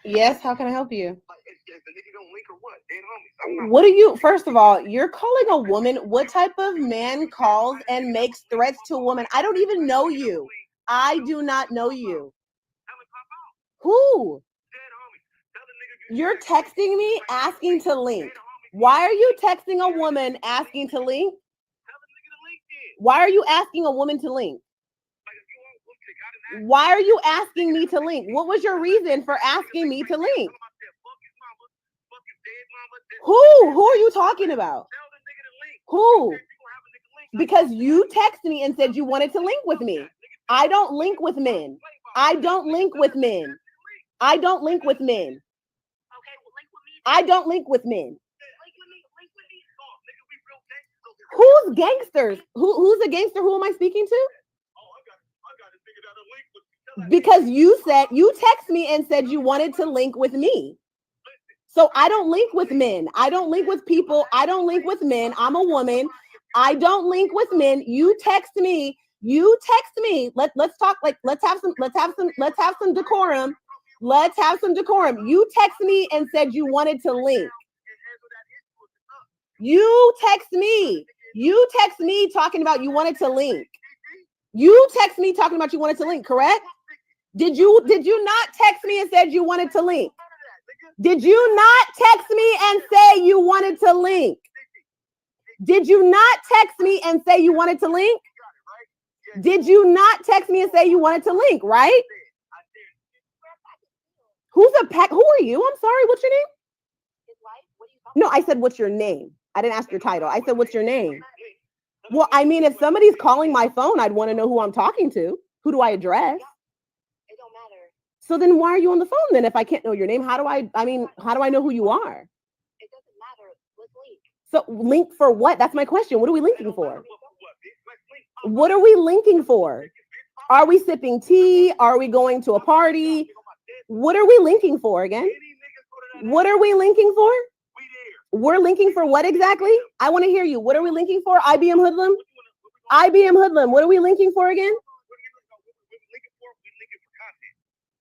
Yes, how can I help you? Like, if the nigga don't link or what? Dead homies. What are you, first of all, you're calling a woman, what type of man calls and makes threats to a woman? I don't even know you. I do not know you. Who? You're texting me asking to link. Why are you texting a woman asking to link? Why are you asking a woman to link? Why are you asking me to link? What was your reason for asking me to link? Who are you talking about? Who? Because you texted me and said you wanted to link with me. I don't link with men. I don't link with men. I don't link with men. I don't link with men. Who's gangsters? Who's a gangster? Who am I speaking to? Because you text me and said you wanted to link with me. So I don't link with men. I don't link with people. I don't link with men. I'm a woman. I don't link with men. You text me. Let's talk, like, let's have some decorum. Let's have some decorum. You text me and said you wanted to link. You text me talking about you wanted to link. You text me talking about you wanted to link, correct? Did you not text me and said you wanted to link? Did you not text me and say you wanted to link? Did you not text me and say you wanted to link? Did you not text me and say you wanted to link, right? Who are you? I'm sorry, what's your name? No, I said, what's your name? I didn't ask your title. I said, what's your name? Well, I mean, if somebody's calling my phone, I'd want to know who I'm talking to. Who do I address? It don't matter. So then why are you on the phone then if I can't know your name? How do I know who you are? It doesn't matter. Let's link. So link for what? That's my question. What are we linking for? What are we linking for? Are we sipping tea? Are we going to a party? What are we linking for again? What are we linking for? We're linking for what exactly? I want to hear you. What are we linking for? IBM Hoodlum? IBM Hoodlum. What are we linking for again?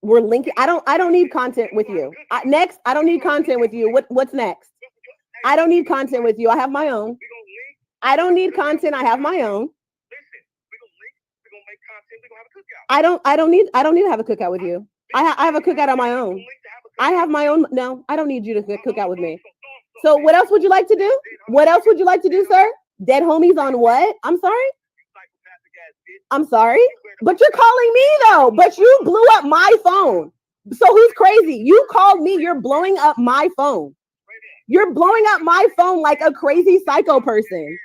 We're linking. I don't need content with you. Next, I don't need content with you. What's next? I don't need content with you. I have my own. I don't need content. I have my own. I don't need to have a cookout with you. I have a cookout on my own. I have my own. No, I don't need you to cook out with me. So what else would you like to do? What else would you like to do, sir? Dead homies on what? I'm sorry? I'm sorry? But you're calling me though. But you blew up my phone. So who's crazy? You called me. You're blowing up my phone. You're blowing up my phone like a crazy psycho person.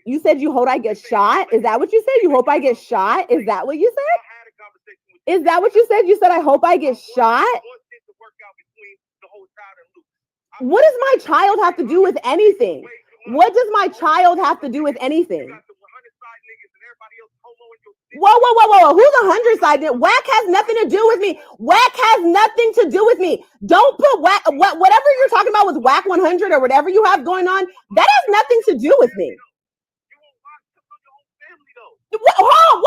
You said you hope I get shot? Is that what you said? You hope I get shot? Is that what you said? Is that what you said? You said I hope I get shot? What does my child have to do with anything? What does my child have to do with anything? Whoa. Who's 100 side? Wack has nothing to do with me. Wack has nothing to do with me. Don't put Wack, whatever you're talking about with Wack 100 or whatever you have going on, that has nothing to do with me. Whoa.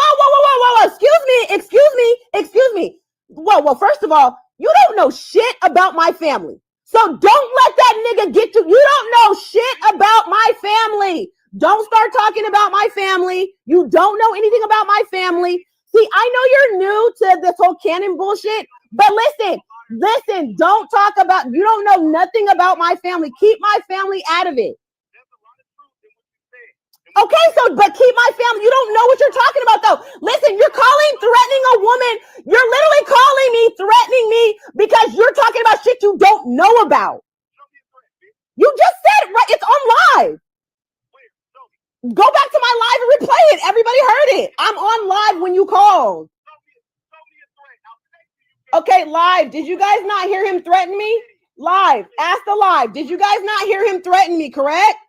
Excuse me. Well, first of all, you don't know shit about my family. So don't let that nigga get you. You don't know shit about my family. Don't start talking about my family. You don't know anything about my family. See, I know you're new to this whole canon bullshit, but listen, don't talk about, you don't know nothing about my family. Keep my family out of it. Okay, but keep my family. You don't know what you're talking about, though. Listen, you're threatening a woman. You're literally calling me, threatening me because you're talking about shit you don't know about. You just said it, right? It's on live. Go back to my live and replay it. Everybody heard it. I'm on live when you called. Okay, live. Did you guys not hear him threaten me? Live. Ask the live. Did you guys not hear him threaten me, correct?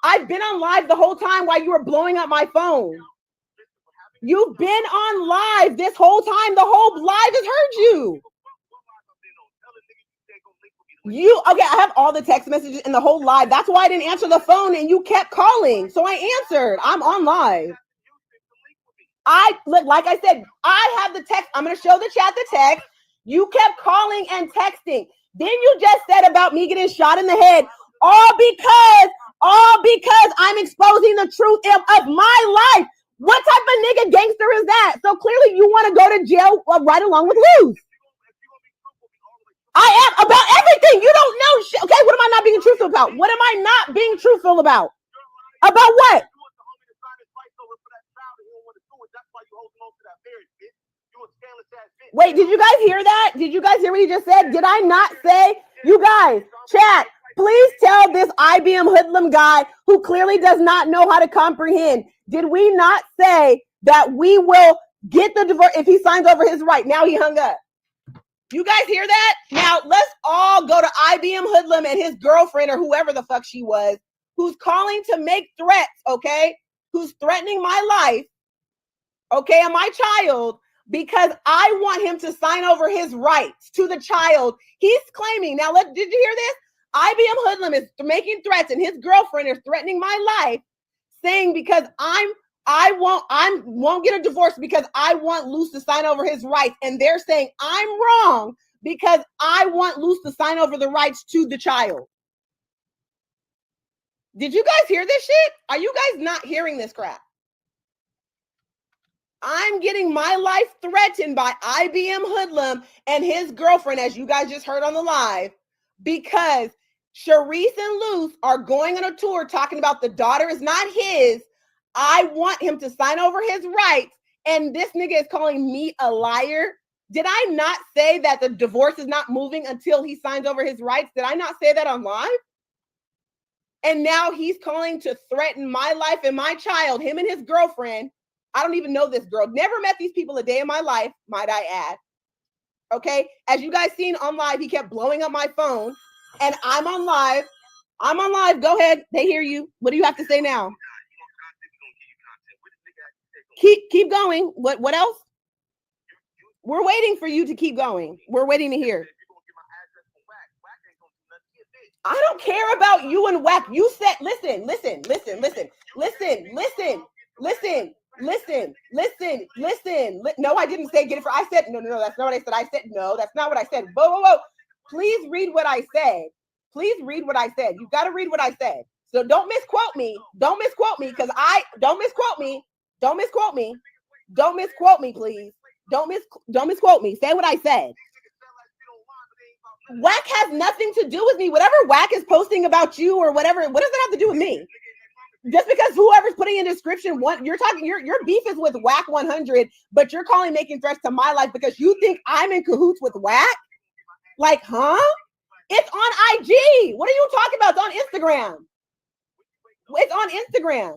I've been on live the whole time while you were blowing up my phone. You've been on live this whole time. The whole live has heard you. Okay, I have all the text messages in the whole live. That's why I didn't answer the phone and you kept calling. So I answered. I'm on live. Look, like I said, I have the text. I'm going to show the chat the text. You kept calling and texting. Then you just said about me getting shot in the head, all because I'm exposing the truth of my life. What type of nigga gangster is that? So clearly you want to go to jail right along with Luce. I am about everything. You don't know shit. Okay, what am I not being truthful about? What am I not being truthful about? About what? Wait, did you guys hear that? Did you guys hear what he just said? Did I not say, you guys, chat, please tell this IBM hoodlum guy who clearly does not know how to comprehend. Did we not say that we will get the divorce if he signs over his right? Now he hung up. You guys hear that? Now let's all go to IBM hoodlum and his girlfriend or whoever the fuck she was, who's calling to make threats, okay? Who's threatening my life, okay, and my child, because I want him to sign over his rights to the child. He's claiming, now did you hear this? IBM hoodlum is making threats and his girlfriend is threatening my life, saying because I won't get a divorce because I want Luce to sign over his rights. And they're saying I'm wrong because I want Luce to sign over the rights to the child. Did you guys hear this shit? Are you guys not hearing this crap? I'm getting my life threatened by IBM hoodlum and his girlfriend, as you guys just heard on the live, because Sharice and Luce are going on a tour talking about the daughter is not his. I want him to sign over his rights. And this nigga is calling me a liar. Did I not say that the divorce is not moving until he signs over his rights? Did I not say that on live? And now he's calling to threaten my life and my child, him and his girlfriend. I don't even know this girl. Never met these people a day in my life, might I add. Okay? As you guys seen on live, he kept blowing up my phone. And I'm on live. I'm on live. Go ahead. They hear you. What do you have to say now? Keep going. What else? We're waiting for you to keep going. We're waiting to hear. I don't care about you and Wack. You said, listen. No, I didn't say get it for. I said, no, that's not what I said. I said, no, that's not what I said. Whoa. Please read what I said. Please read what I said. You got to read what I said. So don't misquote me. Don't misquote me because don't misquote me. Don't misquote me. Don't misquote me, please. Don't misquote me. Say what I said. Wack has nothing to do with me. Whatever Wack is posting about you or whatever, what does that have to do with me? Just because whoever's putting in description, your beef is with Wack 100, but you're making threats to my life because you think I'm in cahoots with Wack? Like, huh? It's on IG. What are you talking about? It's on Instagram. It's on Instagram.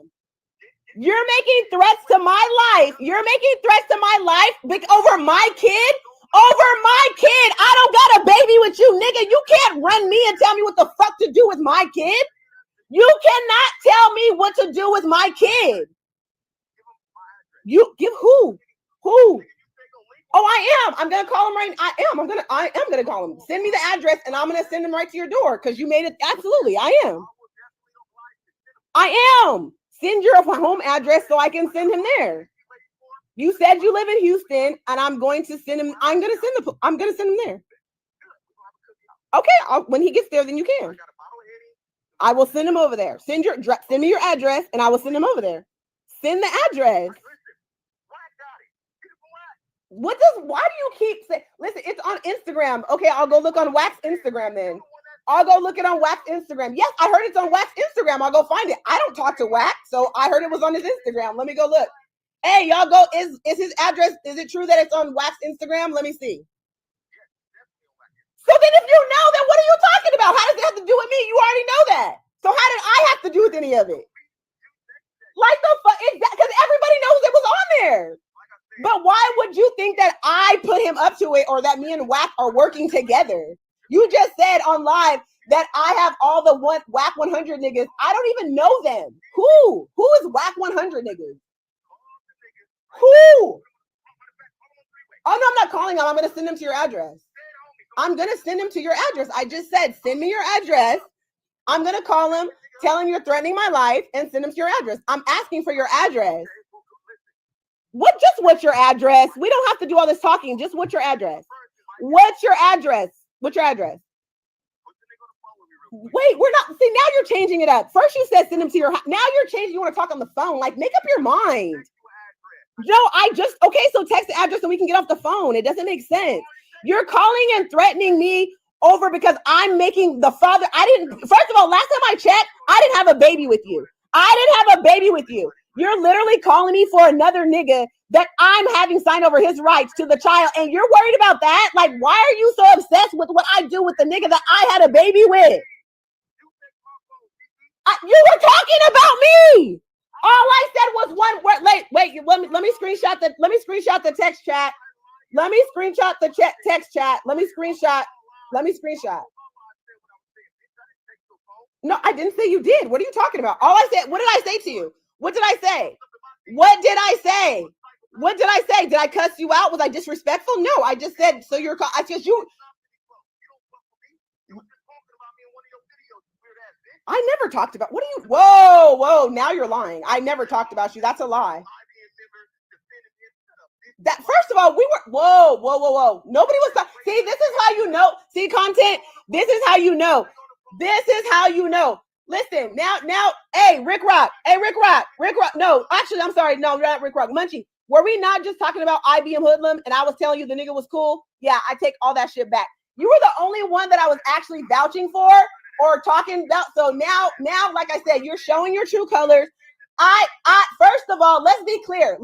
You're making threats to my life. You're making threats to my life over my kid. Over my kid. I don't got a baby with you, nigga. You can't run me and tell me what the fuck to do with my kid. You cannot tell me what to do with my kid. You give who? Who? Oh, I am. I'm gonna call him right. I am gonna call him. Send me the address and I'm gonna send him right to your door because you made it. Absolutely, I am. I am. Send your home address so I can send him there. You said you live in Houston, and I'm going to send him. I'm gonna send him there. Okay, when he gets there, then you can. I will send him over there. Send me your address, and I will send him over there. Send the address. Why do you keep saying? Listen, it's on Instagram. Okay, I'll go look on Wack's Instagram then. I'll go look it on Wack's Instagram. Yes, I heard it's on Wack's Instagram. I'll go find it. I don't talk to Wack, so I heard it was on his Instagram. Let me go look. Hey, y'all go. Is his address? Is it true that it's on Wack's Instagram? Let me see. So then, if you know, then what are you talking about? How does it have to do with me? You already know that. So how did I have to do with any of it? Like the fuck? Because everybody knows it was on there. But why would you think that I put him up to it or that me and Wack are working together? You just said on live that I have all the Wack 100 niggas. I don't even know them. Who is Wack 100 niggas? Who? Oh, no, I'm not calling them. I'm going to send them to your address. I'm going to send them to your address. I just said, send me your address. I'm going to call him, tell him you're threatening my life, and send him to your address. I'm asking for your address. What's your address? We don't have to do all this talking. Just what's your address? What's your address? What's your address? Wait, we're not. See, now you're changing it up. First you said send them to your house. Now you're changing. You want to talk on the phone. Like, make up your mind. No, okay, so text the address and we can get off the phone. It doesn't make sense. You're calling and threatening me over because I'm making the father. First of all, last time I checked, I didn't have a baby with you. You're literally calling me for another nigga that I'm having sign over his rights to the child. And you're worried about that? Like, why are you so obsessed with what I do with the nigga that I had a baby with? You were talking about me. All I said was one word. Wait, let me screenshot the text chat. Let me screenshot the text chat. Let me screenshot. No, I didn't say you did. What are you talking about? All I said, what did I say to you? What did I say? Did I cuss you out? Was I disrespectful? No, I just said, so you're, I just, you. I never talked about, what are you, whoa, now you're lying. I never talked about you. That's a lie. That, first of all, we were, whoa. Nobody was talking. See, this is how you know. See, content, this is how you know. Listen, now, hey, Rick Rock. No, actually, I'm sorry. No, not Rick Rock. Munchie, were we not just talking about IBM Hoodlum and I was telling you the nigga was cool? Yeah, I take all that shit back. You were the only one that I was actually vouching for or talking about. So now, like I said, you're showing your true colors. I first of all, let's be clear.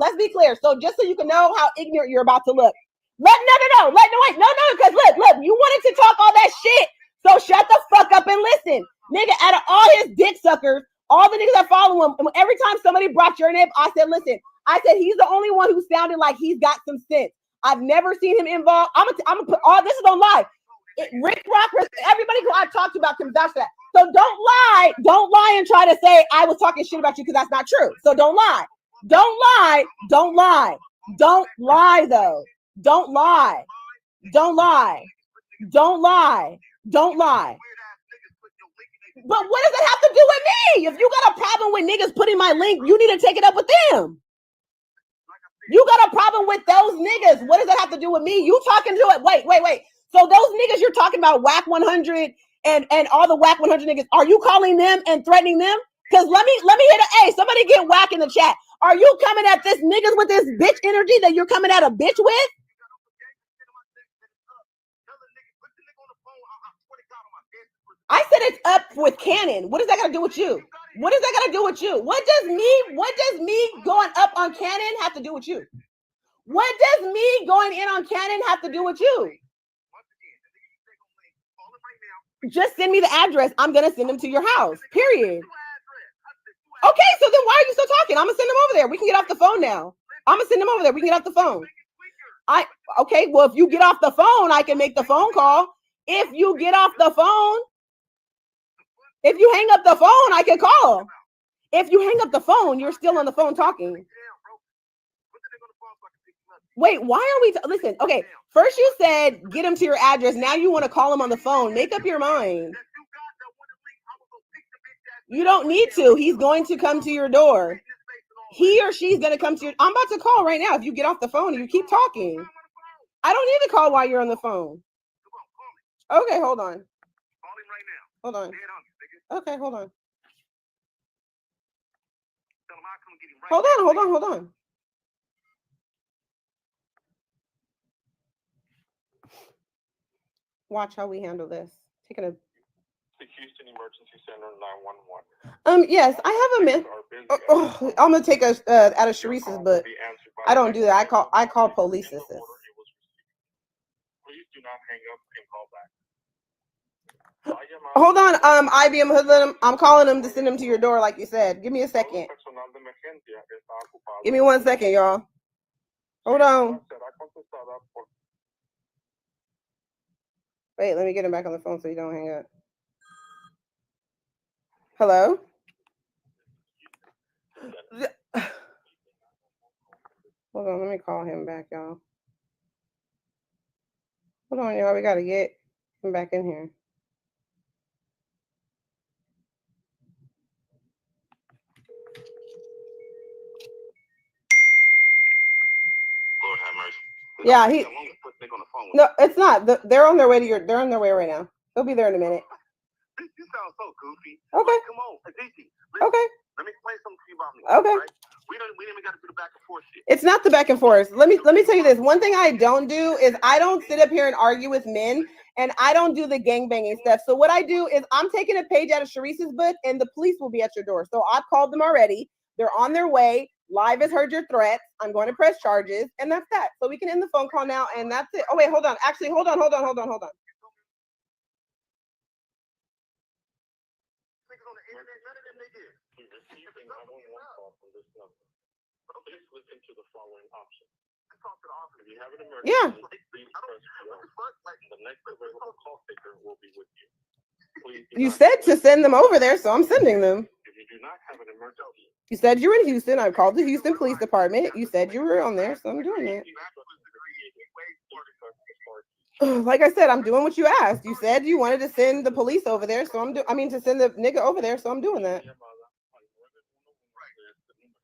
So just so you can know how ignorant you're about to look. No, because look, you wanted to talk all that shit. So shut the fuck up and listen. Nigga, out of all his dick suckers, all the niggas that follow him, every time somebody brought your name, I said, listen, he's the only one who sounded like he's got some sense. I've never seen him involved. I'm gonna put all this is on live. Rick Rock, everybody who I talked about can vouch for that. So don't lie and try to say I was talking shit about you because that's not true. So don't lie though. Don't lie. But what does it have to do with me? If you got a problem with niggas putting my link, you need to take it up with them. You got a problem with those niggas. What does that have to do with me? You talking to it? Wait. So those niggas you're talking about, Wack 100 and all the Wack 100 niggas, are you calling them and threatening them? Because let me hit hey, somebody get Wack in the chat. Are you coming at this niggas with this bitch energy that you're coming at a bitch with? I said it's up with Cannon. What does that got to do with you? What does me going up on Cannon have to do with you? What does me going in on Cannon have to do with you? Just send me the address. I'm going to send them to your house, period. Okay, so then why are you still talking? I'm going to send them over there. We can get off the phone now. We can get off the phone. Okay, well, if you get off the phone, I can make the phone call. If you get off the phone, if you hang up the phone, I can call. If you hang up the phone, you're still on the phone talking. Wait, why are we? Listen, okay. First you said get him to your address. Now you want to call him on the phone. Make up your mind. You don't need to. He's going to come to your door. He or she's going to come to your. I'm about to call right now. If you get off the phone and you keep talking, I don't need to call while you're on the phone. Okay, hold on. Okay, hold on. Hold on. Watch how we handle this. Taking a Houston Emergency Center 911. Yes, I have a minute. I'm gonna take us out of Sharice's, but I don't do that. I call police. Please do not hang up and call back. Hold on, IBM Hoodlum. I'm calling him to send him to your door, like you said. Give me a second. Give me 1 second, y'all. Hold on. Wait, let me get him back on the phone so you don't hang up. Hello? Hold on, let me call him back, y'all. Hold on, y'all. We got to get him back in here. Yeah, no, it's not. They're on their way to they're on their way right now. They'll be there in a minute. You sound so goofy. Okay. Like, come on, Aditi. Okay. Let me explain something to you about me. Okay. Right? We didn't even got to do the back and forth shit. It's not the back and forth. Let me tell you this. One thing I don't do is I don't sit up here and argue with men, and I don't do the gangbanging stuff. So what I do is I'm taking a page out of Sharice's book, and the police will be at your door. So I've called them already. They're on their way. Live has heard your threats. I'm going to press charges, and that's that. So we can end the phone call now, and that's it. Oh wait, hold on. Actually, hold on. Listen to the following options. If you have an emergency, Yeah. please press 1. The next available call taker will be with you. Please do You not said to send them over there, so I'm sending them. If you do not have an emergency, You said you were in Houston. I called the Houston Police Department. You said you were on there, so I'm doing it. Like I said, I'm doing what you asked. You said you wanted to send the police over there, so to send the nigga over there, so I'm doing that.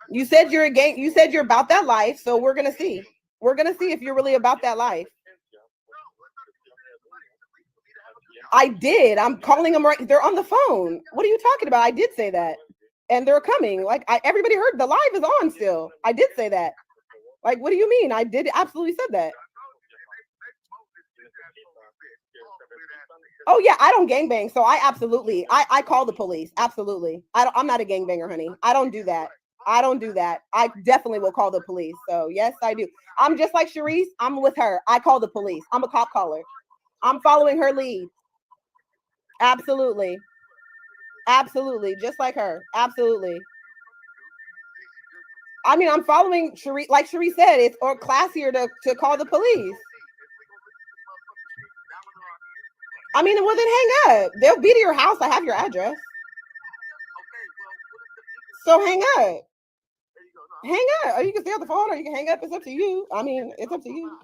You said you're a gang. You said you're about that life, so we're gonna see. We're gonna see if you're really about that life. I did. I'm calling them right. They're on the phone. What are you talking about? I did say that, and they're coming. Like everybody heard. The live is on still. I did say that. Like, what do you mean? I did absolutely said that. Oh yeah, I don't gangbang, so I call the police. Absolutely. I'm not a gangbanger, honey. I don't do that. I definitely will call the police. So yes, I do. I'm just like Sharice. I'm with her. I call the police. I'm a cop caller. I'm following her lead. Absolutely. Just like her. Absolutely. I mean, I'm following Sharice. Like Sharice said, it's or classier to call the police. I mean, well then hang up. They'll be to your house. I have your address. So hang up. Hang up. Or you can stay on the phone or you can hang up. It's up to you. I mean, it's up to you.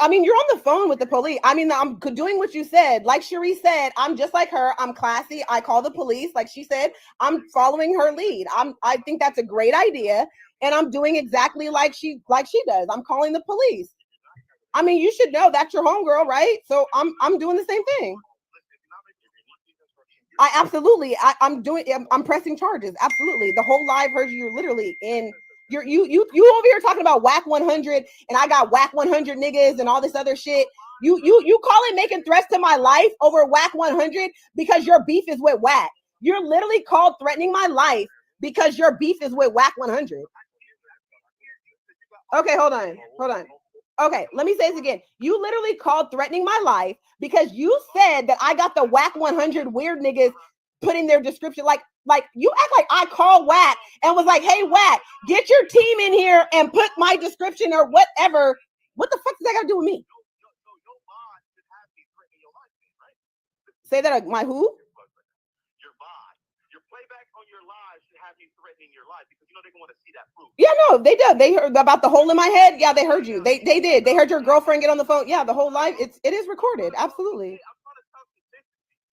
I mean, you're on the phone with the police. I mean, I'm doing what you said. Like Cherie said, I'm just like her. I'm classy. I call the police. Like she said, I'm following her lead. I think that's a great idea. And I'm doing exactly like she does. I'm calling the police. I mean, you should know that's your homegirl, right? So I'm doing the same thing. I'm pressing charges. Absolutely. The whole live heard you're literally in. You over here talking about Wack 100 and I got Wack 100 niggas and all this other shit. You call it making threats to my life over Wack 100 because your beef is with Wack. You're literally called threatening my life because your beef is with Wack 100. Okay, hold on. Okay, let me say this again. You literally called threatening my life because you said that I got the Wack 100 weird niggas put in their description. Like you act like I called Wack and was like, hey, Wack, get your team in here and put my description or whatever. What the fuck does that got to do with me? Say that, my who? Your bot. Your playback on your live should have you threatening your life because you know they want to see that proof. Yeah, no, they did. They heard about the hole in my head. Yeah, they heard you. They did. They heard your girlfriend get on the phone. Yeah, the whole live. It is recorded. Absolutely.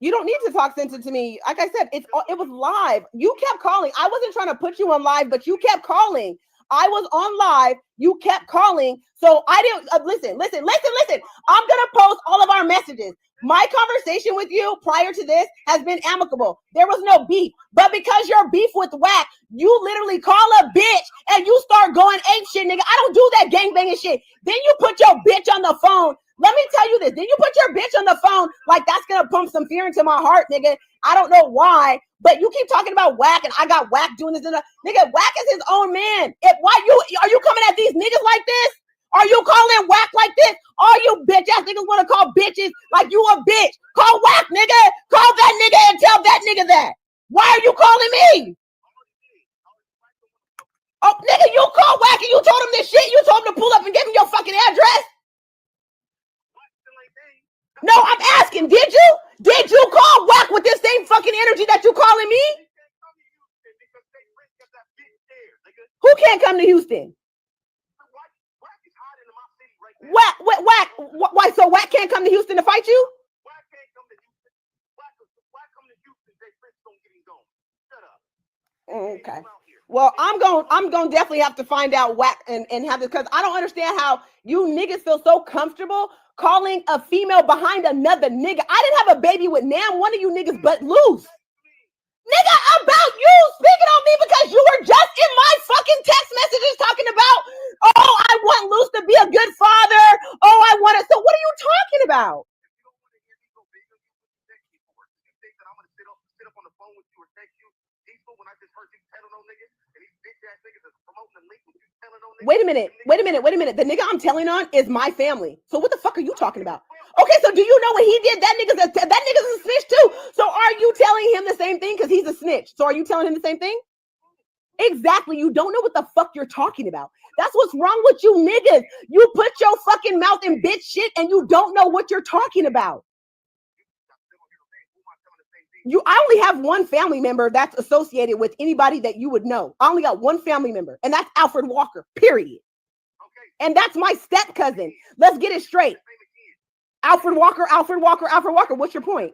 You don't need to talk sense to me. Like I said, it was live. You kept calling. I wasn't trying to put you on live, but you kept calling. I was on live. You kept calling. So I didn't listen. I'm going to post all of our messages. My conversation with you prior to this has been amicable. There was no beef. But because you're beef with Wack, you literally call a bitch and you start going ape shit, nigga. I don't do that gangbanging shit. Then you put your bitch on the phone. Let me tell you this. Then you put your bitch on the phone like that's going to pump some fear into my heart, nigga. I don't know why, but you keep talking about Wack and I got Wack doing this and that. Nigga, Wack is his own man. Are you coming at these niggas like this? Are you calling Wack like this? All you bitch ass niggas want to call bitches like you a bitch. Call Wack, nigga. Call that nigga and tell that nigga that. Why are you calling me? Oh, nigga, you called Wack and you told him this shit. You told him to pull up and give him your fucking address. No, I'm asking, did you? Did you call Wack with this same fucking energy that you calling me? Who can't come to Houston? Wack, why? So Wack can't come to Houston to fight you? Okay. Well, I'm going to definitely have to find out Wack and have this, because I don't understand how you niggas feel so comfortable calling a female behind another nigga. I didn't have a baby with Nam, one of you niggas, but Luce. Nigga, about you speaking on me because you were just in my fucking text messages talking about, oh, I want Luce to be a good father. Oh, I want it. So what are you talking about? Wait a minute. The nigga I'm telling on is my family. So what the fuck are you talking about? Okay, so do you know what he did? That nigga's a snitch too. So are you telling him the same thing? Because he's a snitch. So are you telling him the same thing? Exactly. You don't know what the fuck you're talking about. That's what's wrong with you niggas. You put your fucking mouth in bitch shit and you don't know what you're talking about. I only have one family member that's associated with anybody that you would know. I only got one family member, and that's Alfred Walker, period. And that's my step cousin. Let's get it straight. Alfred Walker. What's your point?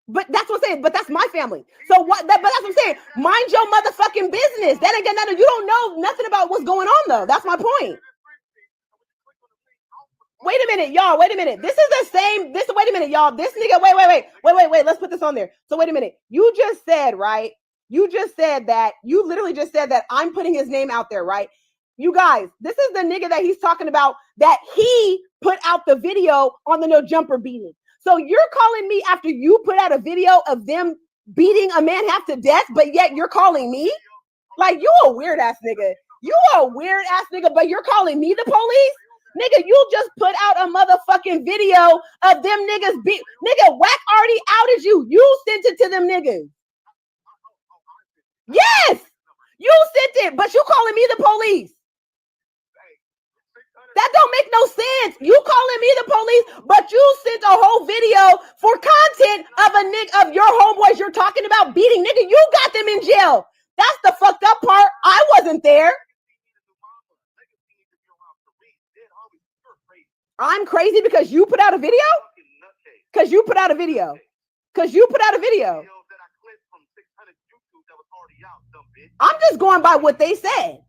But that's what I'm saying. But that's my family. So what? But that's what I'm saying. Mind your motherfucking business. That ain't got nothing. You don't know nothing about what's going on, though. That's my point. Wait a minute, y'all. Wait a minute. This is the same. Wait a minute, y'all. This nigga. Wait. Let's put this on there. So wait a minute. You just said, right? You literally just said that I'm putting his name out there, right? You guys, this is the nigga that he's talking about, that he put out the video on the no jumper beating. So you're calling me after you put out a video of them beating a man half to death, but yet you're calling me? Like, you a weird ass nigga. But you're calling me the police? Nigga, you just put out a motherfucking video of them niggas beat. Nigga, Wack already outed you. You sent it to them niggas. Yes, you sent it, but you calling me the police. That don't make no sense. You calling me the police, but you sent a whole video for content of a nigga, of your homeboys you're talking about beating. Nigga, you got them in jail. That's the fucked up part. I wasn't there. I'm crazy because you put out a video? Because you put out a video. I'm just going by what they said.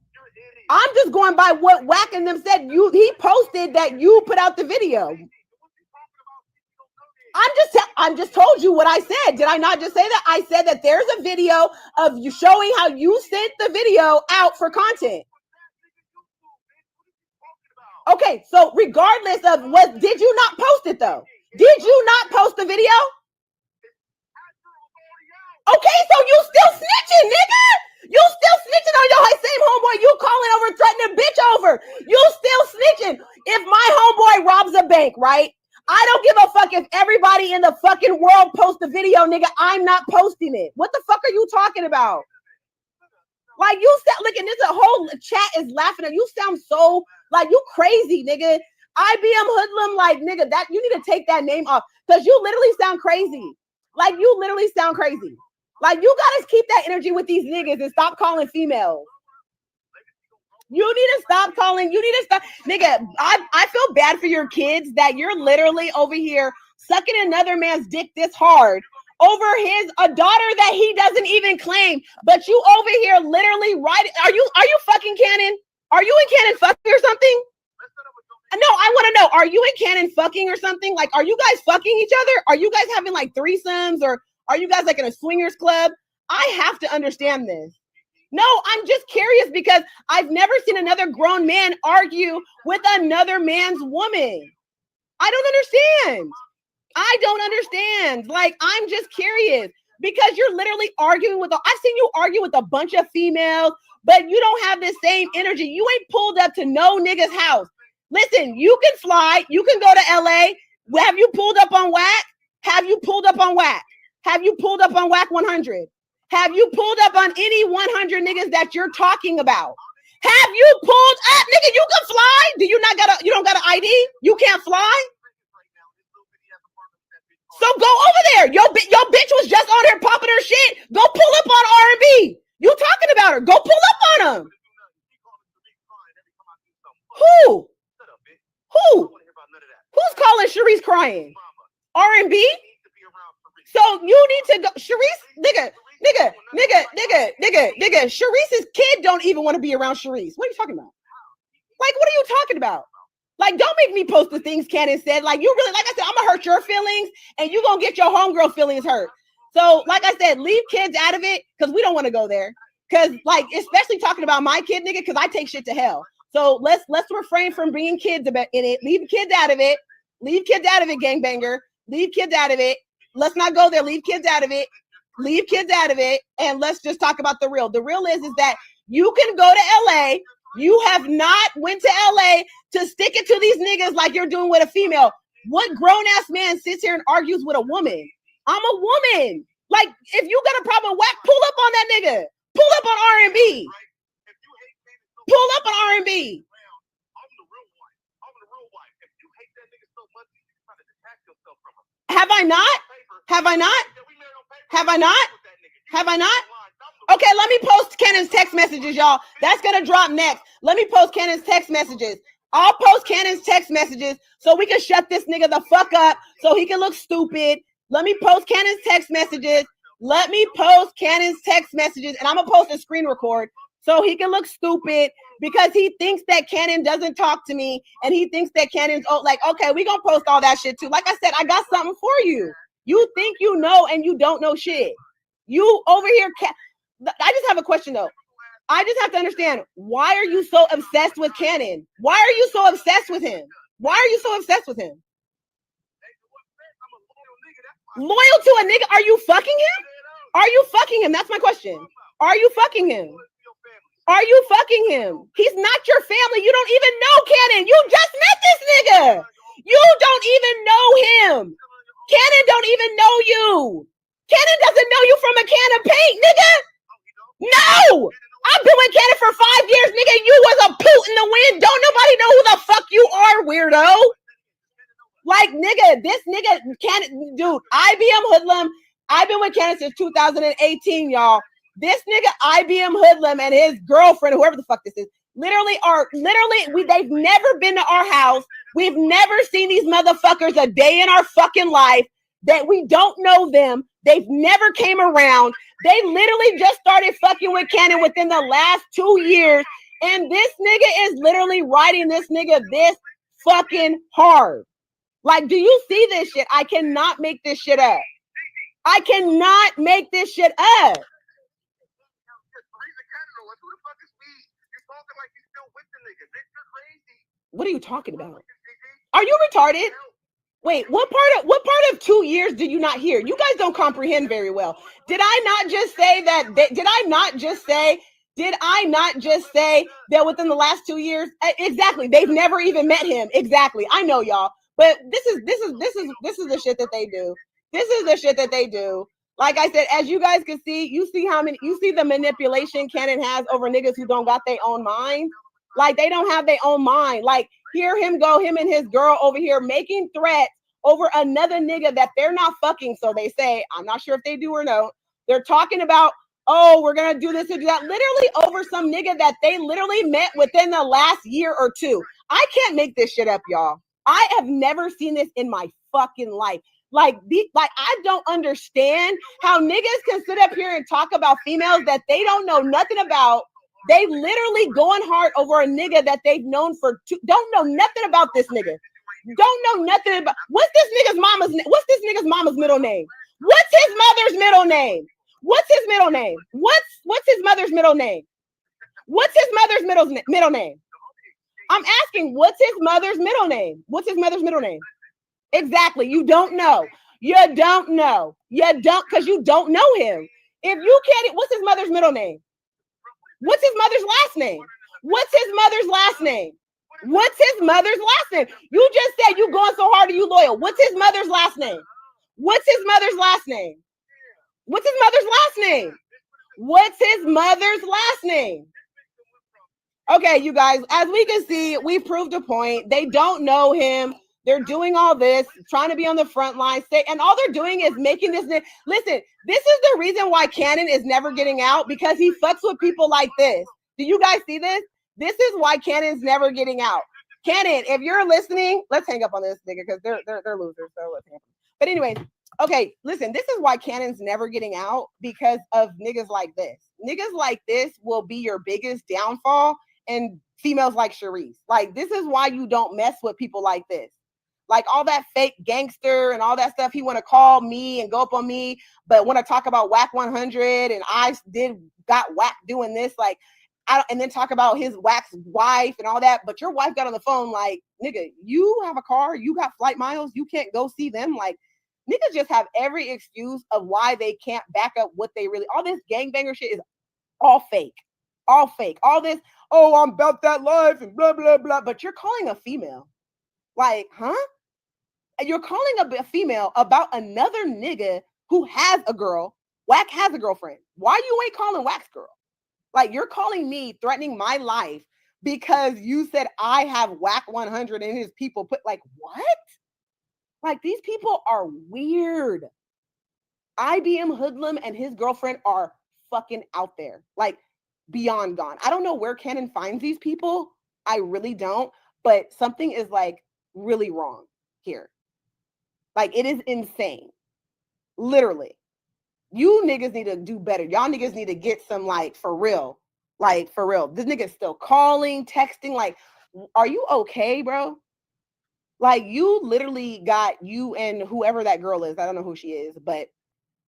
I'm just going by what Wack and them said. He posted that you put out the video. I'm just told you what I said. Did I not just say that? I said that there's a video of you showing how you sent the video out for content. Okay, so regardless of what, did you not post it though? Did you not post the video? Okay, so you still snitching, nigga. You still snitching on your same homeboy you calling over, threatening a bitch over. You still snitching. If my homeboy robs a bank, right? I don't give a fuck if everybody in the fucking world posts a video, nigga. I'm not posting it. What the fuck are you talking about? Like, you sound, look, and this a whole chat is laughing at you. Sound so like you crazy, nigga. IBM hoodlum, like, nigga, that you need to take that name off, because you literally sound crazy. Like, you literally sound crazy. Like, you gotta keep that energy with these niggas and stop calling females. You need to stop calling. You need to stop, nigga. I feel bad for your kids that you're literally over here sucking another man's dick this hard over a daughter that he doesn't even claim. But you over here literally writing. Are you fucking Cannon? Are you in Cannon fucking or something? No, I want to know. Are you in Cannon fucking or something? Like, are you guys fucking each other? Are you guys having like threesomes, or are you guys like in a swingers club? I have to understand this. No, I'm just curious because I've never seen another grown man argue with another man's woman. I don't understand. Like, I'm just curious because you're literally arguing with, I've seen you argue with a bunch of females, but you don't have the same energy. You ain't pulled up to no nigga's house. Listen, you can fly. You can go to LA. Have you pulled up on Wack? Have you pulled up on Wack? Have you pulled up on Wack 100? Have you pulled up on any 100 niggas that you're talking about? Have you pulled up, nigga? You can fly. You don't got an ID? You can't fly? So go over there. Your bitch was just on here popping her shit. Go pull up on R&B. You talking about her. Go pull up on him. Who? Who's calling Sharice crying? R&B? So you need to go. Sharice, nigga, Sharice's kid don't even want to be around Sharice. What are you talking about? Like, what are you talking about? Like, don't make me post the things Cannon said. Like, you really, like I said, I'm gonna hurt your feelings, and you gonna get your homegirl feelings hurt. So, like I said, leave kids out of it, because we don't want to go there. Because, like, especially talking about my kid, nigga, because I take shit to hell. So let's refrain from bringing kids in it. Leave kids out of it. Leave kids out of it, gangbanger. Leave kids out of it. Let's not go there. Leave kids out of it. Leave kids out of it. And let's just talk about the real. The real is that you can go to LA. You have not went to LA to stick it to these niggas like you're doing with a female. What grown-ass man sits here and argues with a woman? I'm a woman. Like, if you got a problem with Wack, pull up on that nigga. Pull up on R&B. Pull up on R&B. Have I not? Have I not? Have I not? Have I not? Okay, let me post Cannon's text messages, y'all. That's gonna drop next. Let me post Cannon's text messages. I'll post Cannon's text messages so we can shut this nigga the fuck up so he can look stupid. Let me post Cannon's text messages. Let me post Cannon's text messages, and I'm gonna post a screen record so he can look stupid because he thinks that Cannon doesn't talk to me, and he thinks that Cannon's like, okay, we gonna post all that shit too. Like I said, I got something for you. You think you know and you don't know shit. You over here, I just have a question though. I just have to understand, why are you so obsessed with Cannon? Why are you so obsessed with him? Why are you so obsessed with him? Loyal to a nigga? Are you fucking him? Are you fucking him? That's my question. Are you fucking him? Are you fucking him? He's not your family. You don't even know Cannon. You just met this nigga. You don't even know him. Cannon don't even know you. Cannon doesn't know you from a can of paint, nigga. No. I've been with Cannon for 5 years, nigga. You was a poot in the wind. Don't nobody know who the fuck you are, weirdo. Like, nigga, this nigga, Cannon, dude, IBM hoodlum. I've been with Cannon since 2018, y'all. This nigga, IBM hoodlum, and his girlfriend, whoever the fuck this is, they've never been to our house. We've never seen these motherfuckers a day in our fucking life. That we don't know them. They've never came around. They literally just started fucking with Cannon within the last 2 years. And this nigga is literally riding this nigga this fucking hard. Like, do you see this shit? I cannot make this shit up. I cannot make this shit up. What are you talking about? Are you retarded? Wait, what part of 2 years did you not hear? You guys don't comprehend very well. Did I not just say that within the last 2 years? Exactly. They've never even met him. Exactly. I know, y'all. But this is the shit that they do. This is the shit that they do. Like I said, as you guys can see, you see the manipulation Cannon has over niggas who don't got their own mind. Like, they don't have their own mind. Like, hear him go, him and his girl over here making threats over another nigga that they're not fucking. So they say, I'm not sure if they do or no. They're talking about, oh, we're going to do this and do that. Literally over some nigga that they literally met within the last year or two. I can't make this shit up, y'all. I have never seen this in my fucking life. Like, I don't understand how niggas can sit up here and talk about females that they don't know nothing about. They literally going hard over a nigga that they've known don't know nothing about this nigga. Don't know nothing about. What's this nigga's mama's middle name? What's his mother's middle name? What's his middle name? What's his mother's middle name? What's his mother's middle name? I'm asking, what's his mother's middle name? What's his mother's middle name? Exactly. You don't know. You don't know. You don't, because you don't know him. If you can't, what's his mother's middle name? What's his mother's last name? What's his mother's last name? What's his mother's last name? You just said you going so hard, are you loyal? What's his mother's last name? What's his mother's last name? What's his mother's last name? What's his mother's last name? Okay, you guys, as we can see, we proved a point. They don't know him. They're doing all this, trying to be on the front line, and all they're doing is making this. Listen, this is the reason why Cannon is never getting out, because he fucks with people like this. Do you guys see this? This is why Cannon's never getting out. Cannon, if you're listening, let's hang up on this nigga because they're losers. So let's hang up. But anyway, Okay, listen, this is why Cannon's never getting out because of niggas like this. Niggas like this will be your biggest downfall, and females like Sharice. Like, this is why you don't mess with people like this. Like, all that fake gangster and all that stuff, he want to call me and go up on me, but want to talk about Wack 100 and I got Wack doing this, like, and then talk about his Wack's wife and all that. But your wife got on the phone like, nigga, you have a car, you got flight miles, you can't go see them. Like, niggas just have every excuse of why they can't back up what they really, all this gangbanger shit is all fake. All fake. All this, oh, I'm about that life and blah, blah, blah. But you're calling a female. Like, huh? You're calling a female about another nigga who has a girl. Wack has a girlfriend. Why you ain't calling Wack's girl? Like, you're calling me, threatening my life because you said I have Wack 100 and his people put, like, what? Like, these people are weird. IBM Hoodlum and his girlfriend are fucking out there. Like, beyond gone. I don't know where Cannon finds these people. I really don't. But something is, like, really wrong here. Like, it is insane. Literally. You niggas need to do better. Y'all niggas need to get some, like, for real. Like, for real. This nigga's still calling, texting. Like, are you okay, bro? Like, you literally got you and whoever that girl is. I don't know who she is, but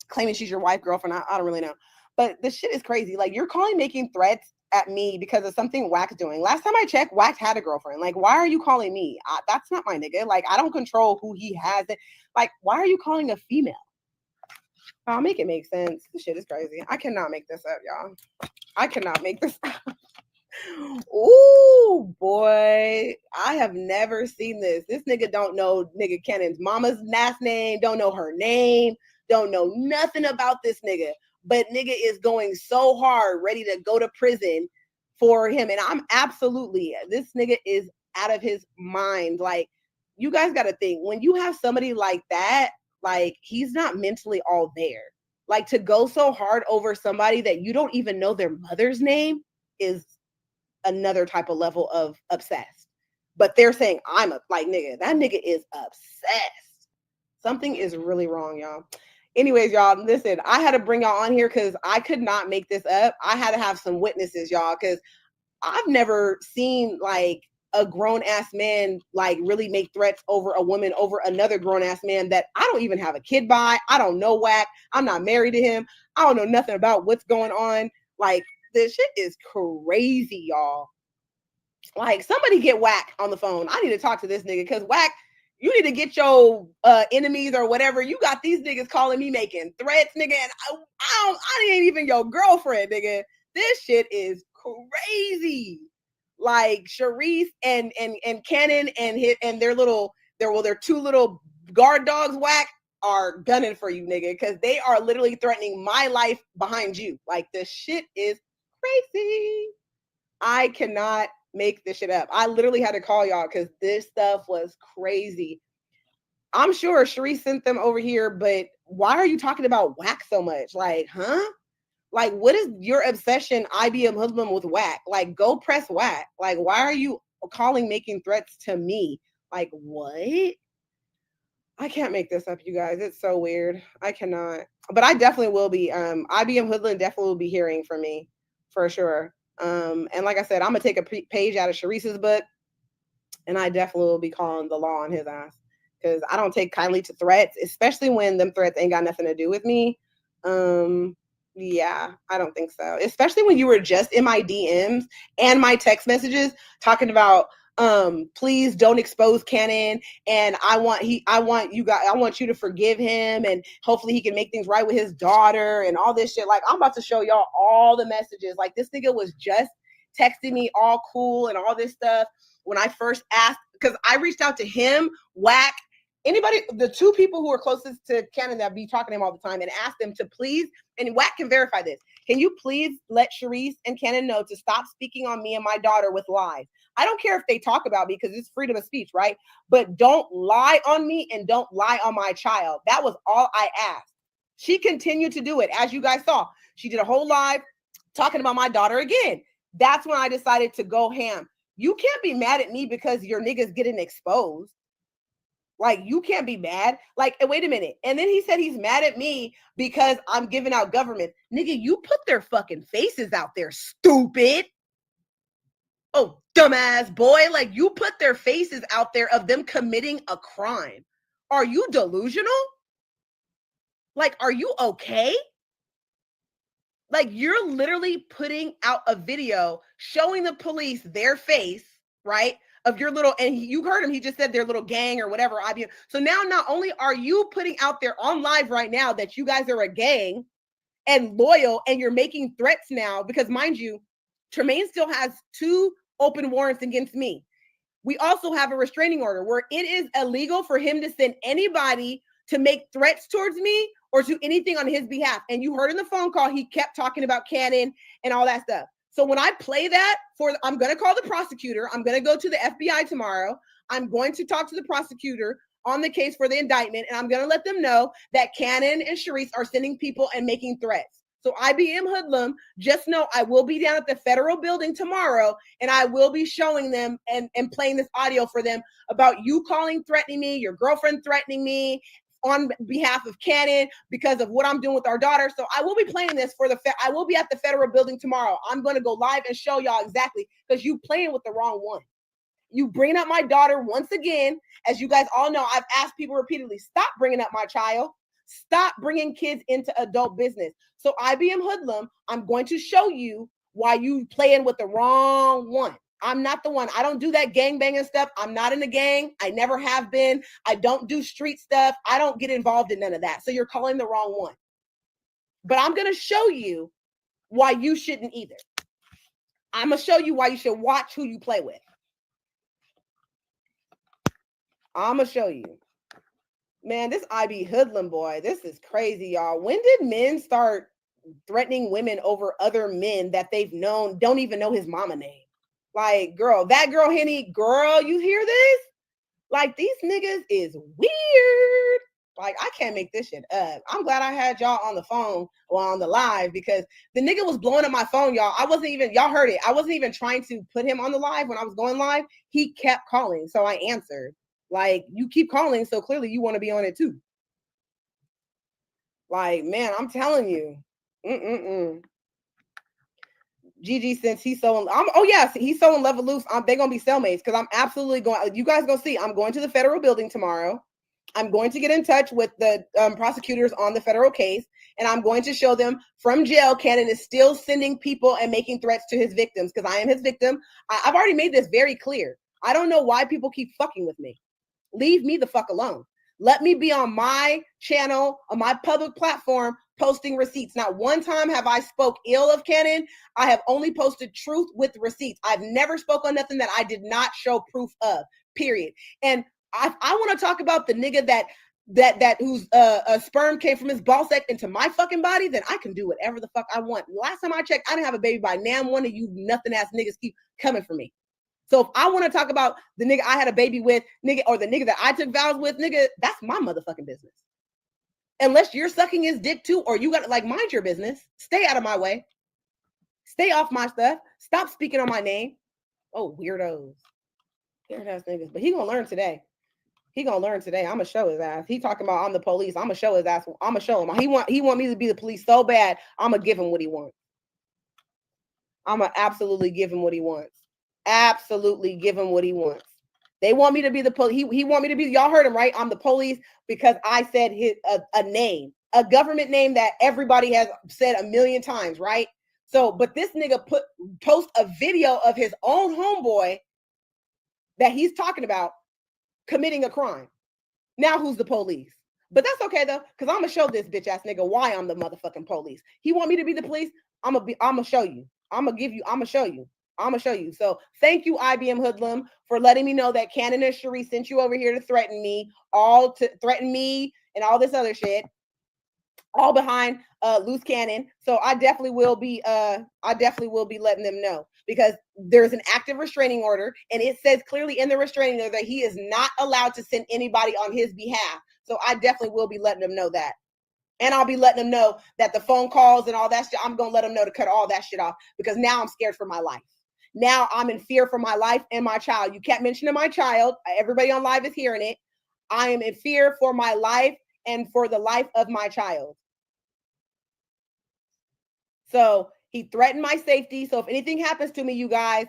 claiming she's your wife, girlfriend. I don't really know. But the shit is crazy. Like, you're calling, making threats at me because of something Wack's doing. Last time I checked, Wack had a girlfriend. Like, why are you calling me? That's not my nigga. Like, I don't control who he has. Like, why are you calling a female? I'll make it make sense. This shit is crazy. I cannot make this up, y'all. I cannot make this up. Ooh, boy. I have never seen this. This nigga don't know nigga Cannon's mama's last name, don't know her name, don't know nothing about this nigga. But nigga is going so hard, ready to go to prison for him. And I'm absolutely, this nigga is out of his mind. Like, you guys got to think, when you have somebody like that, like, he's not mentally all there. Like, to go so hard over somebody that you don't even know their mother's name is another type of level of obsessed. But they're saying, I'm a, like, nigga, that nigga is obsessed. Something is really wrong, y'all. Anyways, y'all, listen, I had to bring y'all on here because I could not make this up. I had to have some witnesses, y'all, because I've never seen, like, a grown-ass man, like, really make threats over a woman, over another grown-ass man that I don't even have a kid by. I don't know Wack. I'm not married to him. I don't know nothing about what's going on. Like, this shit is crazy, y'all. Like, somebody get Wack on the phone. I need to talk to this nigga because Wack, you need to get your enemies or whatever. You got these niggas calling me, making threats, nigga, and I ain't even your girlfriend, nigga. This shit is crazy. Like, Sharice and Cannon and their two little guard dogs, Wack, are gunning for you, nigga, because they are literally threatening my life behind you. Like, this shit is crazy. I cannot make this shit up. I literally had to call y'all because this stuff was crazy. I'm sure Sharice sent them over here, but why are you talking about Wack so much? Like, huh? Like, what is your obsession, IBM Hoodlum, with Wack? Like, go press Wack. Like, why are you calling, making threats to me? Like, what? I can't make this up, you guys. It's so weird. I cannot. But I definitely will be. IBM Hoodlum definitely will be hearing from me for sure. And like I said, I'm gonna take a page out of Sharice's book, and I definitely will be calling the law on his ass because I don't take kindly to threats, especially when them threats ain't got nothing to do with me. Yeah, I don't think so. Especially when you were just in my DMs and my text messages talking about please don't expose Cannon, and I want you to forgive him, and hopefully he can make things right with his daughter and all this shit. Like, I'm about to show y'all all the messages. Like, this nigga was just texting me all cool and all this stuff when I first asked, because I reached out to him, Wack, anybody, the two people who are closest to Cannon that be talking to him all the time, and asked them to please, and Wack can verify this, can you please let Sharice and Cannon know to stop speaking on me and my daughter with lies? I don't care if they talk about me because it's freedom of speech, right? But don't lie on me and don't lie on my child. That was all I asked. She continued to do it, as you guys saw. She did a whole live talking about my daughter again. That's when I decided to go ham. You can't be mad at me because your niggas getting exposed. Like, you can't be mad. Like, wait a minute. And then he said he's mad at me because I'm giving out government. Nigga, you put their fucking faces out there, stupid. Oh, dumbass boy. Like, you put their faces out there of them committing a crime. Are you delusional? Like, are you okay? Like, you're literally putting out a video showing the police their face, right? Of your little, and you heard him, he just said their little gang or whatever. IBM. So now not only are you putting out there on live right now that you guys are a gang and loyal, and you're making threats now, because mind you, Tremaine still has 2 open warrants against me. We also have a restraining order where it is illegal for him to send anybody to make threats towards me or to anything on his behalf. And you heard in the phone call, he kept talking about Cannon and all that stuff. So when I play that I'm going to call the prosecutor. I'm going to go to the FBI tomorrow. I'm going to talk to the prosecutor on the case for the indictment. And I'm going to let them know that Cannon and Sharice are sending people and making threats. So IBM Hoodlum, just know I will be down at the federal building tomorrow, and I will be showing them and playing this audio for them about you calling, threatening me, your girlfriend threatening me on behalf of Cannon because of what I'm doing with our daughter. So I will be playing this for I will be at the federal building tomorrow. I'm going to go live and show y'all exactly, because you playing with the wrong one. You bringing up my daughter once again. As you guys all know, I've asked people repeatedly, stop bringing up my child. Stop bringing kids into adult business. So IBM Hoodlum, I'm going to show you why you playing with the wrong one. I'm not the one. I don't do that gang banging stuff. I'm not in a gang. I never have been. I don't do street stuff. I don't get involved in none of that. So you're calling the wrong one. But I'm going to show you why you shouldn't either. I'm going to show you why you should watch who you play with. I'm going to show you. Man, this IB Hoodlum boy, this is crazy, y'all. When did men start threatening women over other men that they've known, don't even know his mama name? Like, girl, that girl, Henny, girl, you hear this? Like, these niggas is weird. Like, I can't make this shit up. I'm glad I had y'all on the phone or on the live, because the nigga was blowing up my phone, y'all. I wasn't even, y'all heard it. I wasn't even trying to put him on the live when I was going live. He kept calling, so I answered. Like, you keep calling, so clearly you want to be on it too. Like, man, I'm telling you. Gigi, since he's so in, he's so in love with Luce, they're going to be cellmates, because I'm absolutely going, you guys going to see, I'm going to the federal building tomorrow. I'm going to get in touch with the prosecutors on the federal case, and I'm going to show them from jail, Cannon is still sending people and making threats to his victims, because I am his victim. I've already made this very clear. I don't know why people keep fucking with me. Leave me the fuck alone. Let me be on my channel, on my public platform, posting receipts. Not one time have I spoke ill of Cannon. I have only posted truth with receipts. I've never spoke on nothing that I did not show proof of, period. And I want to talk about the nigga that whose sperm came from his ball sack into my fucking body, then I can do whatever the fuck I want. Last time I checked, I didn't have a baby by now. One of you nothing ass niggas keep coming for me. So if I want to talk about the nigga I had a baby with, nigga, or the nigga that I took vows with, nigga, that's my motherfucking business. Unless you're sucking his dick too, or you got to, like, mind your business. Stay out of my way. Stay off my stuff. Stop speaking on my name. Oh, weirdos. Weird ass niggas. But he gonna learn today. He gonna learn today. I'm gonna show his ass. He talking about I'm the police. I'm gonna show his ass. I'm gonna show him. He want me to be the police so bad. I'm gonna give him what he wants. I'm gonna absolutely give him what he wants. Absolutely give him what he wants. They want me to be the police. He want me to be, y'all heard him, right? I'm the police because I said a name, a government name that everybody has said a million times, right? So, but this nigga post a video of his own homeboy that he's talking about committing a crime. Now who's the police? But that's okay though, because I'm gonna show this bitch ass nigga why I'm the motherfucking police. He want me to be the police. I'm gonna show you. I'm gonna show you. So thank you, IBM Hoodlum, for letting me know that Cannon and Cherie sent you over here to threaten me, and all this other shit, all behind Luce Cannon. So I definitely will be letting them know, because there's an active restraining order, and it says clearly in the restraining order that he is not allowed to send anybody on his behalf. So I definitely will be letting them know that. And I'll be letting them know that the phone calls and all that shit, I'm going to let them know to cut all that shit off, because now I'm scared for my life. Now I'm in fear for my life and my child. You kept mentioning my child. Everybody on live is hearing it. I am in fear for my life and for the life of my child. So he threatened my safety. So if anything happens to me, you guys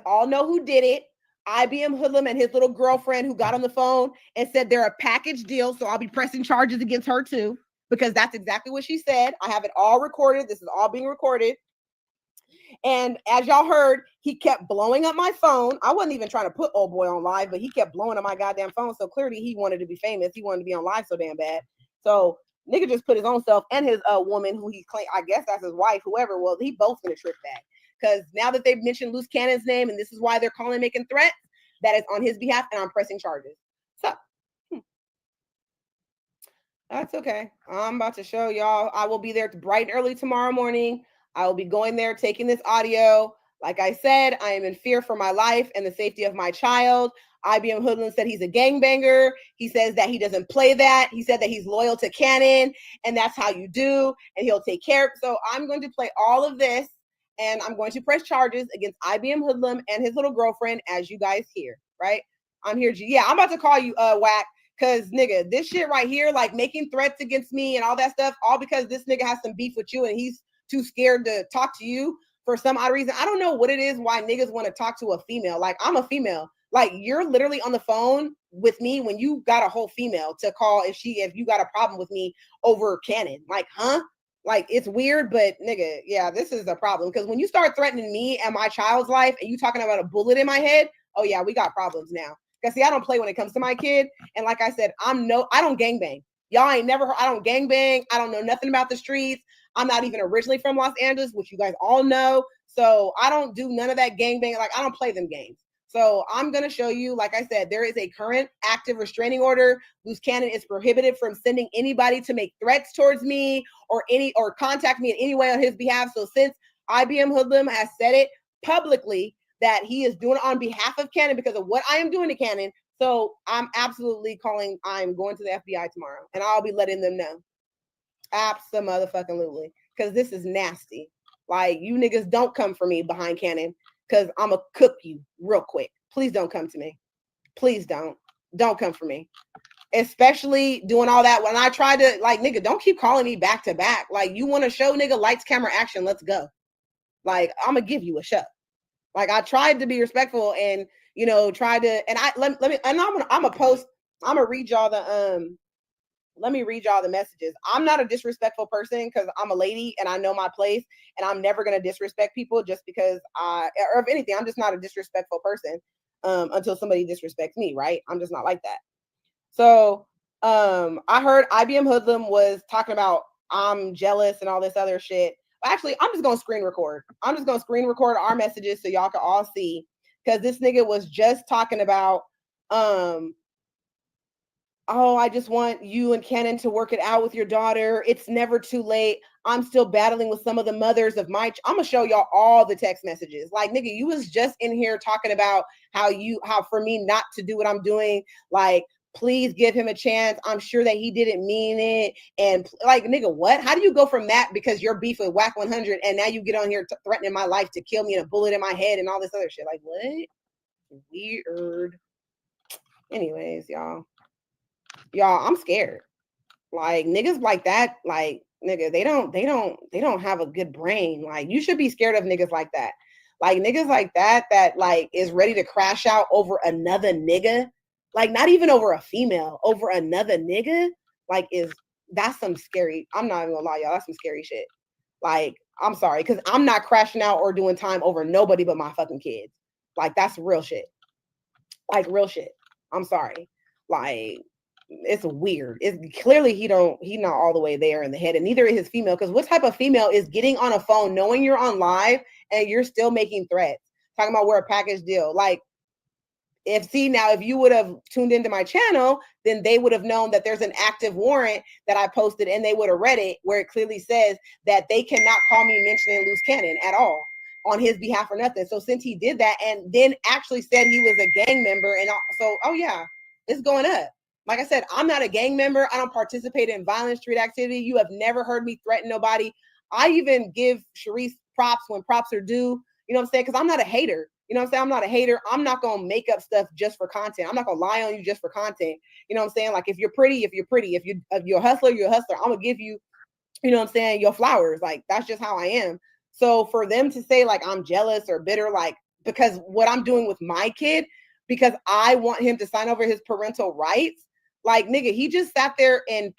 all know who did it. IBM Hoodlum and his little girlfriend who got on the phone and said they're a package deal. So I'll be pressing charges against her too, because that's exactly what she said. I have it all recorded. This is all being recorded. And as y'all heard, he kept blowing up my phone. I wasn't even trying to put old boy on live, but he kept blowing up my goddamn phone. So clearly he wanted to be famous. He wanted to be on live so damn bad. So nigga just put his own self and his woman who he claimed, I guess that's his wife, whoever, well, he both gonna trip back. Because now that they've mentioned Luce Cannon's name, and this is why they're calling making threats, that is on his behalf, and I'm pressing charges. So that's okay. I'm about to show y'all. I will be there bright and early tomorrow morning. I will be going there, taking this audio. Like I said, I am in fear for my life and the safety of my child. IBM Hoodlum said he's a gangbanger. He says that he doesn't play that. He said that he's loyal to Cannon, and that's how you do, and he'll take care. So I'm going to play all of this, and I'm going to press charges against IBM Hoodlum and his little girlfriend, as you guys hear, right? I'm here. Yeah, I'm about to call you, Wack. Cause nigga, this shit right here, like making threats against me and all that stuff, all because this nigga has some beef with you and he's too scared to talk to you for some odd reason. I don't know what it is why niggas want to talk to a female. Like, I'm a female. Like, you're literally on the phone with me when you got a whole female to call if you got a problem with me over Cannon. Like, huh? Like, it's weird, but nigga, yeah, this is a problem. Because when you start threatening me and my child's life and you talking about a bullet in my head, oh yeah, we got problems now. Because see, I don't play when it comes to my kid. And like I said, I don't gangbang. Y'all ain't never heard, I don't gangbang. I don't know nothing about the streets. I'm not even originally from Los Angeles, which you guys all know. So I don't do none of that gangbang. Like, I don't play them games. So I'm going to show you, like I said, there is a current active restraining order. Luce Cannon is prohibited from sending anybody to make threats towards me or contact me in any way on his behalf. So since IBM Hoodlum has said it publicly, that he is doing it on behalf of Cannon because of what I am doing to Cannon. So I'm absolutely I'm going to the FBI tomorrow and I'll be letting them know. Absolutely. Because this is nasty. Like, you niggas don't come for me behind Cannon because I'm going to cook you real quick. Please don't come to me. Please don't. Don't come for me. Especially doing all that when I try to, like, nigga, don't keep calling me back to back. Like, you want to show nigga lights, camera, action, let's go. Like, I'm going to give you a show. Like, I tried to be respectful and, you know, try to, and let me, and I'm gonna read y'all let me read y'all the messages. I'm not a disrespectful person because I'm a lady and I know my place and I'm never going to disrespect people just because or if anything, I'm just not a disrespectful person until somebody disrespects me, right? I'm just not like that. So I heard IBM Hoodlum was talking about I'm jealous and all this other shit. Actually, I'm just going to screen record. I'm just going to screen record our messages so y'all can all see. Because this nigga was just talking about, oh, I just want you and Cannon to work it out with your daughter. It's never too late. I'm still battling with some of the mothers of my... I'm going to show y'all all the text messages. Like, nigga, you was just in here talking about how for me not to do what I'm doing. Like, please give him a chance. I'm sure that he didn't mean it. And like, nigga, what? How do you go from that because you're beef with Wack 100 and now you get on here threatening my life to kill me and a bullet in my head and all this other shit? Like, what? Weird. Anyways, y'all, I'm scared. Like, niggas like that, like, nigga, they don't have a good brain. Like, you should be scared of niggas like that. Like, niggas like that like is ready to crash out over another nigga. Like, not even over a female, over another nigga. Like, that's some scary, I'm not even gonna lie, y'all, that's some scary shit. Like, I'm sorry, because I'm not crashing out or doing time over nobody but my fucking kids. Like, that's real shit. Like, real shit. I'm sorry. Like, it's weird. It's clearly he's not all the way there in the head, and neither is his female. Because what type of female is getting on a phone knowing you're on live and you're still making threats, talking about we're a package deal? Like, if you would have tuned into my channel, then they would have known that there's an active warrant that I posted, and they would have read it where it clearly says that they cannot call me mentioning Luce Cannon at all on his behalf or nothing. So since he did that and then actually said he was a gang member, and so, oh yeah, it's going up. Like I said, I'm not a gang member. I don't participate in violent street activity. You have never heard me threaten nobody. I even give Sharice props when props are due. You know what I'm saying? Because I'm not a hater. You know what I'm saying? I'm not a hater. I'm not gonna make up stuff just for content. I'm not gonna lie on you just for content. You know what I'm saying? Like if you're pretty, if you're pretty, if you're a hustler, you're a hustler. I'm gonna give you, you know what I'm saying, your flowers. Like that's just how I am. So for them to say like I'm jealous or bitter, like because what I'm doing with my kid, because I want him to sign over his parental rights. Like nigga, he just sat there and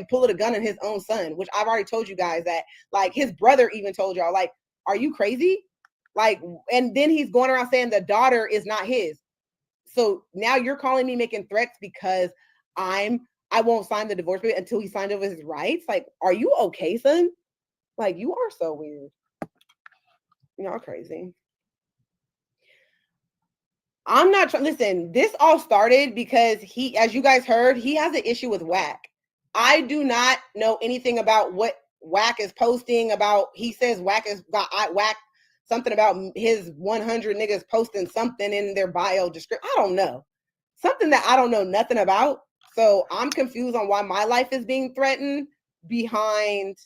pulled a gun on his own son, which I've already told you guys that. Like his brother even told y'all, like, are you crazy? Like, and then he's going around saying the daughter is not his. So now you're calling me making threats because I won't sign the divorce papers until he signed over his rights. Like, are you okay, son? Like, you are so weird. Y'all crazy. I'm not trying. Listen, this all started because he, as you guys heard, he has an issue with Wack. I do not know anything about what Wack is posting about. He says Wack is got Wack something about his 100 niggas posting something in their bio description. I don't know. Something that I don't know nothing about. So I'm confused on why my life is being threatened behind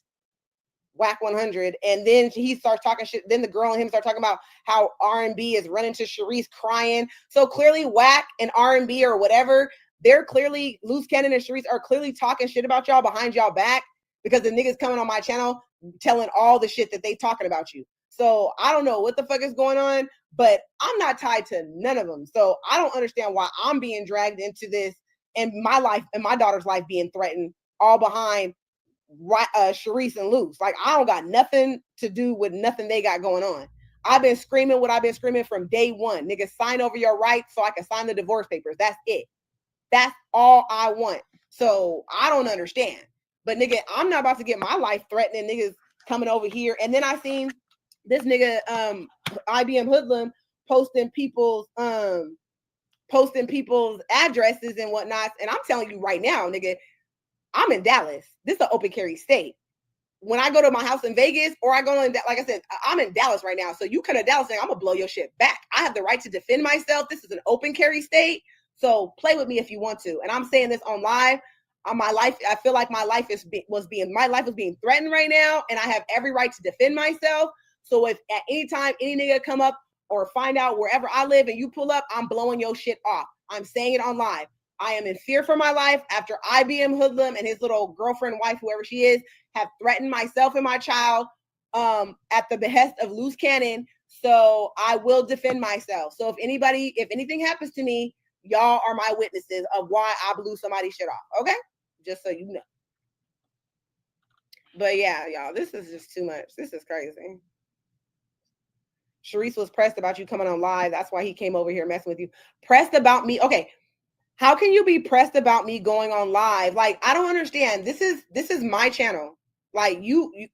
Wack 100. And then he starts talking shit. Then the girl and him start talking about how R&B is running to Sharice crying. So clearly Wack and R&B or whatever, they're clearly, Luce Cannon and Sharice are clearly talking shit about y'all behind y'all back because the niggas coming on my channel telling all the shit that they talking about you. So I don't know what the fuck is going on, but I'm not tied to none of them. So I don't understand why I'm being dragged into this and my life and my daughter's life being threatened all behind Sharice and Luce. Like I don't got nothing to do with nothing they got going on. I've been screaming what I've been screaming from day one. Niggas, sign over your rights so I can sign the divorce papers. That's it. That's all I want. So I don't understand. But nigga, I'm not about to get my life threatening niggas coming over here. And then I seen this nigga IBM hoodlum posting people's addresses and whatnot. And I'm telling you right now, nigga, I'm in Dallas. This is an open carry state. When I go to my house in Vegas or I go in, like I said, I'm in Dallas right now. So you come to Dallas saying I'm gonna blow your shit back. I have the right to defend myself. This is an open carry state. So play with me if you want to. And I'm saying this on live. On my life, I feel like my life was being threatened right now, and I have every right to defend myself. So if at any time any nigga come up or find out wherever I live and you pull up, I'm blowing your shit off. I'm saying it on live. I am in fear for my life after IBM hoodlum and his little girlfriend, wife, whoever she is, have threatened myself and my child at the behest of Luce Cannon. So I will defend myself. So if anything happens to me, y'all are my witnesses of why I blew somebody's shit off. Okay? Just so you know. But yeah, y'all, this is just too much. This is crazy. Sharice was pressed about you coming on live. That's why he came over here messing with you. Pressed about me. Okay. How can you be pressed about me going on live? Like, I don't understand. This is my channel. Like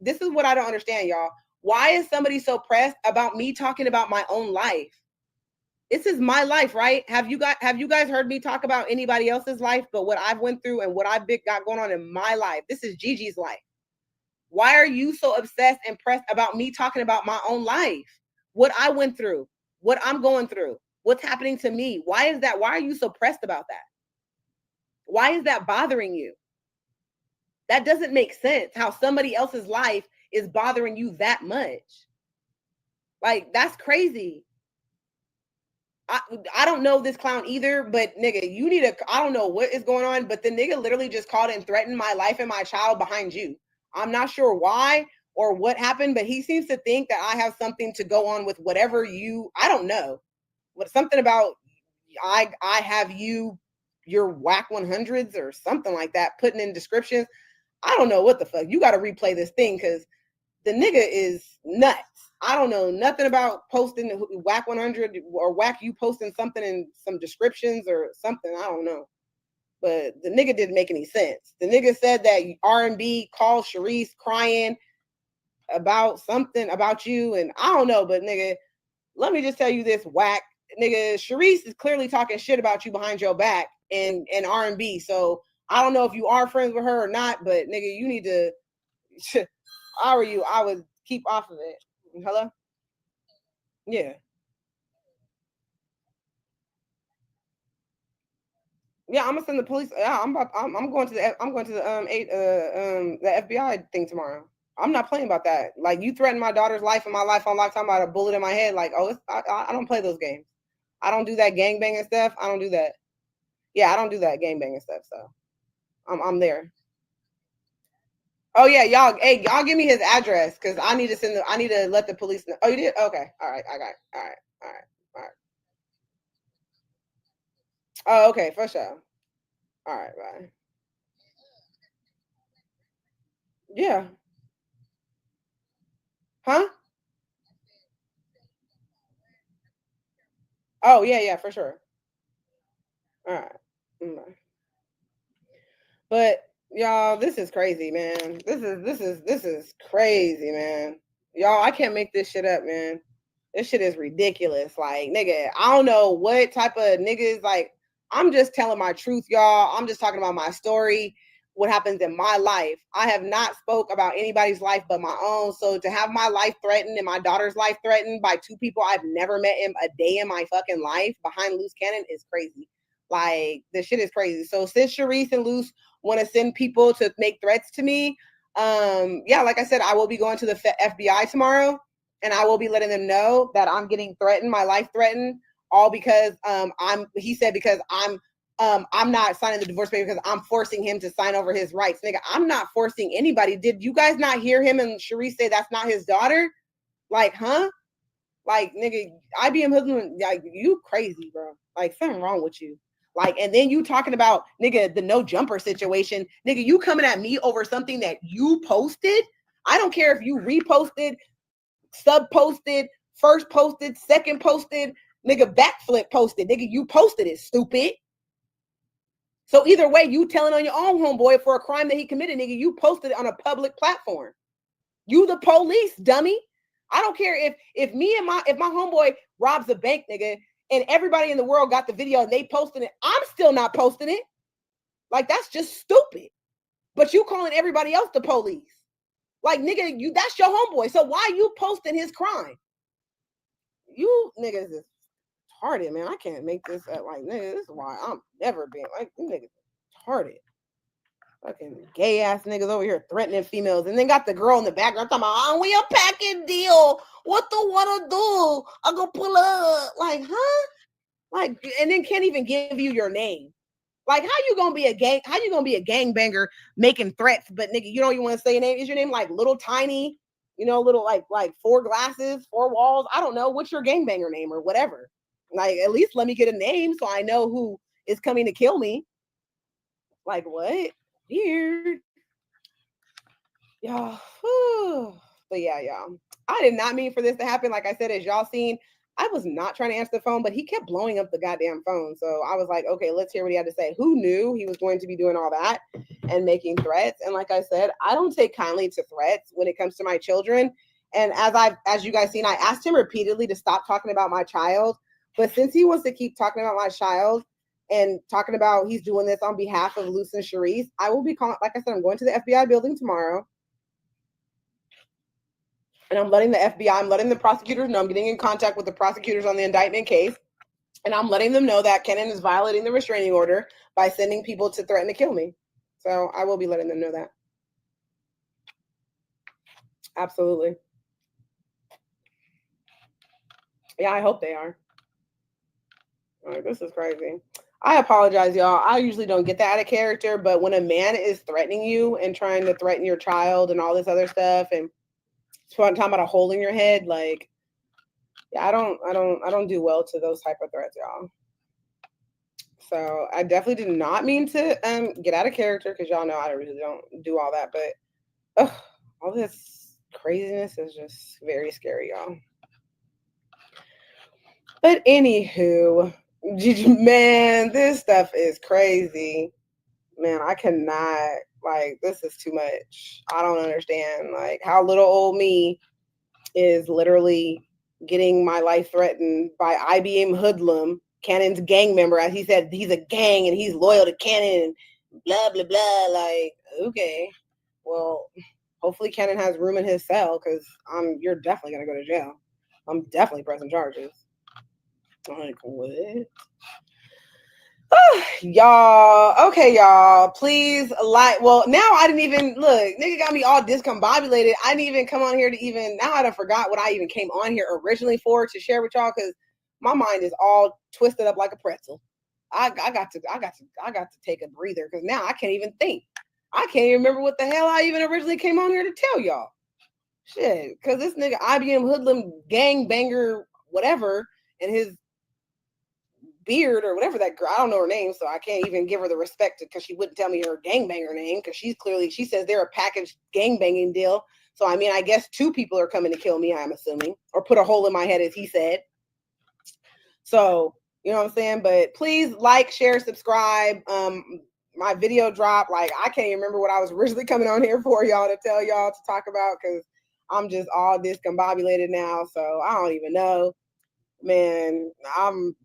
this is what I don't understand, y'all. Why is somebody so pressed about me talking about my own life? This is my life, right? Have you guys heard me talk about anybody else's life but what I've went through and what I've got going on in my life? This is Gigi's life. Why are you so obsessed and pressed about me talking about my own life? What I went through, what I'm going through, what's happening to me? Why is that? Why are you so pressed about that? Why is that bothering you? That doesn't make sense how somebody else's life is bothering you that much. Like, that's crazy. I don't know this clown either, but nigga, you need to, I don't know what is going on, but the nigga literally just called and threatened my life and my child behind you. I'm not sure why or what happened, but he seems to think that I have something to go on with whatever I don't know. What something about I have your Wack 100s or something like that, putting in descriptions. I don't know what the fuck. You got to replay this thing because the nigga is nuts. I don't know nothing about posting Wack 100 or Wack you posting something in some descriptions or something. I don't know. But the nigga didn't make any sense. The nigga said that R&B called Sharice crying about something about you. And I don't know, but nigga, let me just tell you this, Wack. Nigga, Sharice is clearly talking shit about you behind your back in R&B. So I don't know if you are friends with her or not, but nigga, you need to, if I were you, I would keep off of it. Hello? Yeah. Yeah, I'm gonna send the police. Yeah, I'm going to the FBI thing tomorrow. I'm not playing about that. Like, you threaten my daughter's life and my life on lifetime about a bullet in my head. Like, oh, I don't play those games. I don't do that gangbanging stuff. I don't do that. Yeah, I don't do that gangbanging stuff. So I'm there. Oh yeah, y'all. Hey, y'all give me his address because I need to send the. I need to let the police know. Oh, you did? Okay. All right. I got it. All right. All right. All right. Oh, okay. For sure. All right. Bye. Yeah. Huh? Oh yeah. Yeah. For sure. All right. Mm. But y'all, this is crazy, man. This is crazy, man. Y'all, I can't make this shit up, man. This shit is ridiculous. Like, nigga, I don't know what type of niggas, like, I'm just telling my truth, y'all. I'm just talking about my story, what happens in my life. I have not spoke about anybody's life but my own. So to have my life threatened and my daughter's life threatened by two people I've never met in a day in my fucking life behind Luce Cannon is crazy. Like, this shit is crazy. So since Sharice and Luce want to send people to make threats to me, yeah, like I said, I will be going to the FBI tomorrow, and I will be letting them know that I'm getting threatened, my life threatened, all because he said because I'm not signing the divorce paper because I'm forcing him to sign over his rights. Nigga, I'm not forcing anybody. Did you guys not hear him and Sharice say that's not his daughter? Like, huh? Like, nigga, IBM husband, like, you crazy, bro. Like, something wrong with you. Like, and then you talking about, nigga, the no jumper situation. Nigga, you coming at me over something that you posted? I don't care if you reposted, sub posted, first posted, second posted, nigga, backflip posted. Nigga, you posted it, stupid. So either way, you telling on your own homeboy for a crime that he committed, nigga, you posted it on a public platform. You the police, dummy. I don't care if me and my homeboy robs a bank, nigga, and everybody in the world got the video and they posting it. I'm still not posting it. Like, that's just stupid. But you calling everybody else the police. Like, nigga, that's your homeboy. So why you posting his crime? You niggas is retarded, man. I can't make this up. Like, nigga, this is why I'm never being like, you niggas retarded. Fucking gay ass niggas over here threatening females, and then got the girl in the background talking about, oh, we a packing deal. What the wanna do? I go pull up. Like, huh? Like, and then can't even give you your name. Like, how you gonna be a gangbanger making threats, but nigga, you don't even want to say your name? Is your name like Little Tiny? You know, little like four glasses, four walls. I don't know. What's your gangbanger name or whatever? Like, at least let me get a name so I know who is coming to kill me. Like, what? Weird. Y'all. But yeah, y'all. I did not mean for this to happen. Like I said, as y'all seen, I was not trying to answer the phone, but he kept blowing up the goddamn phone. So I was like, okay, let's hear what he had to say. Who knew he was going to be doing all that and making threats? And like I said, I don't take kindly to threats when it comes to my children. And as you guys seen, I asked him repeatedly to stop talking about my child. But since he wants to keep talking about my child and talking about he's doing this on behalf of Luce and Sharice, I will be calling, like I said, I'm going to the FBI building tomorrow. And I'm letting the FBI, I'm letting the prosecutors know, I'm getting in contact with the prosecutors on the indictment case. And I'm letting them know that Kenan is violating the restraining order by sending people to threaten to kill me. So I will be letting them know that. Absolutely. Yeah, I hope they are. Like, this is crazy. I apologize, y'all. I usually don't get that out of character, but when a man is threatening you and trying to threaten your child and all this other stuff, and talking about a hole in your head, like, yeah, I don't do well to those type of threats, y'all. So I definitely did not mean to get out of character, because y'all know I really don't do all that, but all this craziness is just very scary, y'all. But anywho, man, this stuff is crazy. Man, I cannot, like, this is too much. I don't understand, like, how little old me is literally getting my life threatened by IBM Hoodlum, Cannon's gang member. As he said, he's a gang and he's loyal to Cannon, blah, blah, blah. Like, okay, well, hopefully Cannon has room in his cell, because you're definitely going to go to jail. I'm definitely pressing charges. Like, what? Y'all, okay, y'all, please like. Well, now I didn't even look. Nigga got me all discombobulated. I didn't even come on here to even. Now I done forgot what I even came on here originally for to share with y'all because my mind is all twisted up like a pretzel. I got to take a breather because now I can't even think. I can't even remember what the hell I even originally came on here to tell y'all. Shit, because this nigga IBM hoodlum gangbanger whatever and his Beard or whatever that girl, I don't know her name, so I can't even give her the respect because she wouldn't tell me her gangbanger name because she says they're a packaged gangbanging deal. So I mean, I guess 2 people are coming to kill me, I'm assuming, or put a hole in my head, as he said. So you know what I'm saying? But please like, share, subscribe. My video dropped. Like I can't even remember what I was originally coming on here for, y'all, to tell y'all to talk about because I'm just all discombobulated now. So I don't even know. Man,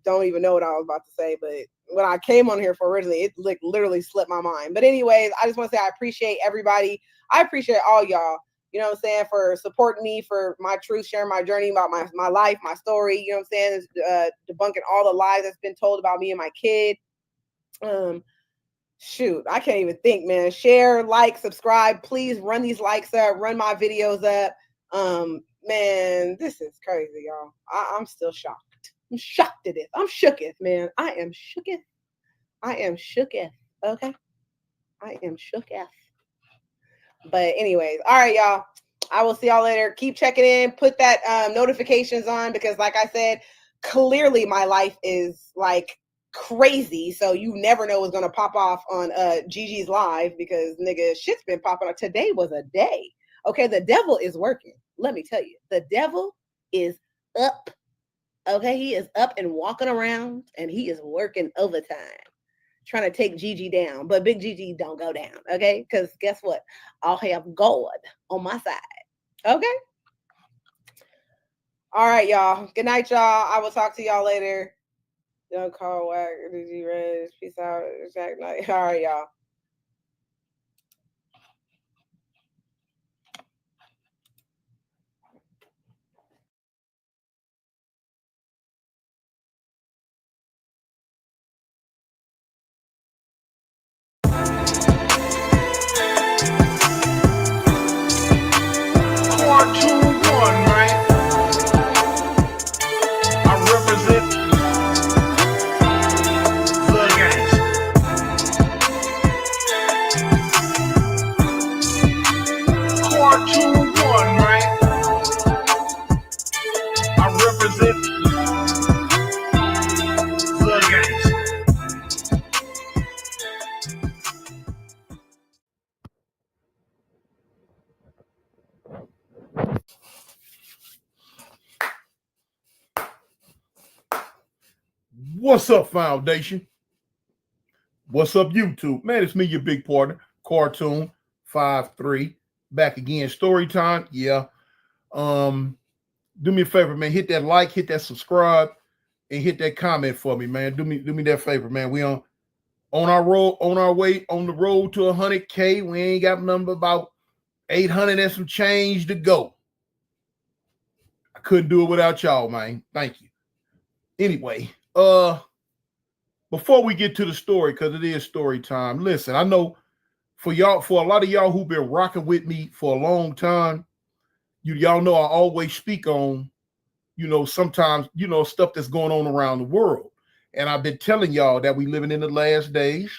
don't even know what I was about to say, but when I came on here for originally, it like literally slipped my mind. But anyways, I just want to say I appreciate everybody. I appreciate all y'all, you know what I'm saying, for supporting me, for my truth, sharing my journey about my life, my story, you know what I'm saying, debunking all the lies that's been told about me and my kid. Shoot, I can't even think, man. Share, like, subscribe. Please run these likes up, run my videos up. Man, this is crazy, y'all. I'm still shocked. I'm shocked at it. I'm shooketh, man. I am shooketh. I am shooketh. Okay? I am shooketh. But anyways, all right, y'all. I will see y'all later. Keep checking in. Put that notifications on because, like I said, clearly my life is like crazy. So you never know what's gonna pop off on Gigi's live because nigga, shit's been popping up. Today was a day. Okay, the devil is working. Let me tell you, the devil is up. Okay, he is up and walking around, and he is working overtime, trying to take Gigi down. But Big Gigi don't go down. Okay, because guess what? I'll have God on my side. Okay. All right, y'all. Good night, y'all. I will talk to y'all later. Don't call Wack. Gigi Reg. Peace out. Jack Knight. All right, y'all. What's up, Foundation? What's up, YouTube? Man, it's me, your big partner, Cartoon 53. Back again. Story time. Yeah. Do me a favor, man. Hit that like, hit that subscribe, and hit that comment for me, man. Do me that favor, man. We on our way on the road to 100K. We ain't got number about 800 and some change to go. I couldn't do it without y'all, man. Thank you. Anyway, before we get to the story, because it is story time, listen, I know for a lot of y'all who've been rocking with me for a long time, y'all know I always speak on, sometimes, stuff that's going on around the world. And I've been telling y'all that we living in the last days,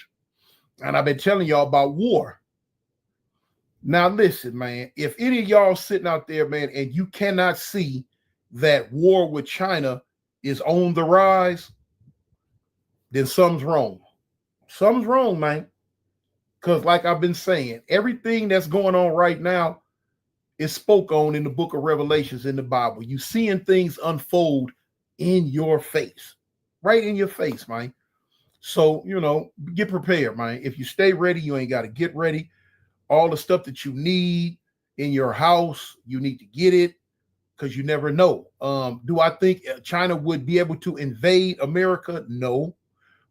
and I've been telling y'all about war. Now, listen, man, if any of y'all sitting out there, man, and you cannot see that war with China is on the rise, then something's wrong. Something's wrong, man. Because like I've been saying, everything that's going on right now is spoke on in the book of Revelations in the Bible. You seeing things unfold in your face, right in your face, man. So, get prepared, man. If you stay ready, you ain't got to get ready. All the stuff that you need in your house, you need to get it because you never know. Do I think China would be able to invade America? No,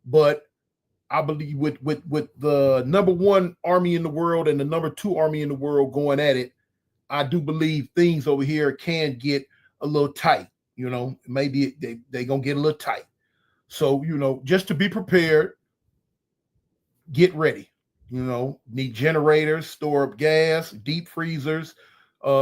but I believe with the number 1 army in the world and the number 2 army in the world going at it, I do believe things over here can get a little tight. Maybe they gonna get a little tight. So, just to be prepared, get ready. You know, need generators, store up gas, deep freezers,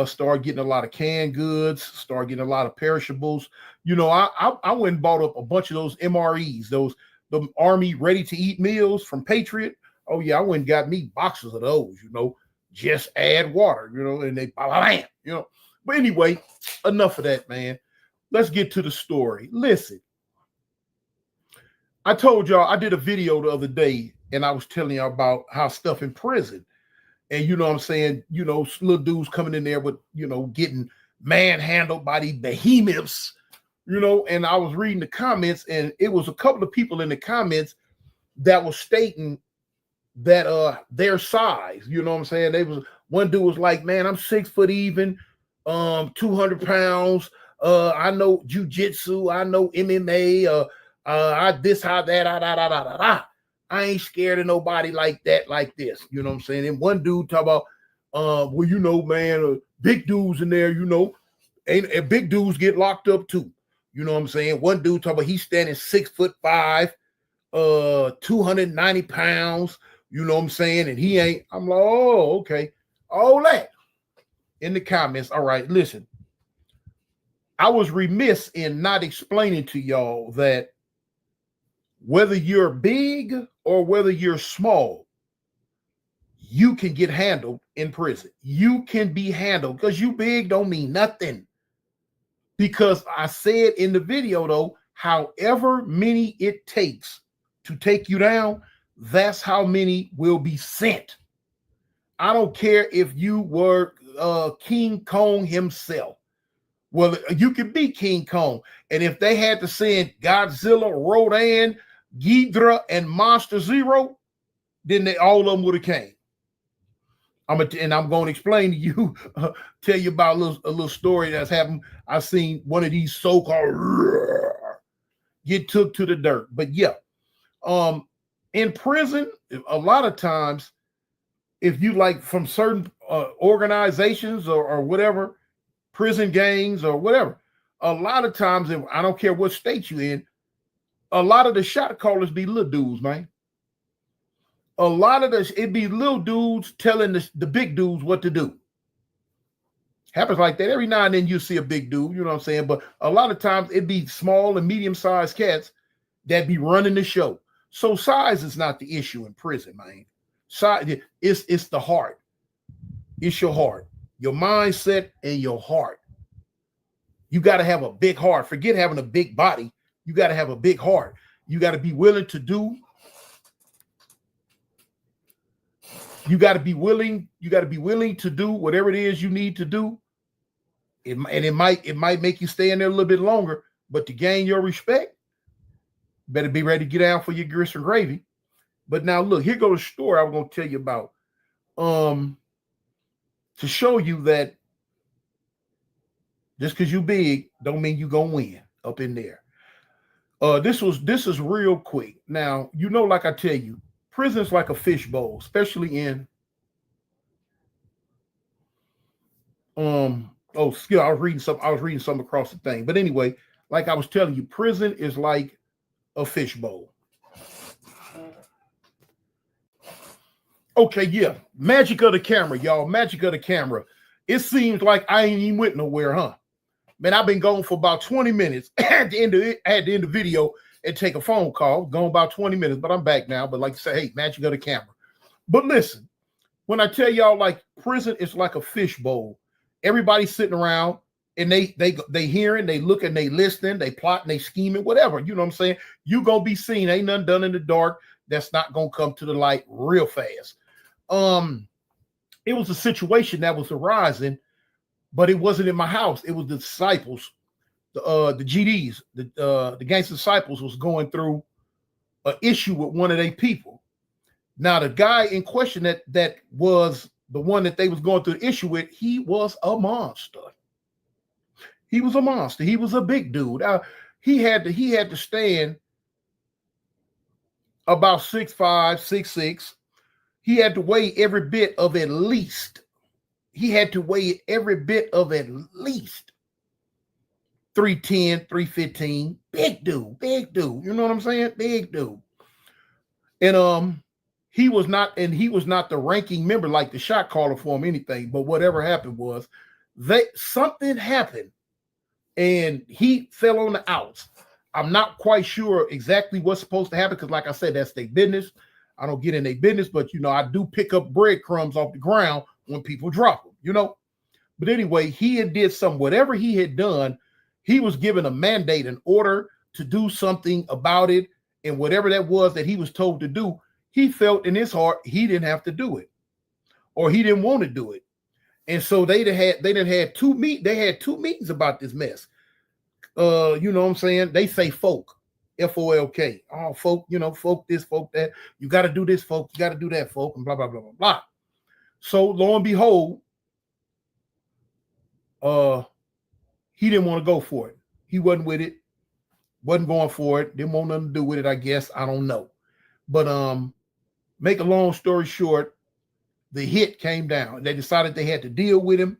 start getting a lot of canned goods, start getting a lot of perishables. You know, I went and bought up a bunch of those MREs, the Army ready to eat meals from Patriot. Oh yeah, I went and got me boxes of those, you know, just add water, you know, and they bam, you know. But anyway, enough of that, man. Let's get to the story. Listen, I told y'all I did a video the other day and I was telling y'all about how stuff in prison. And you know what I'm saying, you know, little dudes coming in there with, you know, getting manhandled by these behemoths, you know, and I was reading the comments and it was a couple of people in the comments that was stating that their size, you know what I'm saying? They was one dude was like, man, I'm 6 foot even, 200 pounds. I know jujitsu, I know MMA, I this, how that, I ain't scared of nobody like that, like this. You know what I'm saying? And one dude talk about, well, you know, man, big dudes in there, you know, and big dudes get locked up too. You know what I'm saying? One dude talk about he's standing 6'5", 290 pounds. You know what I'm saying? And he ain't. I'm like, oh, okay. All that in the comments. All right, listen. I was remiss in not explaining to y'all that whether you're big or whether you're small, you can get handled in prison. You can be handled because you big don't mean nothing. Because I said in the video, though, however many it takes to take you down, that's how many will be sent. I don't care if you were King Kong himself. Well, you could be King Kong. And if they had to send Godzilla, Rodan, Ghidra, and Monster Zero, then all of them would have came. I'm going to explain to you, tell you about a little story that's happened. I've seen one of these so-called get took to the dirt. But yeah, in prison, a lot of times, if you like from certain organizations or whatever, prison gangs or whatever, a lot of times, I don't care what state you in, a lot of the shot callers be little dudes, man. A lot of it be little dudes telling the big dudes what to do. Happens like that. Every now and then you see a big dude, you know what I'm saying? But a lot of times it be small and medium-sized cats that be running the show. So size is not the issue in prison, man. Size, it's the heart. It's your heart, your mindset, and your heart. You got to have a big heart. Forget having a big body. You got to have a big heart. You got to be willing to do. You got to be willing. You got to be willing to do whatever it is you need to do. It might make you stay in there a little bit longer, but to gain your respect, better be ready to get down for your grits and gravy. But now look, here goes a story I was going to tell you about. To show you that just because you big don't mean you gonna win up in there. This is real quick. Now, you know, like I tell you, prison's like a fishbowl, especially in I was reading something across the thing. But anyway, like I was telling you, prison is like a fishbowl. Okay, yeah. Magic of the camera, y'all. Magic of the camera. It seems like I ain't even went nowhere, huh? Man, I've been gone for about 20 minutes. I had to end the video and take a phone call. Gone about 20 minutes, but I'm back now. But like I say, hey, magic of the camera. But listen, when I tell y'all, like, prison is like a fishbowl. Everybody's sitting around and they hearing, they looking, they listening, they plotting, they scheming, whatever. You know what I'm saying? You gonna be seen. Ain't nothing done in the dark that's not gonna come to the light real fast. It was a situation that was arising, but it wasn't in my house. It was the disciples, the GDs, the gangster disciples was going through an issue with one of their people. Now, the guy in question that was the one that they was going through the issue with, he was a monster. He was a monster. He was a big dude. He had to stand about 6'5", 6'6". He had to weigh every bit of at least. He had to weigh every bit of at least 310, 315. Big dude. You know what I'm saying? Big dude. And he was not the ranking member, like the shot caller for him, anything. But whatever happened was something happened and he fell on the outs. I'm not quite sure exactly what's supposed to happen because, like I said, that's their business. I don't get in their business, but I do pick up breadcrumbs off the ground when people drop them, But anyway, he had did whatever he had done, he was given a mandate, an order to do something about it, and whatever that was that he was told to do, he felt in his heart he didn't have to do it, or he didn't want to do it. And so they had two meetings about this mess. You know what I'm saying? They say folk, F-O-L-K. Oh, folk, folk this, folk that. You got to do this, folk. You got to do that, folk, and blah, blah, blah, blah, blah. So lo and behold, he didn't want to go for it. He wasn't with it. Wasn't going for it. Didn't want nothing to do with it, I guess. I don't know. But make a long story short, the hit came down. They decided they had to deal with him.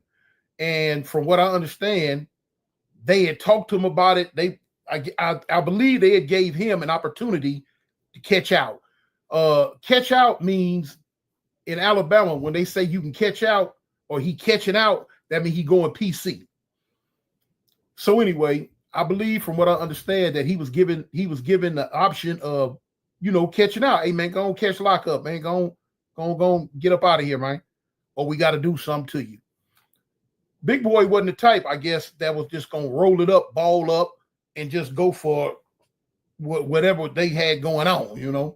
And from what I understand, they had talked to him about it. I believe they had gave him an opportunity to catch out. Catch out means in Alabama, when they say you can catch out or he catching out, that means he going PC. So anyway, I believe from what I understand that he was given the option of, catching out. Hey man, go on catch lockup, man. Go on, get up out of here, man. Or we got to do something to you. Big Boy wasn't the type, I guess, that was just gonna roll it up, ball up, and just go for whatever they had going on,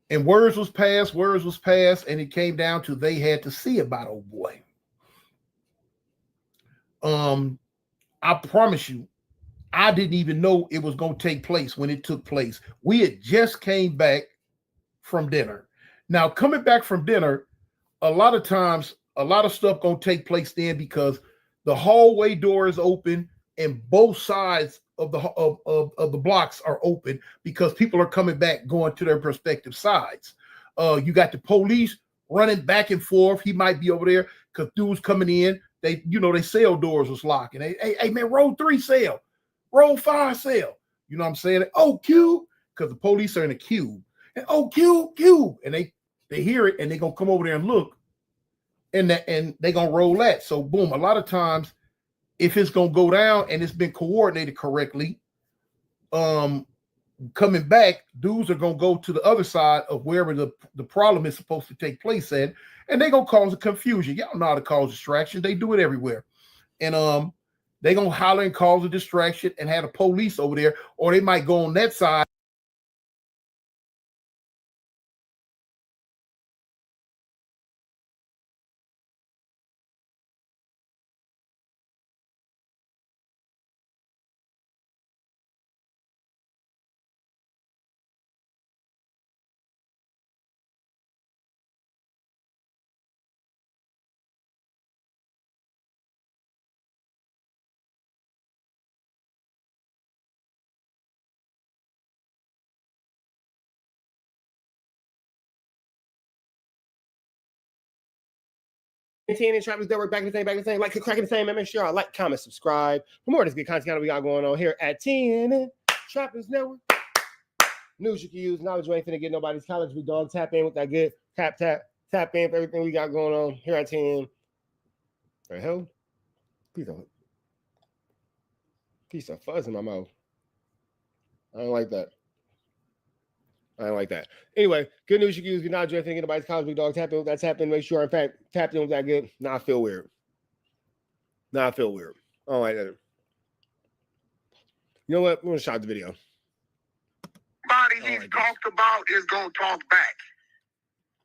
And words was passed, and it came down to they had to see about old boy. I promise you, I didn't even know it was gonna take place when it took place. We had just came back from dinner. Now, coming back from dinner, a lot of times, a lot of stuff gonna take place then because the hallway door is open and both sides of the blocks are open because people are coming back, going to their respective sides. You got the police running back and forth. He might be over there because dudes coming in. They cell doors was locked. And hey man, roll 3 cell, roll 5 cell. You know what I'm saying? Oh, cube, because the police are in a cube. And oh, cube. And they hear it and they're gonna come over there and look. And they're gonna roll that. So boom, a lot of times, if it's gonna go down and it's been coordinated correctly, coming back, dudes are gonna go to the other side of wherever the problem is supposed to take place at, and they're gonna cause a confusion. Y'all know how to cause distraction. They do it everywhere. And they're gonna holler and cause a distraction and have the police over there, or they might go on that side. TNN Trappers Network, back in the same, like, cracking the same, man. Make sure y'all like, comment, subscribe for more of this good content we got going on here at TNN Trappers Network. News you can use, knowledge you ain't finna get nobody's college. We dog tap in with that good tap in for everything we got going on here at TNN. The hell? Piece of fuzz in my mouth. I don't like that. Anyway, good news you can use. You're not drinking anybody's college. Big dog tap in with that tap in. Make sure, in fact, tapped in with that good. Now I feel weird. I don't like that. You know what? We're going to shot the video. Everybody he's talked about is going to talk back.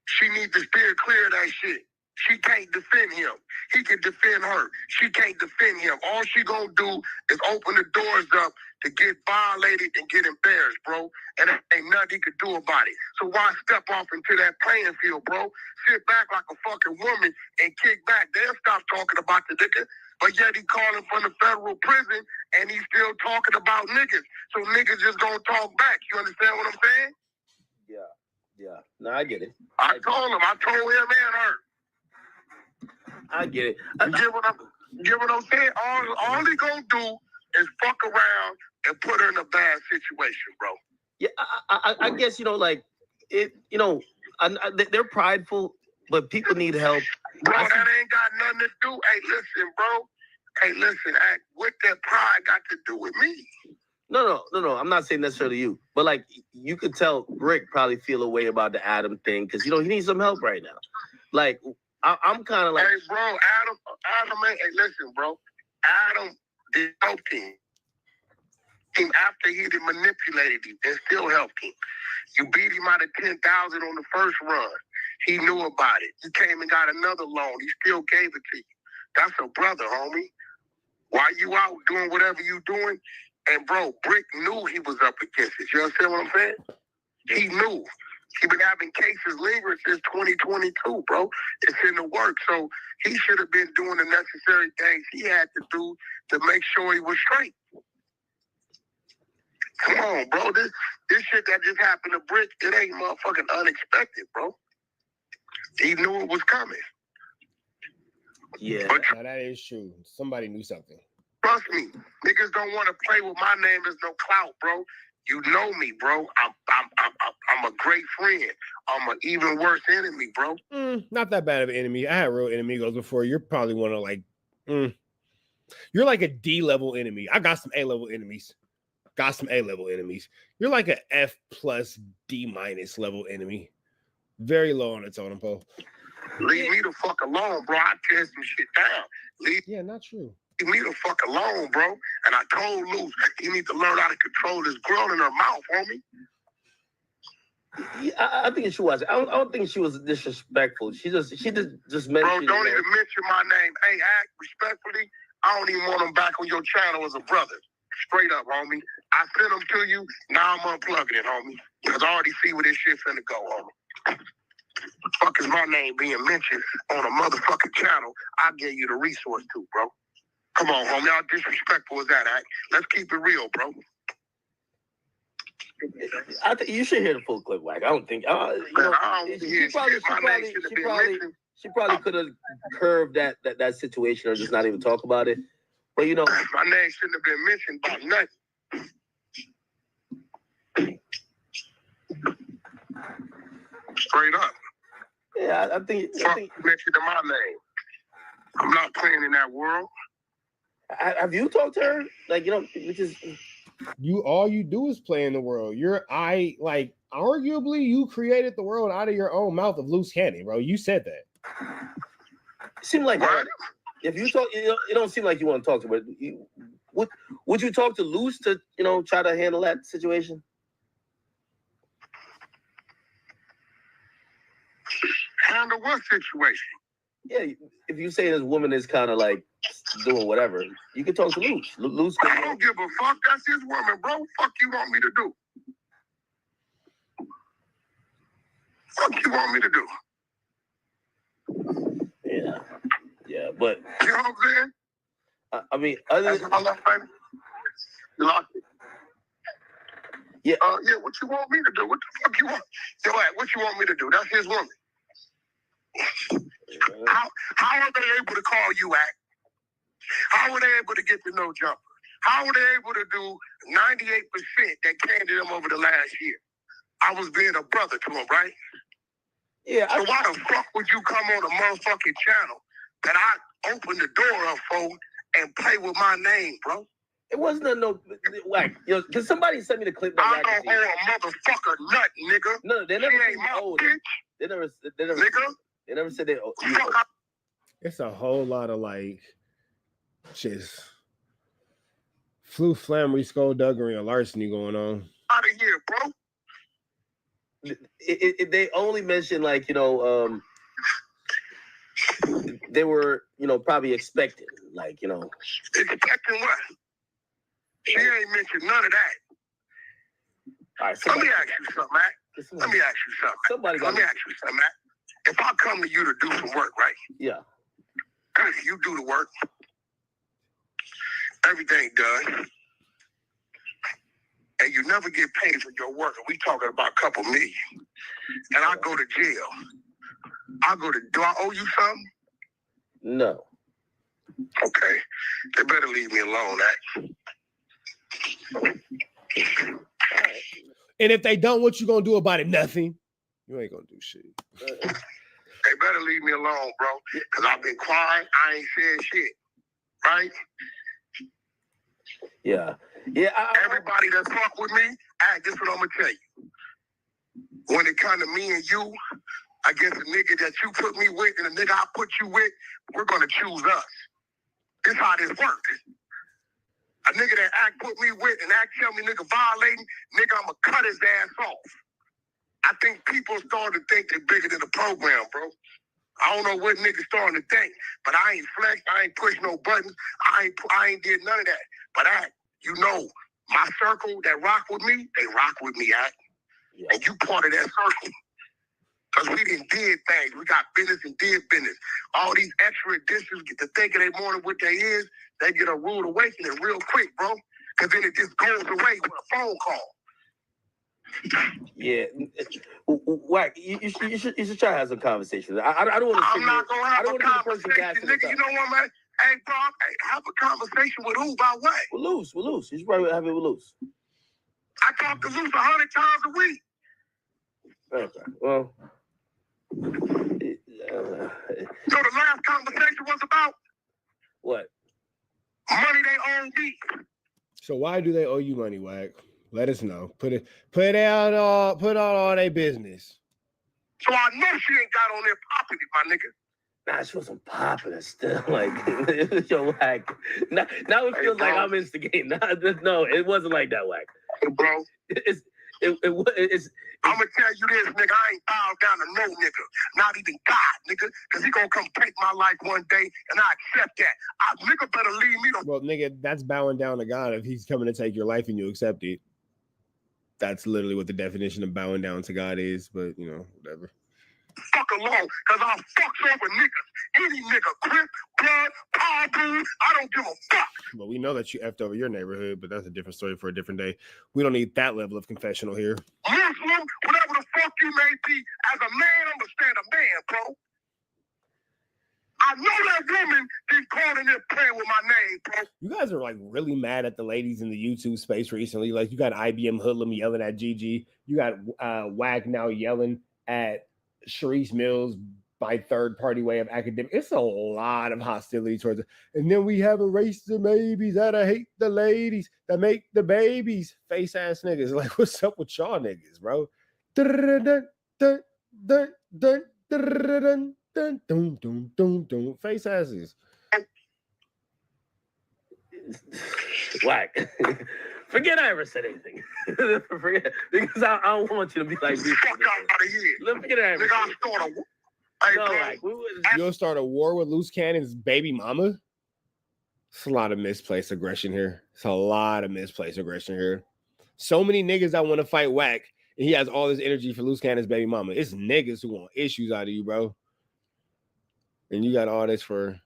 She needs to steer clear of that shit. She can't defend him. He can defend her. She can't defend him. All she gonna do is open the doors up to get violated and get embarrassed, bro. And there ain't nothing he could do about it. So why step off into that playing field, bro? Sit back like a fucking woman and kick back. They'll stop talking about the nigga. But yet he calling from the federal prison and he's still talking about niggas. So niggas just gonna talk back. You understand what I'm saying? Yeah. No, I get it. I told him and her. I get it. Get what I'm saying? All he gonna do is fuck around and put her in a bad situation, bro. Yeah, I guess, like, it, They're prideful, but people need help. Bro, that ain't got nothing to do. Hey, listen, bro. Hey, listen, what that pride got to do with me? No. I'm not saying necessarily you, but like you could tell Brick probably feel a way about the Adam thing because he needs some help right now. Like I'm kind of like, hey, bro, Adam, hey, listen, bro. Adam did help him after he did manipulated him and still helped him. You beat him out of 10,000 on the first run. He knew about it. You came and got another loan. He still gave it to you. That's a brother, homie. While you out doing whatever you doing, and bro, Brick knew he was up against it. You understand what I'm saying? He knew. He been having cases lingering since 2022, bro. It's in the work. So he should have been doing the necessary things he had to do to make sure he was straight. Come on, bro. This shit that just happened to Brick, it ain't motherfucking unexpected, bro. He knew it was coming. yeah. But Now that is true. Somebody knew something. trust me, niggas don't want to play with my name as no clout, bro. You know me, bro. I'm a great friend. I'm an even worse enemy, bro. Not that bad of an enemy. I had real enemigos before. You're probably one of like, you're like a D level enemy. I got some A level enemies. You're like a F plus D minus level enemy. Very low on the totem pole. Leave me the fuck alone, bro. I tear some shit down. Yeah, not true. Leave me the fuck alone, bro. And I told Luce, he need to learn how to control this girl in her mouth, homie. Yeah, I think she was. I don't think she was disrespectful. She just mentioned. Bro, don't even mention my name. Hey, act respectfully. I don't even want him back on your channel as a brother. Straight up, homie. I sent him to you. Now I'm unplugging it, homie. Because I already see where this shit finna go, homie. Fuck is my name being mentioned on a motherfucking channel I gave you the resource to, bro. Come on, homie. How disrespectful is that, act? Let's keep it real, bro. I think you should hear the full clip, Wack. I don't think. She probably could have curved that situation or just not even talk about it. But my name shouldn't have been mentioned about nothing. Straight up. Yeah, I think mentioned in my name. I'm not playing in that world. Have you talked to her? Like, which is all you do is play in the world. Arguably you created the world out of your own mouth of loose cannon, bro. You said that. It seemed like if you talk, it don't seem like you want to talk to her. Would you talk to Luce to try to handle that situation? Handle what situation? Yeah, if you say this woman is kind of like doing whatever, you can talk to Luce. Luce. I don't give a fuck. That's his woman, bro. Fuck you want me to do? Fuck you want me to do? Yeah, but you know what I'm saying? I mean, other than you locked it. Yeah. Yeah. What you want me to do? What the fuck you want? Yo, what you want me to do? That's his woman. How are they able to call you at? How are they able to get the no jumper? How are they able to do 98% that came to them over the last year? I was being a brother to them, right? Yeah. So why the fuck would you come on a motherfucking channel that I opened the door up for and play with my name, bro? It wasn't Wack. Can somebody send me the clip? I don't owe a motherfucker nut, nigga. No, they never said my old. They never. Nigga. They never said they. It's a whole lot of like, just flammery, skullduggery, and larceny going on. Out of here, bro. They only mentioned like they were probably expecting like expecting what? She ain't mentioned none of that. All right, let me ask you something, Matt. Let me ask you something. Let me ask you something, Matt. If I come to you to do some work, right? Yeah. You do the work. Everything done. And you never get paid for your work. And we talking about a couple million. And I go to jail. Do I owe you something? No. Okay. They better leave me alone, And if they don't, what you gonna do about it? Nothing. You ain't gonna do shit. They better leave me alone, bro. Because I've been quiet. I ain't said shit. Right? Yeah. Everybody that fuck with me, this is what I'm going to tell you. When it comes to me and you, against a nigga that you put me with and a nigga I put you with, we're going to choose us. This how this works. A nigga that put me with and tell me nigga violating, nigga, I'm going to cut his ass off. I think people starting to think they're bigger than the program, bro. I don't know what niggas starting to think, but I ain't flexed, I ain't pushed no buttons, I ain't did none of that. But you know, my circle that rock with me, they rock with me, Yeah. and you part of that circle. Because we did things. We got business and did business. All these extra additions get to thinking they more than what they is, they get a rude awakening real quick, bro. Because then it just goes away with a phone call. Yeah, Wack, you should try to have some conversation. I don't want to. I'm not gonna have a conversation, nigga. You know what, man? Hey, bro, have a conversation with who about what? With Luce. You should probably have it with Luce. I talk to Luce 100 times a week. Okay. Well. So the last conversation was about What? money they owe me. So why do they owe you money, Wack? Let us know. Put out all their business. So I know she ain't got on there popping it, my nigga. Nah, she wasn't popular still. Like, yo, Wack. Now it feels like I'm instigating. No, it wasn't like that, Wack. Hey, bro. It's I'm gonna tell you this, nigga. I ain't bowed down to no nigga. Not even God, nigga. Because he gonna come take my life one day, and I accept that. Nigga better leave me the... Well, nigga, that's bowing down to God if he's coming to take your life and you accept it. That's literally what the definition of bowing down to God is, but, you know, whatever. Fuck alone, because I'll fuck over niggas. Any nigga, Crip, blood, power boo, I don't give a fuck. Well, we know that you effed over your neighborhood, but that's a different story for a different day. We don't need that level of confessional here. Muslim, whatever the fuck you may be, as a man, understand a man, bro. I know that woman been calling there playing with my name, bro. You guys are like really mad at the ladies in the YouTube space recently. Like you got IBM Hoodlum yelling at Gigi. You got Wack now yelling at Sharice Mills by third party way of academic. It's a lot of hostility towards it. And then we have erased the babies that I hate the ladies that make the babies. Face ass niggas. Like, what's up with y'all niggas, bro? Face asses. Wack. Forget I ever said anything. Forget, because I don't want you to be like this. Fuck out of here. Forget I ever nigga, said I anything. start a... You'll start a war with Luce Cannon's baby mama? It's a lot of misplaced aggression here. It's a lot of misplaced aggression here. So many niggas that want to fight Wack, and he has all this energy for Luce Cannon's baby mama. It's niggas who want issues out of you, bro. And you got all this for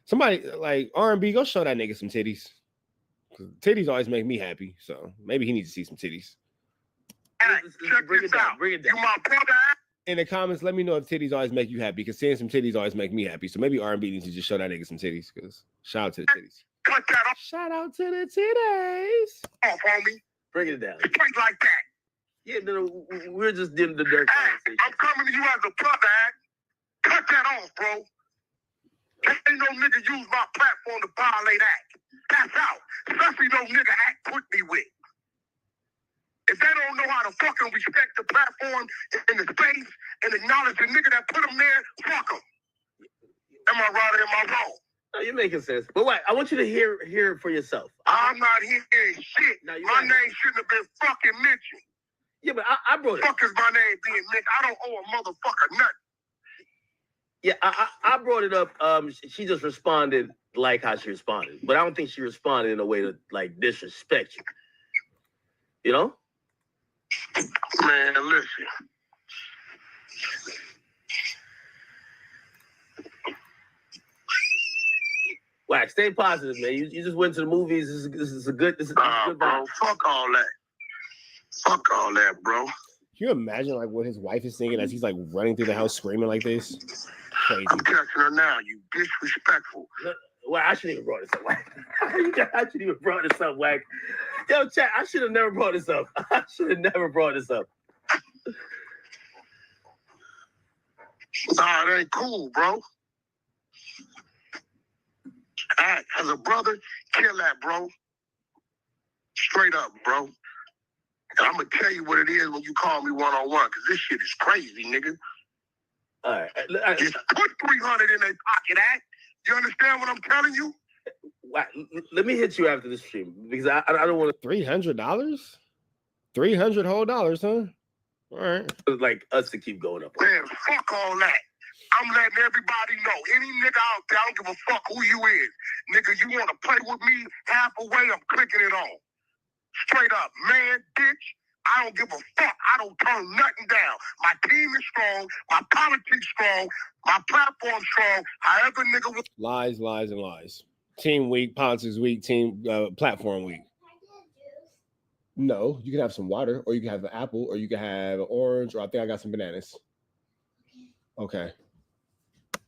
somebody like R&B. Go show that nigga some titties. Titties always make me happy, so maybe he needs to see some titties. Bring it down. You my brother? In the comments, let me know if titties always make you happy, because seeing some titties always make me happy. So maybe R&B needs to just show that nigga some titties, because shout out to the titties. Cut that off. Shout out to the titties. Off, homie. Bring it down. Straight like that. Yeah, no, we're just doing the dirt Hey, conversation. I'm coming to you as a brother, Cut that off, bro. Ain't no nigga use my platform to violate act. That's out. Especially no nigga act put me with. If they don't know how to fucking respect the platform in the space and acknowledge the nigga that put them there, fuck them. Am I right or am I wrong? No, you're making sense. But wait, I want you to hear it for yourself. I'm not hearing shit. No, my name shouldn't have been fucking mentioned. Yeah, but I brought it. Fuck is my name being mentioned? I don't owe a motherfucker nothing. Yeah, I brought it up. She just responded like how she responded, but I don't think she responded in a way to like disrespect you. You know? Man, listen. Wack, stay positive, man. You just went to the movies. This is a good. This is a good bro. vibe. Fuck all that. Fuck all that, bro. Can you imagine like what his wife is thinking as he's like running through the house screaming like this? Crazy. I'm catching her now. You disrespectful. Well, I shouldn't even brought this up, Wack. I shouldn't even brought this up, Wack. Yo, chat, I should have never brought this up. I should have never brought this up. Nah, it ain't cool, bro. As a brother, kill that, bro. Straight up, bro. And I'm gonna tell you what it is when you call me one-on-one, because this shit is crazy, nigga. All right. Just put 300 in their pocket, Act. You understand what I'm telling you? Let me hit you after the stream because I don't want $300? 300 whole dollars, huh? All right. like us to keep going up. Man, fuck all that. I'm letting everybody know. Any nigga out there, I don't give a fuck who you is. Nigga, you want to play with me half away, I'm clicking it on. Straight up, man, bitch. I don't give a fuck. I don't turn nothing down. My team is strong. My politics strong. My platform strong. However, nigga was. Lies, lies, and lies. Team week, politics week, team platform week. No, you can have some water, or you can have an apple, or you can have an orange, or I think I got some bananas. Okay.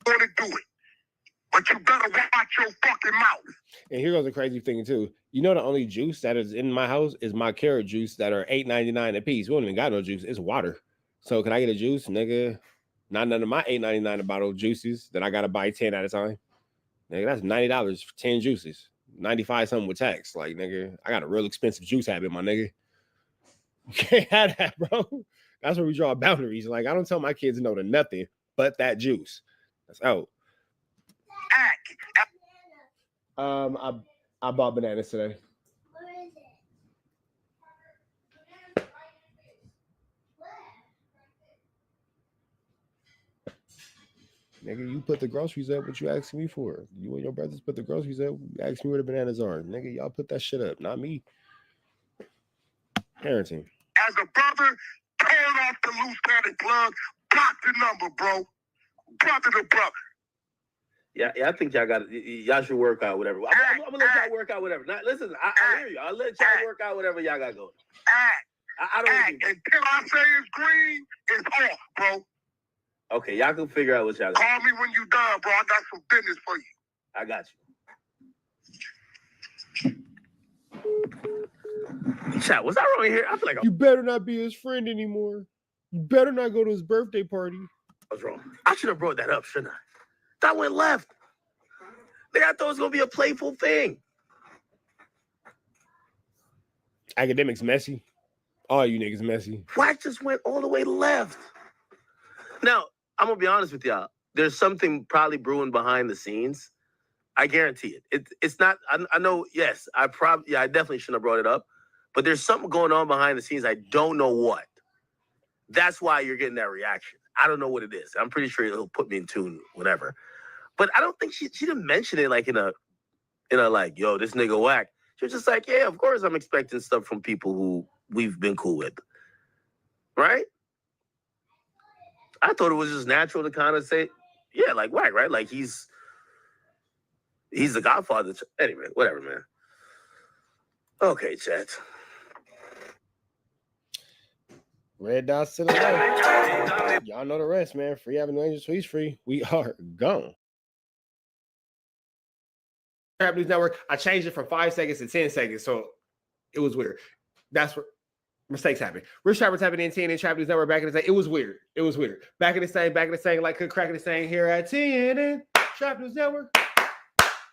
Want to do it, but you better watch your fucking mouth. And here goes the crazy thing too. You know, the only juice that is in my house is my carrot juice that are $8.99 a piece. We don't even got no juice. It's water. So can I get a juice, nigga? Not none of my $8.99 a bottle juices that I gotta buy 10 at a time. Nigga, that's $90 for 10 juices. 95 something with tax. Like, nigga, I got a real expensive juice habit, my nigga. You can't have that, bro. That's where we draw boundaries. Like, I don't tell my kids no to nothing but that juice. That's out. I bought bananas today. Where is it? Nigga, you put the groceries up. What you asking me for? You and your brothers put the groceries up. Ask me where the bananas are. Nigga, y'all put that shit up, not me. Parenting. As a brother, turn off the loose cannon plug. Block the number, bro. Brother to brother. Yeah, I think y'all should work out whatever. I'm gonna let y'all work out whatever. Now, listen, I hear you. I'll let y'all work out whatever y'all got going. I don't. Until I say it's green, it's off, bro. Okay, y'all can figure out what y'all got. Call me when you done, bro. I got some business for you. I got you. Chat, was I wrong here? I feel like You better not be his friend anymore. You better not go to his birthday party. I was wrong. I should have brought that up, shouldn't I? That went left. Nigga, I thought it was gonna be a playful thing. Academics messy. All you niggas messy. Wack just went all the way left. Now, I'm gonna be honest with y'all. There's something probably brewing behind the scenes. I guarantee it. It's not. I know. Yes, I definitely shouldn't have brought it up. But there's something going on behind the scenes. I don't know what. That's why you're getting that reaction. I don't know what it is. I'm pretty sure it'll put me in tune, whatever. But I don't think she didn't mention it like in a like, yo, this nigga Wack. She was just like, yeah, of course I'm expecting stuff from people who we've been cool with. Right? I thought it was just natural to kind of say, yeah, like Wack, right? Like he's the godfather. Anyway, whatever, man. Okay, chat. Red dots to the left. Y'all know the rest, man. Free Avenue Angels, Tweets free. We are gone. Trap News Network. I changed it from 5 seconds to 10 seconds, so it was weird. That's where mistakes happen. Rich Trapper tapping in 10 and Trap News Network back in the day. It was weird. It was weird. Back in the same, like cracking the same here at 10 and Trap News Network.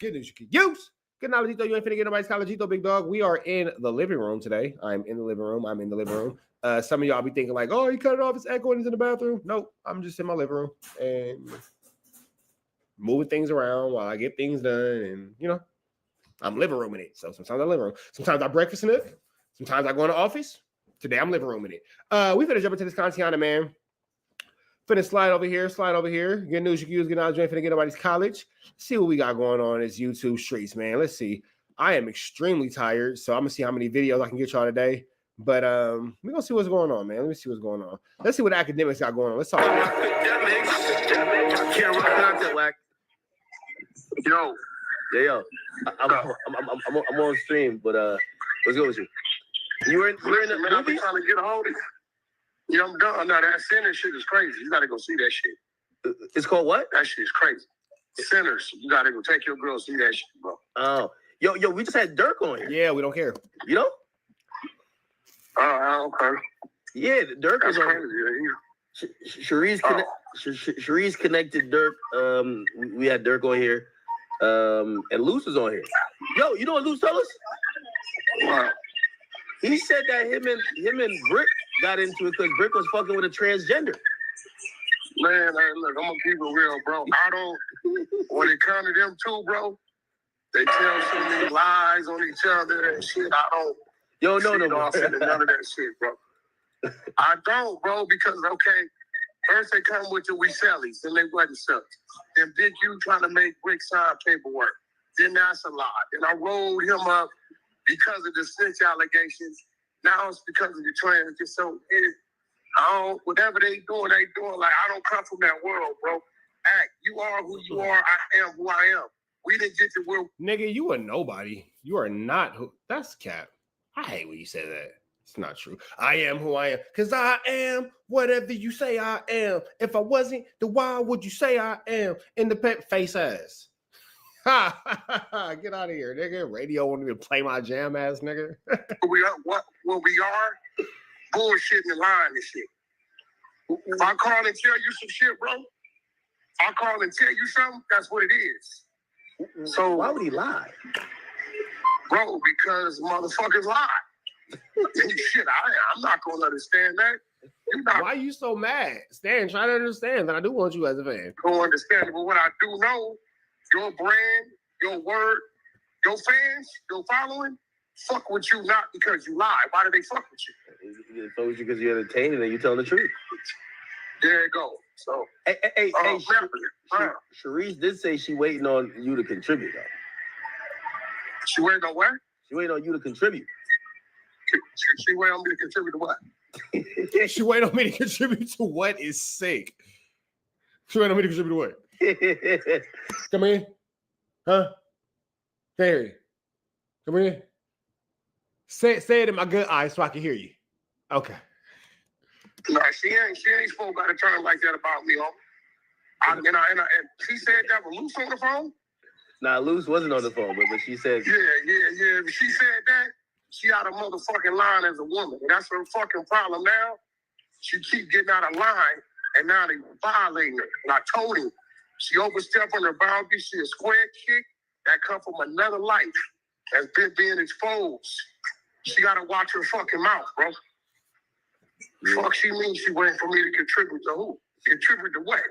Good news you can use. Good knowledge, you ain't finna get nobody's college, big dog. We are in the living room today. I'm in the living room. Some of y'all be thinking like, oh, he cut it off, it's echoing, he's in the bathroom. Nope, I'm just in my living room and moving things around while I get things done. And, I'm living rooming it. So sometimes I living room. Sometimes I breakfast in it. Sometimes I go in the office. Today I'm living rooming it. We finna jump into this content, man. Finna slide over here. Good news you can use. Good knowledge, you ain't finna get nobody's college. See what we got going on in this YouTube streets, man. Let's see. I am extremely tired, so I'm gonna see how many videos I can get y'all today. But we're gonna see what's going on, man. Let me see what's going on. Let's see what academics got going on. Let's talk about Wack. Yo. Yeah, I'm on stream, but what's good with you? You were in the man, I've been movie? trying to get a hold of you. Yeah, I'm done. No, that Sinners shit is crazy. You gotta go see that shit. It's called what? That shit is crazy. Sinners. You gotta go take your girl see that shit, bro. Oh, yo, we just had Dirk on here. Yeah, we don't care. You know? Okay. Yeah, Dirk was That's on. crazy. Sharice connected Dirk. We had Dirk on here. And Luce was on here. Yo, you know what Luce told us? Wow. He said that him and Brick got into it because Brick was fucking with a transgender. Man, hey, look, I'm gonna keep it real, bro. I don't. When it comes to them two, bro, they tell so many lies on each other and shit. I don't. Yo, no. Off into none of that shit, bro. I don't, bro, because okay, first they come with the we sellies, then they wasn't such. Then Big U trying to make Brick sign paperwork. Then that's a lie. Then I rolled him up because of the snitch allegations. Now it's because of the trans. So whatever they doing. Like I don't come from that world, bro. Act. You are who you are. I am who I am. We didn't get to where. Nigga, you are nobody. You are not who. That's cap. I hate when you say that. It's not true. I am who I am. Because I am whatever you say I am. If I wasn't, then why would you say I am? Independent face ass. Ha, ha, ha, get out of here, nigga. Radio won't even play my jam ass, nigga. we are bullshitting and lying and shit. If I call and tell you some shit, bro, I call and tell you something, that's what it is. So Why would he lie? bro, because motherfuckers lie. Shit, I'm not gonna understand that. You're not Why are you so mad? Stan, try to understand that I do want you as a fan. gonna understand it. But what I do know, your brand, your word, your fans, your following, fuck with you not because you lie. Why do they fuck with you? He told you because you're entertaining and you telling the truth. There you go. So Hey, Sharice did say she waiting on you to contribute, though. she waiting on what? She waiting on you to contribute. She waiting on me to contribute to what? She waiting on me to contribute to what is sick. She waiting on me to contribute to what? Come in. Huh? Terry. Come in. Say it in my good eye so I can hear you. Okay. No, she ain't spoke out of turn like that about me, homie. And she said that with Luce on the phone? Nah, Luce wasn't on the phone, but she said, Yeah. If she said that, she out of motherfucking line as a woman. And that's her fucking problem now. She keep getting out of line, and now they violating her. And I told him, she overstepped on her boundaries. She a square chick that come from another life that's been being exposed. She got to watch her fucking mouth, bro. Fuck she means she waiting for me to contribute to who? Contribute to what?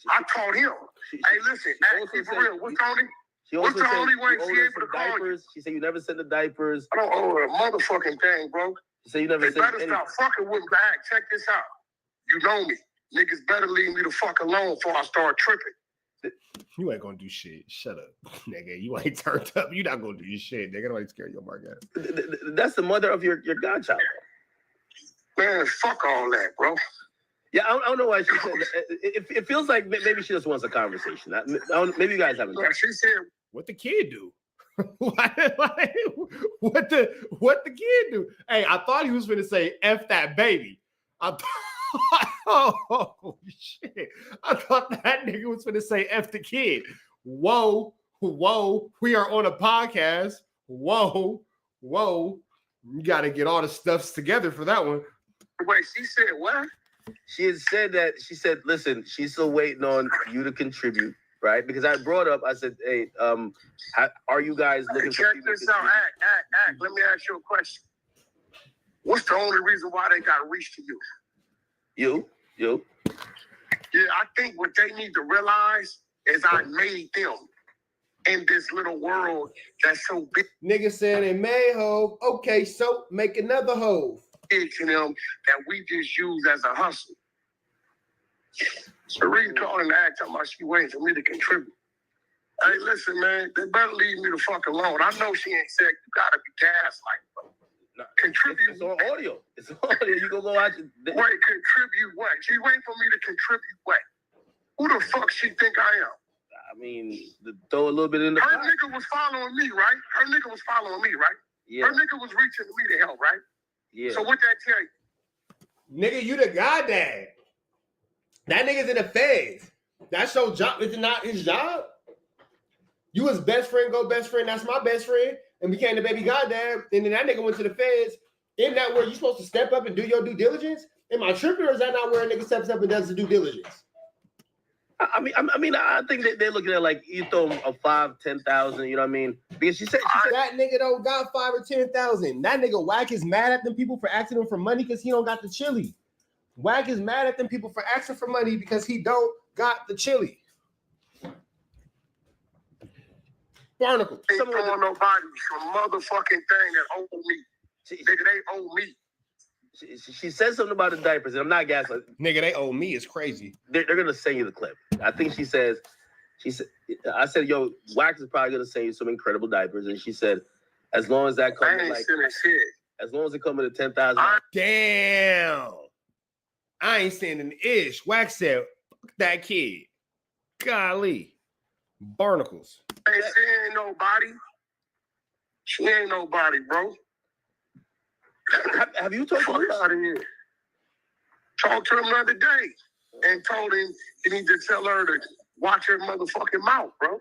I taught him. Hey, listen, ask me for real. What's Tony? she What's also the said only way you she owe her able some to call you? diapers. She said you never sent the diapers. I don't owe her a motherfucking thing, bro. She said you never They sent better any. stop fucking with me. Hey, check this out. You know me. Niggas better leave me the fuck alone before I start tripping. You ain't gonna do shit. Shut up, nigga. You ain't turned up. You not gonna do shit, nigga. Nobody's scared of your market. That's the mother of your godchild. Man, fuck all that, bro. Yeah, I don't know why she said that. It feels like maybe she just wants a conversation. Maybe you guys haven't. Look, she said, What the kid do? What the kid do? Hey, I thought he was gonna say F that baby. Oh shit. I thought that nigga was gonna say F the kid. Whoa, we are on a podcast. Whoa. You gotta get all the stuffs together for that one. wait, she said what? She had said that. She said, "Listen, she's still waiting on you to contribute, right?" Because I brought up, I said, "Hey, are you guys looking for Check people to this out. contribute?" Act. Let me ask you a question. What's the only reason why they got to reach to you? You. Yeah, I think what they need to realize is I made them in this little world that's so big Nigga said it may hove. Okay, so make another hove. to them that we just use as a hustle. Serene calling the act talking about she waiting for me to contribute. Hey, listen, man, they better leave me the fuck alone. I know she ain't said you gotta be gaslighted, bro. No, Contribute. It's on audio. It's on audio. You can go watch it. Wait, contribute what? She waiting for me to contribute what? Who the fuck she think I am? I mean, throw a little bit in the Her pot. nigga was following me, right? Her nigga was following me, right? Yeah, Her nigga was reaching to me to help, right? yeah. So what that tell you? Nigga, you the goddamn. That nigga's in the feds. That's your job. Is it not his job? You his best friend, go best friend. That's my best friend. And became the baby goddamn. And then that nigga went to the feds. Isn't that where you're supposed to step up and do your due diligence? Am I tripping, or is that not where a nigga steps up and does the due diligence? I think that they're looking at like you throw them a 5, 10,000. You know what I mean? Because she said That nigga don't got 5 or 10,000. That nigga Wack is mad at them people for asking him for money because he don't got the chili. Wack is mad at them people for asking for money because he don't got the chili. Barnacle. Ain't throwing nobody some motherfucking thing that owe me. Nigga, they owe me. She said something about the diapers, and I'm not gaslighting. Nigga, they owe me. It's crazy. They're gonna send you the clip. I think she said, I said, yo, Wack is probably gonna send you some incredible diapers, and she said, as long as that I comes ain't like, sending shit. as long as it comes to 10,000. Damn. I ain't sending ish. Wack said, fuck that kid. Golly. Barnacles. She ain't nobody. She ain't nobody, bro. Have you talked to Fuck Luce? out of here. Talked to him the other day and told him he need to tell her to watch her motherfucking mouth, bro.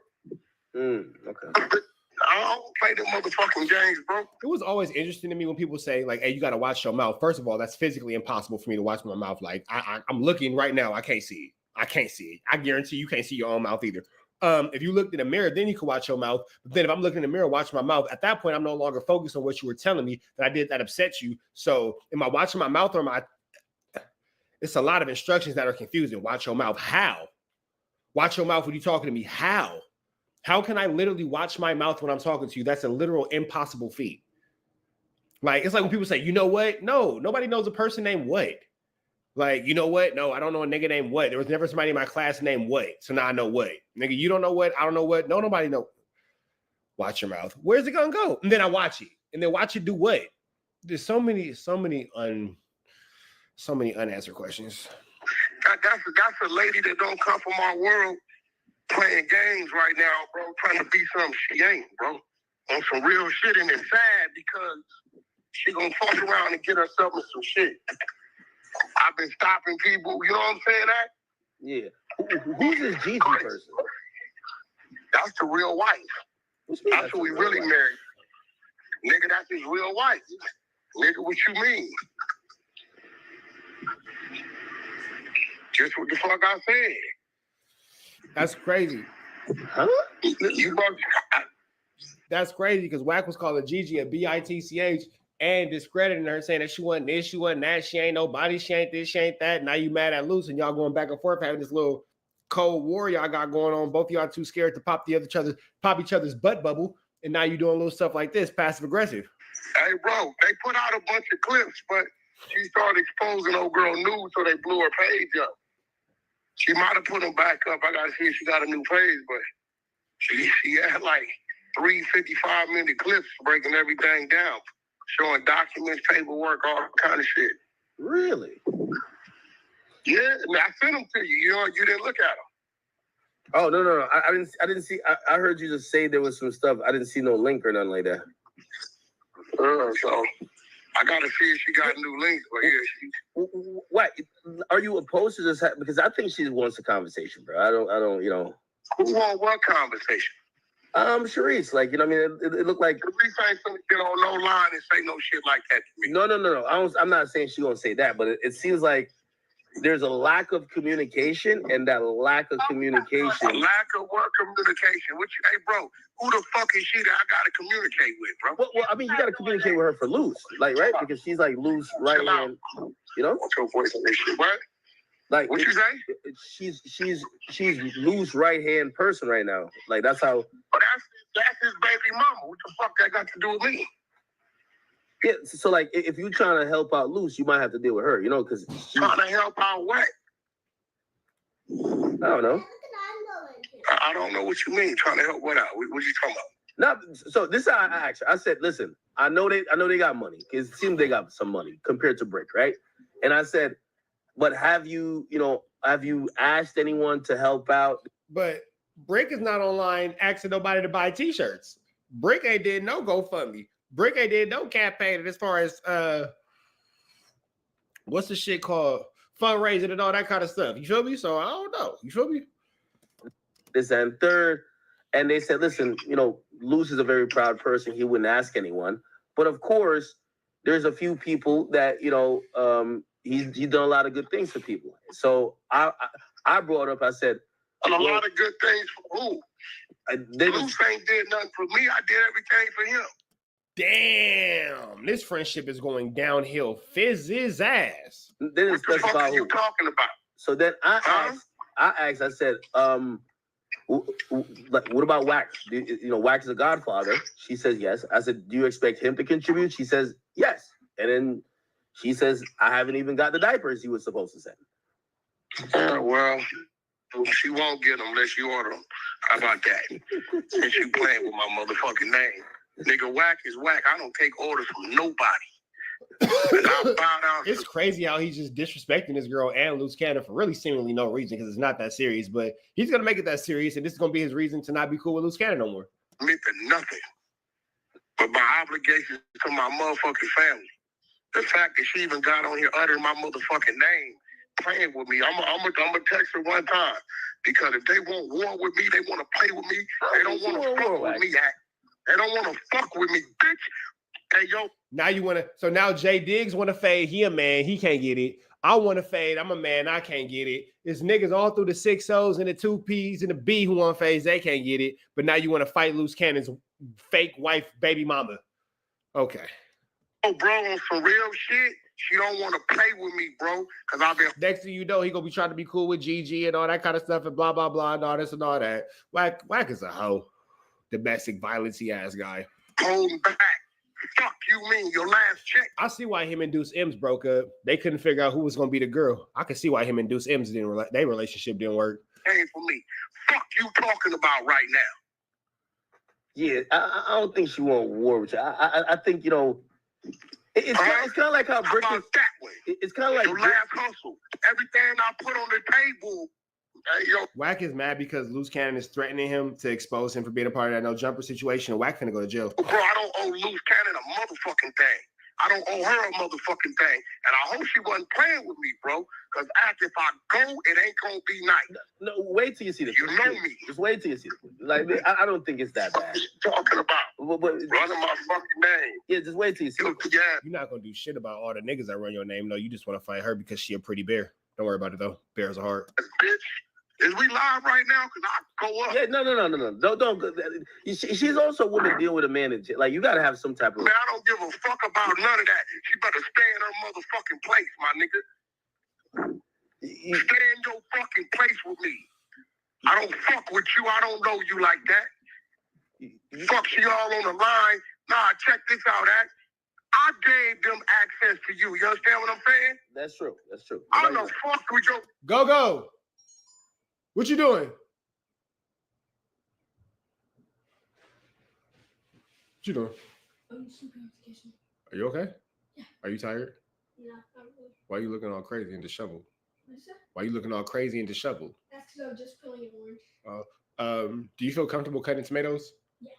Okay. I don't play them motherfucking games, bro. It was always interesting to me when people say, like, hey, you got to watch your mouth. First of all, that's physically impossible for me to watch my mouth. Like, I'm looking right now. I can't see it. I can't see it. I guarantee you can't see your own mouth either. If you looked in the mirror, then you could watch your mouth. But then if I'm looking in the mirror, watching my mouth, at that point, I'm no longer focused on what you were telling me that I did that upset you. So am I watching my mouth or am I? It's a lot of instructions that are confusing. Watch your mouth. How? Watch your mouth when you're talking to me. How? How can I literally watch my mouth when I'm talking to you? That's a literal impossible feat. Like, it's like when people say, you know what? No, nobody knows a person named what. Like, you know what? No, I don't know a nigga named what. There was never somebody in my class named what. So now I know what. Nigga, you don't know what? I don't know what. No, nobody know. Watch your mouth. Where's it gonna go? And then I watch it. And then watch it do what? There's so many unanswered questions. That's a lady that don't come from our world playing games right now, bro. Trying to be something she ain't, bro. On some real shit, and it's sad because she gonna fuck around and get herself in some shit. I've been stopping people, you know what I'm saying? That? Yeah. Who's this Gigi person? That's the real wife. That's who we really married. Nigga, that's his real wife. Nigga, what you mean? Just what the fuck I said. That's crazy. Huh? You That's crazy because Wack was calling Gigi a bitch and discrediting her, saying that she wasn't this, she wasn't that, she ain't nobody, she ain't this, she ain't that. Now you mad at Luce and y'all going back and forth having this little cold war y'all got going on. Both of y'all too scared to pop each other's butt bubble, and now you doing little stuff like this, passive aggressive. Hey, bro, they put out a bunch of clips, but she started exposing old girl nude, so they blew her page up. She might have put them back up. I gotta see if she got a new page, but she had like 3 55-minute clips breaking everything down, showing documents, paperwork, all kind of shit. Really? Yeah, I sent them to you. You didn't look at them. Oh no! I didn't see. I heard you just say there was some stuff. I didn't see no link or nothing like that. So I gotta see if she got new links. But yeah, What? Are you opposed to this? Because I think she wants a conversation, bro. I don't. You know. Who want what conversation? Sharice, like, you know what I mean? It looked like. Sharice ain't gonna get on no line and say no shit like that to me. No. I'm not saying she gonna say that, but it seems like there's a lack of communication, and that lack of communication. A lack of what communication? Hey, bro, who the fuck is she that I gotta communicate with, bro? Well, I mean, you gotta communicate with her for Luce, like, right? Because she's like Luce right hand, you know? What's your voice on this shit? What? Like, What you say? She's Luce right hand person right now. Like, that's how. But that's his baby mama. What the fuck that got to do with me? Yeah, so like, if you're trying to help out Luce, you might have to deal with her, you know, because Trying to help out what? I don't know. I don't know what you mean. Trying to help what out? What you talking about? No, so this is how I asked her. I said, listen, I know they got money. It seems they got some money compared to Brick, right? And I said, but have you asked anyone to help out? But Brick is not online asking nobody to buy t-shirts. Brick ain't did no GoFundMe. Brick ain't did no campaign as far as what's the shit called? Fundraising and all that kind of stuff. You feel me? So I don't know. You feel me? This and third. And they said, listen, you know, Luce is a very proud person. He wouldn't ask anyone. But of course, there's a few people that he's done a lot of good things for people. So I brought up. I said a lot of good things for who? Luce ain't did nothing for me. I did everything for him. Damn, this friendship is going downhill. Fizz his ass. They didn't What the fuck specify are you who. talking about? So then I asked. I said, what about Wack? Wack is a godfather. She says yes. I said, do you expect him to contribute? She says yes. And then she says, I haven't even got the diapers he was supposed to send. Well, she won't get them unless you order them. How about that? Since you playing with my motherfucking name. Nigga, Wack is Wack. I don't take orders from nobody. It's crazy how he's just disrespecting this girl and Luce Cannon for really seemingly no reason, because it's not that serious. But he's gonna make it that serious, and this is gonna be his reason to not be cool with Luce Cannon no more. Admit to nothing but my obligations to my motherfucking family. The fact that she even got on here uttering my motherfucking name, playing with me. I'm gonna text her one time, because if they want war with me, they want to play with me. They don't want to fuck with me. They don't want to fuck with me, bitch. Hey, yo. Now you want to, so now Jay Diggs want to fade. He a man, he can't get it. I want to fade. I'm a man, I can't get it. It's niggas all through the 6 O's and the 2 P's and the B who want fades, they can't get it. But now you want to fight Luce Cannon's fake wife, baby mama. Okay. Oh, bro, on some real shit, she don't want to play with me, bro. Because I've been. Next thing you know, he gonna be trying to be cool with Gigi and all that kind of stuff and blah, blah, blah, and all this and all that. Wack is a hoe. Domestic violence-y ass guy. Holding back. Fuck you mean, your last check. I see why him and Deuce M's broke up. They couldn't figure out who was going to be the girl. I can see why him and Deuce M's their relationship didn't work. Hey, for me. Fuck you talking about right now. Yeah, I don't think she want war with you. I think, it's kind of like how Brick is that way. It's kind of like your last hustle. Everything I put on the table. Hey, yo. Wack is mad because Luce Cannon is threatening him to expose him for being a part of that no jumper situation. And Wack finna go to jail. Bro, I don't owe Luce Cannon a motherfucking thing. I don't owe her a motherfucking thing. And I hope she wasn't playing with me, bro. Because if I go, it ain't going to be nice. No, wait till you see the You know me. Just wait till you see the Like, I don't think it's that bad. What you talking about? But running my fucking name. Yeah, just wait till you see it. Yeah. You're not going to do shit about all the niggas that run your name. No, you just want to fight her because she a pretty bear. Don't worry about it, though. Bears are hard. Bitch. Is we live right now? Because I go up. Yeah, no. Don't. She's also a woman deal with a man. Like, you got to have some type of. Man, I don't give a fuck about none of that. She better stay in her motherfucking place, my nigga. Stay in your fucking place with me. I don't fuck with you. I don't know you like that. Fuck, she all on the line. Nah, check this out, Act. I gave them access to you. You understand what I'm saying? That's true. I don't fuck with your... Go. What you doing? What you doing? I'm sleeping on the kitchen. Are you okay? Yeah. Are you tired? Yeah, not really. Why are you looking all crazy and disheveled? What is that? Why are you looking all crazy and disheveled? That's because I was just peeling an orange. Do you feel comfortable cutting tomatoes? Yeah.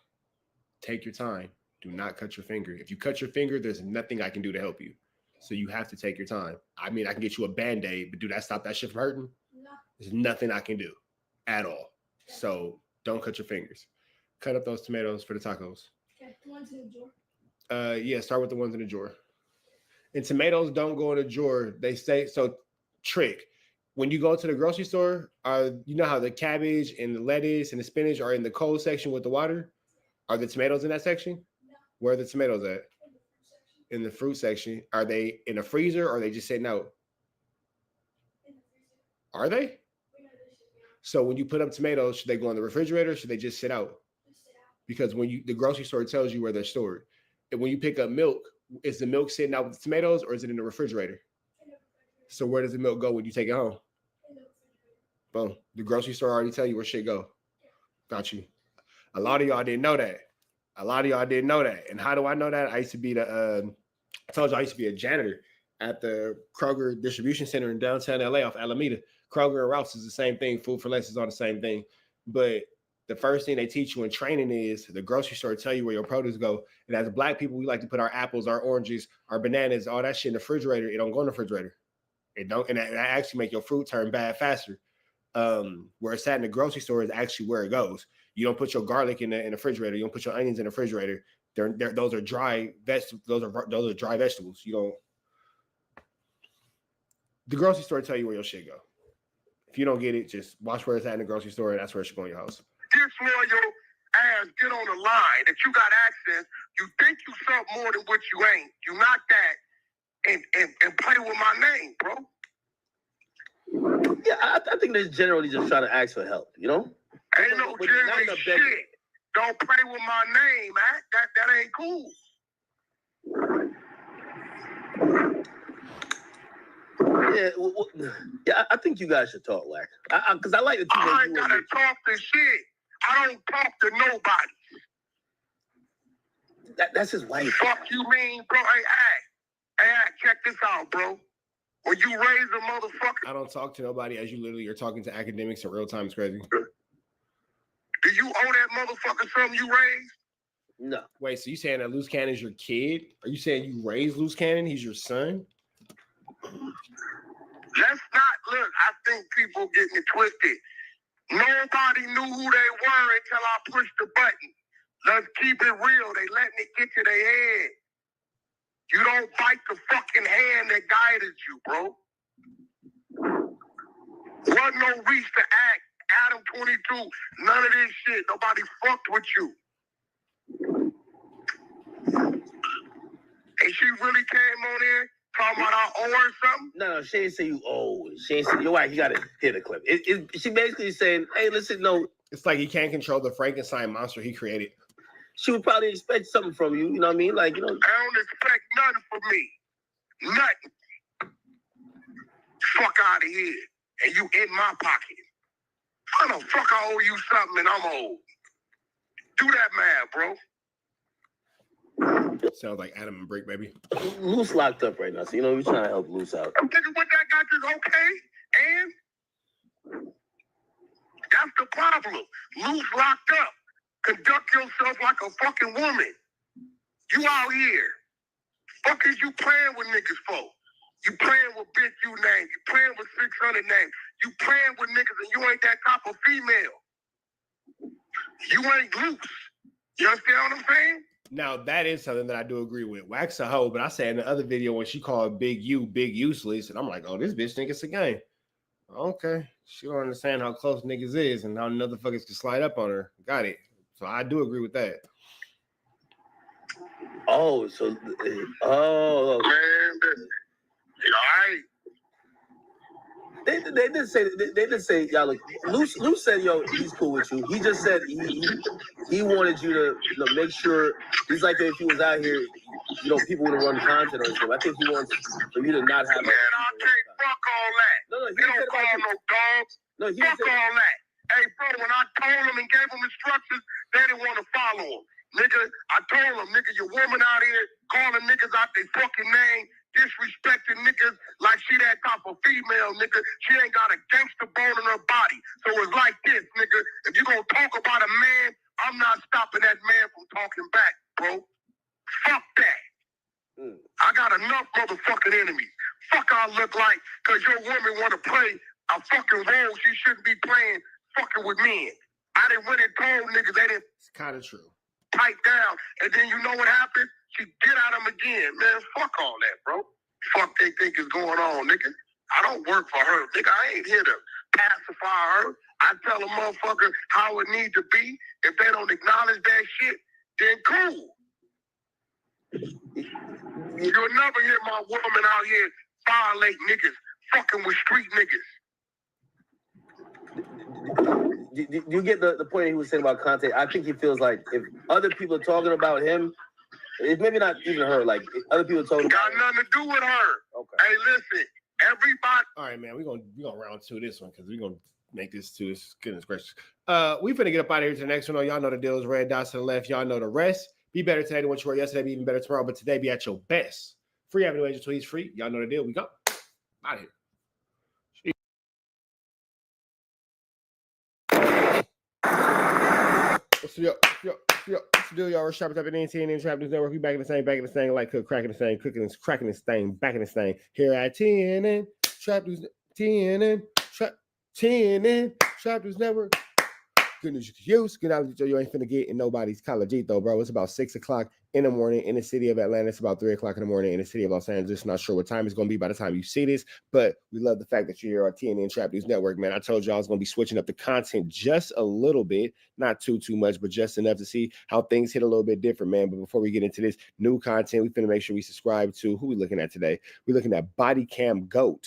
Take your time. Do not cut your finger. If you cut your finger, there's nothing I can do to help you. So you have to take your time. I mean, I can get you a Band-Aid, but do that stop that shit from hurting? No. There's nothing I can do at all. So don't cut your fingers. Cut up those tomatoes for the tacos. Okay, the ones in the drawer. Yeah, start with the ones in the drawer. And tomatoes don't go in a drawer. They say so. Trick. When you go to the grocery store, you know how the cabbage and the lettuce and the spinach are in the cold section with the water? Are the tomatoes in that section? No. Where are the tomatoes at? In the fruit section. Are they in a freezer or are they just sitting out? Are they? So when you put up tomatoes, should they go in the refrigerator or should they just sit out? Because when the grocery store tells you where they're stored. And when you pick up milk, is the milk sitting out with the tomatoes or is it in the refrigerator? So where does the milk go when you take it home? Boom. The grocery store already tell you where shit go. Got you. A lot of y'all didn't know that. And how do I know that? I used to be I told you I used to be a janitor at the Kroger distribution center in downtown LA off Alameda. Kroger and Ralph's is the same thing. Food for Less is all the same thing. But the first thing they teach you in training is the grocery store tell you where your produce go. And as Black people, we like to put our apples, our oranges, our bananas, all that shit in the refrigerator. It don't go in the refrigerator. It don't, and that actually make your fruit turn bad faster. Where it's at in the grocery store is actually where it goes. You don't put your garlic in the refrigerator. You don't put your onions in the refrigerator. They're those are dry vegetables. Those are dry vegetables. You don't. The grocery store tell you where your shit go. If you don't get it, just watch where it's at in the grocery store, and that's where it should go in your house. Disloyal ass get on the line that you got access. You think you something more than what you ain't. You not that, and play with my name, bro. Yeah, I think they're generally just trying to ask for help, you know? Ain't no generally shit. Don't play with my name, man. That ain't cool. Yeah, I think you guys should talk, Wack. Because I like the two. I ain't gotta talk to shit. I don't talk to nobody. That's his wife. Fuck you mean, bro? Hey, check this out, bro. When you raise a motherfucker, I don't talk to nobody as you literally are talking to academics in real time. It's crazy. Do you owe that motherfucker something you raised? No. Wait, so you saying that Luce Cannon is your kid? Are you saying you raised Luce Cannon? He's your son? Let's not look. I think people getting it twisted. Nobody knew who they were until I pushed the button. Let's keep it real. They letting it get to their head. You don't bite the fucking hand that guided you, bro. Wasn't no reach to act. Adam 22. None of this shit. Nobody fucked with you. And she really came on in talking about I owe her something? No, she ain't say you owe. She ain't say, you're right, you got to hear the clip. She basically saying, hey, listen, no. It's like he can't control the Frankenstein monster he created. She would probably expect something from you, you know what I mean? Like, you know. I don't expect nothing from me. Nothing. Fuck out of here. And you in my pocket. How the fuck I owe you something and I'm old? Do that math, bro. Sounds like Adam and Brick, baby. Luce locked up right now, so you know we're trying to help Luce out. I'm thinking what that got is okay, and that's the problem. Luce locked up. Conduct yourself like a fucking woman. You out here. Fuck is you playing with niggas for? You playing with bitch you name. You playing with 600 names. You playing with niggas and you ain't that type of female. You ain't Luce. You understand what I'm saying? Now, that is something that I do agree with. Wax a hoe, but I said in the other video when she called Big useless, and I'm like, oh, this bitch think it's a game. Okay. She don't understand how close niggas is and how another fuckers can slide up on her. Got it. So I do agree with that. Oh, so Man, all right. They did say y'all look. Luce said, yo, he's cool with you. He just said he wanted you to, you know, make sure. He's like, if he was out here, you know, people would have run content on him. I think he wants for you to not have. Man, I can't fuck all that. No, he They don't call no dogs. No, he fuck all that. Hey, bro, when I told them and gave them instructions, they didn't want to follow them. Nigga, I told them, nigga, your woman out here calling niggas out their fucking name, disrespecting niggas like she that type of female, nigga. She ain't got a gangster bone in her body. So it's like this, nigga. If you gonna talk about a man, I'm not stopping that man from talking back, bro. Fuck that. I got enough motherfucking enemies. Fuck I look like, cause your woman wanna play a fucking role she shouldn't be playing fucking with men. I done went and told niggas they didn't. It's kind of true. Pipe down, and then you know what happened? She get at him again. Man, fuck all that, bro. Fuck they think is going on, nigga. I don't work for her, nigga. I ain't here to pacify her. I tell a motherfucker how it need to be. If they don't acknowledge that shit, then cool. You'll never hear my woman out here violate niggas, fucking with street niggas. Do you get the point he was saying about content? I think he feels like if other people are talking about him, it's maybe not even her, like other people talking got about nothing to do with her. Okay. Hey, listen, everybody. All right, man. We're gonna round two this one because we're gonna make this to this goodness gracious. We finna get up out of here to the next one. Y'all know the deal is red dots to the left. Y'all know the rest. Be better today than what you were yesterday. Be even better tomorrow. But today, be at your best. Free Avenue Agent Tweets free. Y'all know the deal. We go out of here. What's the deal, y'all? We're shopping up at NTN Trap News Network. We back in the same, like cook, cracking the same, cooking and cracking this thing, back in this thing. Here at TNN Trap News, TNN Trap News Network. Good news you can use. Good out, you ain't finna get in nobody's college though, bro. It's about 6 o'clock in the morning in the city of Atlanta. It's about 3 o'clock in the morning in the city of Los Angeles. Not sure what time it's going to be by the time you see this, but we love the fact that you're here on TNN Trap News Network, man. I told you I was going to be switching up the content just a little bit, not too much, but just enough to see how things hit a little bit different, man. But before we get into this new content, we finna make sure we subscribe to who we looking at today. We're looking at Body Cam Goat.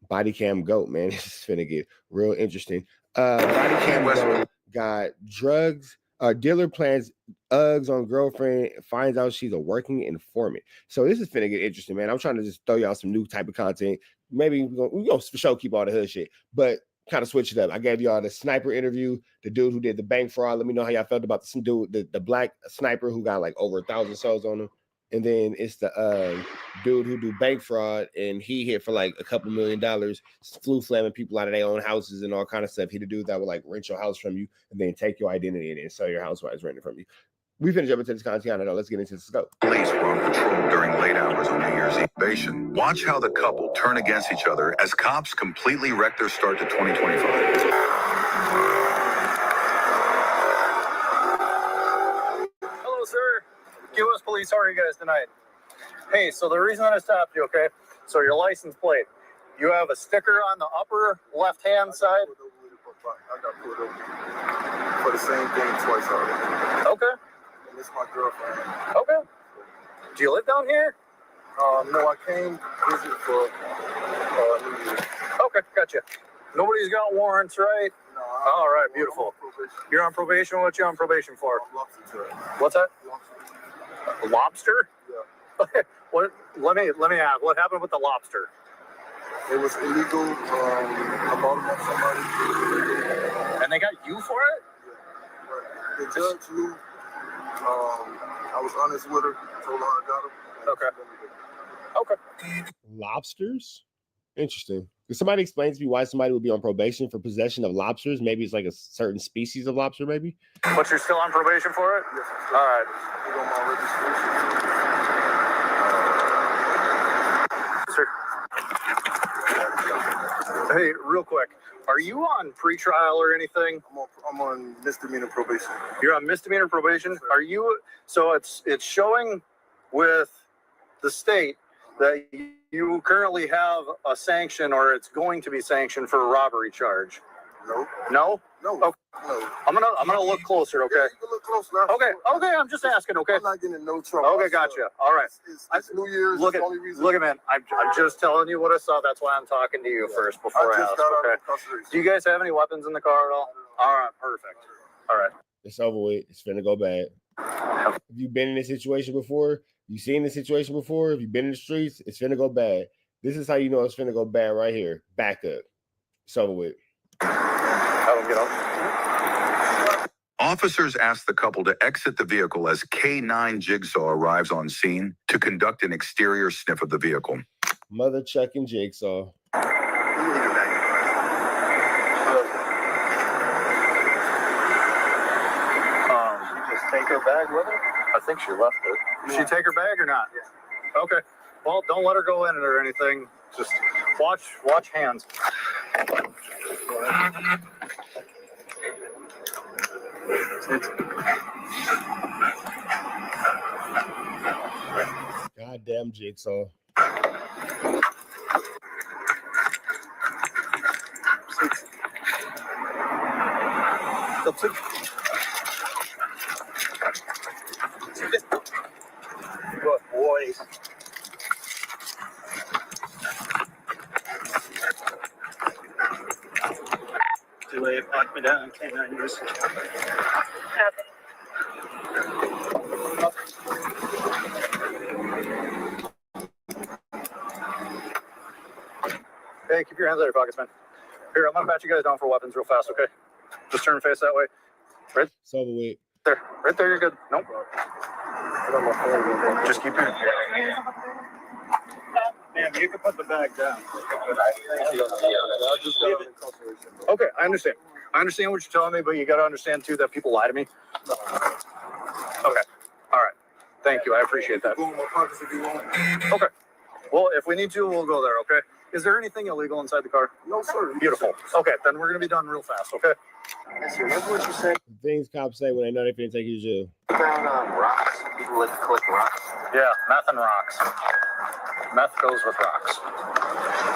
Body Cam Goat, man. This is finna get real interesting. Body Cam Goat got drugs. Dealer plans Uggs on girlfriend, finds out she's a working informant. So this is finna get interesting, man. I'm trying to just throw y'all some new type of content. Maybe we're gonna for sure keep all the hood shit, but kind of switch it up. I gave y'all the sniper interview, the dude who did the bank fraud. Let me know how y'all felt about the dude, the black sniper who got like over 1,000 souls on him. And then it's the dude who do bank fraud, and he hit for like a couple $1 million, flew slamming people out of their own houses and all kind of stuff. He the dude that would like rent your house from you and then take your identity and then sell your house while it's rented from you. We finna jump into this content. I know. Let's get into the scope. Police were on patrol during late hours on New Year's Eve. Watch how the couple turn against each other as cops completely wreck their start to 2025. Hello, sir. US Police, how are you guys tonight? Hey, so the reason that I stopped you, okay? So your license plate, you have a sticker on the upper left-hand side. I got pulled over for the same thing twice already. Okay. And it's my girlfriend. Okay. Do you live down here? No, I came visit for New Year's. Okay, gotcha. Nobody's got warrants, right? No, All right, beautiful. You're on probation. What you on probation for? What's that? Lobster? Yeah. Okay. What? Let me ask. What happened with the lobster? It was illegal. I bought them off somebody. And they got you for it? Yeah. Right. The judge knew. I was honest with her. Told her I got them. Okay. Okay. Lobsters? Interesting. Can somebody explain to me why somebody would be on probation for possession of lobsters? Maybe it's like a certain species of lobster, maybe? But you're still on probation for it? Yes, all right. You on my registration. Sir. Hey, real quick. Are you on pretrial or anything? I'm on misdemeanor probation. You're on misdemeanor probation? Are you? So it's showing with the state that you currently have a sanction, or it's going to be sanctioned for a robbery charge. No. No? No. Okay. No. I'm gonna look closer, okay? Yeah, you can look closer. Okay, I'm just asking, okay? I'm not getting in no trouble. Okay, gotcha. All right. It's New Year's. Look It's at, the only reason. look at, man. I'm just telling you what I saw. That's why I'm talking to you first before I ask. Okay. Do you guys have any weapons in the car at all? All right, perfect. All right. It's over with. It's finna go bad. Have you been in this situation before? You seen this situation before? Have you been in the streets? It's finna go bad. This is how you know it's finna go bad right here. Back up. It's over with. Have them get up. Officers asked the couple to exit the vehicle as K9 Jigsaw arrives on scene to conduct an exterior sniff of the vehicle. Mother checking Jigsaw. Just take her bag with her? I think she left it. Did she take her bag or not? Yeah. Okay. Well, don't let her go in it or anything. Just watch hands. Goddamn Jigsaw. Good boys. Too late, lock me down. Can't I use it? Hey, keep your hands out of your pockets, man. Here, I'm gonna pat you guys down for weapons real fast, okay? Just turn face that way. Right It's over with. there. Right there, you're good. Nope. Just keep your... Ma'am, you can put the bag down. Okay, I understand. I understand what you're telling me, but you got to understand, too, that people lie to me. Okay. All right. Thank you. I appreciate that. Go in my pockets if you want. Okay. Well, if we need to, we'll go there, okay? Is there anything illegal inside the car? No, sir. Beautiful. Okay, then we're gonna be done real fast. Okay. Remember what you said Things cops say when they know they're finna take you to jail. about rocks? People like to collect rocks. Yeah, meth and rocks. Meth goes with rocks.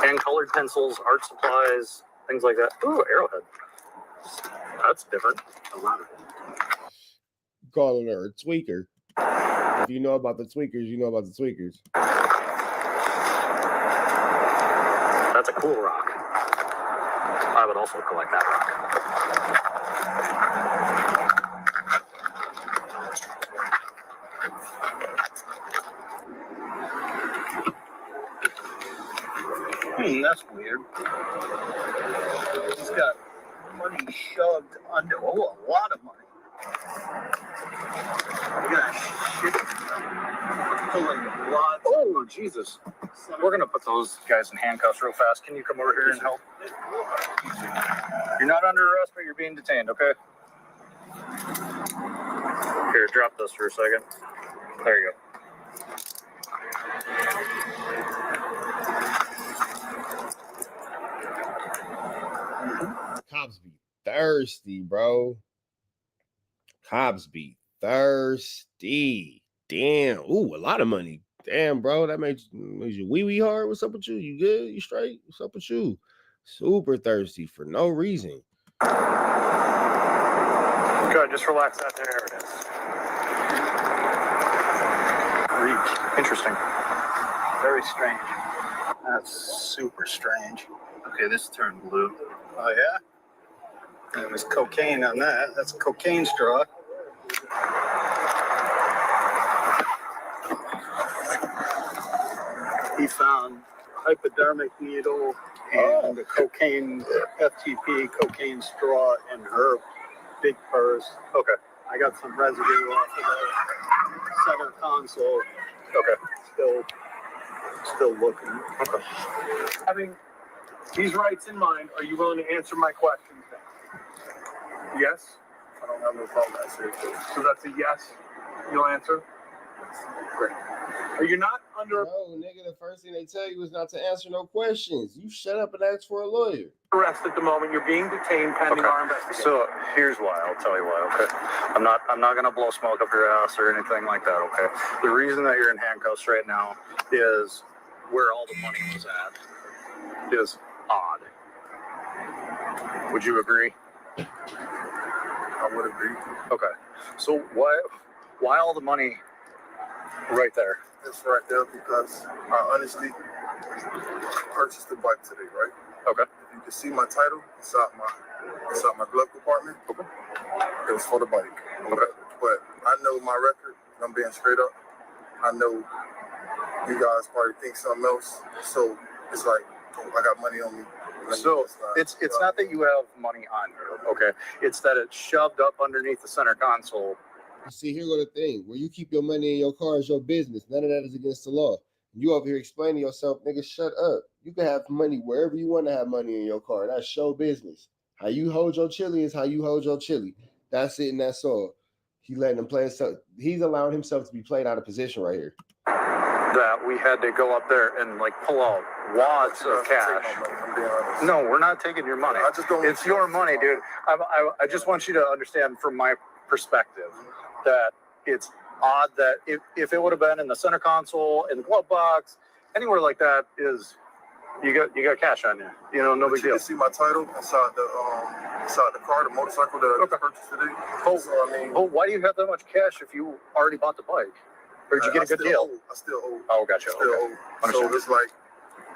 And colored pencils, art supplies, things like that. Ooh, arrowhead. That's different. A lot of it. Calling her a tweaker. If you know about the tweakers, you know about the tweakers. That's a cool rock. I would also collect that rock. That's weird. He's got money shoved under. Oh, a lot of money. Look at that shit. Pulling lots. Oh, Jesus. We're going to put those guys in handcuffs real fast. Can you come over here and help? You're not under arrest, but you're being detained, okay? Here, drop this for a second. There you go. Cops be thirsty, bro. Cops be thirsty. Damn. Ooh, a lot of money. Damn, bro. That made you wee hard. What's up with you? You good? You straight? What's up with you? Super thirsty for no reason. Good, just relax out there. There it is. Reach. Interesting. Very strange. That's super strange. Okay, this turned blue. Oh, yeah? There was cocaine on that. That's a cocaine straw. He found a hypodermic needle and a cocaine, FTP cocaine straw in her big purse. Okay. I got some residue off of the center console. Okay. Still looking. Okay. Having these rights in mind, are you willing to answer my questions then? Yes? I don't have no problem answering it. So that's a yes. You'll answer? Great. Are you not under No, nigga, the first thing they tell you is not to answer no questions. You shut up and ask for a lawyer. arrest at the moment? You're being detained pending our investigation. So here's why. I'll tell you why. Okay. I'm not gonna blow smoke up your ass or anything like that. Okay. The reason that you're in handcuffs right now is where all the money was at is odd. Would you agree? I would agree. Okay. So why all the money right there? It's right there because I honestly purchased the bike today, right? Okay. You can see my title inside my glove compartment. Okay. It was for the bike. Okay. But I know my record, and I'm being straight up. I know you guys probably think something else. So it's like I got money on me. So it's not that you have money on you, okay? It's that it's shoved up underneath the center console. You see, here go the thing. Where you keep your money in your car is your business. None of that is against the law. You over here explaining yourself, nigga, shut up. You can have money wherever you want to have money in your car. That's show business. How you hold your chili is how you hold your chili. That's it and that's all. He letting him play himself. He's allowing himself to be played out of position right here. That we had to go up there and like pull out wads of cash. No, we're not taking your money. It's your money, dude. I just want you to understand from my perspective that it's odd that if it would have been in the center console, in the glove box, anywhere like that, is you got cash on you. You know, no big deal. You can see my title inside the car, the motorcycle that I purchased today. Why do you have that much cash if you already bought the bike? Or did you get a good deal? I still owe. Oh, gotcha. So it's like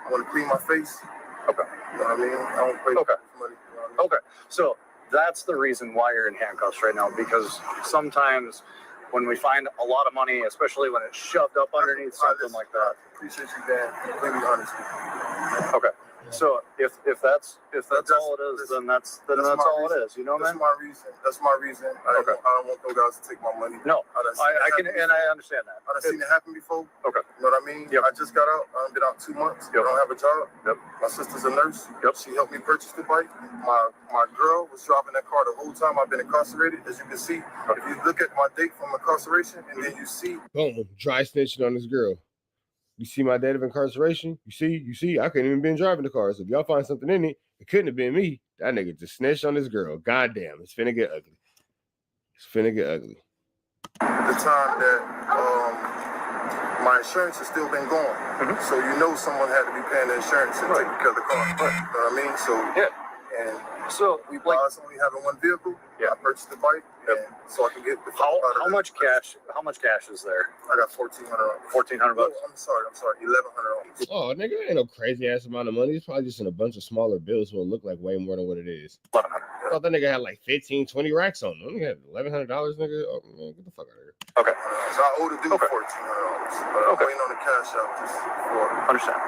I want to clean my face. Okay. You know what I mean? I don't pay money. You know what I mean? Okay. So that's the reason why you're in handcuffs right now, because sometimes when we find a lot of money, especially when it's shoved up underneath something like that. I appreciate you being completely honest with me. Okay. So if that's all it is, then that's all it is. You know, man. That's my reason. I don't want those guys to take my money. No, I understand that. I've seen it happen before. Okay. You know what I mean? Yep. I just got out. I've been out 2 months. Yep. I don't have a job. Yep. My sister's a nurse. Yep. She helped me purchase the bike. My girl was driving that car the whole time I've been incarcerated. As you can see, if you look at my date from incarceration and then you see. Boom, dry snitching on this girl. You see my date of incarceration? You see, I couldn't even been driving the car. So if y'all find something in it, it couldn't have been me. That nigga just snitched on this girl. Goddamn, it's finna get ugly. It's finna get ugly. The time that my insurance has still been going. So you know someone had to be paying the insurance and taking care of the car. You know what I mean? So and So we was only having one vehicle. I purchased the bike, and so I can get the how much cash? How much cash is there? I got $1,400. $1,400 bucks. I'm sorry, $1,100. Oh, nigga, ain't no crazy ass amount of money. It's probably just in a bunch of smaller bills, so it look like way more than what it is. $1,100. I thought that nigga had like 15, 20 racks on him. He had $1,100, nigga. Oh, man, get the fuck out of here. Okay. So I owe the dude $1,400, but I'm waiting on the cash out just for. Understand.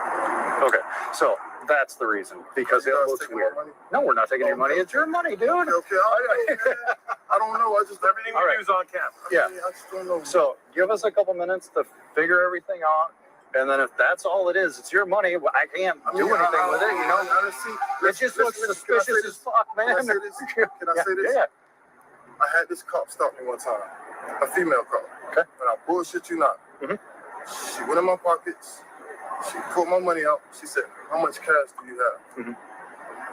Okay, so that's the reason, because it looks weird. No, we're not taking your money. It's your money, dude. Okay, I don't know. I just everything we do is on camera. Yeah. I just don't know. So give us a couple minutes to figure everything out, and then if that's all it is, it's your money. I can't do anything with it, you know. It just looks suspicious as fuck, man. Can I say this? Yeah. I had this cop stop me one time, a female cop. Okay. And I bullshit you not. She went in my pockets. She pulled my money out. She said, "How much cash do you have?"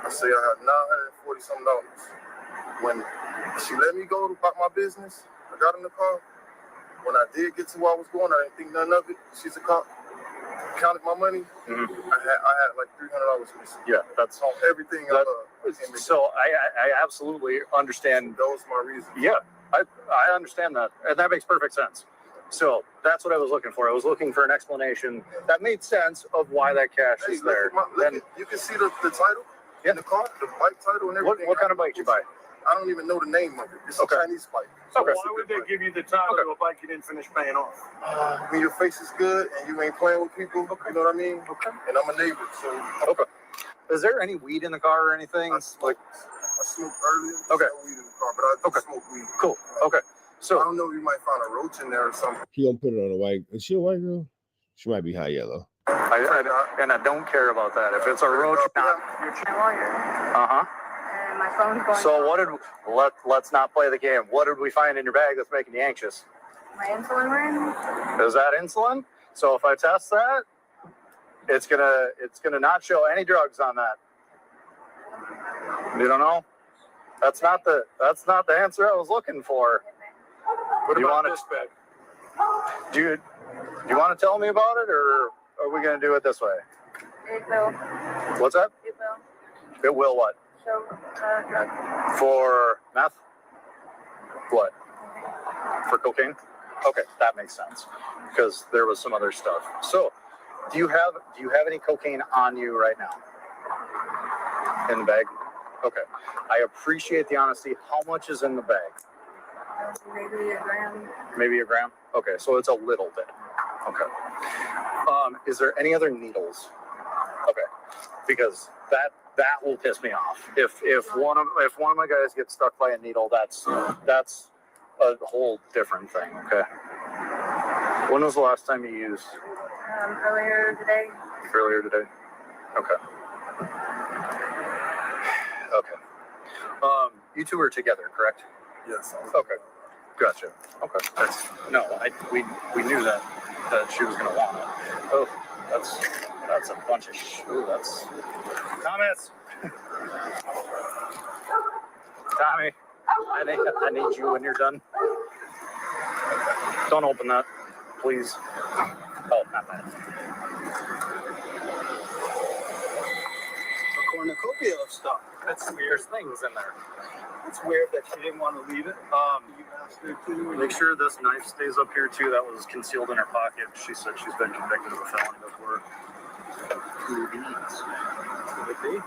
I say, "I have $940 some dollars." When she let me go about my business, I got in the car. When I did get to where I was going, I didn't think nothing of it. She's a cop. Counted my money. I had like $300 missing. Yeah, that's on everything. So I absolutely understand. That was my reason. Yeah, I understand that, and that makes perfect sense. So that's what I was looking for. I was looking for an explanation that made sense of why that cash is there. You can see the title in the car, the bike title and everything. What kind of bike you buy? I don't even know the name of it. It's a Chinese bike. So why would they give you the title of a bike you didn't finish paying off? When your face is good and you ain't playing with people, you know what I mean? And I'm a neighbor, so. Is there any weed in the car or anything? I smoked earlier. Okay. No weed in the car, but I smoke weed. Cool. Okay. So I don't know. You might find a roach in there or something. He gonna put it on a white. Is she a white girl? She might be high yellow. And I don't care about that. If it's a roach, not. My lawyer. And my phone's going. So what did let's not play the game. What did we find in your bag that's making you anxious? My insulin ring. Is that insulin? So if I test that, it's gonna not show any drugs on that. You don't know? That's not the answer I was looking for. What about this bag? Do you want to tell me about it, or are we gonna do it this way? It will. What's that? It will. It will what? Show drugs. For meth? What? For cocaine? Okay, that makes sense. Because there was some other stuff. So, do you have any cocaine on you right now? In the bag? Okay. I appreciate the honesty. How much is in the bag? Maybe a gram. Maybe a gram? Okay, so it's a little bit. Okay. Is there any other needles? Okay. Because that will piss me off. If one of my guys gets stuck by a needle, that's a whole different thing. Okay. When was the last time you used? Earlier today. Earlier today. Okay. Okay. You two are together, correct? Yes. Okay. Gotcha. Okay. We knew that she was gonna want it. Oh, that's a bunch of that's Thomas. Tommy, I need you when you're done. Don't open that, please. Oh, not that. A cornucopia of stuff. That's weird. There's things in there. It's weird that she didn't want to leave it. You asked her to. Make sure this knife stays up here too. That was concealed in her pocket. She said she's been convicted of a felony before. Who these? Could it be?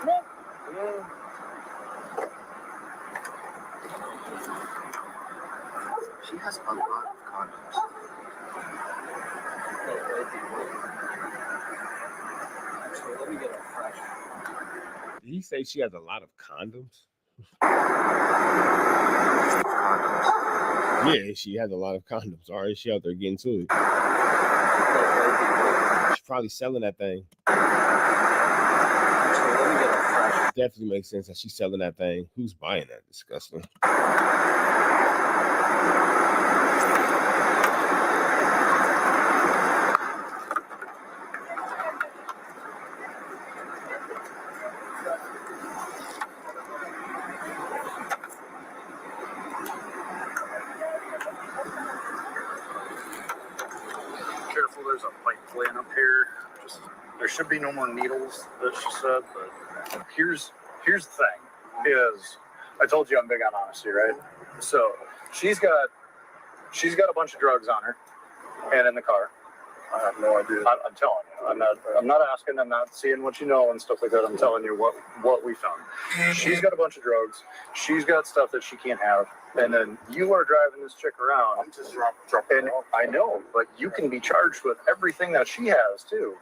Yeah. She has a lot of condoms. So let me get a fresh. Did he say she has a lot of condoms? Yeah, she has a lot of condoms. All right, she out there getting to it. She's probably selling that thing. Definitely makes sense that she's selling that thing. Who's buying that? Disgusting. up here. Just there should be no more needles, that she said. But here's the thing: is I told you I'm big on honesty, right? So she's got a bunch of drugs on her and in the car. I have no idea. I'm telling you, I'm not asking, I'm not seeing what you know and stuff like that. I'm telling you what we found. She's got a bunch of drugs. She's got stuff that she can't have. And then you are driving this chick around. I'm just dropping off. I know, but you can be charged with everything that she has too.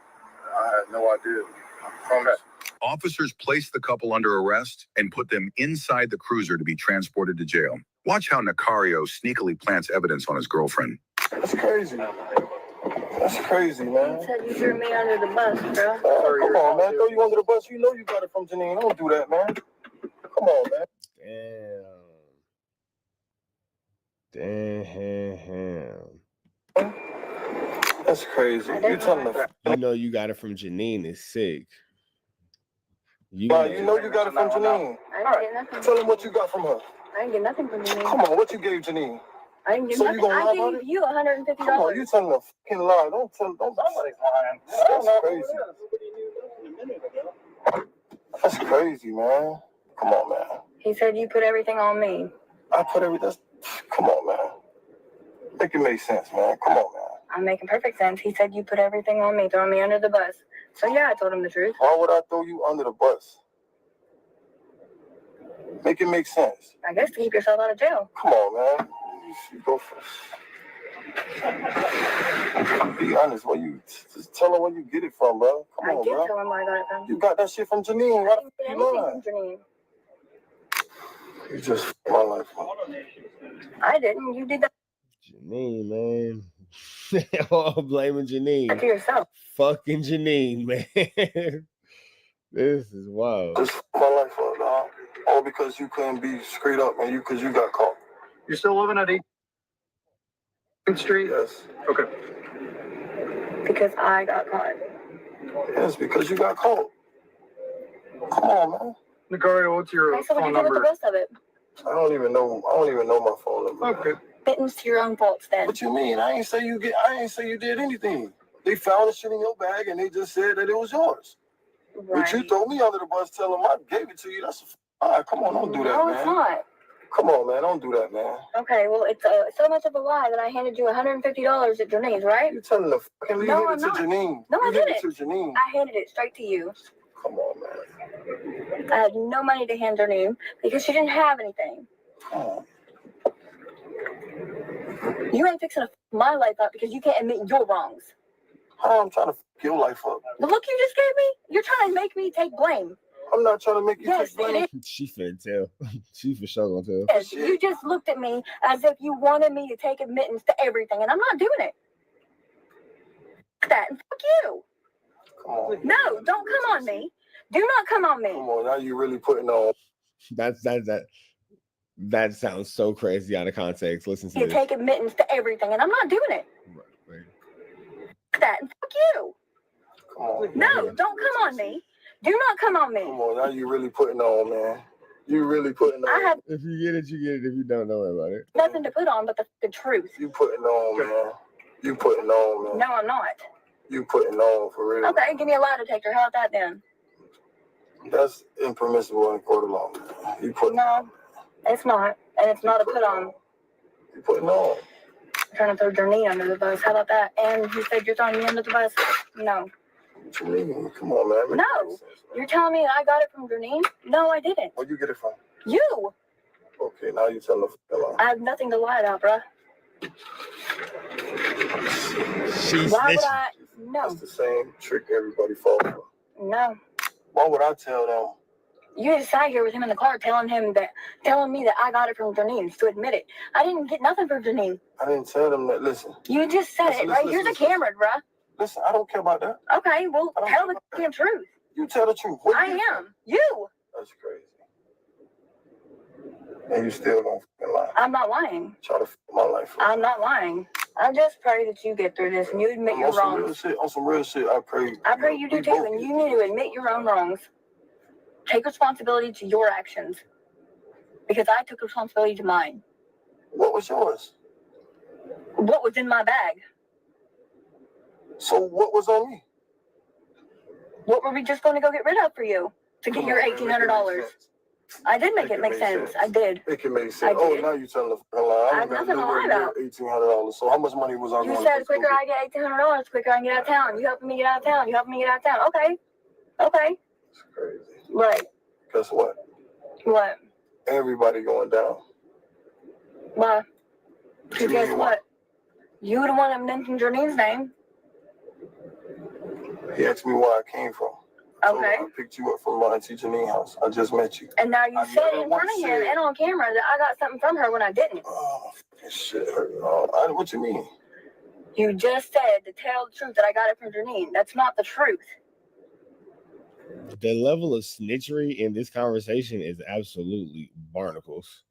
I had no idea. I promise. Officers placed the couple under arrest and put them inside the cruiser to be transported to jail. Watch how Nicario sneakily plants evidence on his girlfriend. That's crazy. That's crazy, man. You said you threw me under the bus, bro. Come on, man. Throw you under the bus. You know you got it from Janine. Don't do that, man. Come on, man. Damn. That's crazy. You telling the You know you got it from Janine is sick. You you know you got it from Janine. I didn't get nothing. Tell him what you got from her. I didn't get nothing from you. Come on, what you gave Janine? I didn't get So you nothing. gonna lie I about gave you $150. Come on, you telling a fucking lie. Don't. Somebody's lying. That's crazy. That's crazy, man. Come on, man. He said you put everything on me. I put everything. Come on, man. Make it make sense, man. Come on, man. I'm making perfect sense. He said you put everything on me, throwing me under the bus. So yeah, I told him the truth. Why would I throw you under the bus? Make it make sense. I guess to keep yourself out of jail. Come on, man. You go first. Be honest. Where you just tell her where you get it from, bro. Come I on, did bro. tell him where I got it from. You got that shit from Janine. Why the I fuck didn't you get lying? anything from Janine. You just f***ed my life up. I didn't. You did that Janine, man. All blaming Janine. to yourself. Fucking Janine, man. This is wild. Just f***ed my life up, dog. All because you couldn't be straight up, man. Because you got caught. You're still living at 18th Street? Yes. Okay. Because I got caught. Yes, because you got caught. Come on, man. Nicario, what's your Okay, so what phone you do with the number? rest of it? I don't even know my phone number. Okay. Mittens to your own faults then. What you mean? I ain't say you did anything. They found the shit in your bag and they just said that it was yours. Right. But you throw me under the bus, tell them I gave it to you. That's all right. Come on, don't do that, no, man. it's not. Come on, man, don't do that, man. Okay, well, it's so much of a lie that I handed you $150 at Janine's, right? You telling the fucking leave No, it I'm to not. Janine. No, I You gave it didn't. to Janine. I handed it straight to you. Come on, man. I had no money to hand Janine because she didn't have anything. Come on. You ain't fixing to f my life up because you can't admit your wrongs. How I'm trying to fuck your life up? The look you just gave me, you're trying to make me take blame. I'm not trying to make you Yes, take blame. it is. She finna tell. She for sure gonna tell. Yes, you just looked at me as if you wanted me to take admittance to everything, and I'm not doing it. F that and fuck you. Come on. No, don't come on me. Do not come on me. Come on, now you really putting on. That sounds so crazy out of context. Listen to You this. take admittance to everything, and I'm not doing it. Right. F that and fuck you. Come on. No, don't come on me. Do not come on me. Come on, now you really putting on, man. You really putting on. I have If you get it, you get it. If you don't, don't worry about it. nothing to put on but the truth. You putting on, man. You putting on, man. No, I'm not. You putting on for real. Okay, give me a lie detector. How about that then? That's impermissible in court of law. You putting No, it's not. And it's not a put on. You putting on. I'm trying to throw Jernine under the bus. How about that? And you said you're throwing me under the bus? No. What you mean? Come on, man. Make No. it make sense, man. You're telling me I got it from Jernine? No, I didn't. Where'd you get it from? You. Okay, now you telling the fucking lie. I have nothing to lie about, bruh. She's Why would snitching. I? No. That's the same trick everybody falls for. No. Why would I tell them? You just sat here with him in the car telling me that I got it from Jernine to admit it. I didn't get nothing from Jernine. I didn't tell them that. Listen, You just said Listen, it right. listen, Here's listen, the camera, bruh. listen. I don't care about that. Okay, well, I don't tell the care about damn truth. You tell the truth. Where I you get it am. You. from? That's crazy. And you still gonna fucking lie. I'm not lying. Try to fuck my life up. I'm not lying. I just pray that you get through this and you admit your On some real wrongs. shit, on some real shit, I pray. I pray you do we too, both and get you need to admit your own wrongs. Take responsibility to your actions. Because I took responsibility to mine. What was yours? What was in my bag? So what was on me? What were we just going to go get rid of for you to get Come your on, man, make it make $1,800? sense. I did make it make sense. I did. It can make I sense. Oh, did. now you're telling the fucking lie. I I have don't got nothing to lie nowhere about. near $1,800. So how much money was I You going said to quicker I get $1,800, quicker I can get out of town. You helping me get out of town. You helping me get out of town. Okay. Okay. It's crazy. Right. Guess what? What? Everybody going down. Why? What you Guess mean, what? You the one that mentioned Janine's name. He asked me where I came from. Okay. So I picked you up from my auntie Janine's house. I just met you. And now you I said never in front of once him said- and on camera that I got something from her when I didn't. Oh, fucking shit hurt. What you mean? You just said to tell the truth that I got it from Janine. That's not the truth. The level of snitchery in this conversation is absolutely barnacles.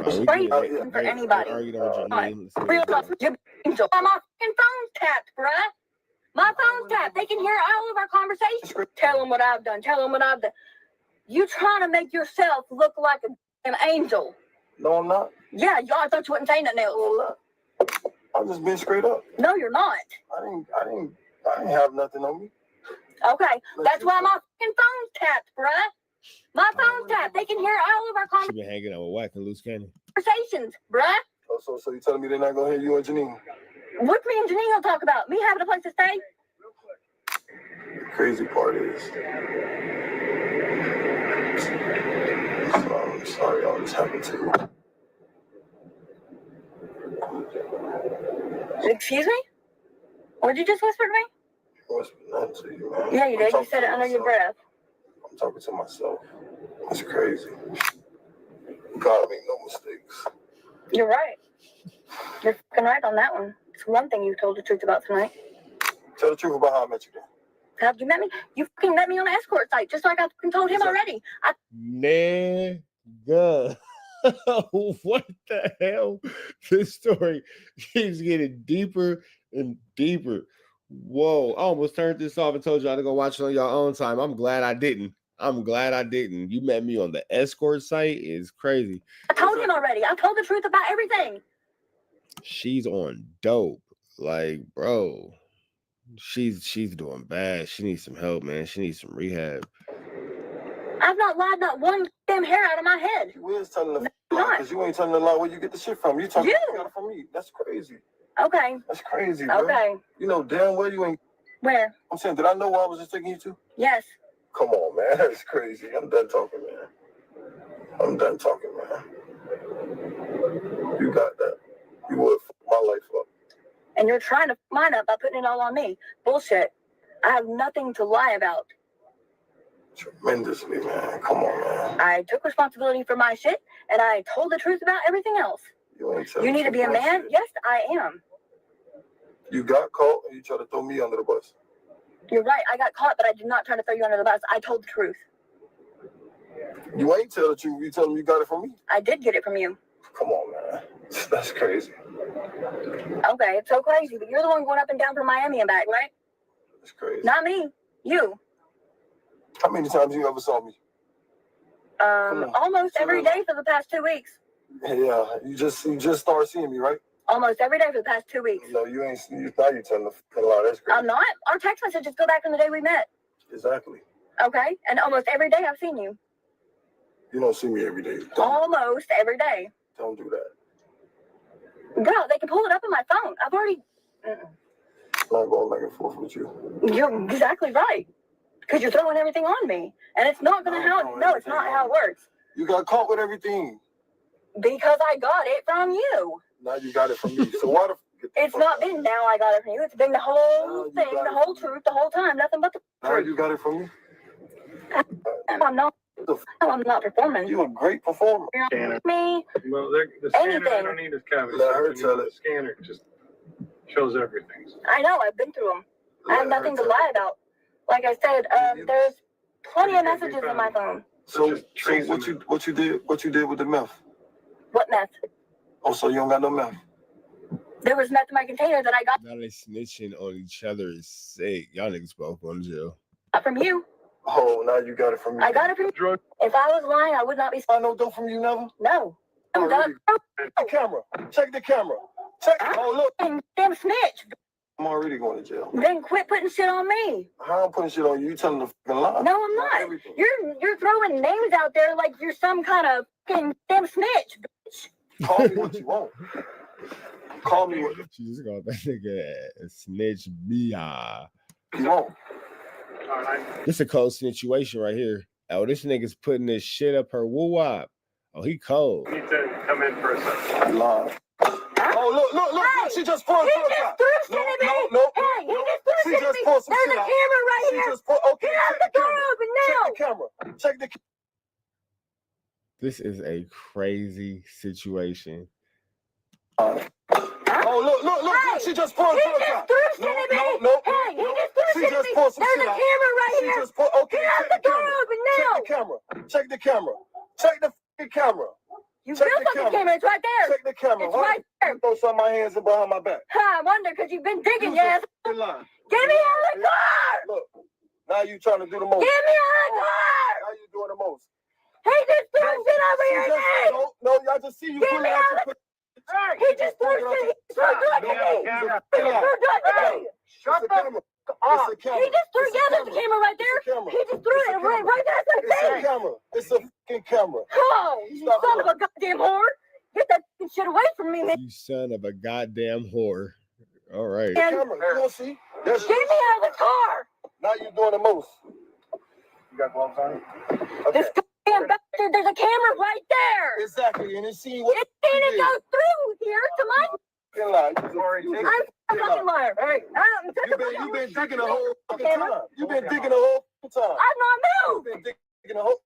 Straight for anybody. Real stuff. You're angel. My fucking phone's tapped, bruh. My phone's tapped. They can hear all of our conversations. Tell them what I've done. Tell them what I've done. You trying to make yourself look like an angel. No, I'm not. Yeah, I thought you wouldn't say nothing else. I'm just being straight up. No, you're not. I didn't have nothing on me. Okay, that's why my fucking phone's tapped, bruh. My phone's tapped. They can hear all of our She been hanging out with Wack and Luce Cannon. conversations, bruh. Oh, so you telling me they're not gonna hear you and Janine? What me and Janine gonna talk about? Me having a place to stay? The crazy part is, I'm sorry all this happened to you. Excuse me? What did you just whisper to me? I whispered nothing to you, man. Yeah, you did. I'm You said it talking under to your myself. breath. I'm talking to myself. It's crazy. God make no mistakes. You're right. You're fucking right on that one. It's one thing you told the truth about tonight. Tell the truth about how I met you then. How'd you met me? You fucking met me on an escort site, just like I fucking told him already. Nigga. What the hell? This story keeps getting deeper and deeper. Whoa. I almost turned this off and told y'all to go watch it on your own time. I'm glad I didn't. You met me on the escort site. It's crazy. I told him already. I told the truth about everything. She's on dope. Like, bro. She's doing bad. She needs some help, man. She needs some rehab. I've not lied not one damn hair out of my head. You is telling the lie not. because you ain't telling the lie where you get the shit from. You talking You. you got it from me. That's crazy. Okay. That's crazy, bro. Okay. You know damn well you ain't. Where? I'm saying, did I know where I was just taking you to? Yes. Come on, man. That's crazy. I'm done talking, man. I'm done talking, man. You got that. You would fuck my life up. And you're trying to f mine up by putting it all on me. Bullshit. I have nothing to lie about. Tremendously, man. Come on, man. I took responsibility for my shit, and I told the truth about everything else. You need to be a man? Shit. Yes, I am. You got caught and you tried to throw me under the bus. You're right. I got caught, but I did not try to throw you under the bus. I told the truth. You ain't tell the truth. You tell them you got it from me. I did get it from you. Come on, man. That's crazy. Okay, it's so crazy, but you're the one going up and down from Miami and back, right? That's crazy. Not me. You. How many times you ever saw me? Almost every day for the past 2 weeks. Yeah, you just started seeing me, right? Almost every day for the past 2 weeks. No, you ain't. Now you telling the fucking lie. That's crazy. I'm not. Our text messages go back from the day we met. Exactly. Okay, and almost every day I've seen you. You don't see me every day. Almost every day. Don't do that. Girl, they can pull it up on my phone. I've already. I'm not going back and forth with you. You're exactly right. Because you're throwing everything on me, and it's not gonna No, it's not how it works. You got caught with everything. Because I got it from you. Now you got it from me. So why the? It's not been now I got it from you. It's been the whole thing, the whole truth, the whole time. Nothing but the Now truth. you got it from me. I'm not. I'm not performing. You're a great performer. Me. Well, the scanner, Anything. I don't need his cavity. Let her tell The it. scanner just shows everything. I know. I've been through them. I have Let her nothing to tell lie it. about. Like I said, there's plenty of messages in my phone. So what you did with the meth? What meth? Oh, so you don't got no meth? There was meth in my container that I got Now they snitching on each other is sick. Y'all niggas both going to jail. from you. Oh, now you got it from me. I got it from you. If I was lying, I would not be. I know dope from you, never. No. I'm Oh, done. really? The camera. Check the camera. Check. Oh, look. Damn snitch. I'm already going to jail. Then quit putting shit on me. How I'm putting shit on you? You telling the fucking lie? No, I'm not. Everything. You're throwing names out there like you're some kind of fucking damn snitch. Call me what you want. Call me what She just called that nigga a snitch. Bia. you want. This a cold situation right here. Oh, this nigga's putting this shit up her woo wop. Oh, he cold. You need to come in for a second. Lie. Oh, look, Hey, she just pulled He some just shit. threw shit at me. Hey, he just threw She shit at just me. pulled some There's shit a out. camera right She here. just put, okay, Get out check the the door camera. open now. Check the camera. Check the This is a crazy situation. Oh, look, Hey, she just pulled He some just shit. threw shit at me. Hey, he just threw She shit at just me. pulled some There's shit a out. camera right She here. just put, okay, Get out check the the door camera. open Check now. the camera. Check the camera. Check the fucking camera. You Check feel the fucking camera. camera. It's right there. Check the camera. It's right there. Throw some of my hands in behind my back. I wonder because you've been digging, You yes. fucking lying. Get me out of the car. Look, now you trying to do the most. Get me out of the car. Now you doing the most. He just threw shit over She your just, head. no, y'all just see you Get pulling me out out your He just threw shit. He threw drugs at me. He just threw drugs at me. Shut the camera. It's a camera. He just threw, It's a yeah, there's a camera. camera right there. It's a camera. He just threw It's a it camera. right there. That's It's a what camera. It's a fucking camera. Oh, you Stop son it. of a goddamn whore. Get that fucking shit away from me, man. You son of a goddamn whore. All right. And Camera. You don't see? That's get me out of the car. now you doing the most. You got gloves on? Okay. This goddamn bastard, there's a camera right there. Exactly. And then see what It's seen it go through here to my. fucking lie. You I'm a fucking liar. Hey, You've been digging a whole fucking time. You've been digging a whole fucking time. I've not You've moved. been digging a whole.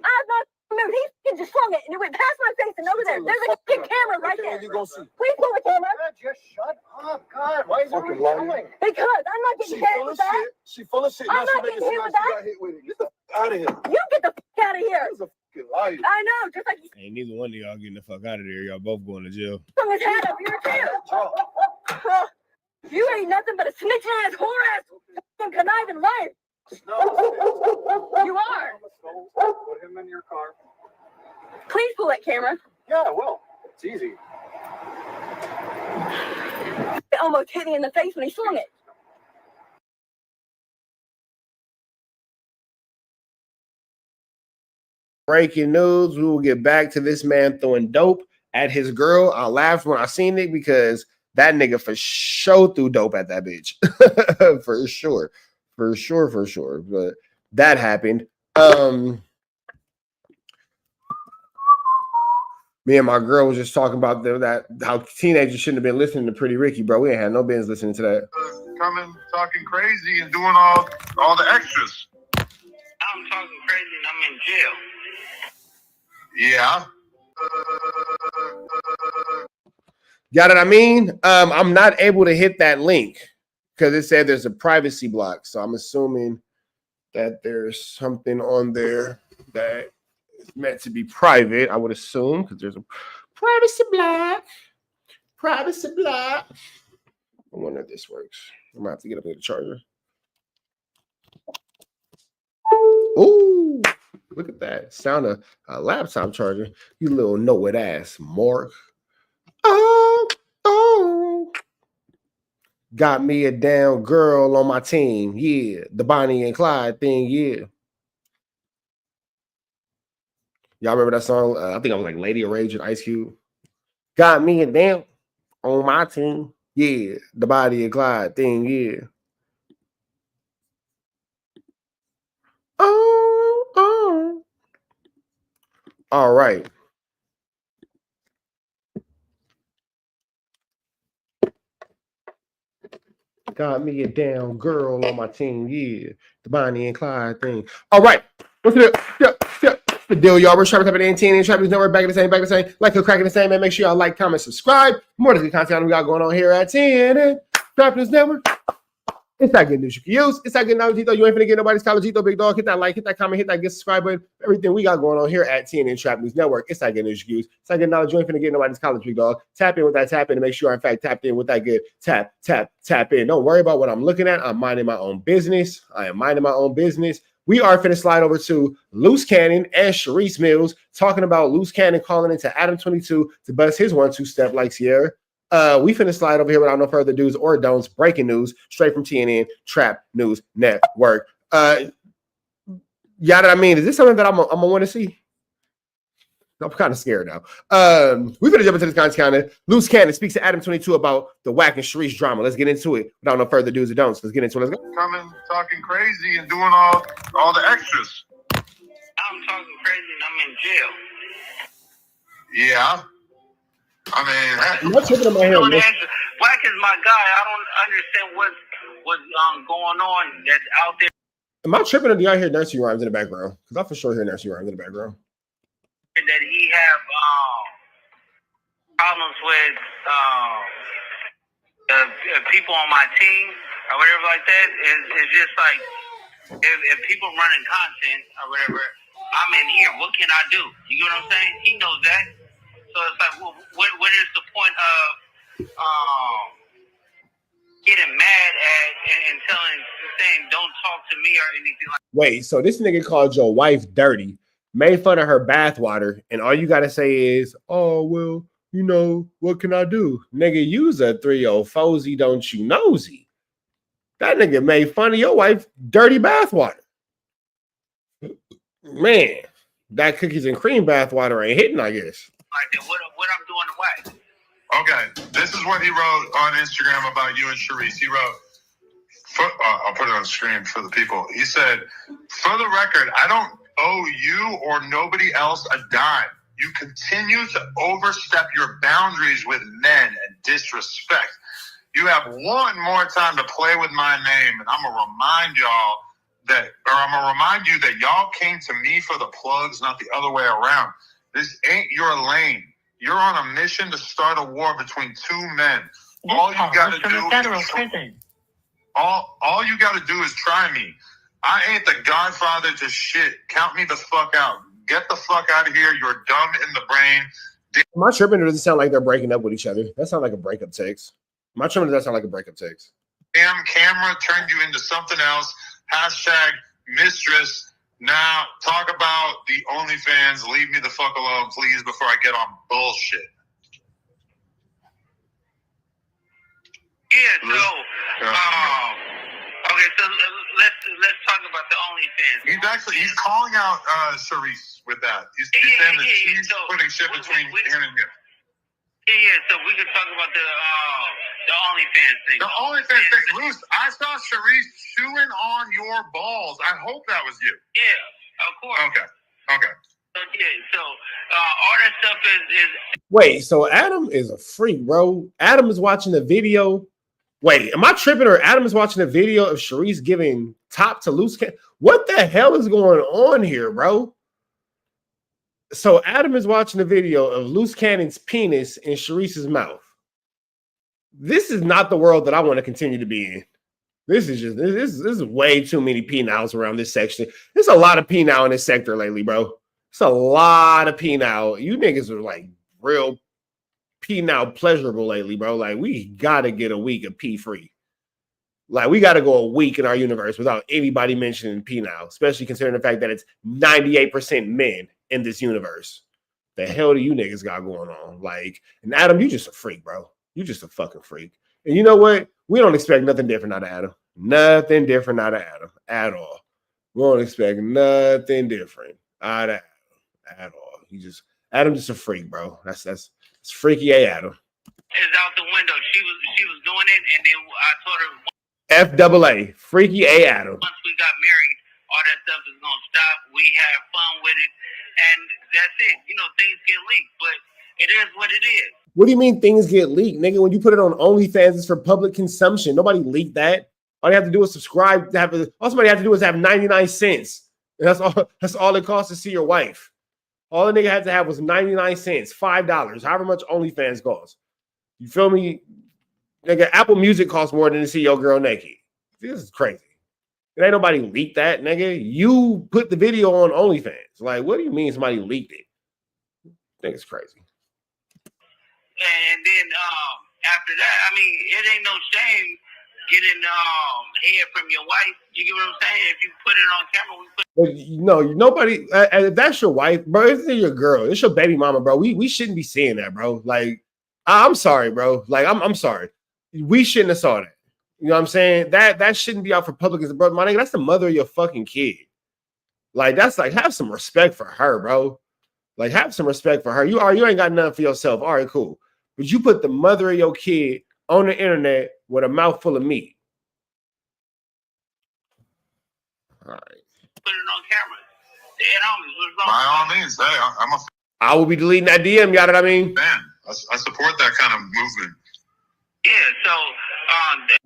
I've not moved. He fucking just flung it and it went past my face and over there. There's a fucking camera right there. You gonna see? Please pull the camera. Just shut up, God. Why is Fucking everybody lying. yelling? Because I'm not She getting hit full with of that. shit. She full of shit. I'm Now she not making getting it hit seem with like she that. got hit with it. Get the fuck out of here. You get the fuck out of here. You's a fucking liar. I know, just like you Ain't neither one of y'all getting the fuck out of there. Y'all both going to jail. flung his hat up here too. You ain't nothing but a snitching ass, whore ass, fucking conniving liar. You are. Put him in your car. Please pull that camera. Yeah, I will. It's easy. It almost hit me in the face when he swung it. Breaking news. We will get back to this man throwing dope at his girl. I laughed when I seen it because that nigga for sure threw dope at that bitch. For sure. But that happened. Me and my girl was just talking about that how teenagers shouldn't have been listening to Pretty Ricky, bro. We ain't had no business listening to that. Coming, talking crazy and doing all the extras. I'm talking crazy and I'm in jail. Yeah. Got it? I mean, I'm not able to hit that link because it said there's a privacy block. So I'm assuming that there's something on there that is meant to be private, I would assume, because there's a privacy block. Privacy block. I wonder if this works. I'm gonna have to get up with the charger. Ooh, look at that. Sound of a laptop charger. You little know it ass, Mark. Oh. Got me a damn girl on my team. Yeah. The Bonnie and Clyde thing. Yeah. Y'all remember that song? I think I was like Lady of Rage and Ice Cube. Got me a damn on my team. Yeah. The Bonnie and Clyde thing. Yeah. Oh. All right. Got me a damn girl on my team. Yeah. The Bonnie and Clyde thing. All right. What's the deal? What's the deal, y'all? We're Trappers Type of NTN and Trappers Network. Back in the same. Like the cracking the same, man. Make sure y'all like, comment, subscribe. More of the good content we got going on here at TNN Trappers Network. It's that good news you can use. It's that good knowledge, Gito. You ain't finna get nobody's college, Gito, big dog. Hit that like, hit that comment, hit that get subscribe button. Everything we got going on here at TNN Trap News Network. It's that good news you can use. It's that good knowledge. You ain't finna get nobody's college, big dog. Tap in with that tap in to make sure, in fact, tapped in with that good tap in. Don't worry about what I'm looking at. I'm minding my own business. I am minding my own business. We are finna slide over to Luce Cannon and Sharice Mills talking about Luce Cannon calling into Adam 22 to bust his 1-2 step like Sierra. We finna slide over here without no further do's or don'ts. Breaking news straight from TNN Trap News Network. Yeah, I mean, is this something that I'm gonna want to see? I'm kind of scared now. We're gonna jump into this content. Luce Cannon speaks to Adam 22 about the Wack and Sharice drama. Let's get into it without no further do's or don'ts. Let's get into it. Let's go. Coming, talking crazy and doing all the extras. I'm talking crazy and I'm in jail. Yeah. I mean, I'm not tripping in my hair. Wack is my guy. I don't understand what's going on that's out there. Am I tripping or do y'all hear nursery rhymes in the background? Because I for sure hear nursery rhymes in the background. That he have problems with people on my team or whatever like that. It's just like if people running content or whatever, I'm in here. What can I do? You get what I'm saying? He knows that. So it's like, well, what is the point of getting mad at and saying don't talk to me or anything like that? Wait, so this nigga called your wife dirty, made fun of her bathwater, and all you gotta say is, oh, well, you know, what can I do? Nigga, use a 304-zy, don't you nosy. That nigga made fun of your wife dirty bathwater. Man, that cookies and cream bathwater ain't hitting, I guess. Like that. What I'm doing to Wack. okay, this is what he wrote on Instagram about you and Sharice. He wrote, I'll put it on the screen for the people. He said, for the record, I don't owe you or nobody else a dime. You continue to overstep your boundaries with men and disrespect. You have one more time to play with my name, and I'm going to remind y'all I'm going to remind you that y'all came to me for the plugs, not the other way around. This ain't your lane. You're on a mission to start a war between two men. All you got to do all you got to do is try me. I ain't the godfather to shit. Count me the fuck out. Get the fuck out of here. You're dumb in the brain. My tripping doesn't sound like they're breaking up with each other. That sounds like a breakup text. My tripping doesn't sound like a breakup text. Damn camera turned you into something else. Hashtag mistress. Now talk about the OnlyFans. Leave me the fuck alone, please, before I get on bullshit. Yeah, so okay, so let's talk about the OnlyFans. He's calling out Sharice with that. He's saying that she's putting shit between him and him. Yeah, so we could talk about the OnlyFans thing. The OnlyFans thing. Luce, I saw Sharice chewing on your balls. I hope that was you. Yeah, of course. Okay. So yeah, so all that stuff is. Wait, so Adam is a freak, bro. Adam is watching the video. Wait, am I tripping or Adam is watching a video of Sharice giving top to Luce? What the hell is going on here, bro? So Adam is watching a video of Luce Cannon's penis in Sharice's mouth. This is not the world that I want to continue to be in. This is way too many penals around this section. There's a lot of penal in this sector lately, bro. It's a lot of penal. You niggas are like real penal pleasurable lately, bro. Like we gotta get a week of pee free. Like we gotta go a week in our universe without anybody mentioning penal, especially considering the fact that it's 98% men in this universe. The hell do you niggas got going on? Like, and Adam, you just a freak, bro. You just a fucking freak. And you know what? We don't expect nothing different out of Adam. Nothing different out of Adam at all. We don't expect nothing different out of Adam at all. Adam just a freak, bro. That's freaky A Adam. Is out the window. She was doing it, and then I told her FAA, freaky A Adam. Once we got married, all that stuff is gonna stop. We had fun with it, and that's it. You know, things get leaked, but it is what it is. What do you mean things get leaked, nigga? When you put it on OnlyFans, it's for public consumption. Nobody leaked that. All you have to do is subscribe. All somebody has to do is have 99 cents. And that's all it costs to see your wife. All the nigga had to have was 99 cents, $5, however much OnlyFans costs. You feel me? Nigga, Apple Music costs more than to see your girl naked. This is crazy. It ain't nobody leaked that, nigga. You put the video on OnlyFans. Like, what do you mean somebody leaked it? I think it's crazy. And then after that, I mean, it ain't no shame getting head from your wife. You get what I'm saying? If you put it on camera, we put. But no, nobody. If that's your wife, bro, it's your girl. It's your baby mama, bro. We shouldn't be seeing that, bro. Like, I'm sorry, bro. Like, I'm sorry. We shouldn't have saw that. You know what I'm saying? That shouldn't be out for public as a brother. My nigga, that's the mother of your fucking kid. Like, that's like, have some respect for her, bro. Like, have some respect for her. You ain't got nothing for yourself. All right, cool. But you put the mother of your kid on the internet with a mouthful of meat. All right. Put it on camera. Dead homies. What's wrong? By all means, hey, I'm a I will be deleting that DM, you know what I mean? fan. I support that kind of movement. Yeah, so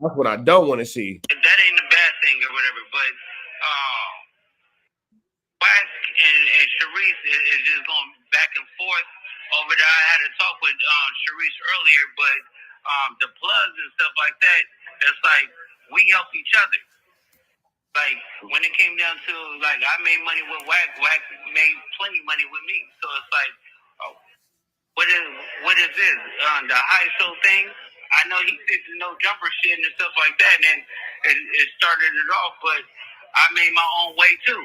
That's what I don't want to see. that ain't a bad thing or whatever, but Wack and Sharice is just going back and forth over there. I had a talk with Sharice earlier, but the plugs and stuff like that, it's like we help each other. Like when it came down to like I made money with Wack, Wack made plenty money with me. So it's like, oh, what is this? The high show thing? I know he did the no jumper shit and stuff like that, and then it started it off. But I made my own way too.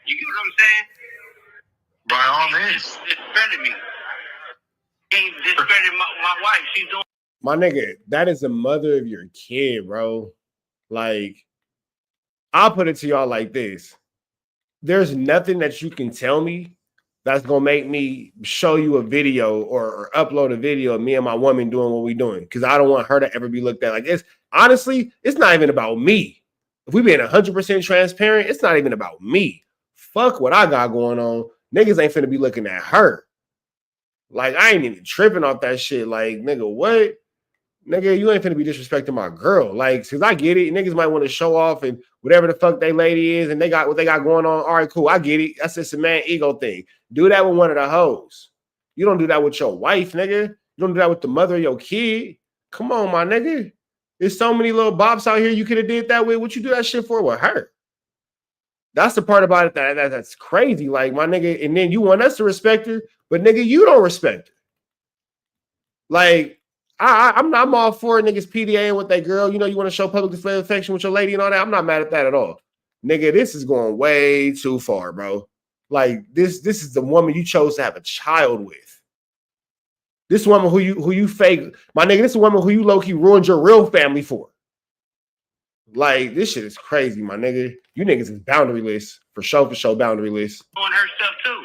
You get what I'm saying? By all means. Discredit me. He discredited my wife. She's doing. My nigga, that is the mother of your kid, bro. Like, I'll put it to y'all like this. There's nothing that you can tell me that's going to make me show you a video or upload a video of me and my woman doing what we doing. Because I don't want her to ever be looked at like this. Honestly, it's not even about me. If we being 100% transparent, it's not even about me. Fuck what I got going on. Niggas ain't finna be looking at her. Like, I ain't even tripping off that shit. Like, nigga, what? Nigga, you ain't finna be disrespecting my girl. Like, because I get it. Niggas might want to show off and whatever the fuck they lady is and they got what they got going on. All right, cool. I get it. That's just a man ego thing. Do that with one of the hoes. You don't do that with your wife, nigga. You don't do that with the mother of your kid. Come on, my nigga. There's so many little bops out here you could have did that with. What you do that shit for with her? That's the part about it that's crazy. Like, my nigga, and then you want us to respect her, but nigga, you don't respect her. Like, I'm all for niggas PDA with that girl. You know, you want to show public display of affection with your lady and all that. I'm not mad at that at all. Nigga, this is going way too far, bro. Like, this is the woman you chose to have a child with. This woman who you fake, my nigga, this is a woman who you low-key ruined your real family for. Like, this shit is crazy, my nigga. You niggas is boundaryless. For sure, boundaryless. Doing her stuff too.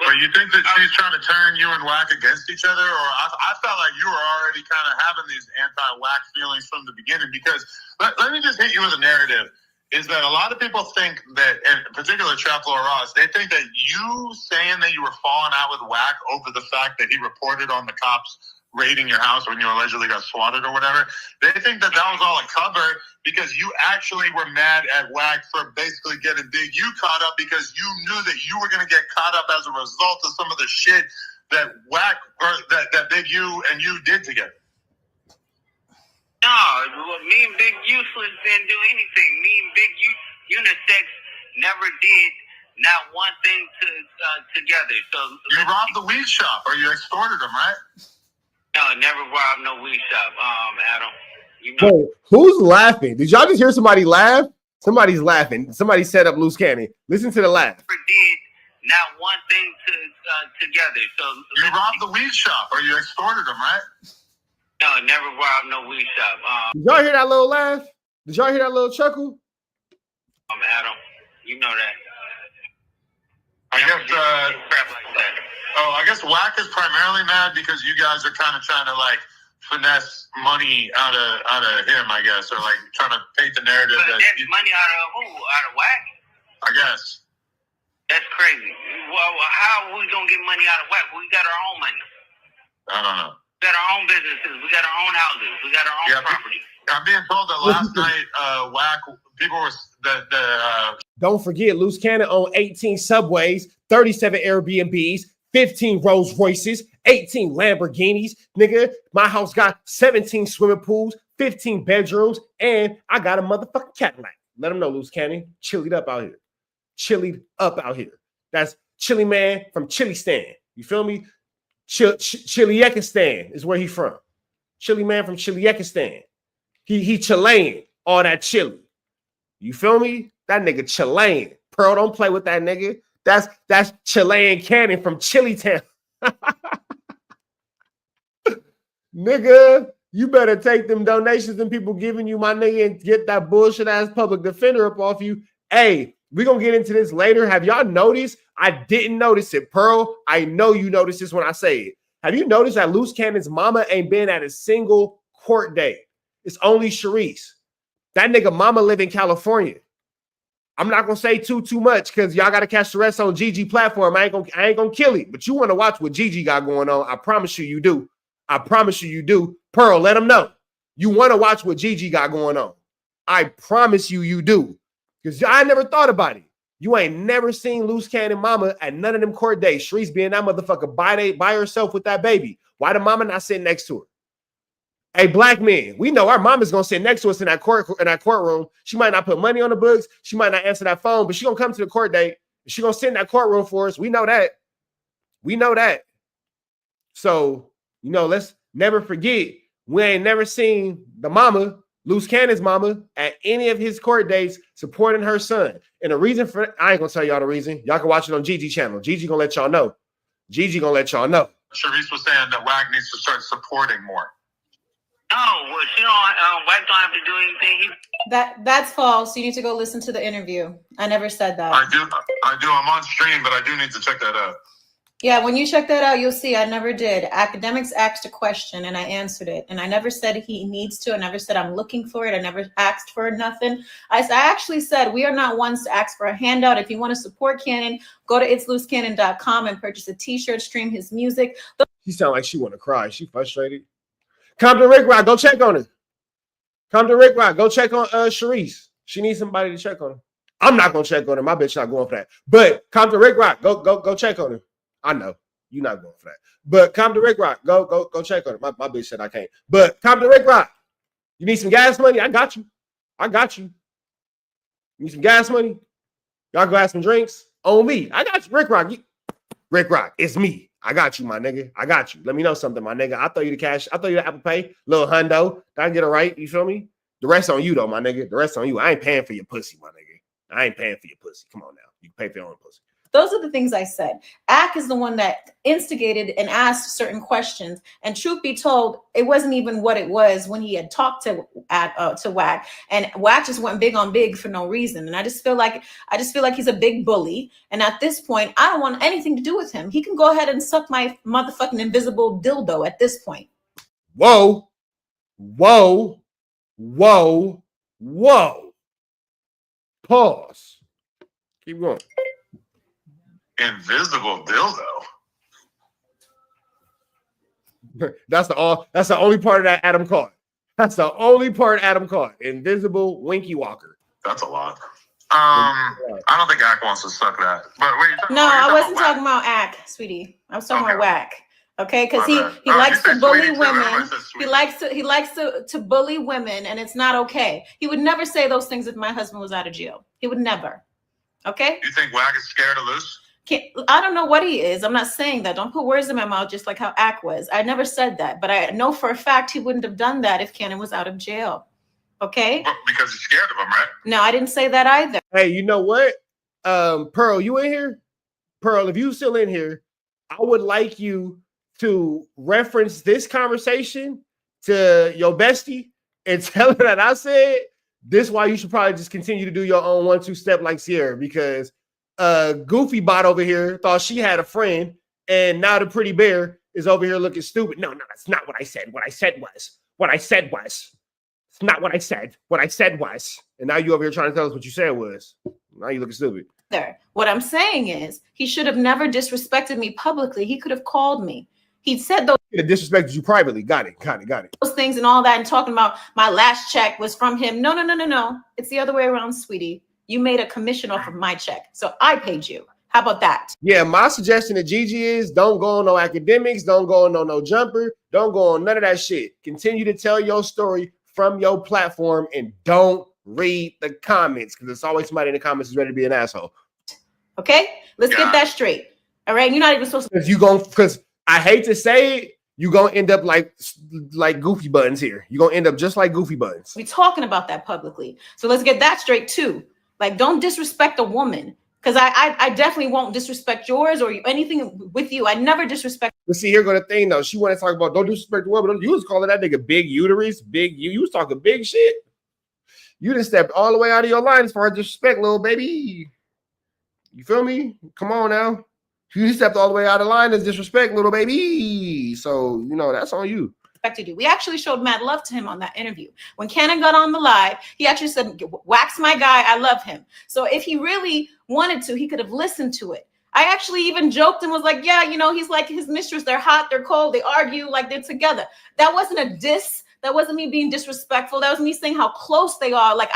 But you think that she's trying to turn you and Wack against each other? Or I felt like you were already kind of having these anti-Wack feelings from the beginning, because let me just hit you with a narrative. Is that a lot of people think that, in particular Traplo Ross, they think that you saying that you were falling out with Wack over the fact that he reported on the cops raiding your house when you allegedly got swatted or whatever, they think that that was all a cover because you actually were mad at Wack for basically getting Big U caught up because you knew that you were going to get caught up as a result of some of the shit that Wack or that Big U and you did together. No, me and Big Useless didn't do anything. Me and Big Unisex never did not one thing together. So you robbed the weed shop or you extorted him, right? No, never robbed no weed shop, Adam. You know. Wait, who's laughing? Did y'all just hear somebody laugh? Somebody's laughing. Somebody set up Luce Cannon. Listen to the laugh. Never did not one thing together. So you robbed the weed shop or you extorted him, right? No, never robbed no weed shop. Did y'all hear that little laugh? Did y'all hear that little chuckle? Adam, you know that. I guess crap like that. Oh, I guess Wack is primarily mad because you guys are kind of trying to like finesse money out of him, I guess, or like trying to paint the narrative that money out of who? Out of Wack? I guess. That's crazy. Well, how are we gonna get money out of Wack? We got our own money. I don't know. We got our own businesses. We got our own houses. We got our own property. I'm being told that last night, Wack, people were Don't forget, Luce Cannon owned 18 subways, 37 Airbnbs, 15 Rolls Royces, 18 Lamborghinis. Nigga, my house got 17 swimming pools, 15 bedrooms, and I got a motherfucking Cadillac. Let them know, Luce Cannon. Chillied up out here. Chillied up out here. That's Chili Man from Chilistan. You feel me? Chiliekistan is where he from. Chili Man from Chiliekistan. He Chilean, all that chili. You feel me? That nigga Chilean. Pearl, don't play with that nigga. That's Chilean Cannon from Chili Town. Nigga, you better take them donations and people giving you, my nigga, and get that bullshit ass public defender up off you. Hey, we're gonna get into this later. Have y'all noticed? I didn't notice it, Pearl. I know you noticed this when I say it. Have you noticed that Luce Cannon's mama ain't been at a single court date? It's only Sharice. That nigga mama live in California. I'm not gonna say too much because y'all gotta catch the rest on Gigi platform. I ain't gonna kill it, but you want to watch what Gigi got going on. I promise you do. I promise you do. Pearl, let them know. You want to watch what Gigi got going on. I promise you do. Because I never thought about it. You ain't never seen Luce Cannon mama at none of them court days. Sharice being that motherfucker by herself with that baby. Why the mama not sitting next to her? Hey, black men, we know our mama's gonna sit next to us in that courtroom. She might not put money on the books. She might not answer that phone, but she gonna come to the court date. She gonna sit in that courtroom for us. We know that. We know that. So, you know, let's never forget, we ain't never seen the mama, Luce Cannon's mama, at any of his court dates supporting her son. And the reason for I ain't gonna tell y'all the reason. Y'all can watch it on Gigi channel. Gigi gonna let y'all know. Gigi gonna let y'all know. Sharice was saying that Wack needs to start supporting more. No, well, she don't. Wack don't have to do anything. That's false. You need to go listen to the interview. I never said that. I do. I'm on stream, but I do need to check that out. Yeah, when you check that out, you'll see I never did. Academics asked a question and I answered it. And I never said he needs to. I never said I'm looking for it. I never asked for nothing. I actually said we are not ones to ask for a handout. If you want to support Cannon, go to itslucecannon.com and purchase a t-shirt, stream his music. She sound like she want to cry. She frustrated. Come to Rick Rock. Go check on her. Come to Rick Rock. Go check on Sharice. She needs somebody to check on her. I'm not going to check on her. My bitch not going for that. But come to Rick Rock. Go check on her. I know you're not going for that, but come to Rick Rock. Go check on it. My bitch said I can't, but come to Rick Rock. You need some gas money? I got you. You need some gas money? Y'all go have some drinks on me. I got you, Rick Rock. Rick Rock, it's me. I got you, my nigga. I got you. Let me know something, my nigga. I'll throw you the cash. I'll throw you the Apple Pay, little hundo. Did I get it right? You feel me? The rest on you, though, my nigga. The rest on you. I ain't paying for your pussy, my nigga. I ain't paying for your pussy. Come on now. You can pay for your own pussy. Those are the things I said. Ack is the one that instigated and asked certain questions. And truth be told, it wasn't even what it was when he had talked to Wack. And Wack just went big on big for no reason. And I just feel like he's a big bully. And at this point, I don't want anything to do with him. He can go ahead and suck my motherfucking invisible dildo at this point. Whoa. Pause. Keep going. Invisible dildo. That's the only part of that Adam caught. That's the only part Adam caught. Invisible Winky Walker. That's a lot. I don't think Ack wants to suck that. But I wasn't talking about Ack, sweetie. I was talking about Wack. Okay, because he likes to bully women. He likes to bully women, and it's not okay. He would never say those things if my husband was out of jail. He would never. Okay. You think Wack is scared of Luce? I don't know what he is. I'm not saying that. Don't put words in my mouth, just like how Ack was. I never said that, but I know for a fact he wouldn't have done that if Cannon was out of jail. Okay? Well, because he's scared of him, right? No, I didn't say that either. Hey, you know what? Pearl, you in here? Pearl, if you still in here, I would like you to reference this conversation to your bestie and tell her that I said this is why you should probably just continue to do your own 1-2 step like Sierra, because Goofy Bot over here thought she had a friend, and now the pretty bear is over here looking stupid. No, that's not what I said. What I said was. It's not what I said. What I said was. And now you over here trying to tell us what you said was. Now you looking stupid. What I'm saying is he should have never disrespected me publicly. He could have called me. He said those. He disrespected you privately. Got it. Those things and all that, and talking about my last check was from him. No. It's the other way around, sweetie. You made a commission off of my check, so I paid you. How about that? Yeah, my suggestion to Gigi is don't go on no academics, don't go on no jumper, don't go on none of that shit. Continue to tell your story from your platform and don't read the comments, because there's always somebody in the comments who's ready to be an asshole. Okay, let's get that straight. All right, you're not even supposed to. Because I hate to say it, you're gonna end up like Goofy Buttons here. You're gonna end up just like Goofy Buttons. We're talking about that publicly, so let's get that straight too. Like, don't disrespect a woman. Because I definitely won't disrespect yours or anything with you. I never disrespect. But see, here go the thing though. She want to talk about don't disrespect the woman. You was calling that nigga big uterus, big you. You was talking big shit. You done stepped all the way out of your line as far as disrespect, little baby. You feel me? Come on now. You stepped all the way out of line as disrespect, little baby. So, you know, that's on you. You. We actually showed mad love to him on that interview. When Cannon got on the live, he actually said, Wack's my guy. I love him. So if he really wanted to, he could have listened to it. I actually even joked and was like, yeah, you know, he's like his mistress. They're hot. They're cold. They argue like they're together. That wasn't a diss. That wasn't me being disrespectful. That was me saying how close they are. Like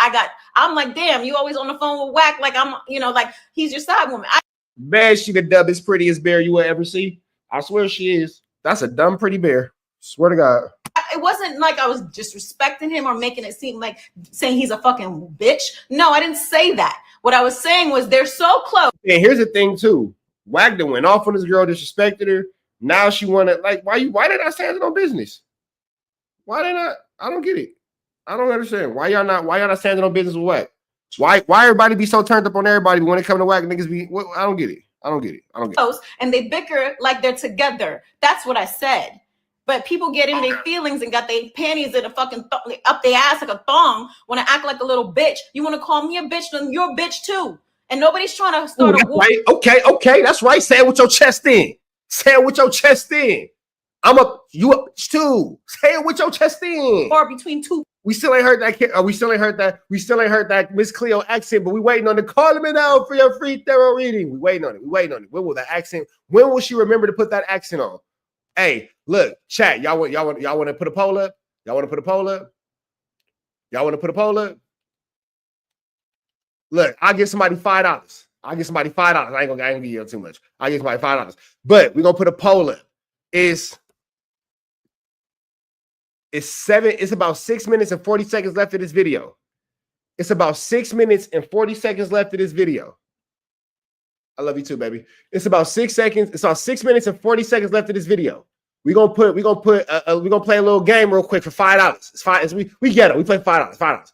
I'm like, damn, you always on the phone with Wack. Like I'm, you know, like he's your side woman. Man, she the dumbest, prettiest bear you will ever see. I swear she is. That's a dumb, pretty bear. Swear to God. It wasn't like I was disrespecting him or making it seem like saying he's a fucking bitch. No, I didn't say that. What I was saying was they're so close. And here's the thing too. Wack done went off on this girl, disrespected her. Now she wanted, like, why did I stand on business? Why did I? I don't get it. I don't understand. Why y'all not standing on business with Wack? Why everybody be so turned up on everybody, but when it comes to Wack, niggas be, I don't get it. I don't get it. And they bicker like they're together. That's what I said. But people get in their feelings and got their panties in a fucking up their ass like a thong. Want to act like a little bitch. You want to call me a bitch? Then you're a bitch too. And nobody's trying to start a war. Right. Okay, that's right. Say it with your chest in. Say it with your chest in. You a bitch too. Say it with your chest in. Or between two. We still ain't heard that. We still ain't heard that Miss Cleo accent. But we waiting on the call me now for your free thorough reading. We waiting on it. When will that accent? When will she remember to put that accent on? Hey, look, chat. Y'all want to put a poll up? Y'all want to put a poll up? Y'all want to put a poll up? Look, I'll give somebody $5. I ain't gonna give you too much. I'll give somebody $5. But we're gonna put a poll up. It's about 6 minutes and 40 seconds left of this video. It's about 6 minutes and 40 seconds left of this video. I love you too, baby. It's about 6 seconds. It's about 6 minutes and 40 seconds left of this video. We're gonna play a little game real quick for $5. It's fine. We get it. We play $5.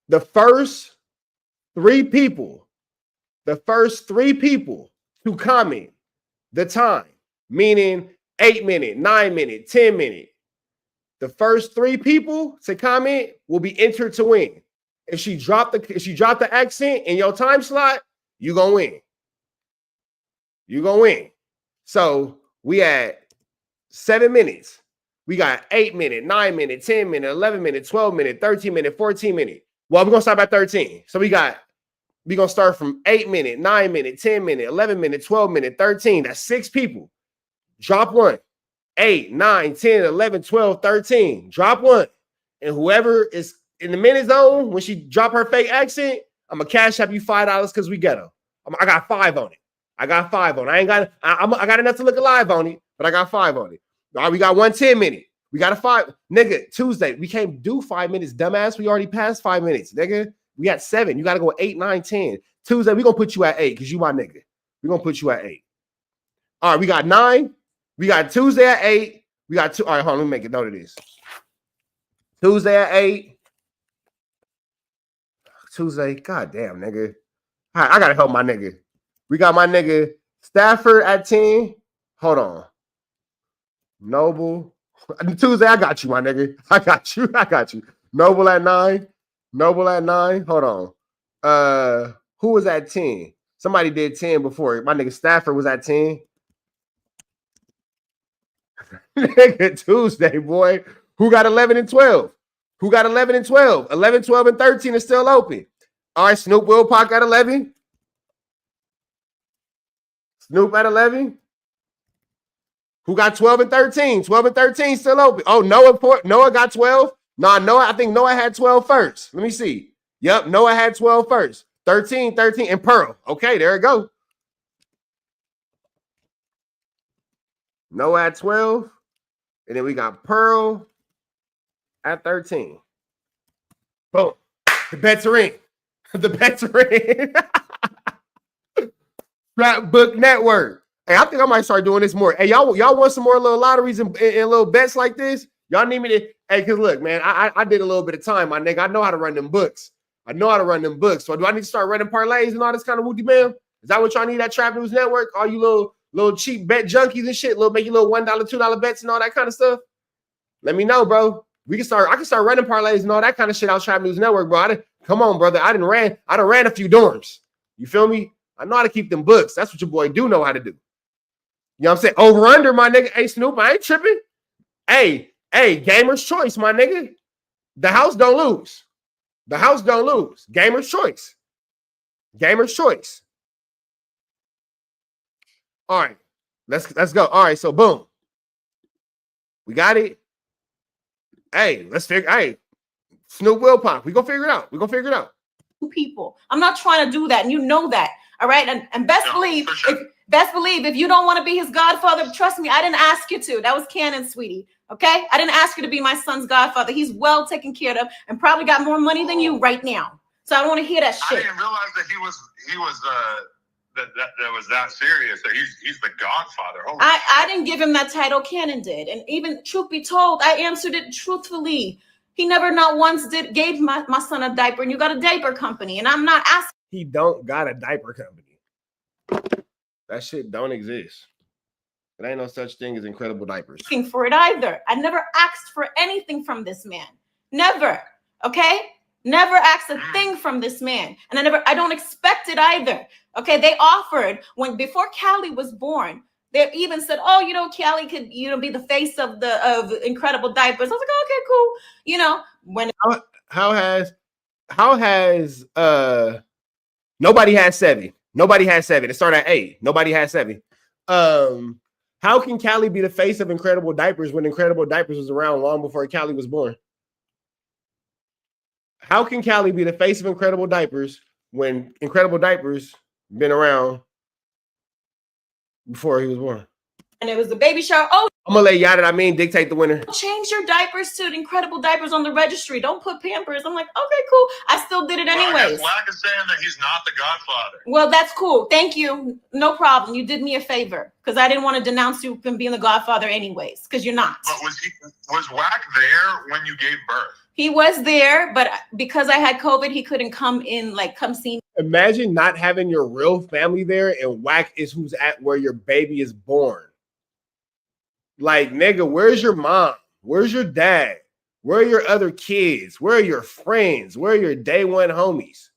The first three people to comment the time, meaning 8 minute, 9 minute, 10 minute. The first three people to comment will be entered to win. If she dropped the accent in your time slot, you're gonna win. You're gonna win. So we at 7 minutes. We got 8 minute, 9 minute, 10 minute, 11 minute, 12 minute, 13 minute, 14 minute. Well, we're gonna start at 13. So we're gonna start from 8 minute, 9 minute, 10 minute, 11 minute, 12 minute, 13. That's 6 people. Drop one. 8, 9, 10, 11, 12, 13. Drop one. And whoever is in the minute zone, when she drop her fake accent, I'm gonna cash up you $5 because we get her. I got 5 on it. I got enough to look alive on it, but I got 5 on it. All right, we got 1 10 minute. We got a 5. Nigga, Tuesday. We can't do 5 minutes, dumbass. We already passed 5 minutes, nigga. We got 7. You gotta go 8, 9, 10. Tuesday, we're gonna put you at 8 because you my nigga. We're gonna put you at 8. All right, we got 9. We got Tuesday at 8. We got 2. All right, hold on, let me make a note of this. Tuesday at 8. Tuesday, goddamn, nigga. All right, I gotta help my nigga. We got my nigga Stafford at 10. Hold on. Noble. Tuesday, I got you, my nigga. I got you. Noble at 9. Hold on. Who was at 10? Somebody did 10 before. My nigga Stafford was at 10. Nigga, Tuesday, boy. Who got 11 and 12? 11, 12, and 13 is still open. All right, Snoop Wilpock at 11. Snoop at 11. Who got 12 and 13? 12 and 13 still open. Oh, Noah got 12. Nah, Noah, I think Noah had 12 first. Let me see. Yep, Noah had 12 first. 13, and Pearl. Okay, there we go. Noah at 12. And then we got Pearl at 13. Boom. The bets are in. Scrapbook Network. Hey, I think I might start doing this more. Hey, y'all want some more little lotteries and little bets like this? Y'all need me to, hey, because look, man, I did a little bit of time, my nigga. I know how to run them books. I know how to run them books. So do I need to start running parlays and all this kind of woody bam? Is that what y'all need at Trap News Network? All you little cheap bet junkies and shit, make you little $1, $2 bets and all that kind of stuff? Let me know, bro. I can start running parlays and all that kind of shit out Trap News Network, bro. Come on, brother. I done ran a few dorms. You feel me? I know how to keep them books. That's what your boy do know how to do. You know what I'm saying? Over under, my nigga. Hey, Snoop, I ain't tripping. Hey, gamer's choice, my nigga. The house don't lose. The house don't lose. Gamer's choice. Gamer's choice. All right. Let's go. All right, so boom. We got it. Hey, Snoop will pop. We gonna figure it out. People. I'm not trying to do that, and you know that. All right. And best believe if you don't want to be his godfather, trust me, I didn't ask you to. That was canon, sweetie. Okay. I didn't ask you to be my son's godfather. He's well taken care of and probably got more money than you right now. So I don't want to hear that shit. I didn't realize that he was that was that serious. That he's the godfather. I didn't give him that title. Cannon did. And even truth be told, I answered it truthfully. He never not once gave my son a diaper, and you got a diaper company, and I'm not asking. He don't got a diaper company. That shit don't exist. There ain't no such thing as incredible diapers. For it either. I never asked for anything from this man. Never. Okay? Never asked a thing from this man. And I don't expect it either. Okay? They offered before Callie was born. They even said, "Oh, Callie could, be the face of incredible diapers." I was like, "Okay, cool." When how has nobody has 7. Nobody has 7. It started at 8. Nobody has 7. How can Callie be the face of Incredible Diapers when Incredible Diapers was around long before Callie was born? How can Callie be the face of Incredible Diapers when Incredible Diapers been around before he was born? And it was the baby shower. Oh, I'm gonna let dictate the winner. Change your diapers to Incredible Diapers on the registry. Don't put Pampers. I'm like, okay, cool. I still did it anyways. Wack is saying that he's not the godfather. Well, that's cool. Thank you. No problem. You did me a favor because I didn't want to denounce you from being the godfather anyways, because you're not. But was Wack there when you gave birth? He was there, but because I had COVID, he couldn't come see me. Imagine not having your real family there, and Wack is who's at where your baby is born. Like, nigga, where's your mom? Where's your dad? Where are your other kids? Where are your friends? Where are your day one homies?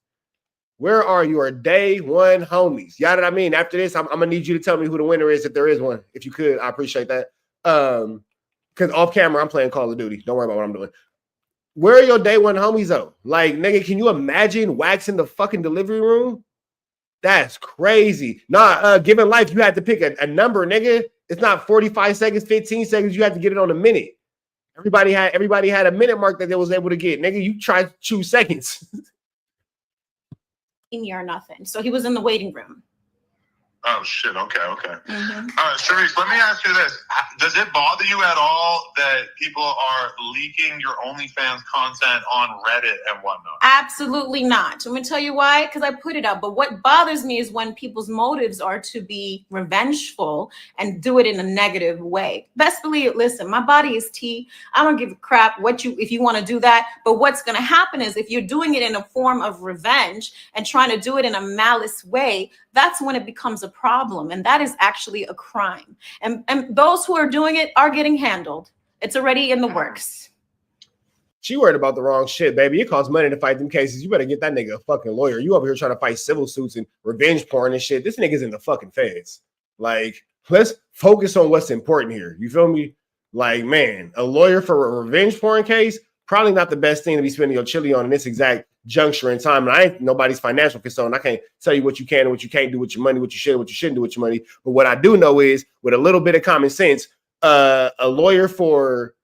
Where are your day one homies? You know what I mean? After this, I'm gonna need you to tell me who the winner is, if there is one. If you could, I appreciate that. Because off camera, I'm playing Call of Duty. Don't worry about what I'm doing. Where are your day one homies though? Like, nigga, can you imagine Wax in the fucking delivery room? That's crazy. Given life, you had to pick a number, nigga. It's not 45 seconds, 15 seconds. You had to get it on a minute. Everybody had a minute mark that they was able to get. Nigga, you try to choose seconds. Or nothing. So he was in the waiting room. Oh shit. Okay. Mm-hmm. All right, Sharice, let me ask you this. Does it bother you at all that people are leaking your OnlyFans content on Reddit and whatnot? Absolutely not. I'm going to tell you why, because I put it up. But what bothers me is when people's motives are to be revengeful and do it in a negative way. Best believe, listen, my body is tea. I don't give a crap if you want to do that. But what's going to happen is if you're doing it in a form of revenge and trying to do it in a malice way, that's when it becomes a problem. And that is actually a crime. And those who are doing it are getting handled. It's already in the works. She worried about the wrong shit, baby. It costs money to fight them cases. You better get that nigga a fucking lawyer. You over here trying to fight civil suits and revenge porn and shit. This nigga's in the fucking feds. Like, let's focus on what's important here. You feel me? Like, man, a lawyer for a revenge porn case, probably not the best thing to be spending your chili on in this exact juncture in time. And I ain't nobody's financial concern. I can't tell you what you can and what you can't do with your money, what you should and what you shouldn't do with your money. But what I do know is, with a little bit of common sense, a lawyer for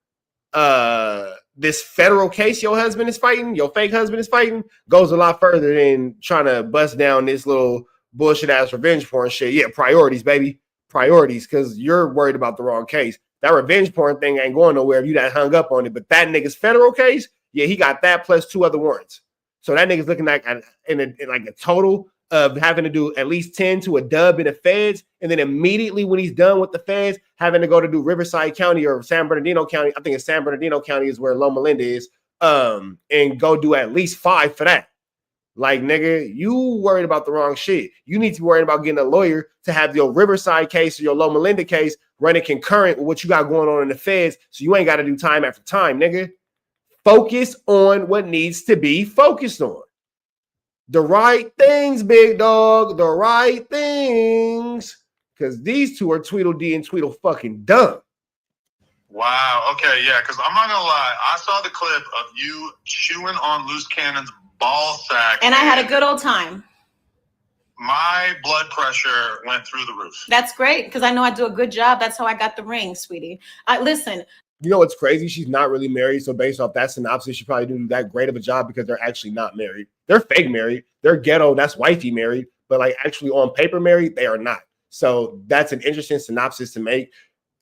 this federal case your husband is fighting, your fake husband is fighting, goes a lot further than trying to bust down this little bullshit ass revenge porn shit. Yeah, priorities, baby. Priorities, because you're worried about the wrong case. That revenge porn thing ain't going nowhere if you that hung up on it. But that nigga's federal case, yeah, he got that plus 2 other warrants. So that nigga's looking like in a total of having to do at least 10 to a dub in the feds. And then immediately when he's done with the feds, having to go to do Riverside County or San Bernardino County. I think it's San Bernardino County is where Loma Linda is. And go do at least 5 for that. Like, nigga, you worried about the wrong shit. You need to be worried about getting a lawyer to have your Riverside case or your Loma Linda case running concurrent with what you got going on in the feds, so you ain't got to do time after time, nigga. Focus on what needs to be focused on. The right things, big dog. The right things. Because these two are Tweedledee and Tweedle fucking dumb. Wow. Okay. Yeah. Because I'm not gonna lie, I saw the clip of you chewing on Loose Cannon's ball sack, And I had a good old time. My blood pressure went through the roof. That's great because I know I do a good job. That's how I got the ring, sweetie. Listen. You know what's crazy? She's not really married. So based off that synopsis, she probably didn't do that great of a job because they're actually not married. They're fake married. They're ghetto. That's wifey married. But like actually on paper married, they are not. So that's an interesting synopsis to make.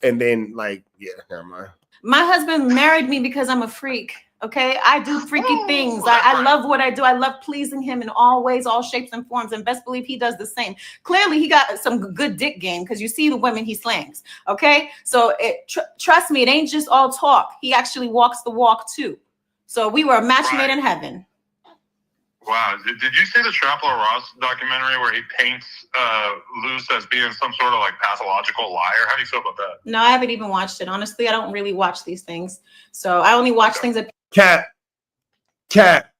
And then like, yeah, never mind. My husband married me because I'm a freak. Okay, I do freaky things. I love what I do. I love pleasing him in all ways, all shapes and forms. And best believe he does the same. Clearly, he got some good dick game because you see the women he slangs. Okay, so trust me, it ain't just all talk. He actually walks the walk too. So we were a match made in heaven. Wow. Did you see the Trapler Ross documentary where he paints Luce as being some sort of like pathological liar? How do you feel about that? No, I haven't even watched it. Honestly, I don't really watch these things. So I only watch things that Cat.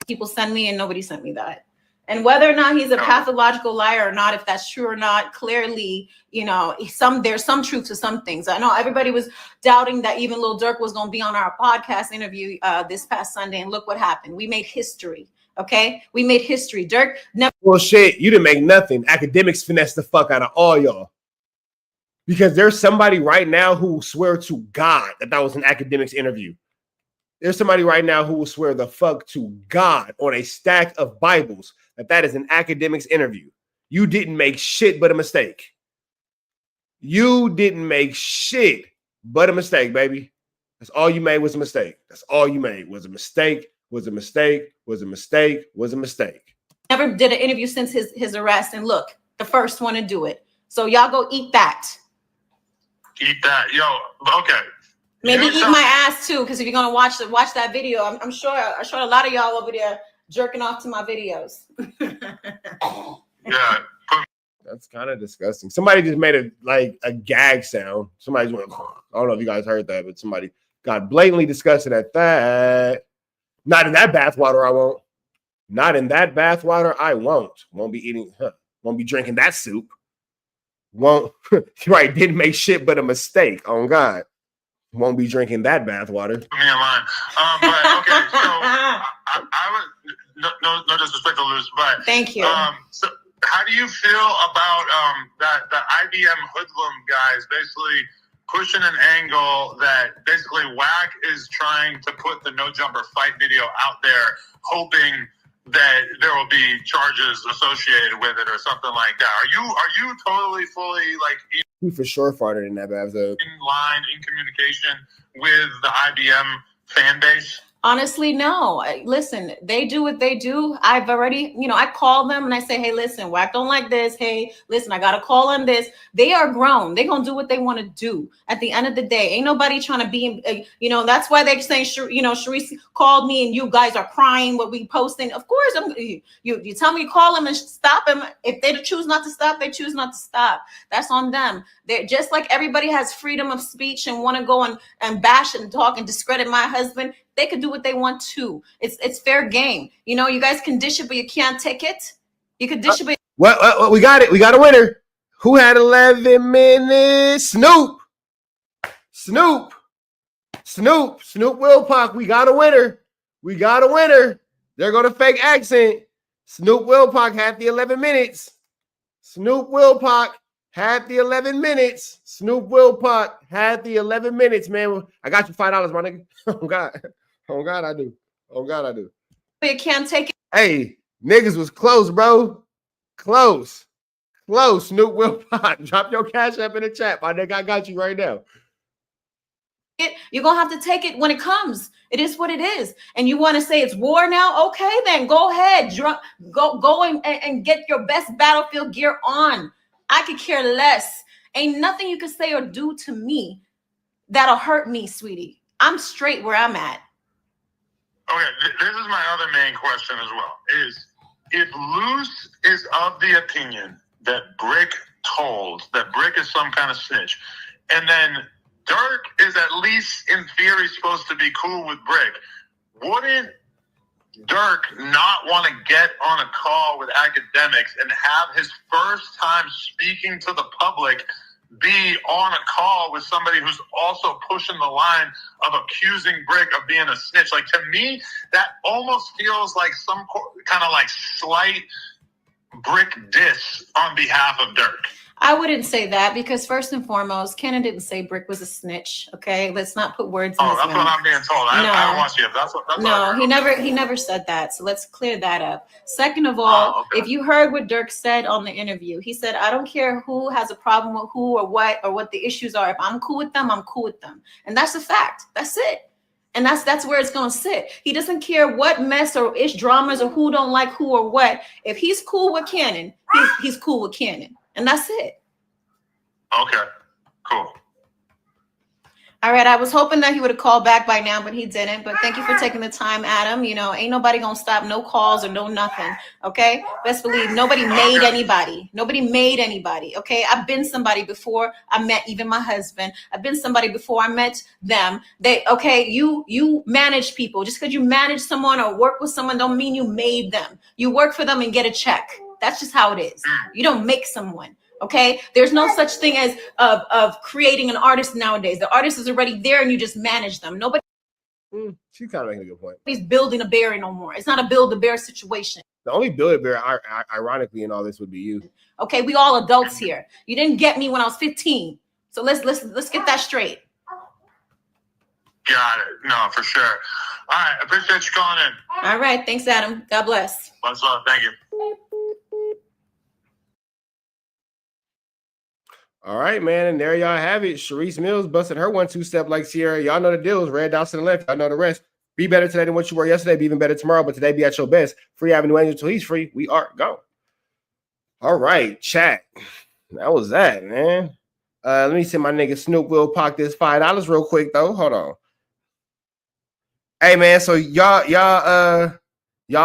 people send me, and nobody sent me that. And whether or not he's a pathological liar or not, if that's true or not, clearly, you know, there's some truth to some things. I know everybody was doubting that even Lil Durk was going to be on our podcast interview this past Sunday, and look what happened. We made history. Okay, we made history. Durk never. Well, shit, you didn't make nothing. Academics finesse the fuck out of all y'all. Because there's somebody right now who will swear to God that was an academics interview. There's somebody right now who will swear the fuck to God on a stack of Bibles that is an academics interview. You didn't make shit but a mistake. You didn't make shit but a mistake, baby. That's all you made was a mistake. That's all you made was a mistake. Was a mistake, was a mistake, was a mistake. Never did an interview since his arrest. And look, the first one to do it. So y'all go eat that. Eat that. Yo, okay. Maybe eat my ass too, because if you're gonna watch that video, I'm sure a lot of y'all over there jerking off to my videos. Yeah. That's kind of disgusting. Somebody just made a gag sound. Somebody's went, I don't know if you guys heard that, but somebody got blatantly disgusted at that. Not in that bathwater, I won't. Not in that bathwater, I won't. Won't be eating, won't be drinking that soup. Won't, right, didn't make shit but a mistake, on God. Won't be drinking that bathwater. Me in line. But okay, so I would, no disrespect to Luce, but thank you. So how do you feel about that the IBM hoodlum guys basically pushing an angle that basically Wack is trying to put the no jumper fight video out there, hoping that there will be charges associated with it or something like that? Are you totally fully like He for sure farted in that bathtub. in line, in communication with the IBM fan base? Honestly, no. Listen, they do what they do. I've already, I call them and I say, hey, listen, Wack don't like this. Hey, listen, I got to call on this. They are grown. They're going to do what they want to do. At the end of the day, ain't nobody trying to be, that's why they're saying, Sharice called me and you guys are crying what we posting. Of course, you tell me to call them and stop them. If they choose not to stop, they choose not to stop. That's on them. They're just like everybody has freedom of speech and want to go and bash and talk and discredit my husband. They could do what they want to. It's fair game. You guys can dish it, but you can't take it. You could dish it, but Well, we got it. We got a winner. Who had 11 minutes? Snoop Wilpock. We got a winner. They're going to fake accent. Snoop Wilpock had the 11 minutes. Snoop Wilpock had the 11 minutes. Snoop Wilpock had the 11 minutes, man. I got you $5, my nigga. Oh God, I do. you can't take it. Hey, niggas was close, bro. Close. Snoop Wilpock. Drop your cash app in the chat, my nigga. I got you right now. You're going to have to take it when it comes. It is what it is. And you want to say it's war now? Okay, then go ahead. Go and get your best battlefield gear on. I could care less. Ain't nothing you can say or do to me that'll hurt me, sweetie. I'm straight where I'm at. Okay, this is my other main question as well. Is if Luce is of the opinion that Brick is some kind of snitch, and then Dirk is at least in theory supposed to be cool with Brick, wouldn't Dirk not want to get on a call with academics and have his first time speaking to the public be on a call with somebody who's also pushing the line of accusing Brick of being a snitch? Like, to me, that almost feels like some kind of like slight Brick diss on behalf of Dirk. I wouldn't say that, because first and foremost, Kenna didn't say Brick was a snitch. Okay, let's not put words in his mouth. That's what I'm being told. I don't want you. That's No, he never said that. So let's clear that up. Second of all, if you heard what Dirk said on the interview, he said, I don't care who has a problem with who or what the issues are. If I'm cool with them, I'm cool with them. And that's a fact. That's it. And that's where it's going to sit. He doesn't care what mess or ish dramas or who don't like who or what. If he's cool with Cannon, he's cool with Cannon. And that's it. Okay, cool. All right, I was hoping that he would have called back by now, but he didn't. But thank you for taking the time, Adam. You know, ain't nobody gonna stop no calls or no nothing, okay? Best believe nobody made anybody. Nobody made anybody, okay? I've been somebody before I met even my husband. I've been somebody before I met them. You manage people. Just because you manage someone or work with someone don't mean you made them. You work for them and get a check. That's just how it is. You don't make someone. Okay, there's no such thing as of creating an artist nowadays. The artist is already there, and you just manage them. Nobody. She's kind of making a good point. Nobody's building a bear no more. It's not a build a bear situation. The only build a bear, ironically, in all this would be you. Okay, we all adults here. You didn't get me when I was 15, so let's get that straight. Got it. No, for sure. All right, appreciate you calling in. All right, thanks, Adam. God bless. Much love. Thank you. All right, man, and there y'all have it. Sharice Mills busted her 1-2 step like Sierra. Y'all know the deals. Red dots to the left. Y'all know the rest. Be better today than what you were yesterday. Be even better tomorrow, but today be at your best. Free Avenue Angel till he's free. We are gone. All right, chat. That was that, man. Let me send my nigga Snoop Will Pac this $5 real quick though. Hold on. Hey man, so y'all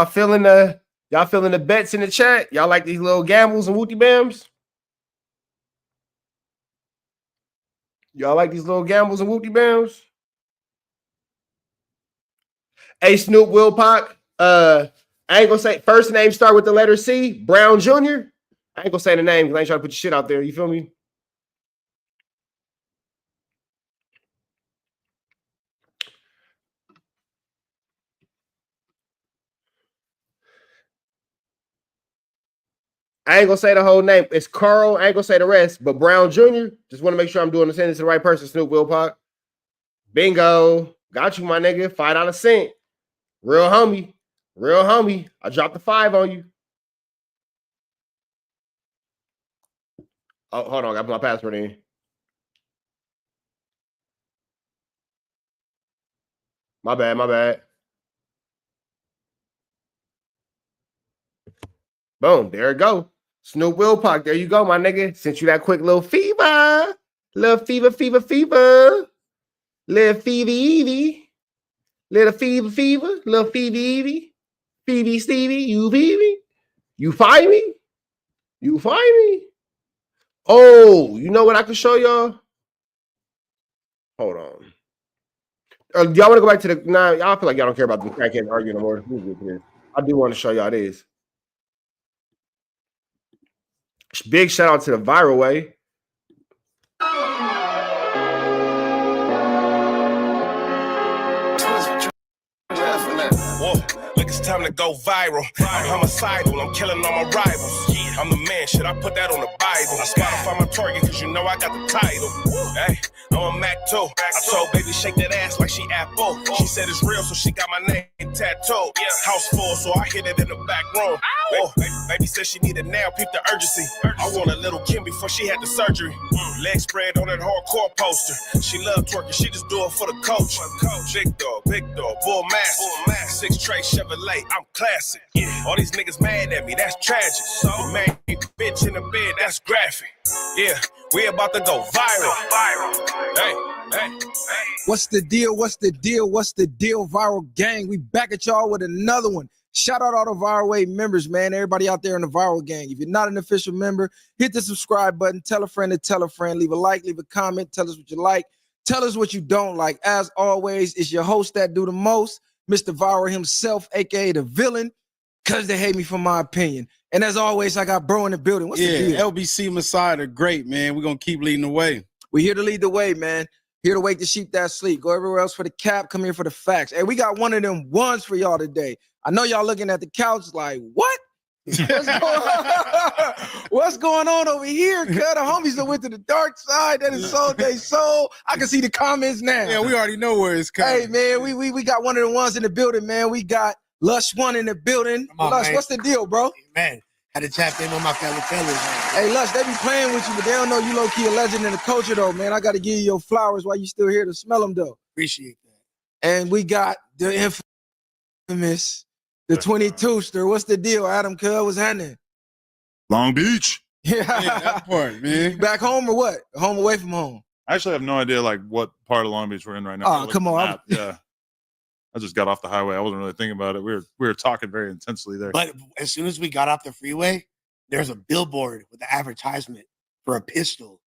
feeling the bets in the chat? Y'all like these little gambles and wooty bams? Y'all like these little gambles and whoopty bams? Hey, Snoop Will Pac. I ain't gonna say first name start with the letter C. Brown Jr. I ain't gonna say the name because I ain't trying to put your shit out there. You feel me? I ain't gonna say the whole name. It's Carl. I ain't gonna say the rest, but Brown Jr. Just want to make sure I'm doing the sentence to the right person. Snoop Will Pac. Bingo. Got you, my nigga. $5 cent. Real homie. Real homie. I dropped the 5 on you. Oh, hold on. I got my password in. My bad. My bad. Boom. There it go. Snoop Will Pac. There you go, my nigga. Sent you that quick little fever. Little fever. Little fever. Little fever. Little fever. Phoebe Stevie. You Phoebe. You find me? You find me? Oh, you know what I can show y'all? Hold on. Y'all want to go back to the... Nah, y'all feel like y'all don't care about the crackheads arguing no more. I do want to show y'all this. Big shout out to the Viral Way. Whoa, look, it's time to go viral. I'm homicidal, I'm killing all my rivals. I'm the man, should I put that on the Bible? I Spotify my target, cause you know I got the title. Hey, I'm a Mac too. I told baby shake that ass like she Apple. She said it's real, so she got my name tattooed. House full, so I hit it in the back room. Oh, baby said she needed nail, peep the urgency. I want a little Kim before she had the surgery. Leg spread on that hardcore poster. She loved twerking, she just do it for the coach. Big dog, bull massive. 6 tray Chevrolet, I'm classic. All these niggas mad at me, that's tragic. Man, bitch in the bed, that's graphic. Yeah, we about to go viral. Hey. What's the deal? What's the deal? What's the deal, Viral Gang? We back at y'all with another one. Shout out all the Viral Way members, man. Everybody out there in the Viral Gang. If you're not an official member, hit the subscribe button. Tell a friend to tell a friend. Leave a like, leave a comment. Tell us what you like. Tell us what you don't like. As always, it's your host that do the most, Mr. Viral himself, a.k.a. the villain, because they hate me for my opinion. And as always, I got bro in the building. What's the deal? LBC Messiah, the great, man. We're going to keep leading the way. We're here to lead the way, man. Here to wake the sheep that sleep. Go everywhere else for the cap. Come here for the facts. Hey, we got one of them ones for y'all today. I know y'all looking at the couch like, what? What's going on over here? Cuz the homies that went to the dark side. That is so they soul. I can see the comments now. Yeah, we already know where it's coming. Hey, man, we got one of the ones in the building, man. We got Lush One in the building. On, Lush, man. what's the deal, bro? Man, had to tap in on my fellow fellas. Man. Hey, Lush, they be playing with you, but they don't know you low-key a legend in the culture, though, man. I got to give you your flowers while you still here to smell them, though. Appreciate that. And we got the infamous, the 22ster. What's the deal, Adam? Cuz, what's happening? Long Beach. Yeah, that part, man. You back home or what? Home away from home? I actually have no idea like what part of Long Beach we're in right now. Oh, come on. Yeah. I just got off the highway. I wasn't really thinking about it. We were talking very intensely there. But as soon as we got off the freeway, there's a billboard with the advertisement for a pistol.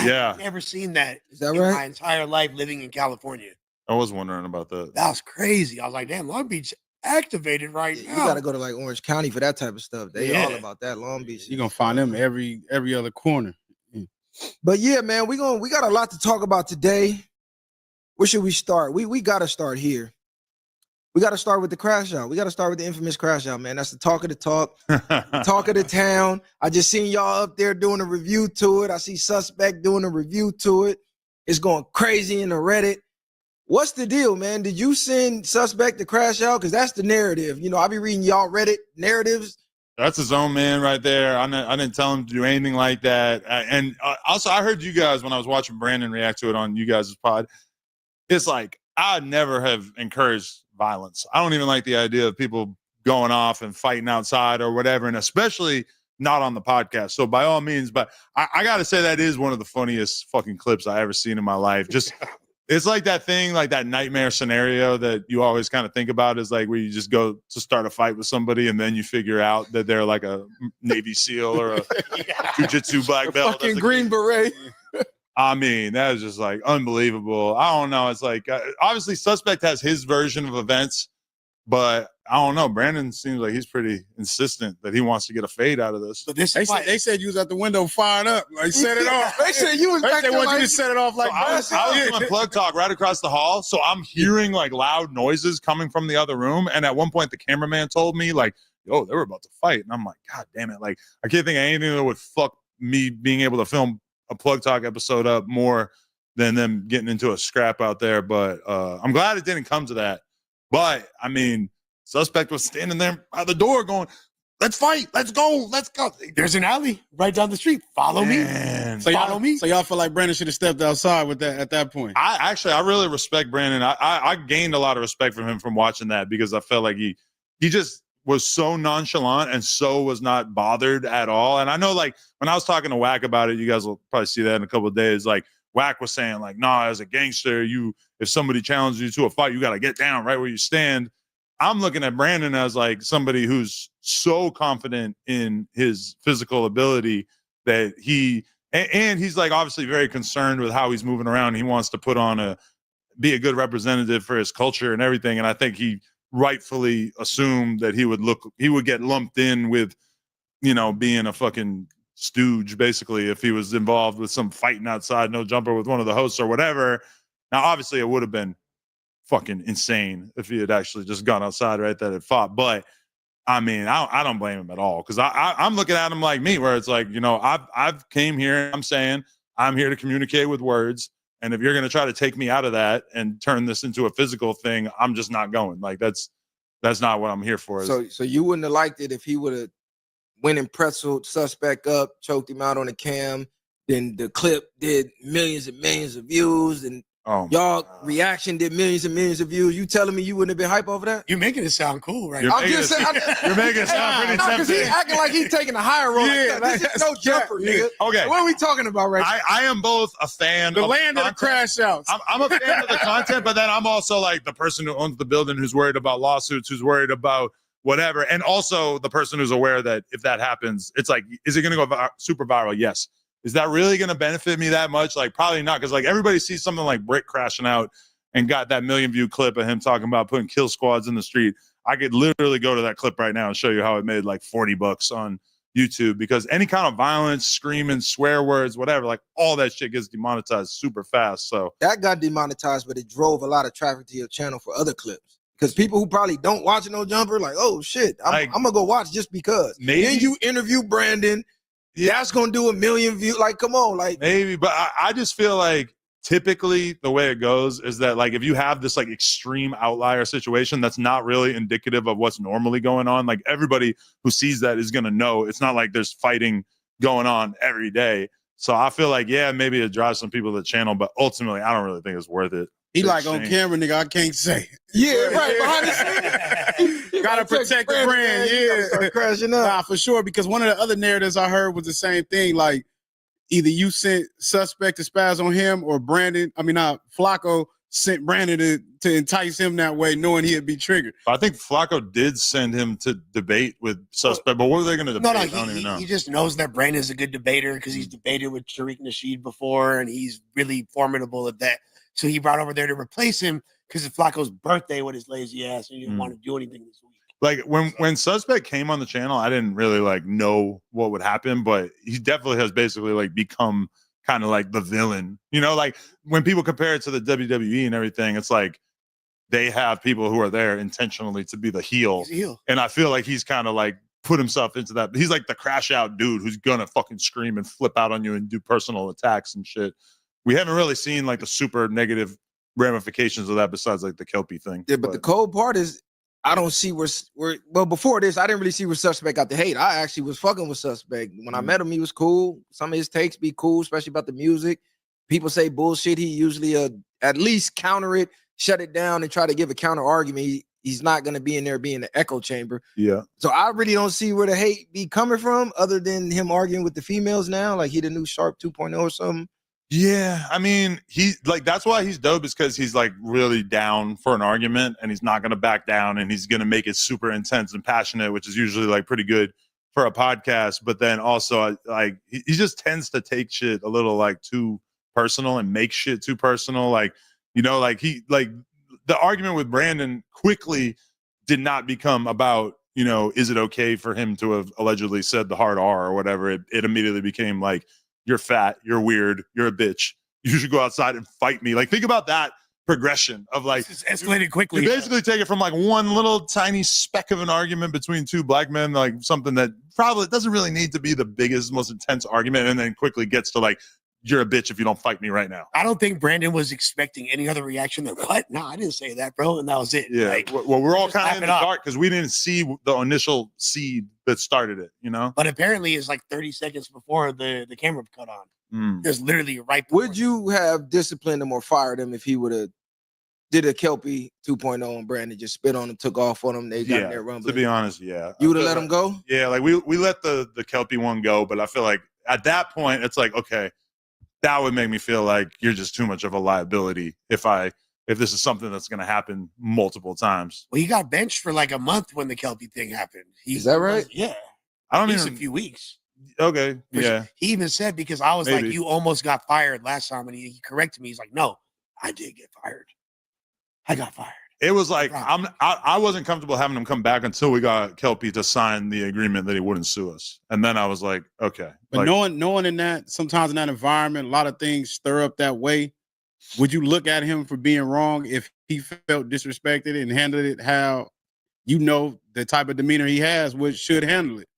Yeah. I've never seen that, Is that in right? my entire life living in California. I was wondering about that. That was crazy. I was like, damn, Long Beach activated right You now. got to go to like Orange County for that type of stuff. They all about that Long Beach. You're going to find them every other corner. But yeah, man, we got a lot to talk about today. Where should we start? We got to start here. We got to start with the crash out. We got to start with the infamous crash out, man. That's the talk of the talk, the talk of the town. I just seen y'all up there doing a review to it. I see Suspect doing a review to it. It's going crazy in the Reddit. What's the deal, man? Did you send Suspect to crash out? Because that's the narrative. You know, I be reading y'all Reddit narratives. That's his own man right there. I didn't tell him to do anything like that. And also, I heard you guys when I was watching Brandon react to it on you guys' pod. It's like, I never have encouraged violence. I don't even like the idea of people going off and fighting outside or whatever, and especially not on the podcast. So by all means, but I got to say that is one of the funniest fucking clips I ever seen in my life. Just it's like that thing, like that nightmare scenario that you always kind of think about is like where you just go to start a fight with somebody and then you figure out that they're like a Navy SEAL or a jiu-jitsu black belt. Fucking Green Beret. I mean, that is just like unbelievable. I don't know. It's like obviously Suspect has his version of events, but I don't know. Brandon seems like he's pretty insistent that he wants to get a fade out of this. But this They said you was at the window firing up. Like, set it off. They said you was back They there want you like, to set it off like I was doing plug talk right across the hall, so I'm hearing like loud noises coming from the other room. And at one point, the cameraman told me like, "Yo, they were about to fight," and I'm like, "God damn it!" Like, I can't think of anything that would fuck me being able to film a plug talk episode up more than them getting into a scrap out there. But I'm glad it didn't come to that. But I mean, Suspect was standing there by the door going, "Let's fight, let's go, let's go." There's an alley right down the street. Follow me. So Follow me. So y'all feel like Brandon should have stepped outside with that at that point. I really respect Brandon. I gained a lot of respect from him from watching that because I felt like he just was so nonchalant and so was not bothered at all. And I know like when I was talking to Wack about it, you guys will probably see that in a couple of days. Like Wack was saying like, "Nah, as a gangster, if somebody challenges you to a fight, you got to get down right where you stand." I'm looking at Brandon as like somebody who's so confident in his physical ability that and he's like obviously very concerned with how he's moving around. He wants to be a good representative for his culture and everything. And I think he rightfully assumed that he would get lumped in with, being a fucking stooge basically if he was involved with some fighting outside, no jumper with one of the hosts or whatever. Now, obviously it would have been fucking insane if he had actually just gone outside right that had fought. But I mean, I don't blame him at all because I'm looking at him like me, where it's like, I've came here. I'm saying I'm here to communicate with words, and if you're going to try to take me out of that and turn this into a physical thing, I'm just not going. Like that's not what I'm here for. So you wouldn't have liked it if he would have went and pretzeled Suspect up, choked him out on the cam. Then the clip did millions and millions of views, and y'all reaction did millions and millions of views. You telling me you wouldn't have been hype over that? You're making it sound cool, right? I'm just saying. You're making it sound pretty because tempting. he acting like he's taking a higher role. Yeah, this is no jumper, nigga. Okay. What are we talking about right now? I am both a fan The of land of the content. crash outs. I'm a fan of the content, but then I'm also like the person who owns the building who's worried about lawsuits, who's worried about whatever. And also the person who's aware that if that happens, it's like, is it going to go super viral? Yes. Is that really going to benefit me that much? Like, probably not. Because like everybody sees something like Brick crashing out and got that 1 million view clip of him talking about putting kill squads in the street. I could literally go to that clip right now and show you how it made like $40 on YouTube, because any kind of violence, screaming, swear words, whatever, like all that shit gets demonetized super fast. So that got demonetized, but it drove a lot of traffic to your channel for other clips. Because people who probably don't watch No Jumper, like, oh shit, I'm gonna go watch just because. Maybe. Then you interview Brandon, that's gonna do 1 million views. Like, come on, like maybe, but I just feel like typically the way it goes is that like if you have this like extreme outlier situation that's not really indicative of what's normally going on, like everybody who sees that is gonna know it's not like there's fighting going on every day. So I feel like, yeah, maybe it drives some people to the channel, but ultimately I don't really think it's worth it. He like on camera, nigga, I can't say. Yeah, right, behind the scenes. Gotta protect the brand, yeah. Start crashing up. Nah, for sure, because one of the other narratives I heard was the same thing, like either you sent suspect to spaz on him or FLAKKO sent Brandon to entice him that way, knowing he'd be triggered. I think FLAKKO did send him to debate with suspect, but what were they going to debate? I don't even know. He just knows that Brandon's a good debater because he's debated with Tariq Nasheed before, and he's really formidable at that. So he brought over there to replace him because it's FLAKKO's birthday with his lazy ass, and he didn't want to do anything this week. Like when Suspect came on the channel, I didn't really like know what would happen, but he definitely has basically like become kind of like the villain. You know, like when people compare it to the WWE and everything, it's like they have people who are there intentionally to be the heel. He's a heel. And I feel like he's kind of like put himself into that. He's like the crash out dude who's gonna fucking scream and flip out on you and do personal attacks and shit. We haven't really seen like the super negative ramifications of that besides like the Kelpie thing. Yeah, but the cold part is I don't see where well, before this, I didn't really see where Suspect got the hate. I actually was fucking with Suspect. When I met him, he was cool. Some of his takes be cool, especially about the music. People say bullshit. He usually at least counter it, shut it down, and try to give a counter argument. He's not gonna be in there being the echo chamber. Yeah. So I really don't see where the hate be coming from, other than him arguing with the females now, like he the new Sharp 2.0 or something. Yeah, I mean, he like that's why he's dope, is because he's like really down for an argument and he's not gonna back down and he's gonna make it super intense and passionate, which is usually like pretty good for a podcast. But then also like he just tends to take shit a little like too personal and make shit too personal. Like, you know, like he like the argument with Brandon quickly did not become about, you know, is it okay for him to have allegedly said the hard R or whatever. It immediately became like, you're fat, you're weird, you're a bitch. You should go outside and fight me. Like, think about that progression of like it's escalated quickly. You basically take it from like one little tiny speck of an argument between two black men, like something that probably doesn't really need to be the biggest, most intense argument, and then quickly gets to like, you're a bitch if you don't fight me right now. I don't think Brandon was expecting any other reaction than what? No, I didn't say that, bro. And that was it. Yeah. Like, well, we're all kind of in the dark because we didn't see the initial seed that started it, you know? But apparently it's like 30 seconds before the camera cut on. There's literally right before. Would you have disciplined him or fired him if he would have did a Kelpie 2.0 and Brandon just spit on him, took off on him, they got in there rumbling? To be honest, yeah. You would have let him go? Yeah, like we let the Kelpie one go, but I feel like at that point it's like, okay, that would make me feel like you're just too much of a liability if this is something that's going to happen multiple times. Well, he got benched for like a month when the Kelpie thing happened. Is that right? Yeah. I don't even even a few weeks. Okay. Yeah. He even said, because I was like, you almost got fired last time, and he corrected me. He's like, no, I did get fired. I got fired. It was like I wasn't comfortable having him come back until we got Kelpie to sign the agreement that he wouldn't sue us, and then I was like, okay. But like, knowing in that, sometimes in that environment, a lot of things stir up that way. Would you look at him for being wrong if he felt disrespected and handled it how you know the type of demeanor he has, should handle it?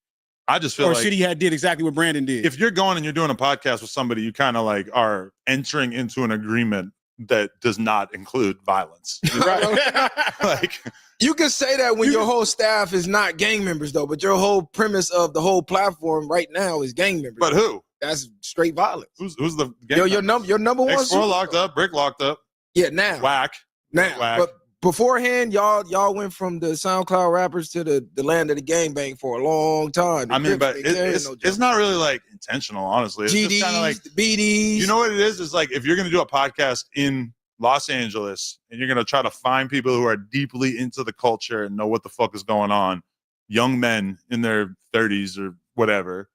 I just feel or like should he have did exactly what Brandon did? If you're going and you're doing a podcast with somebody, you kind of like are entering into an agreement that does not include violence. Right. Like, you can say that when your whole staff is not gang members, though, but your whole premise of the whole platform right now is gang members. But who? That's straight violence. Who's the gang your number one? X4 locked up, Brick locked up. Yeah, now. Wack. Now. Wack. But beforehand, y'all went from the SoundCloud rappers to the land of the gangbang for a long time. I mean, but it's not really like intentional, honestly. It's GDs, just kind of like BDs. You know what it is? It's like if you're going to do a podcast in Los Angeles and you're going to try to find people who are deeply into the culture and know what the fuck is going on, young men in their 30s or whatever.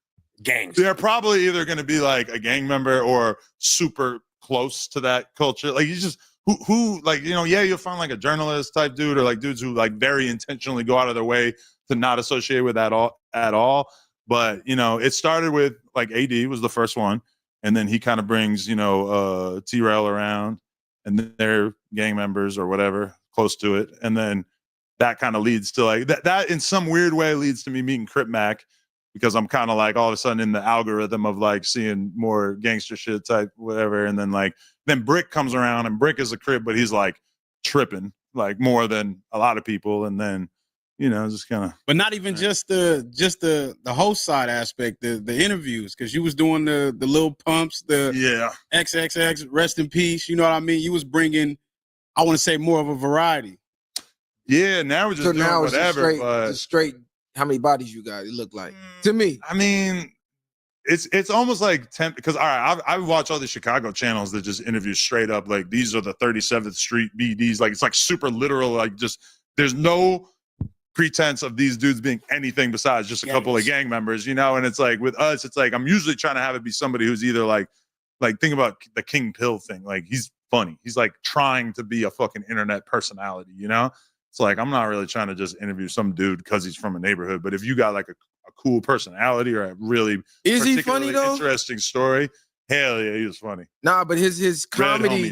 Gangs. They're probably either going to be like a gang member or super close to that culture. Like you just who like, you know, yeah, you'll find like a journalist type dude or like dudes who like very intentionally go out of their way to not associate with that at all. But, you know, it started with like AD was the first one. And then he kind of brings, you know, T-Rail around and they're gang members or whatever close to it. And then that kind of leads to like that in some weird way leads to me meeting Crip Mac because I'm kind of like all of a sudden in the algorithm of like seeing more gangster shit type, whatever. And then like, then Brick comes around and Brick is a Crip, but he's like tripping like more than a lot of people. And then, you know, just kind of. But not even just the host side aspect, the interviews, because you was doing the little pumps, the XXX, rest in peace. You know what I mean? You was bringing, I want to say, more of a variety. Yeah, now we're just doing now whatever. It's but just straight. How many bodies you got? It looked like to me. I mean, it's almost like because all right, I watch all the Chicago channels that just interview straight up like these are the 37th Street BDs. Like it's like super literal. Like just there's no pretense of these dudes being anything besides just a couple of gang members, you know. And it's like with us, it's like I'm usually trying to have it be somebody who's either like think about the King Pill thing. Like he's funny. He's like trying to be a fucking internet personality, you know. It's like I'm not really trying to just interview some dude because he's from a neighborhood. But if you got like a cool personality or a really he funny though? Interesting story, hell yeah, he was funny. Nah, but his comedy,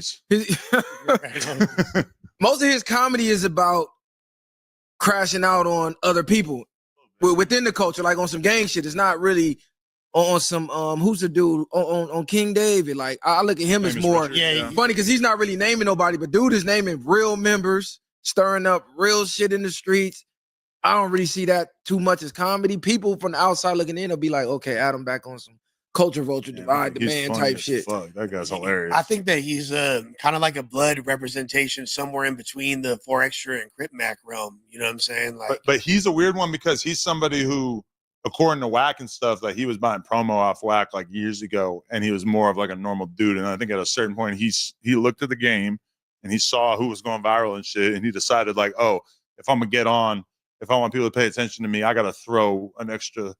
most of his comedy is about crashing out on other people within the culture, like on some gang shit. It's not really on some who's the dude on King David. Like I look at him as more funny because he's not really naming nobody, but dude is naming real members, stirring up real shit in the streets. I don't really see that too much as comedy. People from the outside looking in will be like, okay, Adam back on some culture vulture, divide the man type shit. Fuck, that guy's hilarious. I think that he's kind of like a blood representation somewhere in between the 4 Extra and Crip Mac realm. You know what I'm saying? Like, but he's a weird one because he's somebody who, according to Wack and stuff, like he was buying promo off Wack like years ago, and he was more of like a normal dude. And I think at a certain point, he looked at the game and he saw who was going viral and shit, and he decided like, oh, if I'm gonna get on, if I want people to pay attention to me, I gotta throw an extra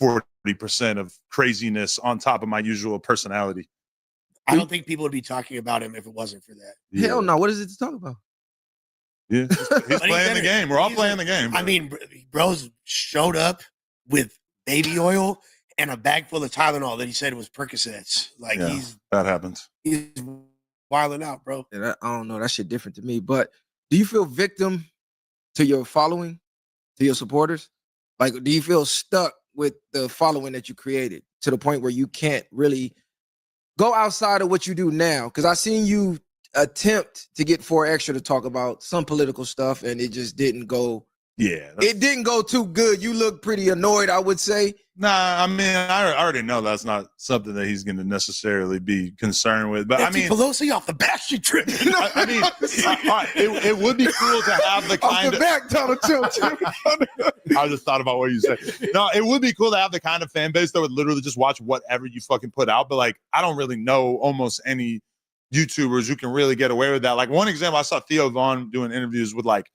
40% of craziness on top of my usual personality. I don't think people would be talking about him if it wasn't for that. Yeah. Hell no. What is it to talk about? Yeah, he's playing the game. We're all playing the game. I mean, bros showed up with baby oil and a bag full of Tylenol that he said was Percocets. Like that happens. He's wilding out, bro. Yeah, I don't know. That shit different to me. But do you feel victim to your following, to your supporters? Like, do you feel stuck with the following that you created to the point where you can't really go outside of what you do now? Because I seen you attempt to get 4 Extra to talk about some political stuff and it just didn't go. Yeah. It didn't go too good. You look pretty annoyed, I would say. Nah, I mean, I already know that's not something that he's going to necessarily be concerned with. But Nancy I mean, Pelosi off the back, she tripping. I mean, it would be cool to have the kind of back, Donald Trump. I just thought about what you said. No, it would be cool to have the kind of fan base that would literally just watch whatever you fucking put out. But like, I don't really know almost any YouTubers who can really get away with that. Like one example, I saw Theo Vaughn doing interviews with like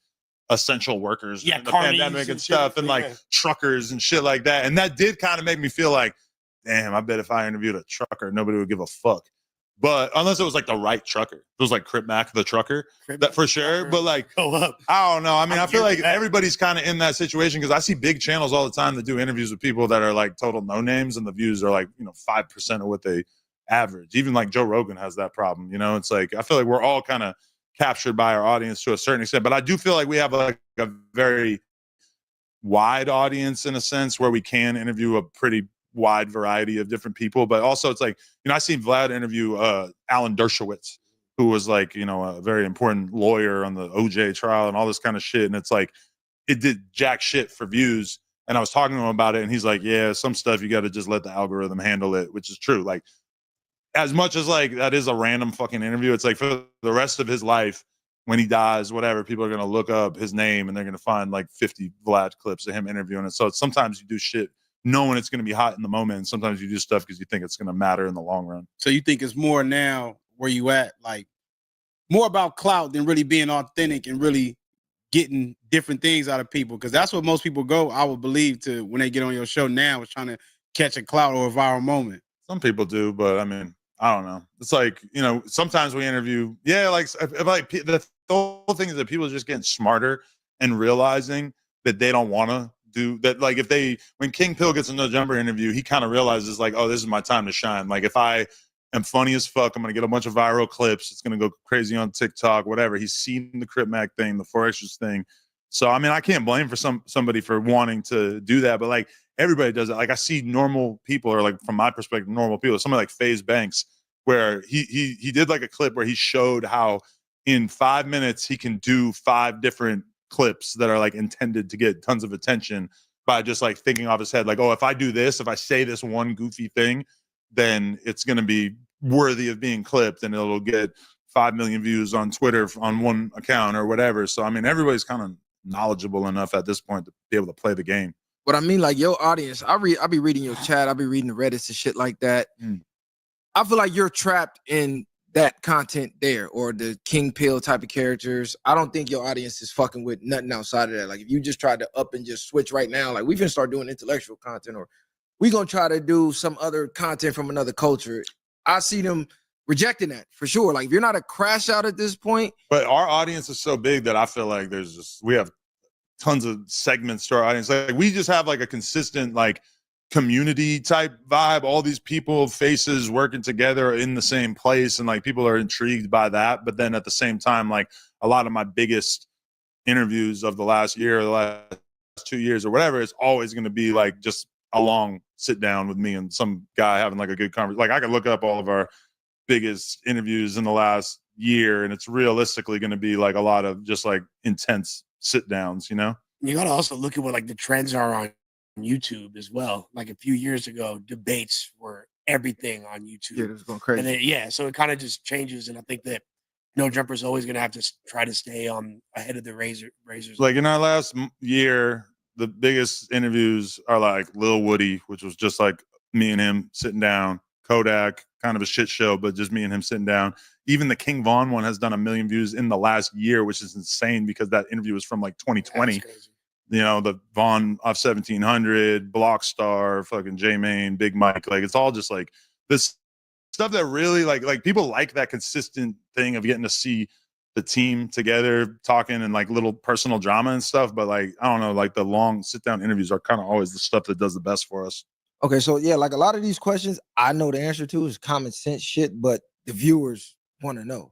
essential workers in the pandemic and stuff and like truckers and shit like that. And that did kind of make me feel like, damn, I bet if I interviewed a trucker, nobody would give a fuck. But unless it was like the right trucker. It was like Crip Mac, the trucker, that for sure. But like, I don't know. I mean, I feel like everybody's kind of in that situation because I see big channels all the time that do interviews with people that are like total no names and the views are like, 5% of what they average. Even like Joe Rogan has that problem. It's like, I feel like we're all kind of captured by our audience to a certain extent, but I do feel like we have like a very wide audience in a sense where we can interview a pretty wide variety of different people. But also it's like, I seen Vlad interview Alan Dershowitz, who was like, a very important lawyer on the OJ trial and all this kind of shit. And it's like, it did jack shit for views. And I was talking to him about it and he's like, yeah, some stuff you got to just let the algorithm handle it, which is true. Like, as much as like that is a random fucking interview, it's like for the rest of his life, when he dies, whatever, people are going to look up his name and they're going to find like 50 Vlad clips of him interviewing it. So sometimes you do shit knowing it's going to be hot in the moment. And sometimes you do stuff because you think it's going to matter in the long run. So you think it's more now where you at, like more about clout than really being authentic and really getting different things out of people? Because that's what most people go, I would believe, to when they get on your show now, is trying to catch a clout or a viral moment. Some people do, but I mean, I don't know. It's like, you know, sometimes we interview, like the whole thing is that people are just getting smarter and realizing that they don't want to do that. Like when King Pill gets a No Jumper interview, he kind of realizes like, oh, this is my time to shine. Like if I am funny as fuck, I'm going to get a bunch of viral clips. It's going to go crazy on TikTok, whatever. He's seen the Crip Mac thing, the 4Extras thing. So, I mean, I can't blame for somebody for wanting to do that, but like everybody does it. Like I see normal people, or like from my perspective, normal people, somebody like FaZe Banks, where he did like a clip where he showed how in 5 minutes he can do 5 different clips that are like intended to get tons of attention by just like thinking off his head, like, oh, if I do this, if I say this one goofy thing, then it's going to be worthy of being clipped and it'll get 5 million views on Twitter on one account or whatever. So, I mean, everybody's kind of knowledgeable enough at this point to be able to play the game. But I mean, like your audience, I be reading your chat, I be reading the Reddits and shit like that. I feel like you're trapped in that content there, or the King Pill type of characters. I don't think your audience is fucking with nothing outside of that. Like if you just tried to up and just switch right now, like we can start doing intellectual content, or we gonna try to do some other content from another culture. I see them rejecting that for sure. Like if you're not a crash out at this point. But our audience is so big that I feel like we have tons of segments to our audience. Like we just have like a consistent like community type vibe, all these people, faces working together in the same place, and like people are intrigued by that. But then at the same time, like a lot of my biggest interviews of the last year or the last 2 years or whatever, it's always going to be like just a long sit down with me and some guy having like a good conversation. Like I could look up all of our biggest interviews in the last year, and it's realistically going to be like a lot of just like intense sit downs, you know? You got to also look at what like the trends are on YouTube as well. Like a few years ago, debates were everything on YouTube. Yeah, it was going crazy. And then, so it kind of just changes. And I think that No Jumper is always going to have to try to stay on ahead of the razors. Like in our last year, the biggest interviews are like Lil Woody, which was just like me and him sitting down. Kodak, kind of a shit show, but just me and him sitting down. Even the King Von one has done 1 million views in the last year, which is insane because that interview was from like 2020. You know, the Von off 1700, Blockstar, fucking J-Mane, Big Mike. Like it's all just like this stuff that really like people like that consistent thing of getting to see the team together talking and like little personal drama and stuff. But like, I don't know, like the long sit down interviews are kind of always the stuff that does the best for us. Okay, so yeah, like a lot of these questions I know the answer to is common sense shit, but the viewers want to know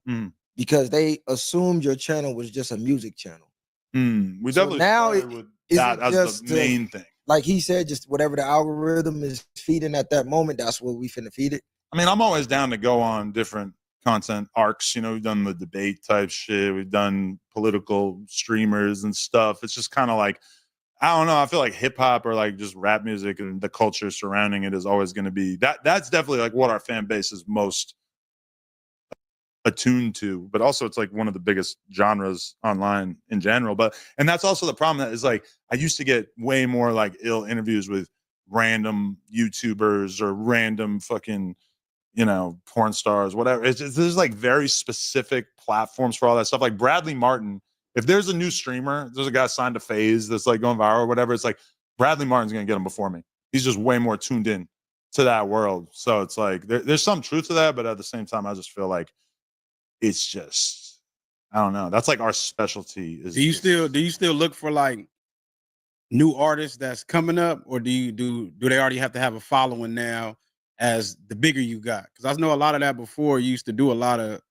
because they assumed your channel was just a music channel. We So definitely now started with that as the main thing. Like he said, just whatever the algorithm is feeding at that moment, that's what we finna feed it. I mean, I'm always down to go on different content arcs. You know, we've done the debate type shit. We've done political streamers and stuff. It's just kind of like, I don't know. I feel like hip hop or like just rap music and the culture surrounding it is always going to be that. That's definitely like what our fan base is most attuned to. But also, it's like one of the biggest genres online in general. And that's also the problem that is like I used to get way more like ill interviews with random YouTubers or random fucking, you know, porn stars, whatever. There's like very specific platforms for all that stuff. Like Bradley Martin. If there's a new streamer, there's a guy signed to FaZe that's like going viral or whatever, it's like Bradley Martin's going to get him before me. He's just way more tuned in to that world. So it's like there's some truth to that, but at the same time, I just feel like it's just, I don't know. That's like our specialty. Do you still look for like new artists that's coming up, or do they already have to have a following now as the bigger you got? Because I know a lot of that before. You used to do a lot of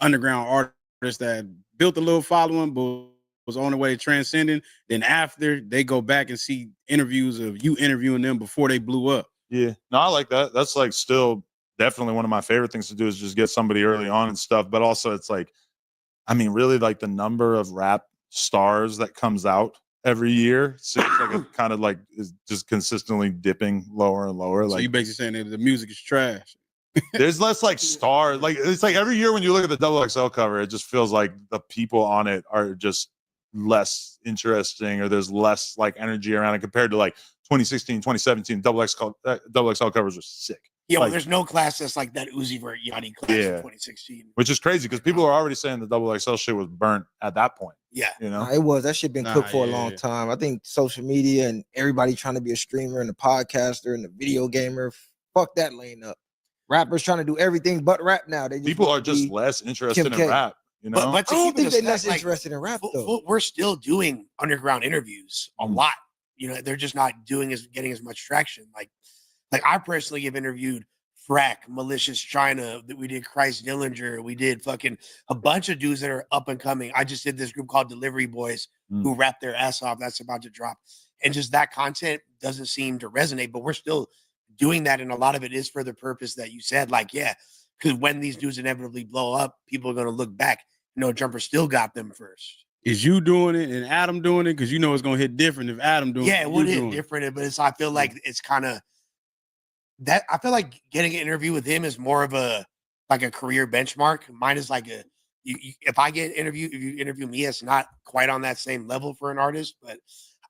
underground artists that built a little following, but was on the way to transcending. Then after, they go back and see interviews of you interviewing them before they blew up. Yeah, no, I like that. That's like still definitely one of my favorite things to do is just get somebody early on and stuff. But also it's like, I mean, really like the number of rap stars that comes out every year seems like it kind of like is just consistently dipping lower and lower. So like you basically saying that the music is trash. There's less like stars. Like it's like every year when you look at the XXL cover, it just feels like the people on it are just less interesting, or there's less like energy around it compared to like 2016, 2017. XXL covers were sick. Yeah, well, Like, there's no class that's like that Uzi Vert Yachty class in 2016. which is crazy because people are already saying the XXL shit was burnt at that point. Yeah, you know, Nah, it was. That shit been cooked for a long time. I think social media and everybody trying to be a streamer and a podcaster and a video gamer, fuck that lane up. Rappers trying to do everything but rap now. They just people wanna are just be less interested Kim in K. rap. You know, But to I don't keep it think a they're stack, less interested in rap though. we're still doing underground interviews a lot. You know, they're just not getting as much traction. Like I personally have interviewed Frack, Malicious China, that we did Christ Dillinger, we did fucking a bunch of dudes that are up and coming. I just did this group called Delivery Boys who rap their ass off. That's about to drop. And just that content doesn't seem to resonate, but we're still doing that. And a lot of it is for the purpose that you said, like, yeah, because when these dudes inevitably blow up, people are going to look back. Jumper still got them first. Is you doing it and Adam doing it? Because it's going to hit different if Adam doing it. Yeah, it would hit different, but I feel like it's kind of that. I feel like getting an interview with him is more of a career benchmark. Mine is like if I get interviewed, if you interview me, it's not quite on that same level for an artist, but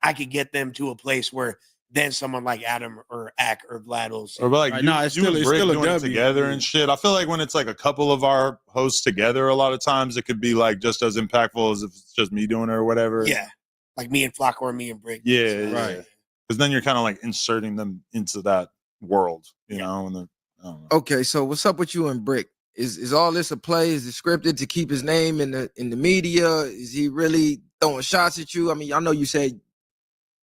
I could get them to a place where then someone like Adam or Ack or Vlad will see. or like Right, you, no, it's you still- and it's Brick still a doing it W. together and shit. I feel like when it's like a couple of our hosts together, a lot of times it could be like just as impactful as if it's just me doing it or whatever. Yeah, like me and FLAKKO or me and Brick. Yeah, Right. Because then you're kind of like inserting them into that world, you know. And then, I don't know. Okay, so what's up with you and Brick? Is all this a play? Is it scripted to keep his name in the media? Is he really throwing shots at you? I mean, I know you said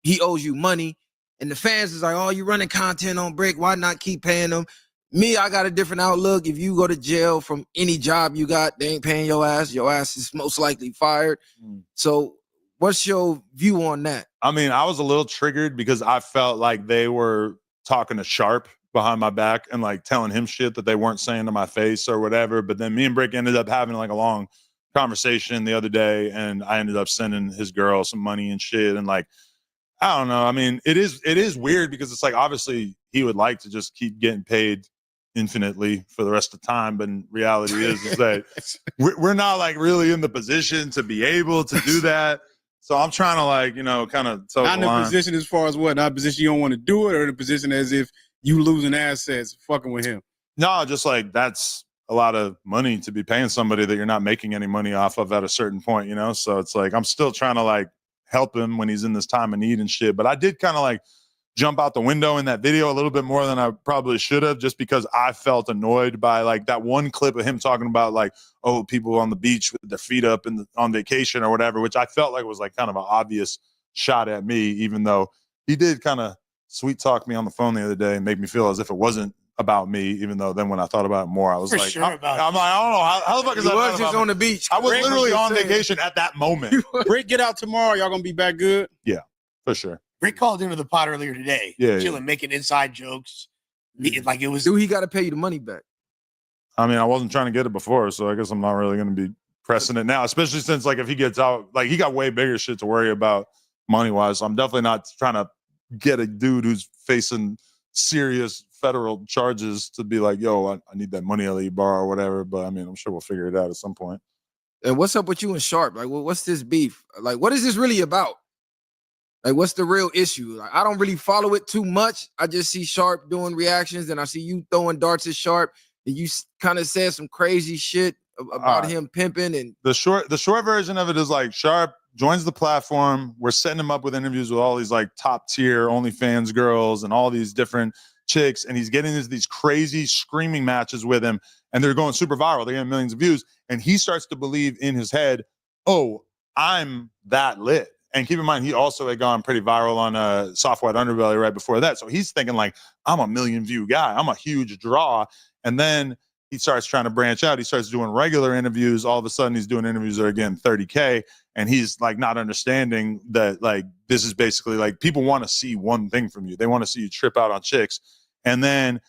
he owes you money, and the fans is like, "Oh, you running content on Brick? Why not keep paying him?" Me, I got a different outlook. If you go to jail from any job you got, they ain't paying your ass. Your ass is most likely fired. So, what's your view on that? I mean, I was a little triggered because I felt like they were talking to Sharp behind my back and like telling him shit that they weren't saying to my face or whatever. But then me and Brick ended up having like a long conversation the other day, and I ended up sending his girl some money and shit. And like, I don't know. I mean, it is weird because it's like obviously he would like to just keep getting paid infinitely for the rest of the time, but reality is that we're not like really in the position to be able to do that. So I'm trying to like, kind of Not in the position as far as what? Not a position you don't want to do it, or the position as if you losing assets fucking with him? No, just like that's a lot of money to be paying somebody that you're not making any money off of at a certain point, So it's like I'm still trying to like help him when he's in this time of need and shit. But I did kind of like jump out the window in that video a little bit more than I probably should have, just because I felt annoyed by like that one clip of him talking about like, oh, people on the beach with their feet up on vacation or whatever, which I felt like was like kind of an obvious shot at me, even though he did kind of sweet talk me on the phone the other day and make me feel as if it wasn't about me, even though then when I thought about it more, I was For like, sure I'm like, I don't know how the fuck is He that was not just about on me? the beach. I was Rick literally just on saying. vacation at that moment. Brick, get out tomorrow. Y'all gonna be back good? Yeah, for sure. Rick called into the pod earlier today, Yeah, chilling, making inside jokes. Like it was. Dude, he got to pay you the money back. I mean, I wasn't trying to get it before, so I guess I'm not really going to be pressing it now, especially since like if he gets out, like he got way bigger shit to worry about money-wise. So I'm definitely not trying to get a dude who's facing serious federal charges to be like, yo, I need that money I let you borrow or whatever. But I mean, I'm sure we'll figure it out at some point. And what's up with you and Sharp? Like, what's this beef? Like, what is this really about? Like, what's the real issue? Like, I don't really follow it too much. I just see Sharp doing reactions, and I see you throwing darts at Sharp, and you kind of said some crazy shit about him pimping. And The short version of it is like Sharp joins the platform. We're setting him up with interviews with all these like top tier OnlyFans girls and all these different chicks, and he's getting into these crazy screaming matches with him, and they're going super viral. They're getting millions of views, and he starts to believe in his head, oh, I'm that lit. And keep in mind, he also had gone pretty viral on Soft White Underbelly right before that. So he's thinking like, I'm a million view guy. I'm a huge draw. And then he starts trying to branch out. He starts doing regular interviews. All of a sudden, he's doing interviews that are getting 30K. And he's like not understanding that like this is basically like people want to see one thing from you. They want to see you trip out on chicks. And then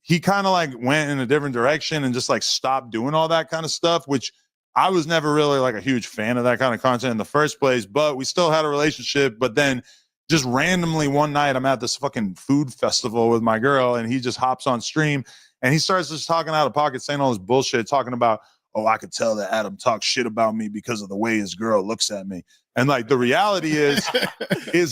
he kind of like went in a different direction and just like stopped doing all that kind of stuff, which I was never really like a huge fan of that kind of content in the first place, but we still had a relationship. But then just randomly one night I'm at this fucking food festival with my girl, and he just hops on stream and he starts just talking out of pocket, saying all this bullshit, talking about, oh, I could tell that Adam talks shit about me because of the way his girl looks at me. And like the reality is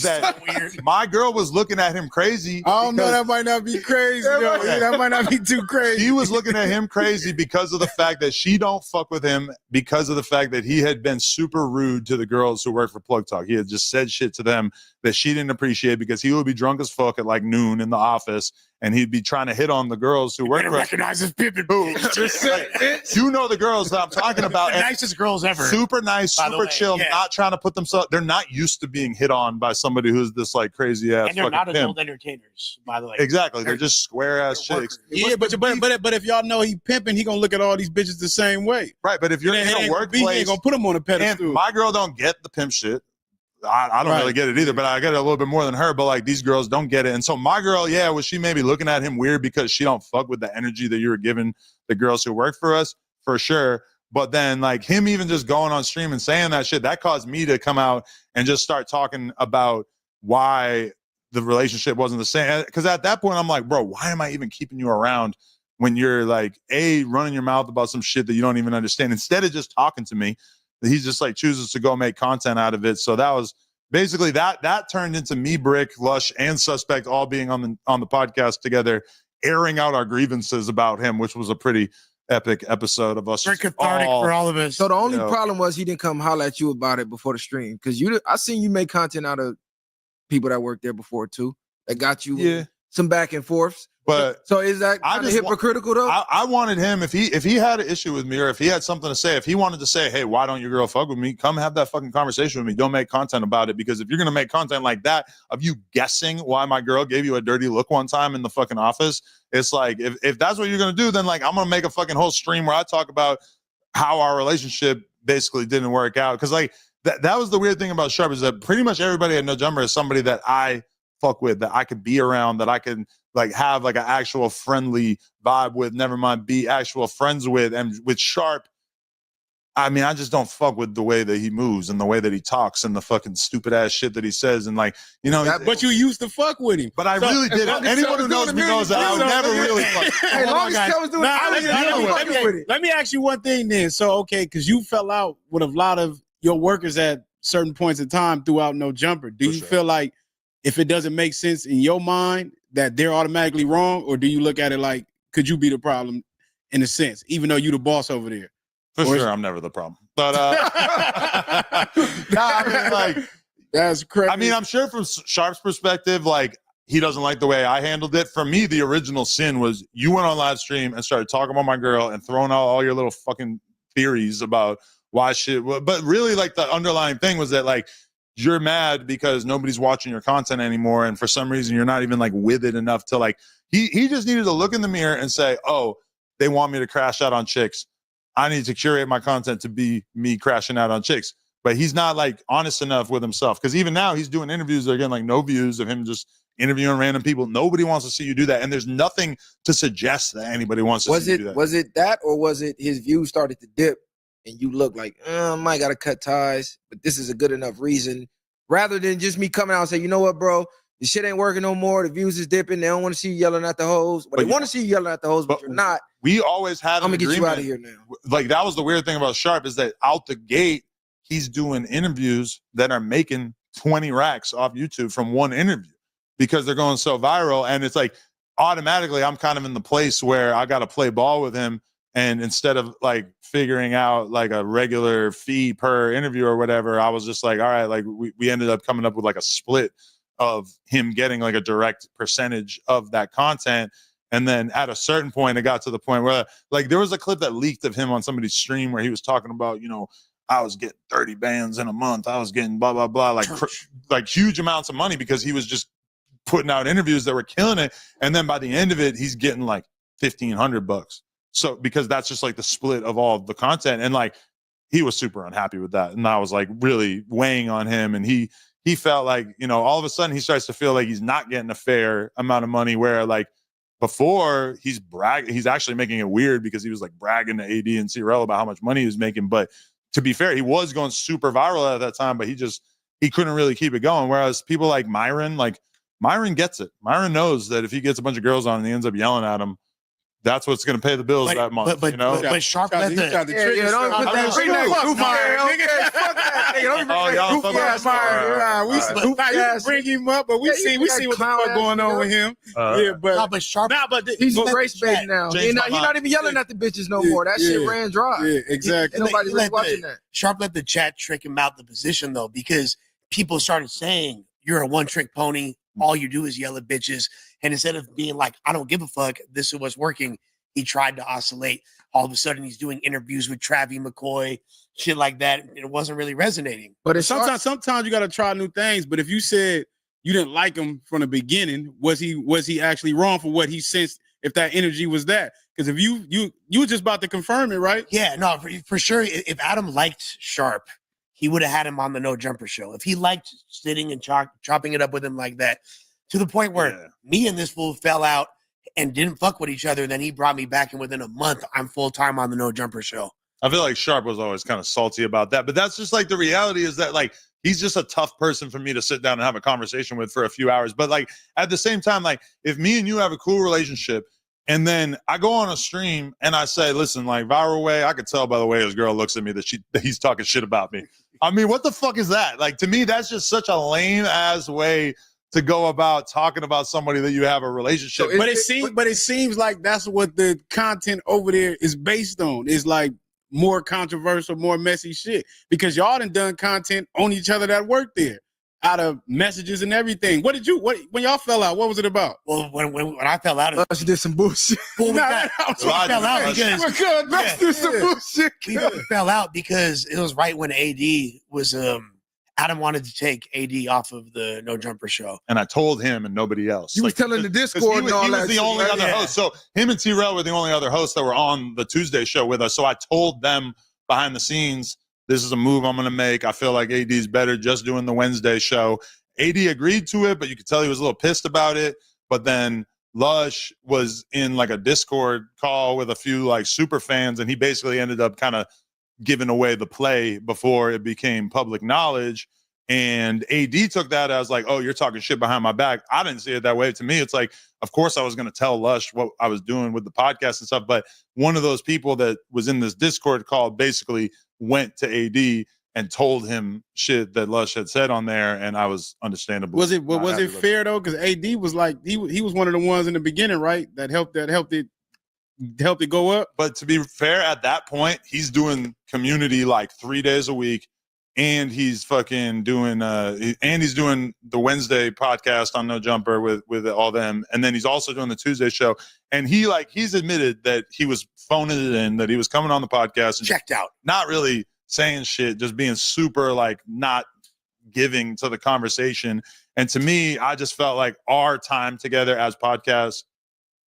that my girl was looking at him crazy. I don't know, that might not be crazy. That might not be too crazy. She was looking at him crazy because of the fact that she don't fuck with him, because of the fact that he had been super rude to the girls who work for Plug Talk. He had just said shit to them that she didn't appreciate because he would be drunk as fuck at like noon in the office, and he'd be trying to hit on the girls who work for recognize his pimping. You know the girls that I'm talking about. The nicest girls ever. Super nice, By the super way, chill, yeah. not trying to put themselves. They're not used to being hit on by somebody who's this like crazy ass. And they're fucking not pimp. adult entertainers, by the way. Exactly. They're just square ass chicks. Yeah, but if y'all know he pimping, he gonna look at all these bitches the same way. Right, but if you're in a workplace, he ain't gonna put them on a pedestal. And my girl don't get the pimp shit. I don't really get it either, but I get it a little bit more than her. But like these girls don't get it, and so my girl, was she maybe looking at him weird because she don't fuck with the energy that you were giving the girls who work for us, for sure. But then like him even just going on stream and saying that shit, that caused me to come out and just start talking about why the relationship wasn't the same. Because at that point I'm like, bro, why am I even keeping you around when you're like running your mouth about some shit that you don't even understand, instead of just talking to me? He just like chooses to go make content out of it. So that was basically that turned into me, Brick, Lush, and Suspect all being on the podcast together, airing out our grievances about him, which was a pretty epic episode of us. Very cathartic for all of us. So the only problem was he didn't come holler at you about it before the stream, because I seen you make content out of people that worked there before too, that got you some back and forths. But so is that kind of hypocritical though? I wanted him, if he had an issue with me, or if he had something to say, if he wanted to say, hey, why don't your girl fuck with me? Come have that fucking conversation with me. Don't make content about it. Because if you're gonna make content like that of you guessing why my girl gave you a dirty look one time in the fucking office, it's like if that's what you're gonna do, then like I'm gonna make a fucking whole stream where I talk about how our relationship basically didn't work out. Because like that was the weird thing about Sharp, is that pretty much everybody at No Jumper is somebody that I fuck with, that I could be around, that I can like have like an actual friendly vibe with, never mind be actual friends with. And with Sharp, I mean, I just don't fuck with the way that he moves and the way that he talks and the fucking stupid ass shit that he says. And like, you know, but you used to fuck with him. But I really didn't. Anyone who knows me knows that I would never really fuck. Hey, long as Kevin's doing Let me ask you one thing then. So, okay, because you fell out with a lot of your workers at certain points in time throughout No Jumper. Do you feel like if it doesn't make sense in your mind that they're automatically wrong, or do you look at it like, could you be the problem in a sense, even though you the boss over there? For sure, I'm never the problem. But I mean, like, that's crazy. I mean, I'm sure from Sharp's perspective, like, he doesn't like the way I handled it. For me, the original sin was you went on live stream and started talking about my girl and throwing out all your little fucking theories about why shit. But really, like, the underlying thing was that, like, you're mad because nobody's watching your content anymore, and for some reason you're not even like with it enough to like. He just needed to look in the mirror and say, "Oh, they want me to crash out on chicks. I need to curate my content to be me crashing out on chicks." But he's not like honest enough with himself, because even now he's doing interviews that are getting like no views of him just interviewing random people. Nobody wants to see you do that, and there's nothing to suggest that anybody wants to see you do that. Was it that, or was it his views started to dip and you look like, I might gotta cut ties, but this is a good enough reason, rather than just me coming out and say, you know what, bro, the shit ain't working no more. The views is dipping. They don't want to see you yelling at the hoes. But they want to see you yelling at the hoes, but you're not. We always had an I'm gonna get you agreement. out of here now. Like, that was the weird thing about Sharp, is that out the gate, he's doing interviews that are making 20 racks off YouTube from one interview because they're going so viral. And it's like automatically I'm kind of in the place where I got to play ball with him. And instead of like figuring out like a regular fee per interview or whatever, I was just like, all right, like we ended up coming up with like a split of him getting like a direct percentage of that content. And then at a certain point, it got to the point where like there was a clip that leaked of him on somebody's stream where he was talking about, you know, I was getting 30 bands in a month. I was getting blah, blah, blah, like huge amounts of money because he was just putting out interviews that were killing it. And then by the end of it, he's getting like $1,500. So because that's just like the split of all the content. And like he was super unhappy with that. And I was like really weighing on him. And he felt like, you know, all of a sudden he starts to feel like he's not getting a fair amount of money, where like before he's actually making it weird because he was like bragging to AD and CRL about how much money he was making. But to be fair, he was going super viral at that time, but he couldn't really keep it going. Whereas people like Myron gets it. Myron knows that if he gets a bunch of girls on and he ends up yelling at them, that's what's going to pay the bills that month. But you know, Sharp let the Don't put that Fuck you bring him up, but we see what the fuck going on with him. but Sharp. But he's let race the bait chat now. change He's my not even yelling at the bitches no more. That shit ran dry. Yeah, exactly. Nobody really watching that. Sharp let the chat trick him out the position though, because people started saying you're a one-trick pony. All you do is yell at bitches. And instead of being like, I don't give a fuck, this is what's working, he tried to oscillate. All of a sudden, he's doing interviews with Travie McCoy, shit like that. And it wasn't really resonating. But sometimes you got to try new things. But if you said you didn't like him from the beginning, was he actually wrong for what he sensed? If that energy was that, because if you were just about to confirm it, right? Yeah, no, for sure. If Adam liked Sharp, he would have had him on the No Jumper show. If he liked sitting and chopping it up with him like that, to the point where me and this fool fell out and didn't fuck with each other, then he brought me back, and within a month, I'm full time on the No Jumper show. I feel like Sharp was always kind of salty about that, but that's just like the reality is that like he's just a tough person for me to sit down and have a conversation with for a few hours. But like at the same time, like if me and you have a cool relationship and then I go on a stream and I say, listen, like Viral Way, I could tell by the way his girl looks at me that he's talking shit about me. I mean, what the fuck is that? Like to me, that's just such a lame ass way to go about talking about somebody that you have a relationship with. But it seems like that's what the content over there is based on. It's like more controversial, more messy shit. Because y'all done content on each other that worked there, out of messages and everything. What when y'all fell out? What was it about? Well, when I fell out, Us did some bullshit. Well, we fell out because it was right when AD was Adam wanted to take AD off of the No Jumper show. And I told him and nobody else. You was telling the Discord and all that. He was the only other host. So him and T-Rail were the only other hosts that were on the Tuesday show with us. So I told them behind the scenes, this is a move I'm going to make. I feel like AD's better just doing the Wednesday show. AD agreed to it, but you could tell he was a little pissed about it. But then Lush was in like a Discord call with a few like super fans, and he basically ended up kind of giving away the play before it became public knowledge. And AD took that as like, oh, you're talking shit behind my back. I didn't see it that way. To me, it's like, of course I was going to tell Lush what I was doing with the podcast and stuff. But one of those people that was in this Discord call basically went to AD and told him shit that Lush had said on there. And I was understandable. Was it fair though? Because AD was like, he was one of the ones in the beginning, right? That helped it go up. But to be fair, at that point, he's doing community like 3 days a week, and he's fucking doing he's doing the Wednesday podcast on No Jumper with all them, and then he's also doing the Tuesday show. And he's admitted that he was phoning it in, that he was coming on the podcast and checked out, not really saying shit, just being super like not giving to the conversation. And to me, I just felt like our time together as podcast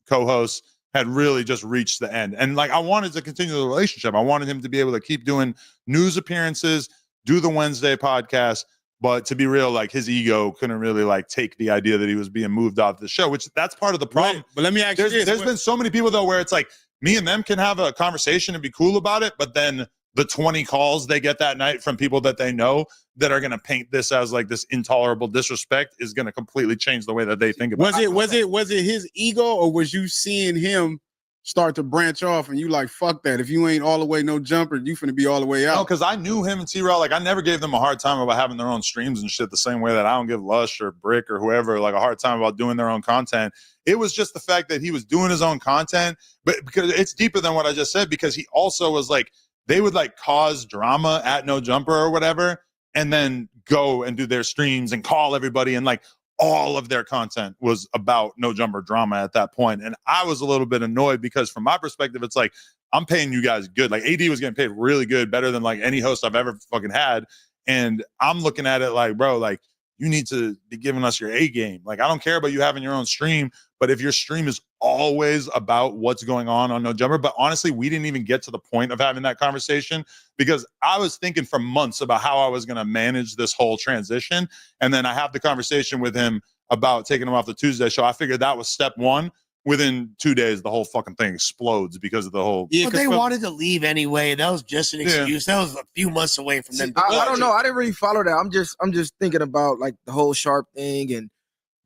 co-hosts had really just reached the end. And like, I wanted to continue the relationship. I wanted him to be able to keep doing news appearances, do the Wednesday podcast. But to be real, like his ego couldn't really like take the idea that he was being moved off the show, which that's part of the problem. But let me ask you this. There's been so many people though, where it's like me and them can have a conversation and be cool about it. But then the 20 calls they get that night from people that they know that are going to paint this as like this intolerable disrespect is going to completely change the way that they think about it. Was it his ego, or was you seeing him start to branch off and you like, fuck that? If you ain't all the way No Jumper, you finna be all the way out. No, because I knew him and T-Rail. Like I never gave them a hard time about having their own streams and shit the same way that I don't give Lush or Brick or whoever like a hard time about doing their own content. It was just the fact that he was doing his own content, but because it's deeper than what I just said, because he also was like, they would like cause drama at No Jumper or whatever, and then go and do their streams and call everybody, and like all of their content was about No Jumper drama at that point. And I was a little bit annoyed because from my perspective, it's like, I'm paying you guys good. Like AD was getting paid really good, better than like any host I've ever fucking had. And I'm looking at it like, bro, like you need to be giving us your A game. Like, I don't care about you having your own stream, but if your stream is always about what's going on No Jumper, but honestly, we didn't even get to the point of having that conversation because I was thinking for months about how I was going to manage this whole transition. And then I have the conversation with him about taking him off the Tuesday show. I figured that was step one. Within 2 days, the whole fucking thing explodes because of the whole. Yeah, but they wanted to leave anyway. That was just an excuse. That was a few months away from them. I don't know. I didn't really follow that. I'm just thinking about like the whole Sharp thing and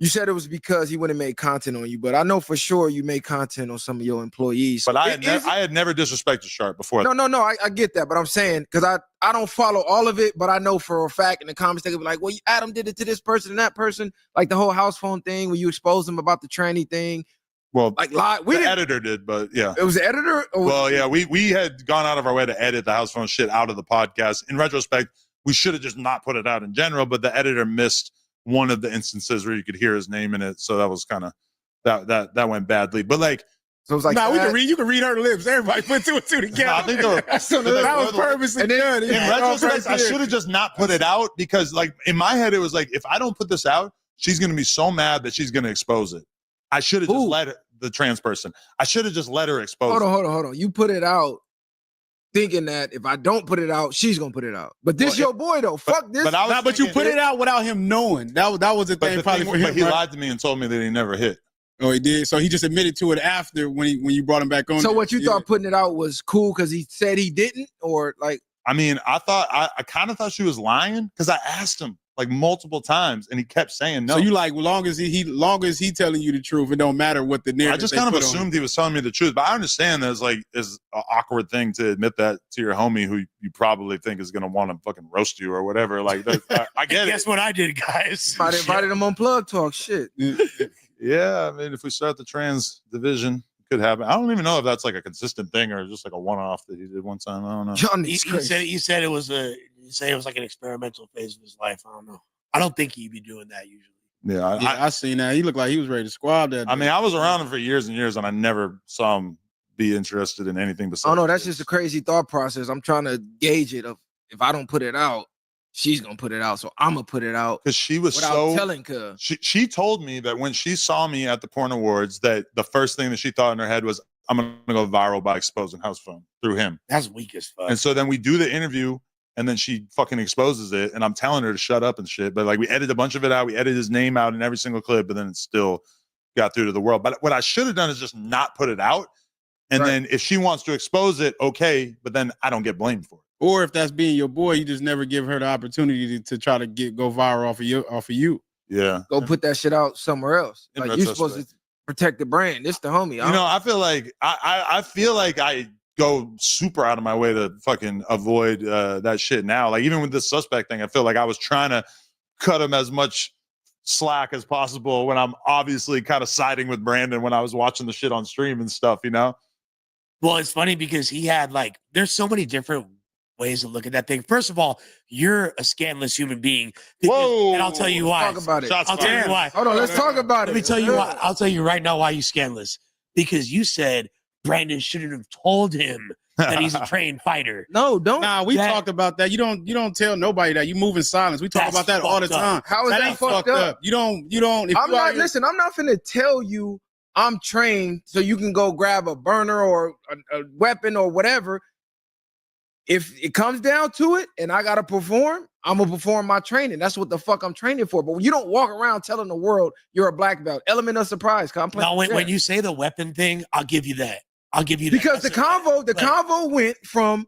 You said it was because he wouldn't make content on you, but I know for sure you made content on some of your employees. But I had never disrespected Sharp before. No, I get that, but I'm saying because I don't follow all of it, but I know for a fact in the comments they could be like, well, Adam did it to this person and that person, like the whole house phone thing where you exposed them about the tranny thing. Well, like the editor did, but yeah, it was the editor. Well, yeah, we had gone out of our way to edit the house phone shit out of the podcast. In retrospect, we should have just not put it out in general, but the editor missed one of the instances where you could hear his name in it, so that was kind of that went badly. But like, so it was like, we can read. You can read her lips. Everybody put two and two together. I think that was purposely done. In retrospect, I should have just not put it out because, like, in my head, it was like, if I don't put this out, she's gonna be so mad that she's gonna expose it. I should have just let her, the trans person. I should have just let her expose it. Hold on. You put it out thinking that if I don't put it out, she's gonna put it out. But this your boy though. Fuck this. But you put it out without him knowing. That was the thing. Probably for him. But he lied to me and told me that he never hit. Oh, he did. So he just admitted to it after when you brought him back on. So what you thought putting it out was cool because he said he didn't, or like? I mean, I kind of thought she was lying because I asked him like multiple times and he kept saying no. So you like, long as he telling you the truth, it don't matter what the narrative. I just kind of assumed he was telling me the truth, but I understand that it's an awkward thing to admit that to your homie who you probably think is gonna want to fucking roast you or whatever. Like, I get it. Guess what I did, guys? I invited him on Plug Talk. Shit. Yeah, I mean, if we start the trans division, it could happen. I don't even know if that's like a consistent thing or just like a one-off that he did one time. I don't know. You said it was like an experimental phase of his life. I don't know. I don't think he'd be doing that usually. Yeah, I seen that. He looked like he was ready to squab that. I mean, I was around him for years and years, and I never saw him be interested in anything besides. Oh no, that's just a crazy thought process. I'm trying to gauge it. Of if I don't put it out, she's gonna put it out, so I'm gonna put it out because she was without telling her. She told me that when she saw me at the porn awards, that the first thing that she thought in her head was, I'm gonna go viral by exposing house phone through him. That's weak as fuck. And so then we do the interview, and then she fucking exposes it, and I'm telling her to shut up and shit. But like, we edited a bunch of it out. We edited his name out in every single clip, but then it still got through to the world. But what I should have done is just not put it out. And then if she wants to expose it, okay, but then I don't get blamed for it. Or if that's being your boy, you just never give her the opportunity to try to go viral off of you. Yeah. Go put that shit out somewhere else. Like, you're supposed to protect the brand. This the homie. You know, I feel like I feel like I go super out of my way to fucking avoid that shit now. Like, even with this suspect thing, I feel like I was trying to cut him as much slack as possible when I'm obviously kind of siding with Brandon when I was watching the shit on stream and stuff, you know? Well, it's funny because he had there's so many different ways to look at that thing. First of all, you're a scandalous human being. Whoa! And I'll tell you why. Talk about it. I'll tell you why. Hold on, let's talk about it. Let me tell you why. I'll tell you right now why you scandalous. Because you said Brandon shouldn't have told him that he's a trained fighter. No, don't. Nah, we talked about that. You don't tell nobody that. You move in silence. We talk about that all the time. How is that fucked up? You don't. If I'm not. Listen, I'm not finna tell you I'm trained so you can go grab a burner or a weapon or whatever. If it comes down to it and I gotta perform, I'm gonna perform my training. That's what the fuck I'm training for. But you don't walk around telling the world you're a black belt. Element of surprise. No, when you say the weapon thing, I'll give you that. I'll give you that. Because the convo went from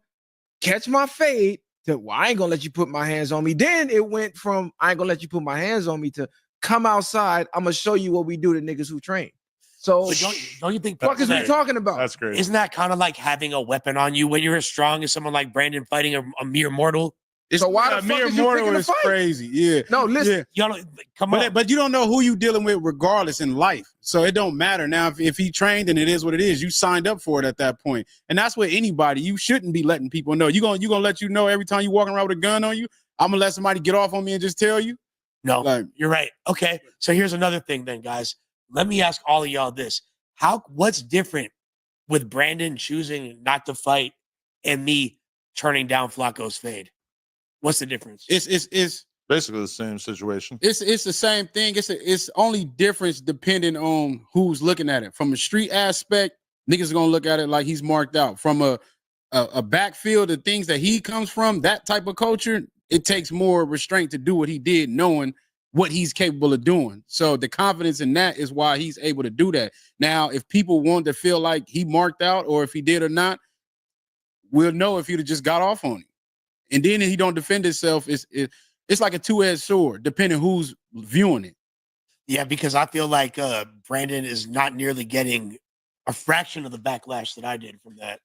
catch my fade to, well, I ain't gonna let you put my hands on me. Then it went from I ain't gonna let you put my hands on me to come outside. I'm gonna show you what we do to niggas who train. So don't you think what is we talking about? That's great. Isn't that kind of like having a weapon on you when you're as strong as someone like Brandon fighting a mere mortal? So why the fuck mere is you mortal picking a is fight? crazy? Yeah. No, listen. Y'all come on. But you don't know who you dealing with regardless in life. So it don't matter. Now, if he trained, then it is what it is. You signed up for it at that point. And that's what anybody, you shouldn't be letting people know. You gonna let you know every time you walking around with a gun on you, I'm gonna let somebody get off on me and just tell you? No, you're right. Okay. So here's another thing then, guys. Let me ask all of y'all this. What's different with Brandon choosing not to fight and me turning down FLAKKO's fade? What's the difference? It's basically the same situation. It's the same thing. It's only difference depending on who's looking at it. From a street aspect, niggas are gonna look at it like he's marked out. From a backfield, the things that he comes from, that type of culture, it takes more restraint to do what he did, knowing what he's capable of doing. So the confidence in that is why he's able to do that. Now, if people want to feel like he marked out or if he did or not, we'll know if he'd have just got off on him. And then if he don't defend himself, it's like a two-edged sword, depending who's viewing it. Yeah, because I feel like Brandon is not nearly getting a fraction of the backlash that I did from that.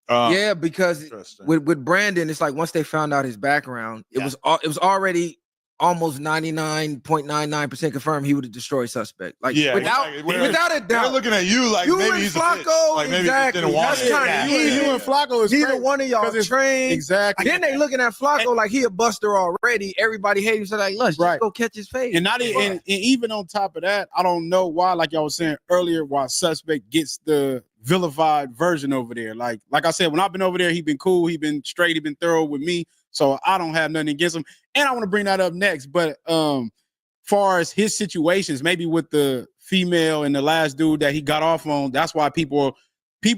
Yeah, because with Brandon, it's like once they found out his background, it was already almost 99.99% confirmed he would have destroyed suspect. Like without a doubt. They're looking at you like maybe he's a bitch. FLAKKO, Like maybe he just exactly. didn't want That's it. kind of You and FLAKKO is neither crazy, one of y'all 'cause it's- trained. Exactly. Then they looking at FLAKKO like he a buster already. Everybody hates him. So like, let's just go catch his face. And not even, and even on top of that, I don't know why, like y'all was saying earlier, why suspect gets the vilified version over there. Like I said, when I've been over there, he been cool, he been straight, he been thorough with me. So I don't have nothing against him. And I want to bring that up next. But far as his situations, maybe with the female and the last dude that he got off on, that's why people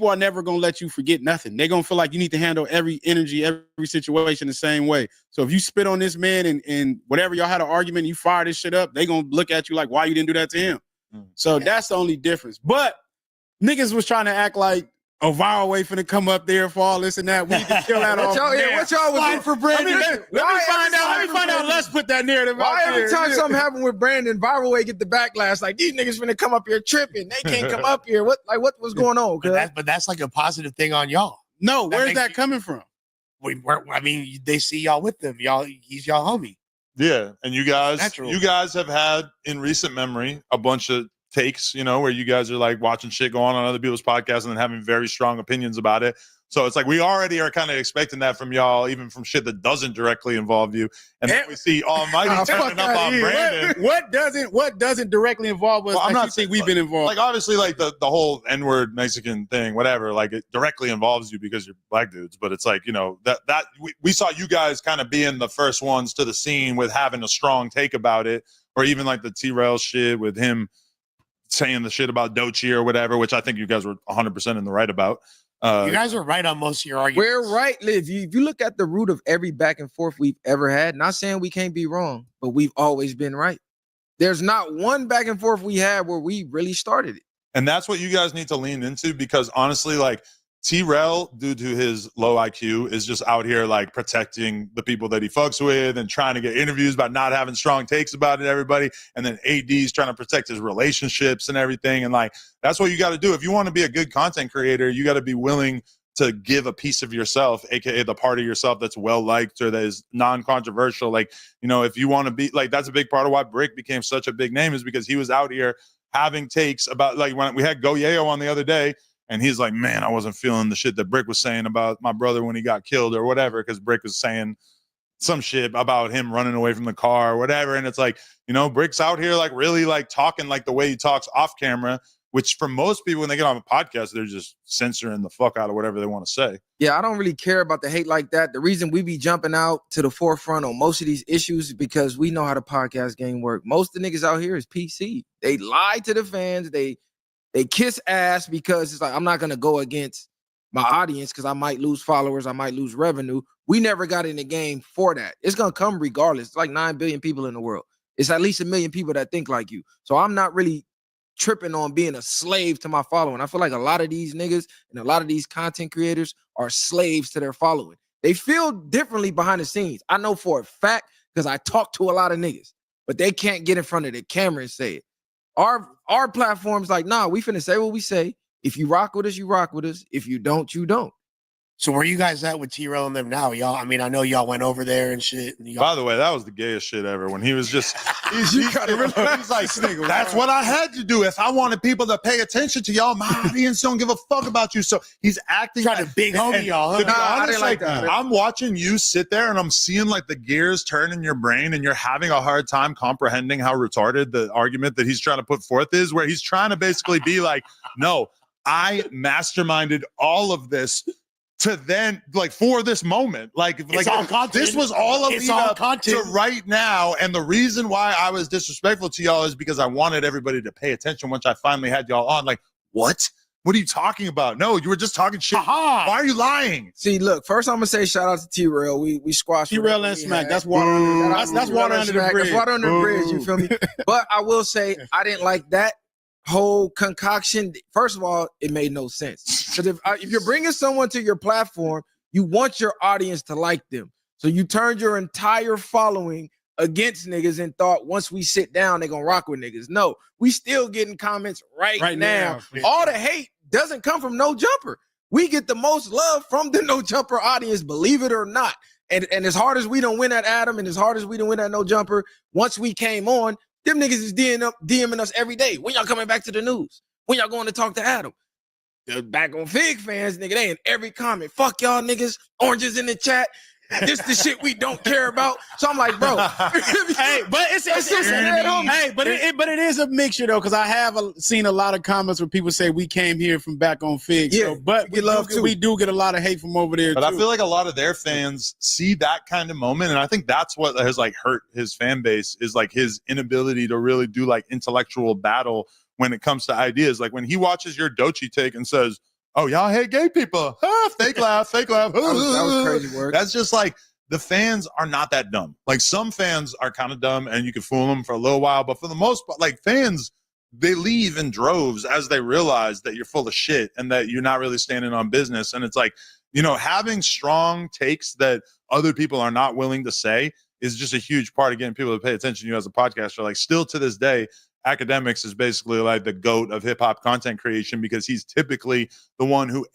are never gonna let you forget nothing. They're gonna feel like you need to handle every energy, every situation the same way. So if you spit on this man and whatever, y'all had an argument, you fire this shit up, they gonna look at you like, why you didn't do that to him? So that's the only difference. But niggas was trying to act like a viral way finna come up there for all this and that. We need to kill that off. What y'all was Fight doing for Brandon? Let me find out. Let's put that narrative out Why there. every time something happened with Brandon, viral way get the backlash? Like these niggas finna come up here tripping. They can't come up here. What was going on? But that's like a positive thing on y'all. No, where's that coming from? I mean, they see y'all with them. He's y'all homie. Yeah, and you guys Natural. have had in recent memory a bunch of takes, where you guys are like watching shit go on other people's podcasts and then having very strong opinions about it. So it's like we already are kind of expecting that from y'all, even from shit that doesn't directly involve you. And then we see Almighty turning up on Brandon. What doesn't directly involve us? Well, I'm not saying we've been involved. Like obviously, like the whole N-word Mexican thing, whatever. Like it directly involves you because you're black dudes. But it's like that we saw you guys kind of being the first ones to the scene with having a strong take about it, or even like the T-Rail shit with him saying the shit about Doechii or whatever, which I think you guys were 100% in the right about. You guys are right on most of your arguments. We're right, Liv. If you look at the root of every back and forth we've ever had, not saying we can't be wrong, but we've always been right. There's not one back and forth we had where we really started it. And that's what you guys need to lean into, because honestly, like T-Rail, due to his low IQ, is just out here like protecting the people that he fucks with and trying to get interviews about not having strong takes about it, everybody. And then AD's trying to protect his relationships and everything. And like, that's what you got to do. If you want to be a good content creator, you got to be willing to give a piece of yourself, AKA the part of yourself that's well-liked or that is non-controversial. Like, if you want to be like, that's a big part of why Brick became such a big name, is because he was out here having takes about, like when we had Go Yayo on the other day, and he's like, man, I wasn't feeling the shit that Brick was saying about my brother when he got killed or whatever, because Brick was saying some shit about him running away from the car or whatever. And it's like, Brick's out here like really like talking like the way he talks off camera, which for most people when they get on a podcast, they're just censoring the fuck out of whatever they want to say. Yeah, I don't really care about the hate like that. The reason we be jumping out to the forefront on most of these issues is because we know how the podcast game work. Most of the niggas out here is PC. They lie to the fans. They kiss ass because it's like, I'm not going to go against my audience because I might lose followers. I might lose revenue. We never got in the game for that. It's going to come regardless. It's like 9 billion people in the world. It's at least 1 million people that think like you. So I'm not really tripping on being a slave to my following. I feel like a lot of these niggas and a lot of these content creators are slaves to their following. They feel differently behind the scenes. I know for a fact because I talk to a lot of niggas, but they can't get in front of the camera and say it. Our platform's like, nah, we finna say what we say. If you rock with us, you rock with us. If you don't, you don't. So where you guys at with T-Rail and them now, y'all? I mean, I know y'all went over there and shit. And by the way, that was the gayest shit ever when he was just, he's like, nigga, that's what I had to do. If I wanted people to pay attention to y'all, my audience don't give a fuck about you. So he's acting trying to big homie y'all. To be Huh? honest, like I'm watching you sit there and I'm seeing like the gears turn in your brain and you're having a hard time comprehending how retarded the argument that he's trying to put forth is, where he's trying to basically be like, no, I masterminded all of this to then, like, for this moment, like all content. This was all of It's lead all up content. to right now. And the reason why I was disrespectful to y'all is because I wanted everybody to pay attention once I finally had y'all on. Like, what? What are you talking about? No, you were just talking shit. Why are you lying? See, look, first I'm gonna say shout out to T-Rail. We squashed T-Rail and Smack. That's water under that's water under the bridge. That's water under the bridge, you feel me? But I will say I didn't like that whole concoction. First of all, it made no sense. Because if you're bringing someone to your platform, you want your audience to like them. So you turned your entire following against niggas and thought once we sit down, they're gonna rock with niggas. No, we still getting comments right now. All the hate doesn't come from No Jumper. We get the most love from the No Jumper audience, believe it or not. And as hard as we don't win at Adam and as hard as we don't win at No Jumper, once we came on, them niggas is DMing us every day. When y'all coming back to the news? When y'all going to talk to Adam? The Back on Fig fans, nigga, they in every comment. Fuck y'all niggas. Oranges in the chat. This the shit we don't care about. So I'm like, bro. Hey, but it is a mixture though, because I have seen a lot of comments where people say we came here from Back on Fig. Yeah, so, but we do get a lot of hate from over there. But too. I feel like a lot of their fans see that kind of moment, and I think that's what has like hurt his fan base is like his inability to really do like intellectual battle when it comes to ideas. Like when he watches your Doechii take and says, "Oh, y'all hate gay people." Fake laugh, fake laugh. That was crazy work. That's just like the fans are not that dumb. Like some fans are kind of dumb and you can fool them for a little while, but for the most part, like fans, they leave in droves as they realize that you're full of shit and that you're not really standing on business. And it's like, you know, having strong takes that other people are not willing to say is just a huge part of getting people to pay attention to you as a podcaster. Like still to this day, Academics is basically like the GOAT of hip hop content creation because he's typically the one who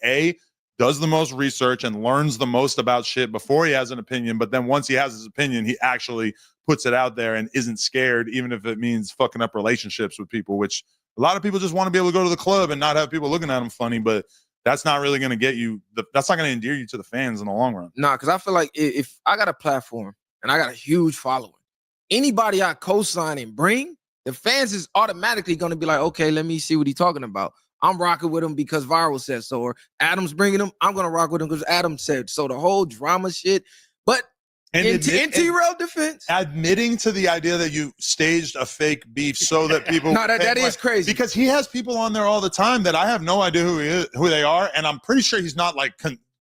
does the most research and learns the most about shit before he has an opinion. But then once he has his opinion, he actually puts it out there and isn't scared, even if it means fucking up relationships with people, which a lot of people just want to be able to go to the club and not have people looking at them funny. But that's not really going to get you, that's not going to endear you to the fans in the long run. Nah, because I feel like if I got a platform and I got a huge following, anybody I co-sign and bring, the fans is automatically going to be like, okay, let me see what he's talking about. I'm rocking with him because Viral said so, or Adam's bringing him. I'm going to rock with him because Adam said so. The whole drama shit. But in T-Rail defense, admitting to the idea that you staged a fake beef so that people no, that is crazy because he has people on there all the time that I have no idea who they are, and I'm pretty sure he's not like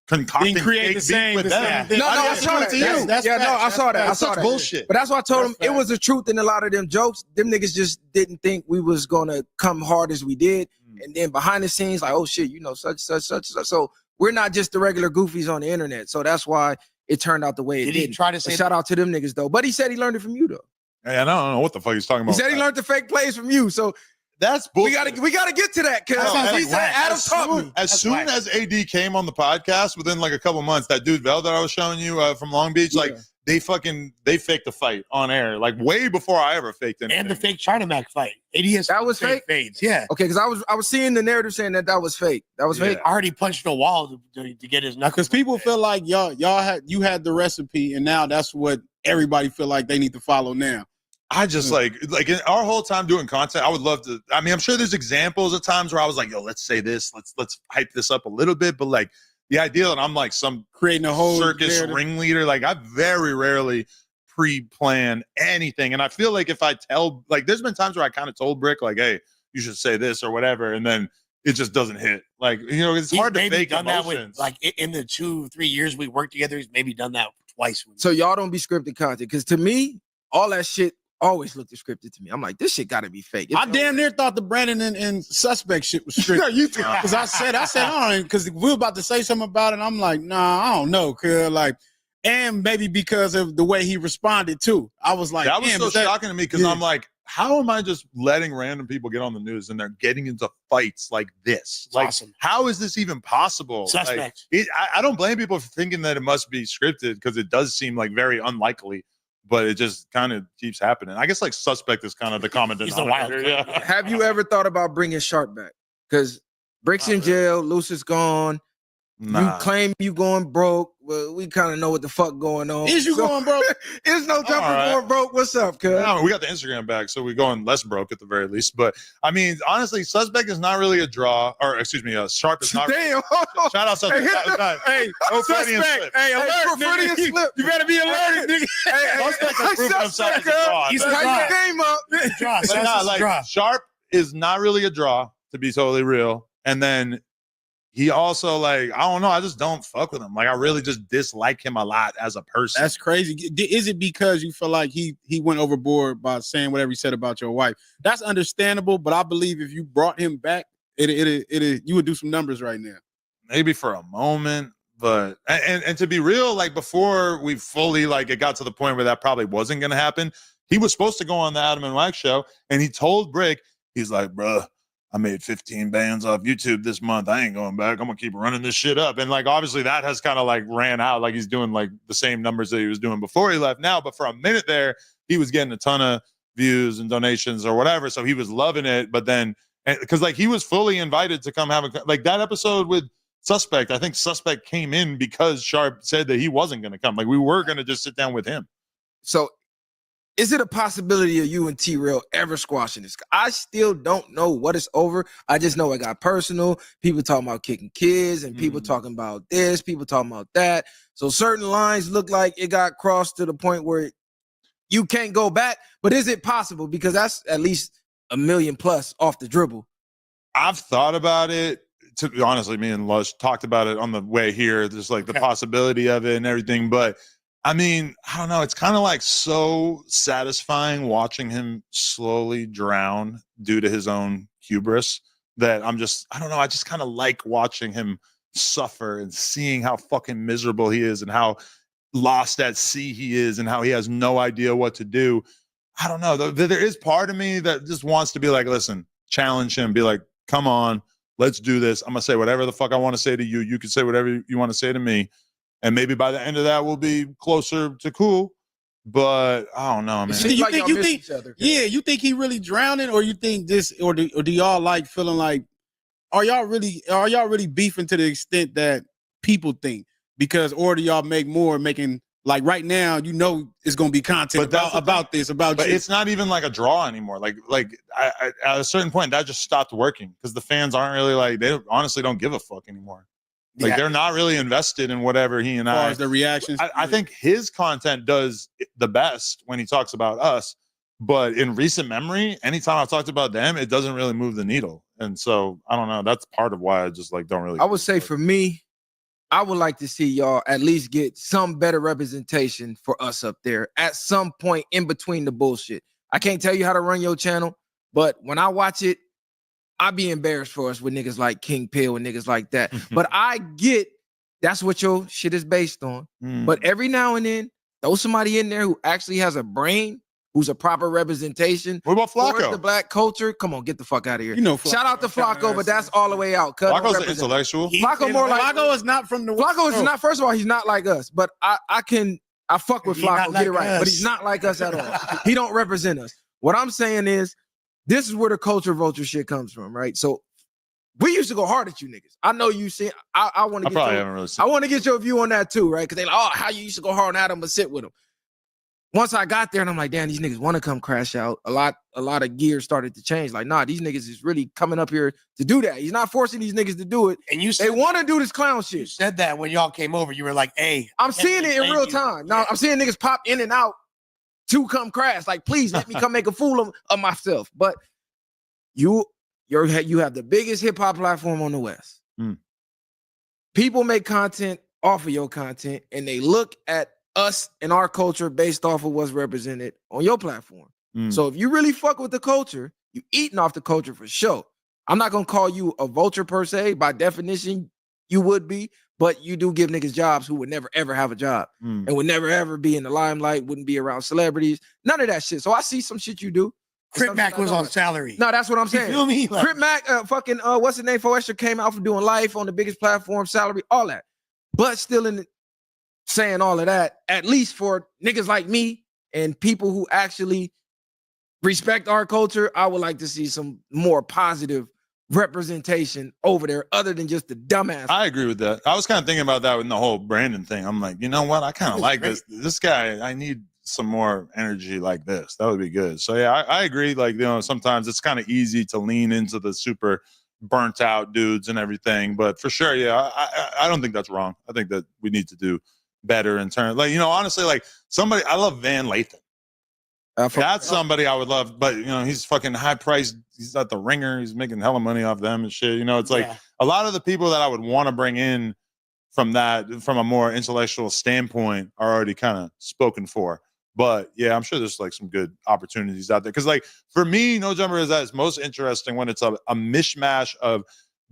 concocting fake beef with them. No, I saw that. I saw that. I saw that. Bullshit. But that's why I told him it was the truth in a lot of them jokes. Them niggas just didn't think we was gonna come hard as we did, and then behind the scenes, like, oh shit, you know, such. So we're not just the regular goofies on the internet. So that's why it turned out the way it did. Did he try to say? Shout out to them niggas though. But he said he learned it from you though. Hey, I don't know what the fuck he's talking about. He said he learned the fake plays from you. So that's bullshit. We gotta get to that because he said Adam taught me. As soon as AD came on the podcast, within like a couple months, that dude Vel that I was showing you from Long Beach, like they faked the fight on air, like way before I ever faked anything. And the fake China Mac fight. That was fake. Fades. Yeah. Okay, because I was seeing the narrative saying that was fake. That was fake. I already punched a wall to get his knuckles. Because people feel like you had the recipe, and now that's what everybody feel like they need to follow now. I just like in our whole time doing content, I would love to. I mean, I'm sure there's examples of times where I was like, "Yo, let's say this, let's hype this up a little bit." But like the idea that I'm like some creating a whole circus ringleader, like I very rarely pre-plan anything. And I feel like if I tell, like, there's been times where I kind of told Brick, like, "Hey, you should say this or whatever," and then it just doesn't hit. Like, you know, it's hard to fake done emotions. That with, like in the 2-3 years we worked together, he's maybe done that twice. So y'all don't be scripted content because to me, all that shit always looked scripted to me. I'm like, this shit got to be fake. I damn near thought the Brandon and Suspect shit was scripted. You too. Because I said, because we were about to say something about it. And I'm like, nah, I don't know, cause like, and maybe because of the way he responded too. I was like, that was so shocking to me because I'm like, how am I just letting random people get on the news and they're getting into fights like this? Like, awesome. How is this even possible? Suspect. Like, I don't blame people for thinking that it must be scripted because it does seem like very unlikely. But it just kind of keeps happening. I guess like Suspect is kind of the common denominator. Yeah. Have you ever thought about bringing Sharp back? Because Brick's in jail, Luce is gone. Nah. You claim you going broke. Well, we kind of know what the fuck going on. Is you going broke? Is No Jumper going broke? What's up, cuz? No, we got the Instagram back, so we're going less broke at the very least. But I mean, honestly, Suspect is not really a draw, or excuse me, Sharp is not. Damn. Shout out Suspect. Hey, Suspect. Hey, alert, nigga. Slip. You better be alerted, nigga. Suspect has proven himself as a draw. He's a How draw. your game up? Draw. But nah, like Sharp is not really a draw, to be totally real. And then he also, like, I don't know, I just don't fuck with him. Like, I really just dislike him a lot as a person. That's crazy. Is it because you feel like he went overboard by saying whatever he said about your wife? That's understandable, but I believe if you brought him back, you would do some numbers right now. Maybe for a moment, But and to be real, like before we fully like it got to the point where that probably wasn't gonna happen, he was supposed to go on the Adam and Wack show, and he told Brick, he's like, bruh, I made 15 bands off YouTube this month. I ain't going back. I'm gonna keep running this shit up. And like obviously that has kind of like ran out. Like he's doing like the same numbers that he was doing before he left now. But for a minute there, he was getting a ton of views and donations or whatever. So he was loving it. But then because like he was fully invited to come have a like that episode with Suspect. I think Suspect came in because Sharp said that he wasn't gonna come. Like we were gonna just sit down with him. So is it a possibility of you and T-Rail ever squashing this? I still don't know what it's over. I just know it got personal. People talking about kicking kids and people talking about this, people talking about that. So certain lines look like it got crossed to the point where you can't go back. But is it possible? Because that's at least $1 million plus off the dribble. I've thought about it. To be honestly, me and Lush talked about it on the way here. There's like the possibility of it and everything. But I mean, I don't know. It's kind of like so satisfying watching him slowly drown due to his own hubris that I don't know. I just kind of like watching him suffer and seeing how fucking miserable he is and how lost at sea he is and how he has no idea what to do. I don't know. There is part of me that just wants to be like, listen, challenge him, be like, come on, let's do this. I'm going to say whatever the fuck I want to say to you. You can say whatever you want to say to me. And maybe by the end of that, we'll be closer to cool. But I don't know, man. So you think he really drowning, or you think this, or do y'all like feeling like, are y'all really beefing to the extent that people think? Because, or do y'all make more making like right now, you know, it's going to be content about this. But it's not even like a draw anymore. Like I, at a certain point, that just stopped working because the fans aren't really like, honestly don't give a fuck anymore. Like they're not really invested in whatever he and as far as the reactions. I think his content does the best when he talks about us. But in recent memory, anytime I've talked about them, it doesn't really move the needle. And so I don't know. That's part of why I just like don't really. I would say for me, I would like to see y'all at least get some better representation for us up there at some point in between the bullshit. I can't tell you how to run your channel, but when I watch it, I be embarrassed for us with niggas like King Pill and niggas like that. But I get that's what your shit is based on. But every now and then, throw somebody in there who actually has a brain, who's a proper representation. What about Flakko? For the black culture. Come on, get the fuck out of here. You know, shout out to Flakko, but that's all the way out. Flakko's an intellectual. Flakko more like Flakko is not from the Flakko is not. First of all, he's not like us. But I fuck with Flakko. Get it right. But he's not like us at all. He don't represent us. What I'm saying is, this is where the culture vulture shit comes from, right? So we used to go hard at you niggas. I know you see. I want to. I want to get your view on that too, right? Because they like, oh, how you used to go hard on Adam but sit with him. Once I got there and I'm like, damn, these niggas want to come crash out. A lot of gear started to change. Like, nah, these niggas is really coming up here to do that. He's not forcing these niggas to do it. And they want to do this clown shit. You said that when y'all came over. You were like, hey, I'm seeing it in real time. Now I'm seeing niggas pop in and out to come crash. Like, please let me come make a fool of myself. But you have the biggest hip hop platform on the West. People make content off of your content, and they look at us and our culture based off of what's represented on your platform. So if you really fuck with the culture, you eating off the culture for sure. I'm not gonna call you a vulture per se. By definition, you would be, but you do give niggas jobs who would never ever have a job and would never ever be in the limelight, wouldn't be around celebrities, none of that shit. So I see some shit you do. Crip Mac was on salary. No, that's what I'm saying. You feel me? Like, Crip Mac, what's his name? Foestra came out for doing life on the biggest platform, salary, all that. But still saying all of that, at least for niggas like me and people who actually respect our culture, I would like to see some more positive representation over there other than just the dumbass. I agree with that. I was kind of thinking about that with the whole Brandon thing. I'm like, you know what? I kind of like this guy. I need some more energy like this. That would be good. So yeah, I agree. Like, you know, sometimes it's kind of easy to lean into the super burnt out dudes and everything, but for sure, yeah, I don't think that's wrong. I think that we need to do better in terms, like, you know, honestly, like somebody, I love Van Lathan. That's somebody I would love, but you know, he's fucking high priced. He's at the Ringer. He's making hella money off them and shit. You know, it's like a lot of the people that I would want to bring in from a more intellectual standpoint are already kind of spoken for. But yeah, I'm sure there's like some good opportunities out there. Cause like for me, No Jumper is that it's most interesting when it's a mishmash of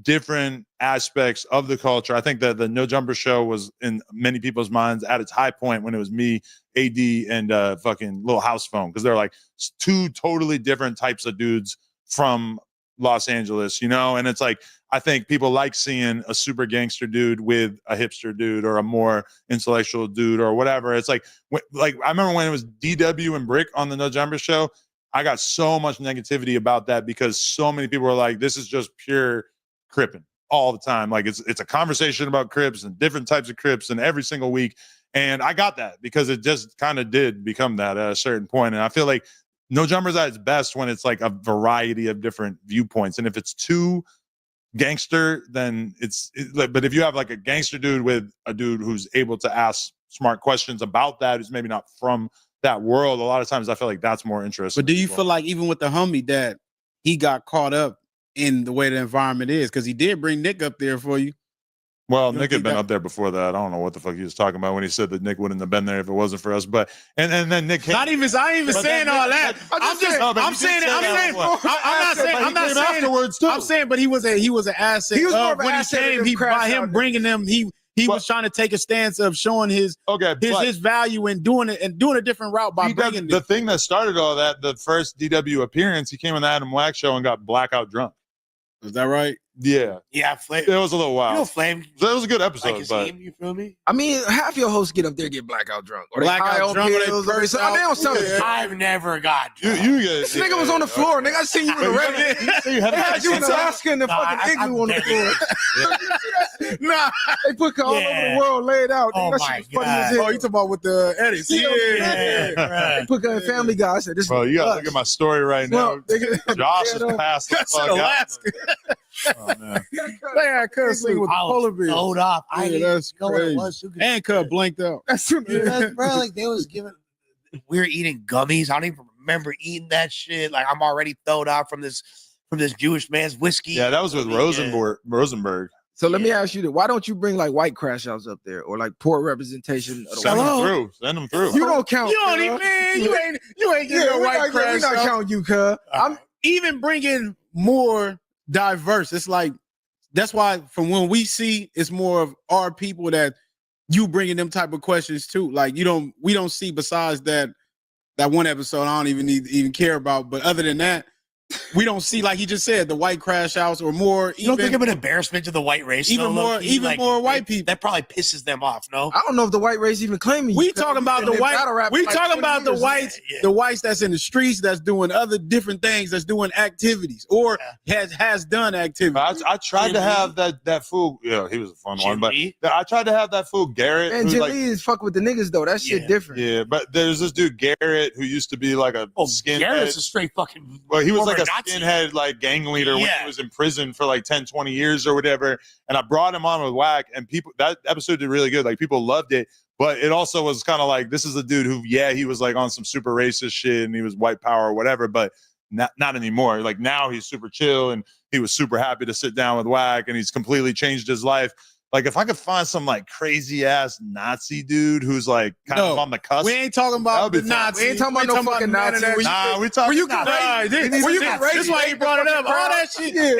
different aspects of the culture. I think that the No Jumper show was in many people's minds at its high point when it was me, AD, and fucking Lil House Phone, because they're like two totally different types of dudes from Los Angeles, you know? And it's like, I think people like seeing a super gangster dude with a hipster dude or a more intellectual dude or whatever. It's like I remember when it was DW and Brick on the No Jumper show, I got so much negativity about that because so many people were like, this is just pure Crippin' all the time. Like it's a conversation about Crips and different types of Crips and every single week. And I got that because it just kind of did become that at a certain point. And I feel like No Jumper's at its best when it's like a variety of different viewpoints. And if it's too gangster, then but if you have like a gangster dude with a dude who's able to ask smart questions about that, who's maybe not from that world, a lot of times I feel like that's more interesting. But do you feel like even with the homie that he got caught up in the way the environment is? Because he did bring Nick up there for you. Well, Nick had been up there before that. I don't know what the fuck he was talking about when he said that Nick wouldn't have been there if it wasn't for us. But and then Nick came. I ain't even saying all that. I'm saying, but he was an asset. He was more of an when asset he came. By him bringing them, he was trying to take a stance of showing his value and doing a different route by bringing the thing that started all that. The first DW appearance, he came on the Adam Wack show and got blackout drunk. Is that right? Yeah. Yeah, Flame. It was a little wild. You know, Flame. It was a good episode, like his but team, you feel me? I mean, half your hosts get up there get blackout drunk. Or they Blackout high on drunk, or they pills, or burst they out. don't sound Yeah. I've never got drunk. you get This nigga was on the floor, nigga. I seen you in the Reddit. They had you in Alaska in the fucking igloo on the floor. Nah, they put all over the world laid out. Oh That my shit was funny as oh, hell. you talking about with the edits? Yeah. They put her in Family Guy. I said, this bro, is you gotta nuts. look at my story right Well, now. Josh is passed the That's in fuck out. Alaska. Oh, man. They had Cuz sing with the polar bear. Hold up. I didn't that's know what it crazy. was. And Cuz blinked out. That's Bro, like they was giving. We were eating gummies. I don't even remember eating that shit. Like I'm already throwed out from this Jewish man's whiskey. Yeah, that was with Rosenberg. So let me ask you this. Why don't you bring like white crash outs up there or like poor representation of the Send white? them through. Send them through. You don't count. You don't cuz. even, man. You ain't getting no we're white not- crash. We're not out. counting you, cuz. I'm Even bringing more diverse. It's like that's why from when we see it's more of our people that you bringing them type of questions too. Like we don't see besides that one episode I don't even care about. But other than that, we don't see, like he just said, the white crash outs or more. You don't think I'm an embarrassment to the white race? Even though, more, low-key? even Like, more white people. That probably pisses them off. No, I don't know if the white race even claiming. We talking about the white. We talking about the whites. Yeah. The whites that's in the streets, that's doing other different things, that's doing activities or has done activities. I tried to have that fool. Yeah, he was a fun one, but I tried to have that fool Garrett. And who's Jim like, Lee is fuck with the niggas though. That shit different. yeah, but there's this dude Garrett who used to be like a skinhead. Garrett's a straight fucking. Well, he was like a Nazi. skinhead, like gang leader when he was in prison for like 10, 20 years or whatever. And I brought him on with Wack, and that episode did really good. Like people loved it, but it also was kind of like, this is a dude who, he was like on some super racist shit and he was white power or whatever, but not anymore. Like now he's super chill and he was super happy to sit down with Wack and he's completely changed his life. Like if I could find some like crazy ass Nazi dude who's like kind of on the cusp. We ain't talking about the Nazis. We ain't talking about no fucking Nazi. Nah, we talking. This is why he brought it up. All that shit. Yeah.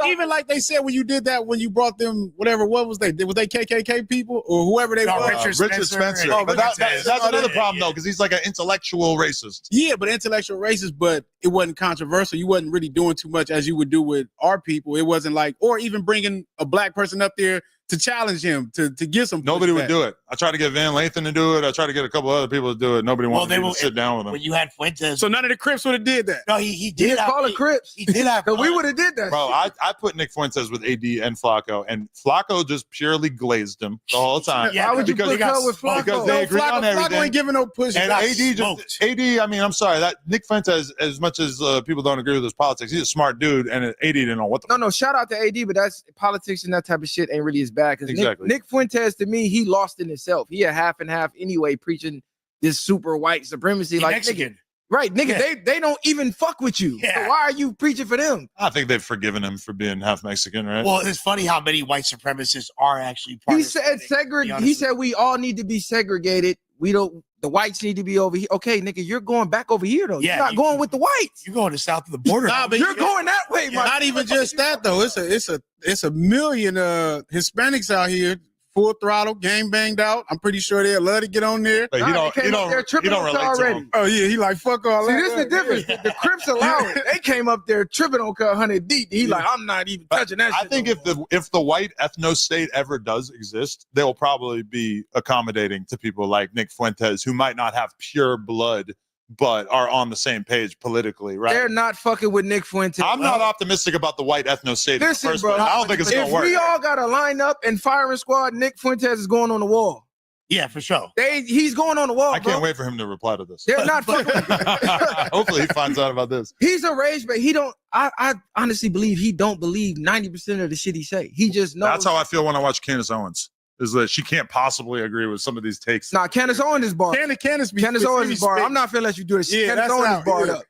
Even like they said when you did that, when you brought them, whatever, what was they? Was they KKK people or whoever they were? Richard Spencer. But that's another problem though, because he's like an intellectual racist. Yeah, but intellectual racist, but it wasn't controversial. You wasn't really doing too much as you would do with our people. It wasn't like, or even bringing a black person up there to challenge him, to give some. Nobody would do it. I tried to get Van Lathan to do it. I tried to get a couple other people to do it. Nobody wanted to sit down with him. When you had Fuentes, so none of the Crips would have did that. No, he did. Call it Crips. He did have. Because we would have did that. Bro, I put Nick Fuentes with AD and Flacco, and Flacco just purely glazed him the whole time. Yeah, why would you put her with Flacco? Because they agree on everything. Flacco ain't giving no push. And AD, I mean, I'm sorry, that Nick Fuentes, as much as people don't agree with his politics, he's a smart dude, and AD didn't know what the. No, shout out to AD, but that's politics and that type of shit ain't really as bad. Because Exactly. Nick Fuentes, to me, he lost in himself. He a half and half anyway, preaching this super white supremacy. He like Mexican. Nigga, right, nigga, they don't even fuck with you. Yeah. So why are you preaching for them? I think they've forgiven him for being half Mexican, right? Well, it's funny how many white supremacists are actually part He of said Hispanic, he said we all need to be segregated. We don't. the whites need to be over here. Okay, nigga, you're going back over here though. Yeah, You're not going with the whites. You're going to south of the border. Nah, but You're going that way, my not even just that though. It's a million Hispanics out here, full throttle, gang banged out. I'm pretty sure they'd love to get on there. But he don't relate to him. Oh yeah, he like fuck all See, that. this is the difference. The Crips allow it. They came up there tripping on 100 deep. He like, I'm not even touching that I shit. think if the white ethno state ever does exist, they'll probably be accommodating to people like Nick Fuentes, who might not have pure blood, but are on the same page politically, right? They're not fucking with Nick Fuentes. I'm not optimistic about the white ethno state. Listen, in the first bro. place. I don't think it's if going to work. we all got to line up and firing squad, Nick Fuentes is going on the wall. Yeah, for sure. He's going on the wall. I can't wait for him to reply to this. They're not fucking. Hopefully he finds out about this. He's a rage, but he don't. I honestly believe he don't believe 90% of the shit he say. He just knows. That's how I feel when I watch Candace Owens. Is that she can't possibly agree with some of these takes. Nah, Candace Owens is barred. Candace Owens is barred. I'm not finna let you do this. Yeah, Candace that's Owens how- is barred yeah. up.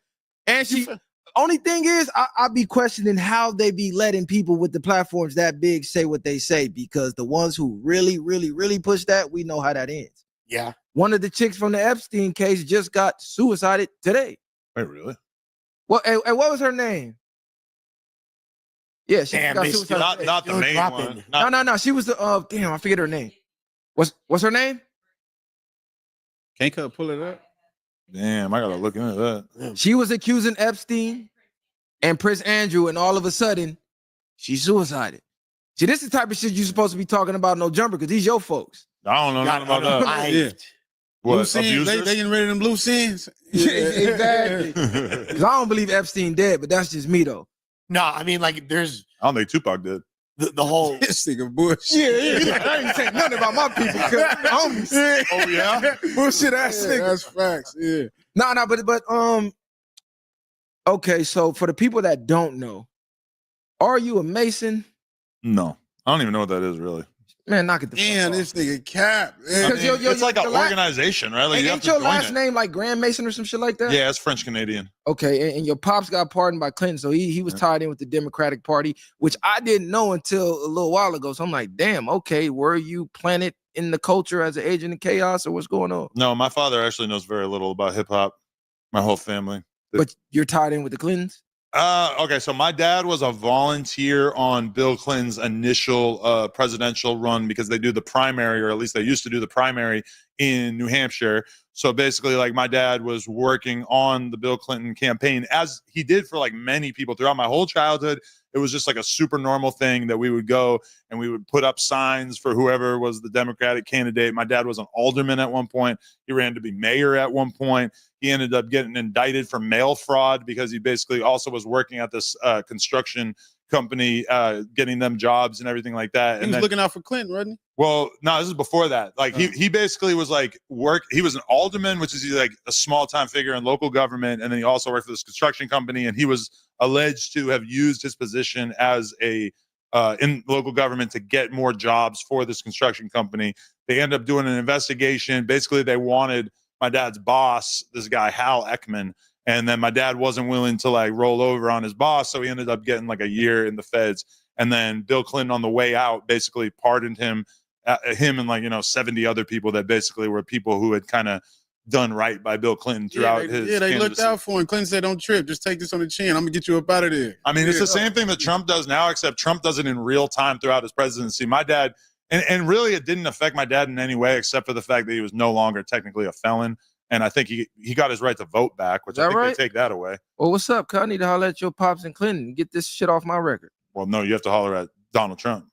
And she. Only thing is, I be questioning how they be letting people with the platforms that big say what they say, because the ones who really, really, really push that, we know how that ends. Yeah. One of the chicks from the Epstein case just got suicided today. Wait, really? What? And what was her name? Yeah, she Damn, got they suicided. still- today. Not the main one. No. She was the damn. I forget her name. What's her name? Can't pull it up. Damn, I gotta look into that. She was accusing Epstein and Prince Andrew, and all of a sudden, she suicided. See, this is the type of shit you supposed to be talking about, no jumper, because these your folks. I don't know nothing about that. Yeah. What, Loose ends, abusers? they getting rid of them loose ends. Exactly. 'Cause I don't believe Epstein dead, but that's just me though. No, I mean, like, there's I don't think Tupac did. the whole. This nigga bullshit. Yeah. He like, I ain't saying nothing about my people. Homies. Oh yeah. Bullshit ass nigga. That's facts. Yeah. No, but okay, so for the people that don't know, are you a Mason? No, I don't even know what that is really. Man, knock it the Damn, fuck this nigga cap. I mean, it's like an organization, right? Like you have ain't to your join last it. name like Grand Mason or some shit like that? Yeah, it's French Canadian. Okay, and your pops got pardoned by Clinton, so he was tied in with the Democratic Party, which I didn't know until a little while ago. So I'm like, damn, okay, were you planted in the culture as an agent of chaos, or what's going on? No, my father actually knows very little about hip hop. My whole family. But you're tied in with the Clintons? Okay, so my dad was a volunteer on Bill Clinton's initial presidential run because they do the primary, or at least they used to do the primary in New Hampshire. So basically, like, my dad was working on the Bill Clinton campaign, as he did for like many people throughout my whole childhood. It was just like a super normal thing that we would go and we would put up signs for whoever was the Democratic candidate. My dad was an alderman at one point. He ran to be mayor at one point. He ended up getting indicted for mail fraud because he basically also was working at this construction company, getting them jobs and everything like that. He And was then, looking out for Clinton, wasn't well, no, this is before that. Like he basically was like he was an alderman, which is like a small time figure in local government. And then he also worked for this construction company, and he was alleged to have used his position as a in local government to get more jobs for this construction company. They ended up doing an investigation. Basically, they wanted my dad's boss, this guy, Hal Ekman. And then my dad wasn't willing to like roll over on his boss. So he ended up getting like a year in the feds. And then Bill Clinton on the way out basically pardoned him and like, 70 other people that basically were people who had kind of done right by Bill Clinton throughout his they looked candidacy. out for him. Clinton said, "Don't trip. Just take this on the chin. I'm gonna get you up out of there." I mean, it's the same thing that Trump does now, except Trump does it in real time throughout his presidency. My dad, and really it didn't affect my dad in any way, except for the fact that he was no longer technically a felon. And I think he got his right to vote back, which I think they take that away. Well, what's up, cuz? I need to holler at your pops and Clinton and get this shit off my record. Well, no, you have to holler at Donald Trump.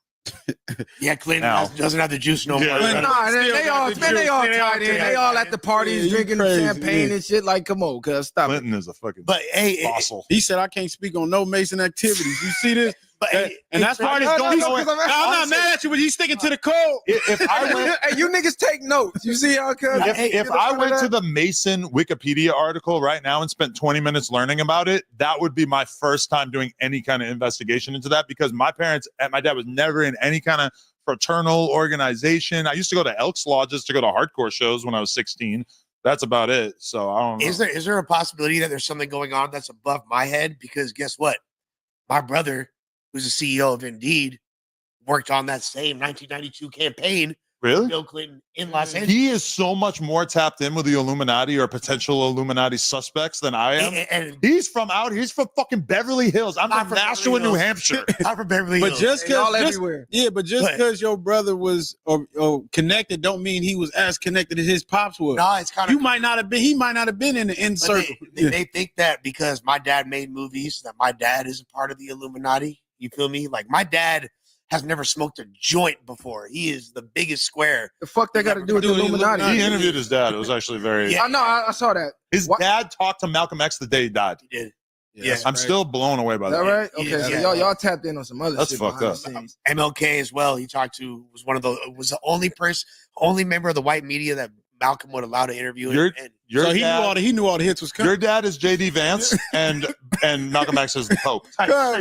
Yeah, Clinton Now. doesn't have the juice no Yeah, more. yeah. Nah, they all tied in. They all at the parties Yeah, you drinking crazy, champagne yeah. and shit. Like, come on, cuz, stop it. Clinton is a fucking But hey, fossil. He said, "I can't speak on no Mason activities." You see this? but hey, And that's parties No, going no, nowhere. 'cause I'm- I'm not mad at you, but he's sticking to the code. If I went, Hey, you niggas take notes. You see how, cuz? if I went to the Mason Wikipedia article right now and spent 20 minutes learning about it, that would be my first time doing any kind of investigation into that, because my parents and my dad was never in any kind of fraternal organization. I used to go to Elks Lodges to go to hardcore shows when I was 16. That's about it. So I don't know. is there a possibility that there's something going on that's above my head? Because guess what? My brother, who's the CEO of Indeed, worked on that same 1992 campaign Really? Bill Clinton in Los Angeles. He is so much more tapped in with the Illuminati or potential Illuminati suspects than I am. And he's from fucking Beverly Hills. I'm from Nashua, New Hampshire. I'm from Beverly But Hills. just Y'all because everywhere. but just because your brother was or connected, don't mean he was as connected as his pops was. No, it's kind of. You might not have been. He might not have been in the inner circle. They think that because my dad made movies, that my dad is a part of the Illuminati. You feel me? Like my dad has never smoked a joint before. He is the biggest square. The fuck that got to do with the Illuminati? He interviewed his dad. It was actually very. I know. I saw that. His dad talked to Malcolm X the day he died. He did. Yeah, I'm still blown away by Is that that. right? Okay, so y'all tapped in on some other That's shit. fucked behind up. the scenes. MLK as well. He talked to was the only member of the white media that Malcolm would allow to interview. So he knew all the hits was coming. Your dad is JD Vance, and Malcolm X is the Pope. No.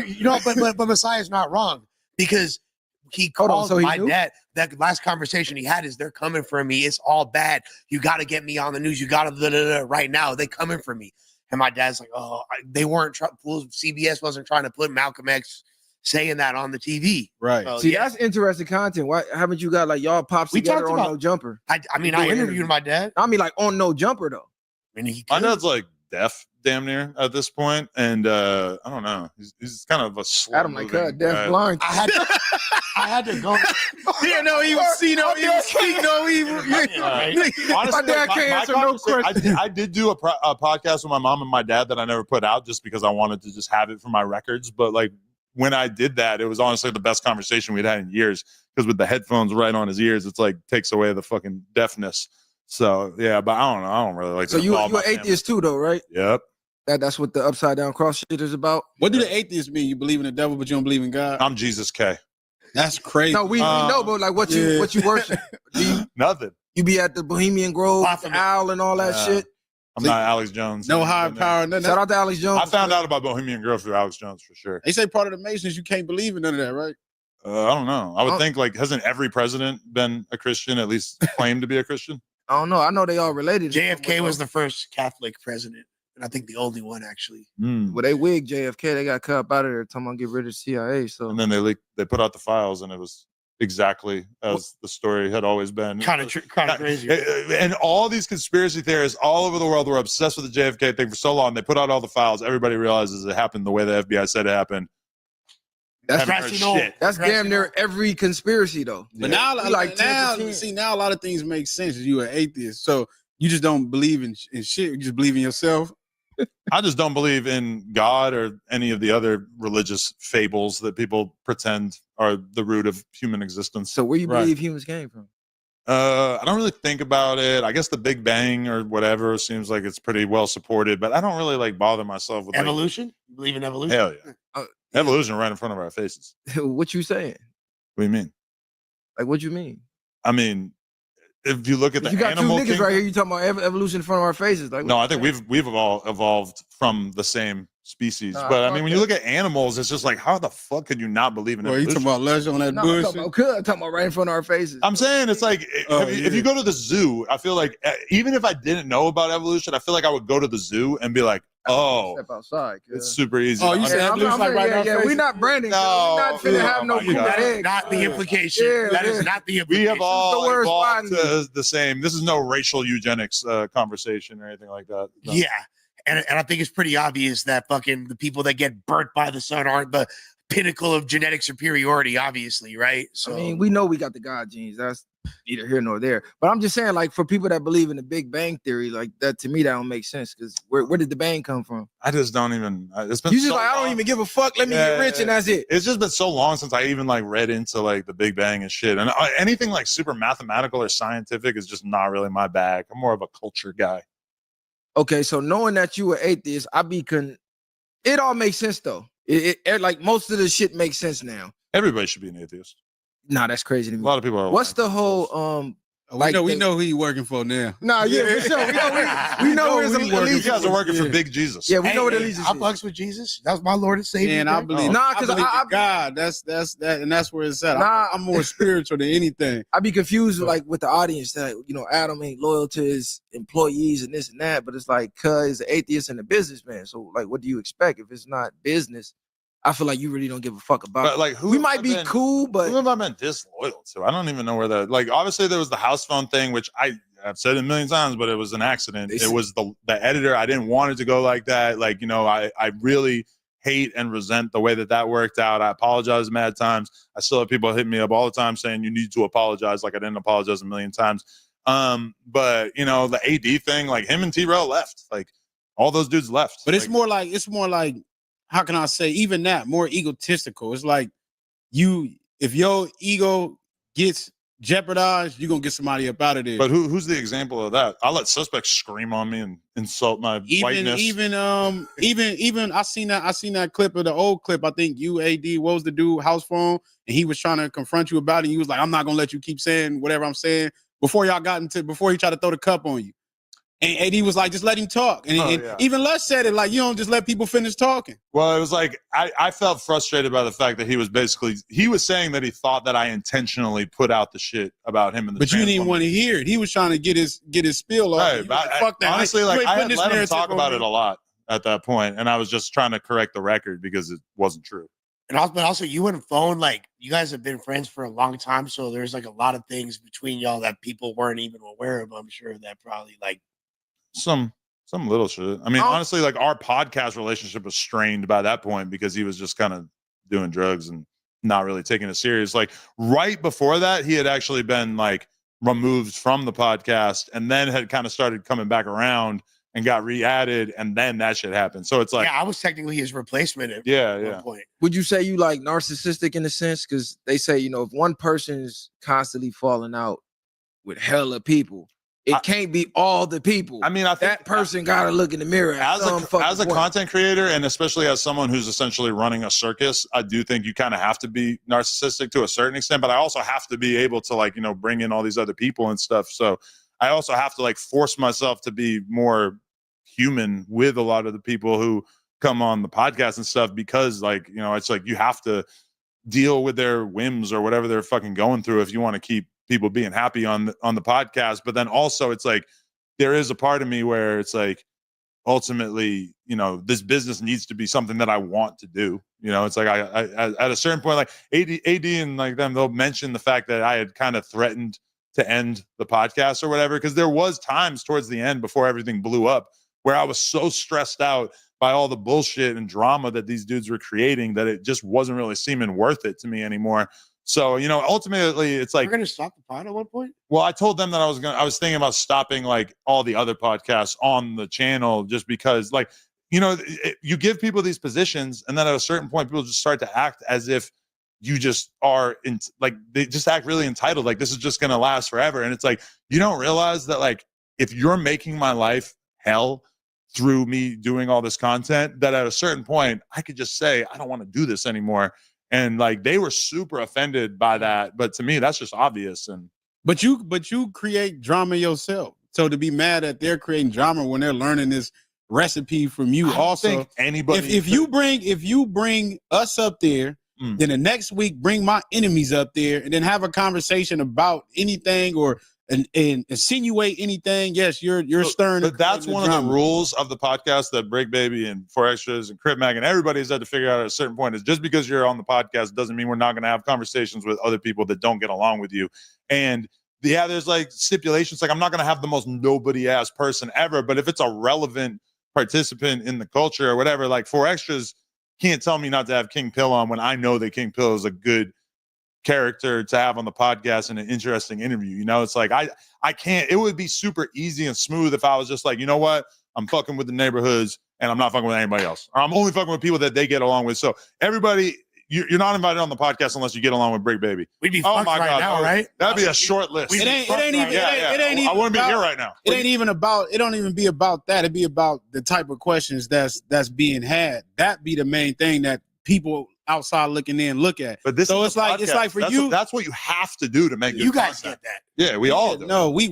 You know, but Messiah's not wrong because he called my dad. That last conversation he had is they're coming for me. It's all bad. You got to get me on the news. You got to right now. They coming for me. And my dad's like, oh, they weren't CBS wasn't trying to put Malcolm X saying that on the TV. Right. So, See, that's interesting content. Why haven't you got like y'all pops together on No Jumper? I mean, I interviewed my dad. I mean, like on No Jumper though. I mean, My dad's like deaf, damn near at this point, and I don't know. He's kind of a slow Adam like deaf blind. I had to go. Yeah, no evil, see no evil, speak no evil. Honestly, My dad can't answer no question. I did do a podcast with my mom and my dad that I never put out just because I wanted to just have it for my records. But like when I did that, it was honestly the best conversation we'd had in years because with the headphones right on his ears, it's like takes away the fucking deafness. So yeah, but I don't know. I don't really like. So you an atheist too, though, right? Yep. That's what the upside down cross shit is about. What do the atheists mean? You believe in the devil, but you don't believe in God? I'm Jesus K. That's crazy. No, we know, but like what you worship? Nothing. You be at the Bohemian Grove, the Owl, and all that shit. I'm not Alex Jones. No higher power. Nothing. Shout out to Alex Jones. I found out about Bohemian Grove through Alex Jones for sure. They say part of the Masons you can't believe in none of that, right? I don't know. I would think like hasn't every president been a Christian, at least claimed to be a Christian? I don't know. I know they all related. JFK was the first Catholic president, and I think the only one actually. Well, they wigged JFK. They got cut up out of there. Talking about get rid of the CIA. So and then they put out the files, and it was exactly as the story had always been. Kind of crazy. And all these conspiracy theorists all over the world were obsessed with the JFK thing for so long. They put out all the files. Everybody realizes it happened the way the FBI said it happened. That's damn near every conspiracy though. But now, like now a lot of things make sense. You're an atheist, so you just don't believe in shit. You just believe in yourself. I just don't believe in God or any of the other religious fables that people pretend are the root of human existence. So where you believe humans came from? I don't really think about it. I guess the Big Bang or whatever seems like it's pretty well supported, but I don't really like bother myself with evolution. You believe in evolution? Hell yeah. Evolution right in front of our faces. What you saying? What do you mean? Like what you mean? I mean, if you look at the you got animal two niggas kingdom, right here. You talking about evolution in front of our faces? Like no, I think we've evolved from the same species. Nah, but I mean, when you look at animals, it's just like, how the fuck could you not believe in Well, you evolution? talking about leisure on that No, bush? I'm talking about right in front of our faces. I'm saying it's like if you go to the zoo, I feel like even if I didn't know about evolution, I feel like I would go to the zoo and be like, oh, step outside. it's super easy. Oh, you said evolution like right in our faces? We're not branding. We're not finna have no cool That is eggs. not the implication. That is not the implication. We have all the worst evolved body. to the same. This is no racial eugenics conversation or anything like that. No. Yeah. And I think it's pretty obvious that fucking the people that get burnt by the sun aren't the pinnacle of genetic superiority, obviously, right? So I mean, we know we got the God genes. That's neither here nor there. But I'm just saying, like, for people that believe in the Big Bang Theory, like that to me, that don't make sense. Because where did the bang come from? I just don't even. It's been You just so like, I long. don't even give a fuck. Let me get rich, and that's it. It's just been so long since I even like read into like the Big Bang and shit. And anything like super mathematical or scientific is just not really my bag. I'm more of a culture guy. Okay, so knowing that you were atheist, it all makes sense though. It like most of the shit makes sense now. Everybody should be an atheist. Nah, that's crazy to me. A lot of people are. What's the whole we know who you working for now. Nah, yeah, for sure. We know where his allegiance. You guys are working for Big Jesus. Yeah, we know what allegiance I is. fucks with Jesus. That's my Lord and Savior. And I believe, Nah, 'cause I believe I- in God. That's that, and that's where it's at. Nah. I'm more spiritual than anything. I be confused like with the audience that Adam ain't loyal to his employees and this and that, but it's like cuz he's an atheist and a businessman. So like, what do you expect if it's not business? I feel like you really don't give a fuck about. But like, who we have might I be been- cool, but who have I been disloyal to? I don't even know where that. Like, obviously there was the house phone thing, which I've said it a million times, but it was an accident. It was the editor. I didn't want it to go like that. Like, you know, I really hate and resent the way that worked out. I apologize mad times. I still have people hit me up all the time saying you need to apologize. Like, I didn't apologize a million times. But you know, the AD thing, like him and T-Rail left. Like, all those dudes left. But it's more like, how can I say, even that, more egotistical. It's like if your ego gets jeopardized, you're gonna get somebody up out of there. But who's the example of that? I'll let suspects scream on me and insult my whiteness. Even I seen that clip of the old clip. I think UAD, what was the dude, house phone, and he was trying to confront you about it. And he was like, I'm not gonna let you keep saying whatever I'm saying before he tried to throw the cup on you. And AD was like, just let him talk. And even Les said it, like, you don't just let people finish talking. Well, it was like, I felt frustrated by the fact that he was saying that he thought that I intentionally put out the shit about him. But you didn't even want to hear it. He was trying to get his spiel off. Right, but Fuck that. Honestly, like, I had let him talk about me. it a lot at that point, and I was just trying to correct the record because it wasn't true. And also, you and Phone, like, you guys have been friends for a long time, so there's like a lot of things between y'all that people weren't even aware of. I'm sure that probably like some little shit. I mean, honestly, like, our podcast relationship was strained by that point because he was just kind of doing drugs and not really taking it serious. Like, right before that, he had actually been like removed from the podcast and then had kind of started coming back around and got re-added, and then that shit happened. So it's like, I was technically his replacement at one point. Would you say you like narcissistic in a sense? Because they say, you know, if one person's constantly falling out with hella people, it can't be all the people. I mean, I think that person got to look in the mirror as a content creator, and especially as someone who's essentially running a circus. I do think you kind of have to be narcissistic to a certain extent, but I also have to be able to, like, you know, bring in all these other people and stuff. So I also have to, like, force myself to be more human with a lot of the people who come on the podcast and stuff, because, like, you know, it's like you have to deal with their whims or whatever they're fucking going through if you want to keep people being happy on the podcast. But then also, it's like, there is a part of me where it's like, ultimately, you know, this business needs to be something that I want to do. You know, it's like I at a certain point, like AD and like them, they'll mention the fact that I had kind of threatened to end the podcast or whatever, because there was times towards the end before everything blew up where I was so stressed out by all the bullshit and drama that these dudes were creating that it just wasn't really seeming worth it to me anymore. So, you know, ultimately, it's like, we're gonna stop the pod at one point. Well, I told them that I was thinking about stopping like all the other podcasts on the channel, just because, like, you know, you give people these positions, and then at a certain point, people just start to act as if you just are like, they just act really entitled. Like, this is just going to last forever. And it's like, you don't realize that, like, if you're making my life hell through me doing all this content, that at a certain point, I could just say, I don't want to do this anymore. And like, they were super offended by that. But to me, that's just obvious. And But you create drama yourself. So to be mad that they're creating drama when they're learning this recipe from you, also, anybody, if you bring us up there, then the next week bring my enemies up there, and then have a conversation about anything or and insinuate anything. Yes, you're stirring. But that's one of the rules of the podcast that Break Baby and 4 Extras and Crip Mag and everybody's had to figure out at a certain point, is just because you're on the podcast doesn't mean we're not going to have conversations with other people that don't get along with you. And yeah, there's like stipulations. Like, I'm not going to have the most nobody ass person ever, but if it's a relevant participant in the culture or whatever, like 4 Extras can't tell me not to have King Pill on when I know that King Pill is a good character to have on the podcast and an interesting interview. You know, it's like, I can't, it would be super easy and smooth if I was just like, you know what, I'm fucking with the neighborhoods and I'm not fucking with anybody else, or I'm only fucking with people that they get along with. So everybody, you're not invited on the podcast unless you get along with Break Baby. We'd be fucked right now, right? That'd be a short list. It ain't even. I wouldn't be here right now. It ain't even about. It don't even be about that. It'd be about the type of questions that's being had. That be the main thing that people outside looking in look at. But this, so is it's like for that's what you have to do to make you guys content. Get that. Yeah, we all do. No, we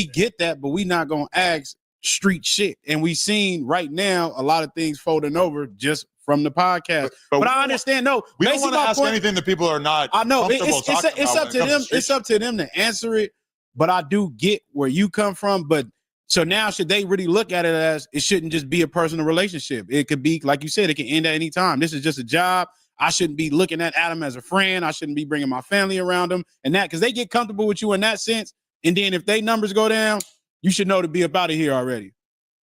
get that, but we not gonna ask street shit. And we seen right now a lot of things folding over just from the podcast. But I understand. No, we don't want to ask anything that people are not. I know it's up to them. It's up to them to answer it. But I do get where you come from. But So now should they really look at it as it shouldn't just be a personal relationship? It could be, like you said, it can end at any time. This is just a job. I shouldn't be looking at Adam as a friend. I shouldn't be bringing my family around him and that, because they get comfortable with you in that sense. And then if they numbers go down, you should know to be up out of here already.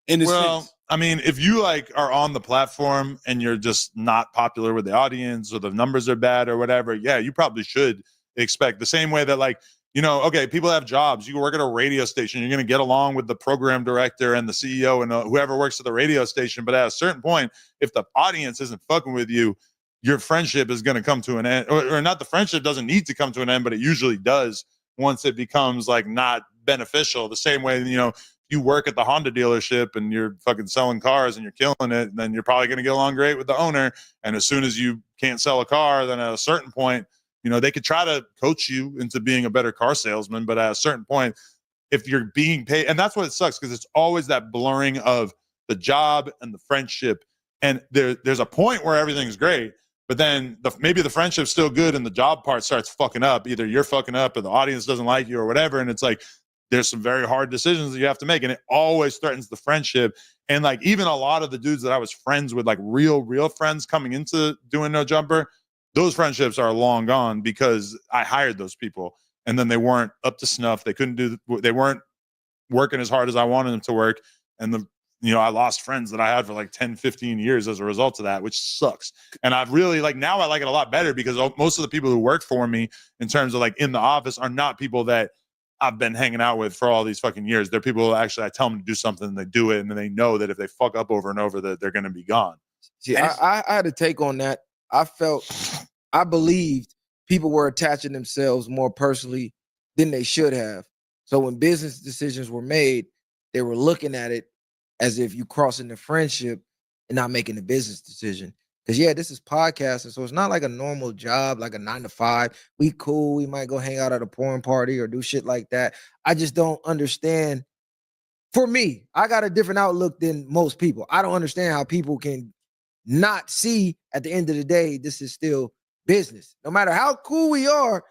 In this sense. I mean, if you like are on the platform and you're just not popular with the audience or the numbers are bad or whatever, yeah, you probably should expect the same way that, like, you know, okay, people have jobs. You work at a radio station. You're going to get along with the program director and the CEO and whoever works at the radio station. But at a certain point, if the audience isn't fucking with you, your friendship is going to come to an end. Or not, the friendship doesn't need to come to an end, but it usually does once it becomes like not beneficial. The same way, you know, you work at the Honda dealership and you're fucking selling cars and you're killing it, then you're probably going to get along great with the owner. And as soon as you can't sell a car, then at a certain point, you know, they could try to coach you into being a better car salesman. But at a certain point, if you're being paid, and that's what it sucks, because it's always that blurring of the job and the friendship. And there's a point where everything's great, but then maybe the friendship's still good and the job part starts fucking up. Either you're fucking up or the audience doesn't like you or whatever. And it's like, there's some very hard decisions that you have to make, and it always threatens the friendship. And like, even a lot of the dudes that I was friends with, like real friends coming into doing No Jumper, those friendships are long gone because I hired those people and then they weren't up to snuff. They weren't working as hard as I wanted them to work. And I lost friends that I had for like 10, 15 years as a result of that, which sucks. And I've really now I like it a lot better because most of the people who work for me in terms of like in the office are not people that I've been hanging out with for all these fucking years. They're people who actually I tell them to do something and they do it. And then they know that if they fuck up over and over that they're going to be gone. See, I had a take on that. I believed people were attaching themselves more personally than they should have. So when business decisions were made, they were looking at it as if you crossing the friendship and not making a business decision. Because yeah, this is podcasting, so it's not like a normal job, like a 9 to 5. We cool, we might go hang out at a porn party or do shit like that. I just don't understand. For me, I got a different outlook than most people. I don't understand how people can not see at the end of the day, this is still business. No matter how cool we are,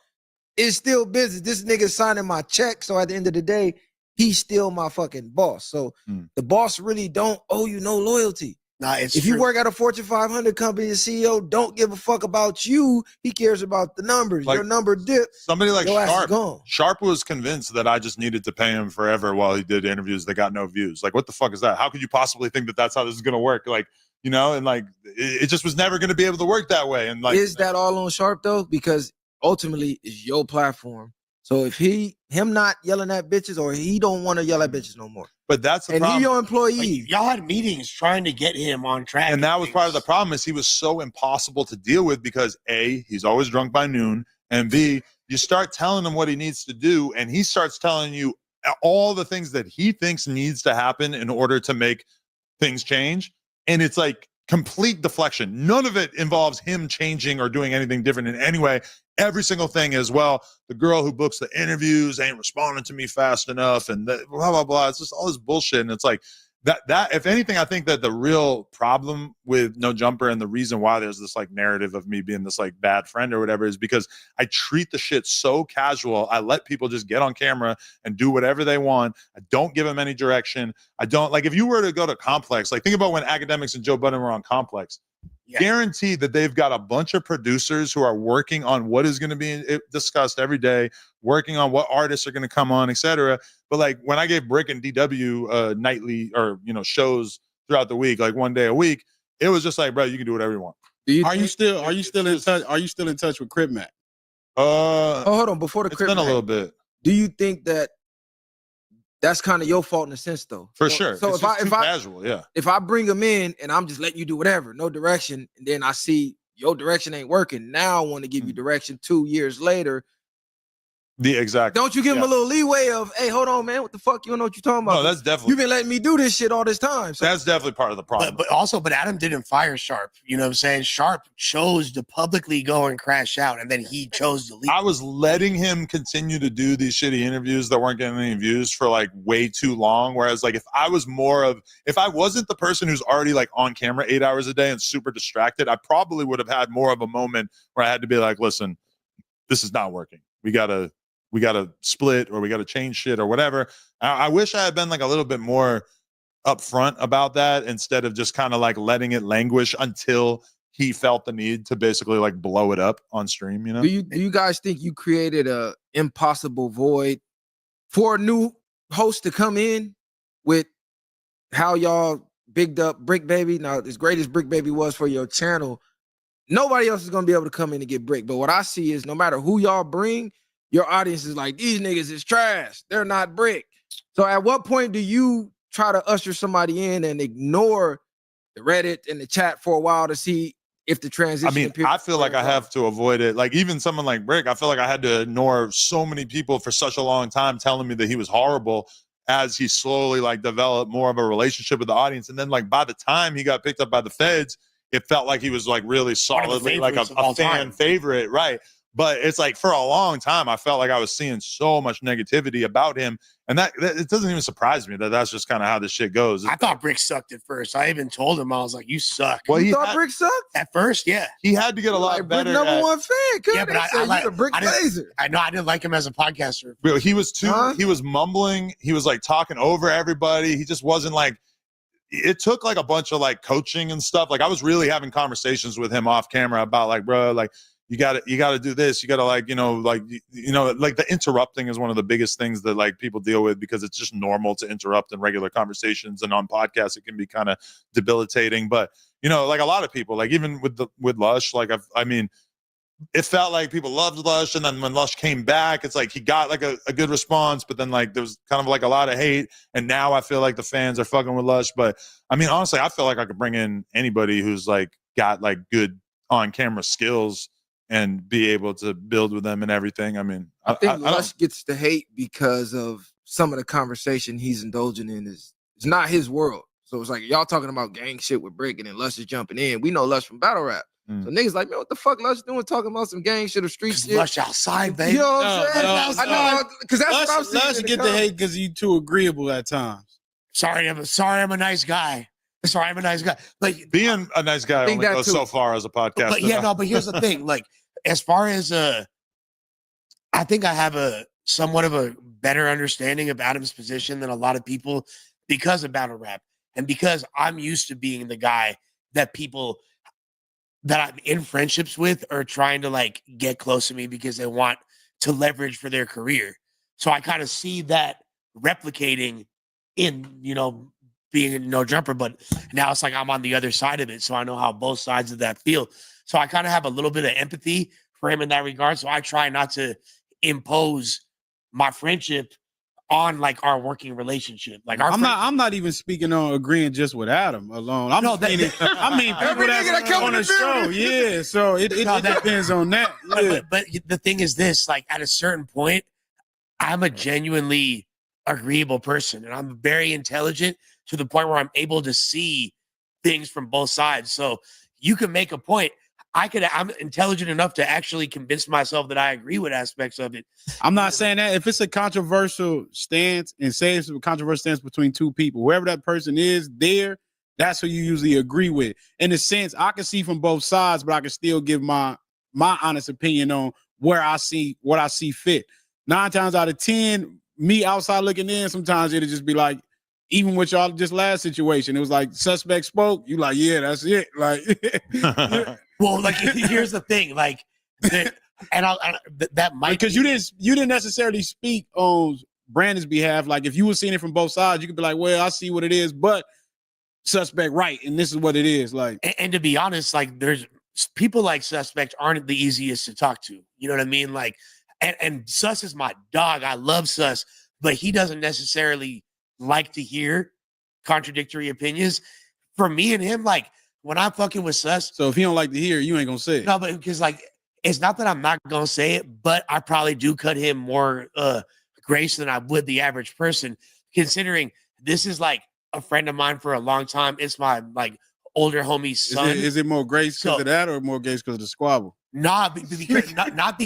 it's still business. This nigga signing my check, so at the end of the day, he's still my fucking boss. So the boss really don't owe you no loyalty. Nah, it's if true. you work at a Fortune 500 company, the CEO don't give a fuck about you. He cares about the numbers. Like, your number dip. Somebody like your ass is Sharp. gone. Sharp was convinced that I just needed to pay him forever while he did interviews that got no views. Like, what the fuck is that? How could you possibly think that that's how this is going to work? Like, and like, it just was never going to be able to work that way. And like, is that all on Sharp though? Because ultimately it's your platform. So if him not yelling at bitches, or he don't want to yell at bitches no more. But that's the and problem. he your employee. Like, y'all had meetings trying to get him on track. And that was part of the problem, is he was so impossible to deal with because A, he's always drunk by noon, and B, you start telling him what he needs to do, and he starts telling you all the things that he thinks needs to happen in order to make things change. And it's like complete deflection. None of it involves him changing or doing anything different in any way. Every single thing is, well, the girl who books the interviews ain't responding to me fast enough, and blah, blah, blah. It's just all this bullshit. And it's like that, if anything, I think that the real problem with No Jumper and the reason why there's this like narrative of me being this like bad friend or whatever is because I treat the shit so casual. I let people just get on camera and do whatever they want. I don't give them any direction. I don't, like, if you were to go to Complex, like think about when Academics and Joe Budden were on Complex. Guaranteed that they've got a bunch of producers who are working on what is going to be discussed every day, working on what artists are going to come on, etc. But like when I gave Brick and DW nightly or shows throughout the week, like one day a week, it was just like, bro, you can do whatever you want. Are you still in touch? Are you still in touch with Crip Mac? Hold on, before the it's Crip been a Mac, little bit. Do you think that that's kind of your fault in a sense, though? For sure. So it's too casual, yeah. If I bring him in and I'm just letting you do whatever, no direction, and then I see your direction ain't working, now I want to give you direction 2 years later. Don't you give him a little leeway of, hey, hold on, man, what the fuck? You don't know what you're talking about. No, that's definitely. You've been letting me do this shit all this time. So that's definitely part of the problem. But Adam didn't fire Sharp. You know what I'm saying? Sharp chose to publicly go and crash out, and then he chose to leave. I was letting him continue to do these shitty interviews that weren't getting any views for like way too long. Whereas like if I wasn't the person who's already like on camera 8 hours a day and super distracted, I probably would have had more of a moment where I had to be like, listen, this is not working. We gotta we got to split or we got to change shit or whatever. I wish I had been like a little bit more upfront about that instead of just kind of like letting it languish until he felt the need to basically like blow it up on stream, you know? Do you guys think you created a impossible void for a new host to come in with how y'all bigged up Brick Baby? Now, as great as Brick Baby was for your channel, nobody else is gonna be able to come in and get Brick. But what I see is no matter who y'all bring, your audience is like, these niggas is trash. They're not Brick. So at what point do you try to usher somebody in and ignore the Reddit and the chat for a while to see if the transition? I mean, I feel like I have to avoid it. Like even someone like Brick, I feel like I had to ignore so many people for such a long time telling me that he was horrible as he slowly like developed more of a relationship with the audience. And then like by the time he got picked up by the feds, it felt like he was like really solidly like a fan favorite, right? But it's like for a long time, I felt like I was seeing so much negativity about him. And that it doesn't even surprise me that that's just kind of how this shit goes. I thought Brick sucked at first. I even told him, I was like, you suck. Well, You thought Brick sucked? At first, yeah. He had to get a lot Like better. Brick number one fan. Yeah, but I like a Brick Blazer. I know I didn't like him as a podcaster. Bro, he was he was mumbling. He was like talking over everybody. He just wasn't like, it took like a bunch of like coaching and stuff. Like I was really having conversations with him off camera about like, bro, like you got to do this. You got to like, like the interrupting is one of the biggest things that like people deal with because it's just normal to interrupt in regular conversations, and on podcasts it can be kind of debilitating. But like a lot of people, like even with Lush, like I mean, it felt like people loved Lush, and then when Lush came back, it's like he got like a good response, but then like there was kind of like a lot of hate, and now I feel like the fans are fucking with Lush. But I mean, honestly, I feel like I could bring in anybody who's like got like good on-camera skills and be able to build with them and everything. I mean, I think Lush gets the hate because of some of the conversation he's indulging in is not his world. So it's like y'all talking about gang shit with Brick, and then Lush is jumping in. We know Lush from battle rap. So niggas like, man, what the fuck Lush doing talking about some gang shit or street shit? Lush outside, baby. You know what I'm saying? I know, because that's what I'm saying. Lush get the hate because you too agreeable at times. Sorry, I'm a nice guy. Sorry, I'm a nice guy. Like being a nice guy only goes so far as a podcast. But yeah, no, but here's the thing. Like, as far as I think I have a somewhat of a better understanding of Adam's position than a lot of people because of battle rap. And because I'm used to being the guy that people that I'm in friendships with are trying to like get close to me because they want to leverage for their career. So I kind of see that replicating in, being a No Jumper, but now it's like I'm on the other side of it. So I know how both sides of that feel. So I kind of have a little bit of empathy for him in that regard. So I try not to impose my friendship on like our working relationship. Like I'm not even speaking on agreeing just with Adam alone. I mean people that's on the show. Yeah. So it depends on that. Yeah. But the thing is this, like at a certain point, I'm a genuinely agreeable person and I'm very intelligent to the point where I'm able to see things from both sides. So you can make a point. I'm intelligent enough to actually convince myself that I agree with aspects of it. I'm not saying that if it's a controversial stance, and say it's a controversial stance between two people, whoever that person is there, that's who you usually agree with. In a sense, I can see from both sides, but I can still give my honest opinion on what I see fit. 9 times out of 10, me outside looking in, sometimes it'll just be like, even with y'all just last situation, it was like suspect spoke. You like, yeah, that's it. Like, well, like here's the thing, like, that might because you didn't necessarily speak on Brandon's behalf. Like, if you were seeing it from both sides, you could be like, well, I see what it is, but suspect right, and this is what it is. Like, and to be honest, like, there's people like suspect aren't the easiest to talk to. You know what I mean? Like, and Sus is my dog. I love Sus, but he doesn't necessarily like to hear contradictory opinions. For me and him, like when I'm fucking with Sus. So if he don't like to hear, you ain't gonna say it. No, but because like it's not that I'm not gonna say it, but I probably do cut him more grace than I would the average person, considering this is like a friend of mine for a long time. It's my like older homie's son. Is it more grace because of that or more grace because of the squabble? Nah, because not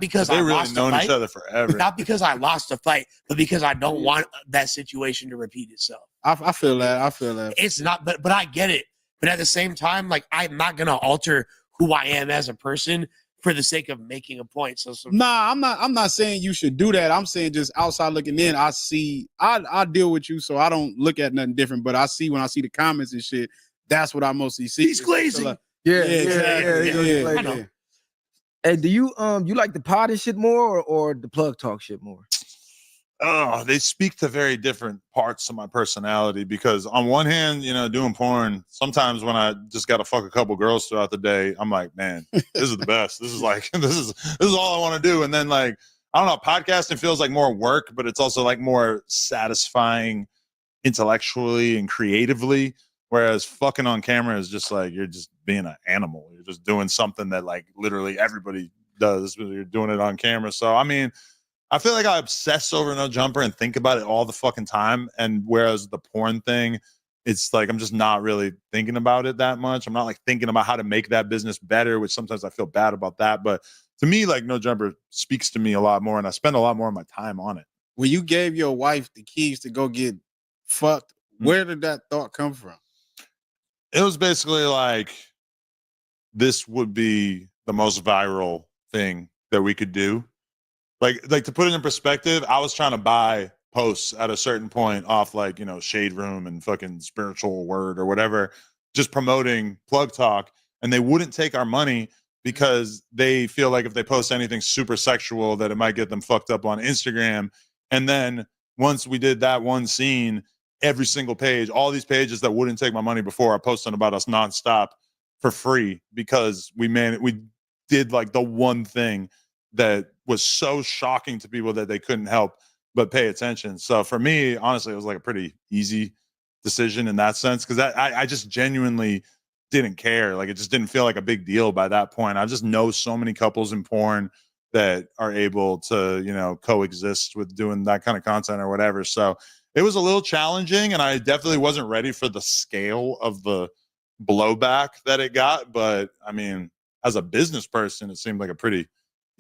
because they I really lost known the fight. each other forever. Not because I lost the fight, but because I don't want that situation to repeat itself. I feel that. It's not, but I get it. But at the same time, like I'm not gonna alter who I am as a person for the sake of making a point. So Nah, I'm not saying you should do that. I'm saying just outside looking in, I deal with you, so I don't look at nothing different. But I see when I see the comments and shit, that's what I mostly see. He's glazing. Like, exactly. Yeah. I know. Hey, do you like the pod and shit more or the plug talk shit more? Oh, they speak to very different parts of my personality because on one hand, doing porn, sometimes when I just got to fuck a couple girls throughout the day, I'm like, man, this is the best. This is like, this is all I want to do. And then like, I don't know, podcasting feels like more work, but it's also like more satisfying intellectually and creatively. Whereas fucking on camera is just like, you're just being an animal. You're just doing something that like literally everybody does, but you're doing it on camera. So, I mean, I feel like I obsess over No Jumper and think about it all the fucking time. And whereas the porn thing, it's like I'm just not really thinking about it that much. I'm not like thinking about how to make that business better, which sometimes I feel bad about that. But to me, like No Jumper speaks to me a lot more and I spend a lot more of my time on it. When you gave your wife the keys to go get fucked, where did that thought come from? It was basically like, this would be the most viral thing that we could do. Like to put it in perspective, I was trying to buy posts at a certain point off like, Shade Room and fucking Spiritual Word or whatever, just promoting Plug Talk. And they wouldn't take our money because they feel like if they post anything super sexual that it might get them fucked up on Instagram. And then once we did that one scene, every single page, all these pages that wouldn't take my money before are posting about us nonstop for free because we did like the one thing that was so shocking to people that they couldn't help but pay attention. So for me, honestly, it was like a pretty easy decision in that sense because I just genuinely didn't care. Like it just didn't feel like a big deal by that point. I just know so many couples in porn that are able to, coexist with doing that kind of content or whatever. So it was a little challenging and I definitely wasn't ready for the scale of the blowback that it got. But I mean, as a business person, it seemed like a pretty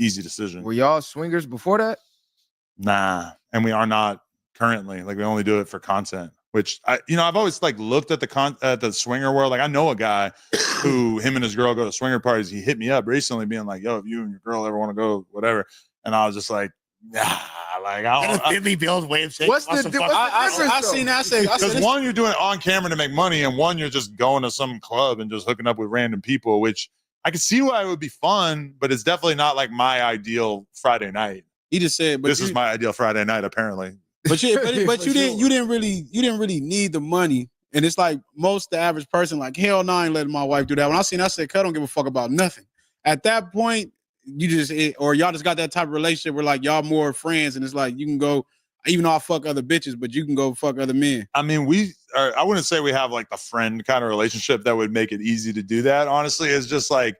easy decision. Were y'all swingers before that? Nah, and we are not currently. Like we only do it for content. Which I've always like looked at the swinger world. Like I know a guy who him and his girl go to swinger parties. He hit me up recently, being like, "Yo, if you and your girl ever want to go, whatever," and I was just like, "Nah." Like I don't. Billy Bill's way of saying, what's the difference? I seen that. Because one, you're doing it on camera to make money, and one, you're just going to some club and just hooking up with random people, which I can see why it would be fun, but it's definitely not like my ideal Friday night. He just said, "This is my ideal Friday night," apparently. But you didn't really need the money, and it's like most the average person, like hell no, I ain't letting my wife do that. When I said, "Cut, I don't give a fuck about nothing." At that point, y'all just got that type of relationship where like y'all more friends, and it's like you can go, even though I fuck other bitches, but you can go fuck other men. I mean, I wouldn't say we have like the friend kind of relationship that would make it easy to do that. Honestly, it's just like,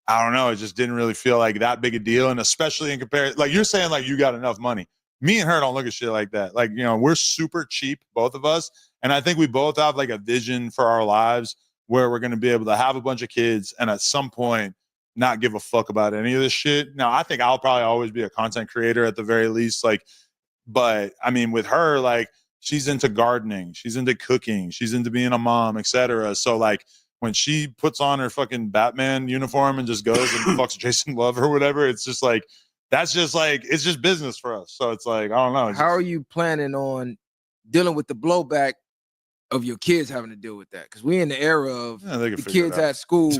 I don't know. It just didn't really feel like that big a deal. And especially in comparison, like you're saying, like you got enough money. Me and her don't look at shit like that. Like, we're super cheap, both of us. And I think we both have like a vision for our lives where we're going to be able to have a bunch of kids and at some point not give a fuck about any of this shit. Now, I think I'll probably always be a content creator at the very least. Like, but I mean, with her, like she's into gardening, she's into cooking, she's into being a mom, etc. So like when she puts on her fucking Batman uniform and just goes and fucks Jason Love or whatever, it's just like, that's just like, it's just business for us. So it's like, I don't know. How are you planning on dealing with the blowback of your kids having to deal with that? Because we in the era of the kids at school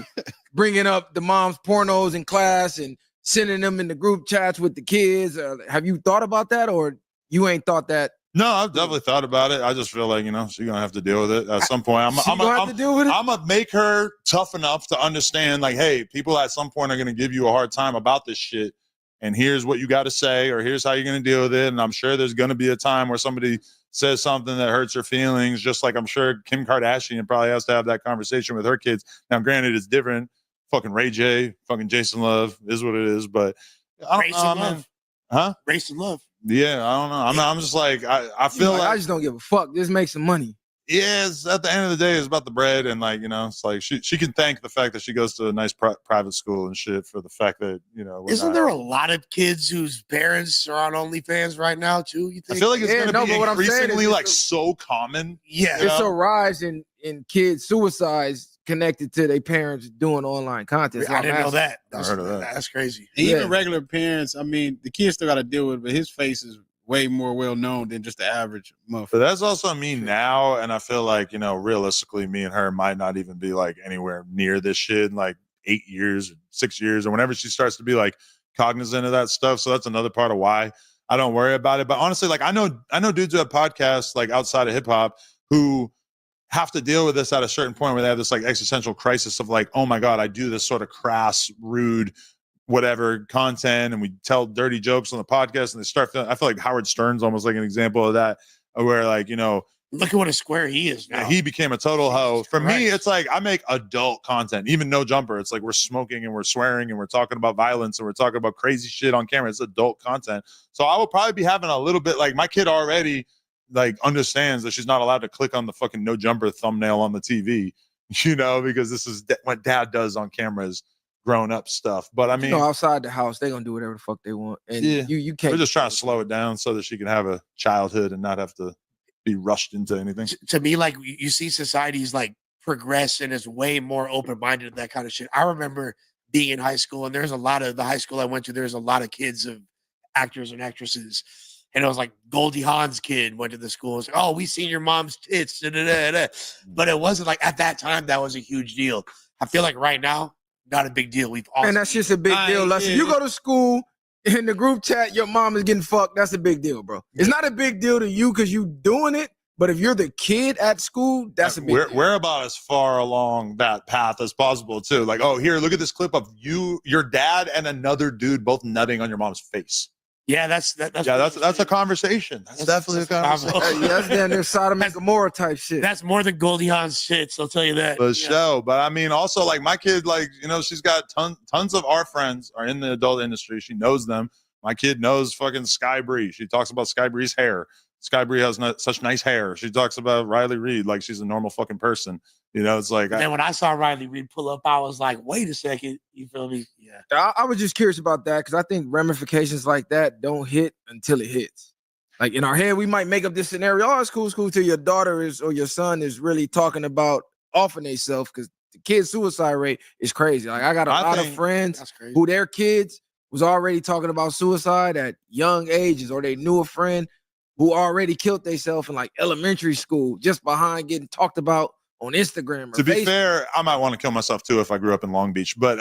bringing up the mom's pornos in class and sending them in the group chats with the kids. Have you thought about that, or you ain't thought that? No, I've definitely thought about it. I just feel like, she's gonna have to deal with it at some point. I'm gonna make her tough enough to understand, like, hey, people at some point are gonna give you a hard time about this shit. And here's what you got to say, or here's how you're going to deal with it. And I'm sure there's going to be a time where somebody says something that hurts her feelings, just like I'm sure Kim Kardashian probably has to have that conversation with her kids. Now, granted, it's different. Fucking Ray J, fucking Jason Love is what it is. But I don't know, man. Huh? Race and love. Yeah, I don't know. I'm just like, I feel like I just don't give a fuck. Just make some money. Yeah, at the end of the day, it's about the bread, and like, it's like she can thank the fact that she goes to a nice private school and shit for the fact that Isn't there a lot of kids whose parents are on OnlyFans right now too? You think? I feel like it's going to be increasingly like so common. Yeah, it's a rise in kid suicides connected to their parents doing online content. So I I'm didn't know asking. that. I heard of that. That's crazy. Even Yeah. regular parents, I mean, the kids still got to deal with it, but his face is way more well known than just the average motherfucker. But that's also me now, and I feel like, you know, realistically, me and her might not even be like anywhere near this shit in like 8 years, 6 years, or whenever she starts to be like cognizant of that stuff. So that's another part of why I don't worry about it. But honestly, like I know dudes who have podcasts like outside of hip hop who have to deal with this at a certain point where they have this like existential crisis of like, oh my God, I do this sort of crass, rude, whatever content, and we tell dirty jokes on the podcast, and they start feeling, I feel like Howard Stern's almost like an example of that, where like, you know, look at what a square he is now. Yeah, he became a total hoe. For me, Christ. it's like I make adult content, even No Jumper. It's like we're smoking and we're swearing and we're talking about violence and we're talking about crazy shit on camera. It's adult content. So I will probably be having a little bit, like my kid already like understands that she's not allowed to click on the fucking No Jumper thumbnail on the TV, you know, because this is what dad does on cameras. Grown up stuff, but I mean, You know, outside the house, they're gonna do whatever the fuck they want, and yeah, you can't. we're just trying to slow it down so that she can have a childhood and not have to be rushed into anything. To me, like you see societies like progress and is way more open-minded to that kind of shit. I remember being in high school, and there's a lot of the high school I went to, there's a lot of kids of actors and actresses. And it was like Goldie Hawn's kid went to the school. It was like, oh, we seen your mom's tits. Da, da, da, da. But it wasn't like at that time that was a huge deal. I feel like right now, not a big deal. We've all And that's just a big deal. Listen, you go to school in the group chat, your mom is getting fucked. That's a big deal, bro. It's not a big deal to you because you doing it. But if you're the kid at school, that's a big deal. We're about as far along that path as possible too. Like, oh, here, look at this clip of you, your dad, and another dude both nutting on your mom's face. Yeah, that's a conversation. That's definitely a conversation. Yeah, that's down there Sodom and Gomorrah type shit. That's more than Goldie Hawn's shits, I'll tell you that. For sure. But I mean, also like my kid, like, you know, she's got tons of our friends are in the adult industry. She knows them. My kid knows fucking Sky Bree. She talks about Sky Bree's hair. Sky Bree has such nice hair. She talks about Riley Reid like she's a normal fucking person. You know, it's like. And then when I saw Riley Reid pull up, I was like, wait a second. You feel me? Yeah. I was just curious about that because I think ramifications like that don't hit until it hits. Like in our head, we might make up this scenario. Oh, it's cool till your daughter is or your son is really talking about offing themselves because the kid suicide rate is crazy. Like I got a lot of friends who their kids was already talking about suicide at young ages, or they knew a friend who already killed themselves in like elementary school just behind getting talked about on Instagram. Or to be Facebook. fair, I might want to kill myself too if I grew up in Long Beach. But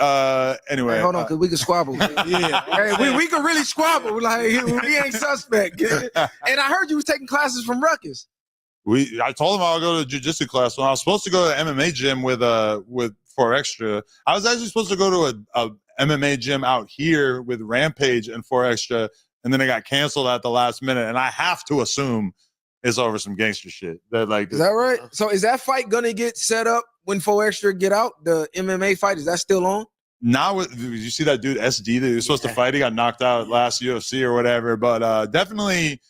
anyway, Hey, hold on, because we can squabble. Yeah. Hey, we can really squabble. Like we ain't suspect. And I heard you was taking classes from Ruckus. I told him I'll go to jiu-jitsu class. When I was supposed to go to MMA gym with 4Extra, I was actually supposed to go to a MMA gym out here with Rampage and 4Extra, and then it got canceled at the last minute. And I have to assume it's over some gangster shit. That like Is that right? So is that fight gonna get set up when 4Extra get out? The MMA fight, is that still on? Now, did you see that dude SD that he was supposed to fight? He got knocked out last UFC or whatever. But definitely,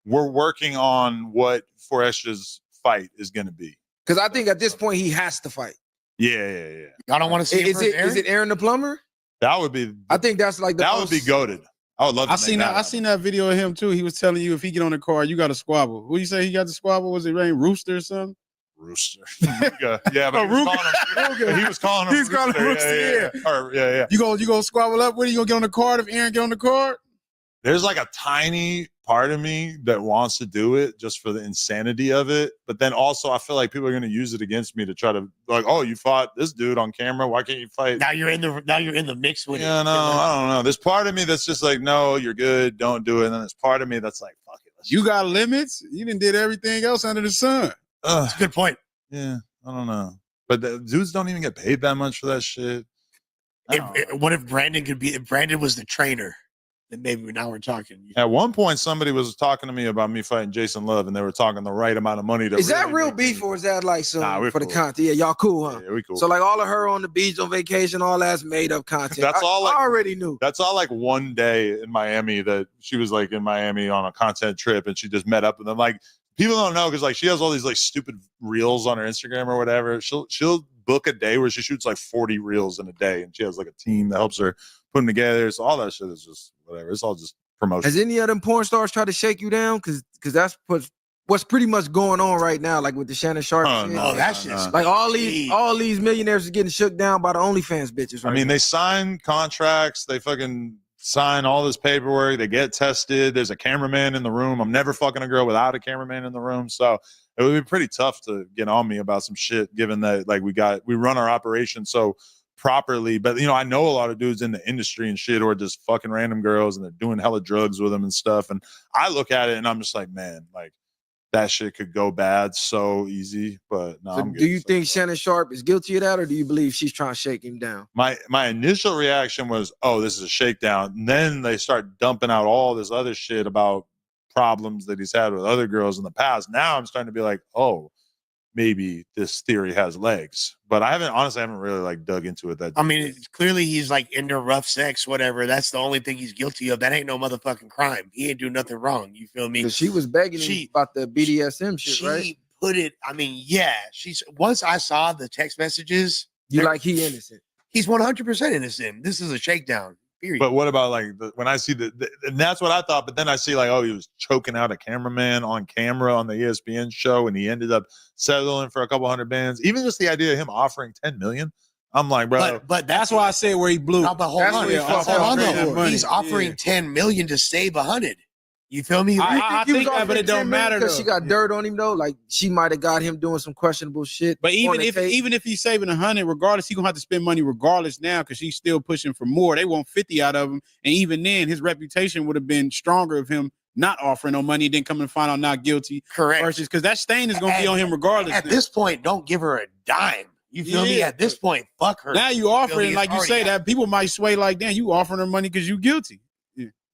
we're working on what 4Extra's fight is going to be. Because I think at this point he has to fight. Yeah. I don't want to see Is it Aaron the Plumber? That would be. I think that's like that would be goated. I would love to. I seen that video of him too. He was telling you if he get on the car, you got to squabble. Who you say he got to squabble? Was it Rain Rooster or something? Rooster. Yeah, but he was calling him. He's calling him Rooster. Yeah. You gonna squabble up with it? You gonna get on the card if Aaron get on the card? There's like a tiny part of me that wants to do it just for the insanity of it. But then also I feel like people are going to use it against me to try to like, oh, you fought this dude on camera. Why can't you fight? Now you're in the mix with it. Yeah, no, I don't know. There's part of me that's just like, no, you're good. Don't do it. And then there's part of me that's like, fuck it. You got limits. You done did everything else under the sun. That's a good point. Yeah, I don't know. But the dudes don't even get paid that much for that shit. What if Brandon could be? If Brandon was the trainer, then maybe now we're talking. At one point, somebody was talking to me about me fighting Jason Love, and they were talking the right amount of money. Is that real beef or is that like some for the content? Yeah, y'all cool, huh? Yeah, we cool. So like all of her on the beach on vacation, all that's made up content. That's all. Like, I already knew. That's all. Like one day in Miami that she was like in Miami on a content trip, and she just met up with them. Like people don't know because like she has all these like stupid reels on her Instagram or whatever. She'll book a day where she shoots like 40 reels in a day, and she has like a team that helps her put them together. So all that shit is just whatever. It's all just promotion. Has any of them porn stars tried to shake you down? Because that's what's pretty much going on right now, like with the Shannon Sharp shit. Oh, that shit's like all these millionaires are getting shook down by the OnlyFans bitches. Right I mean, now. they sign contracts, they fucking sign all this paperwork, they get tested. There's a cameraman in the room. I'm never fucking a girl without a cameraman in the room. So it would be pretty tough to get on me about some shit, given that like we run our operation so properly. But I know a lot of dudes in the industry and shit who are just fucking random girls and they're doing hella drugs with them and stuff. And I look at it and I'm just like, man, like that shit could go bad so easy. But no, So I'm good. do you think Shannon Sharp is guilty of that, or do you believe she's trying to shake him down? My initial reaction was, oh, this is a shakedown. And then they start dumping out all this other shit about problems that he's had with other girls in the past. Now I'm starting to be like, oh, maybe this theory has legs. But I haven't really like dug into it. I mean, it's clearly he's like into rough sex, whatever. That's the only thing he's guilty of. That ain't no motherfucking crime. He ain't do nothing wrong. You feel me? Because she was begging him about the BDSM shit, right? She put it. I mean, yeah. Once I saw the text messages, he innocent. He's 100% innocent. This is a shakedown. Period. But what about like when I see and that's what I thought. But then I see like, oh, he was choking out a cameraman on camera on the ESPN show, and he ended up settling for a couple hundred bands. Even just the idea of him offering 10 million, I'm like, bro. But that's why I said where he blew. No, but hold on, though. He's offering 10 million to save 100. You feel me? I think that, but it don't matter because she got dirt on him though. Like she might have got him doing some questionable shit. But even if he's saving 100, regardless, he's gonna have to spend money regardless now because she's still pushing for more. They want 50 out of him, and even then, his reputation would have been stronger of him not offering no money, then come and find out not guilty. Correct. Versus because that stain is gonna be on him regardless. At this point, don't give her a dime. You feel me? At this point, fuck her. Now you offering, like you say, that people might sway like, damn, you offering her money because you guilty.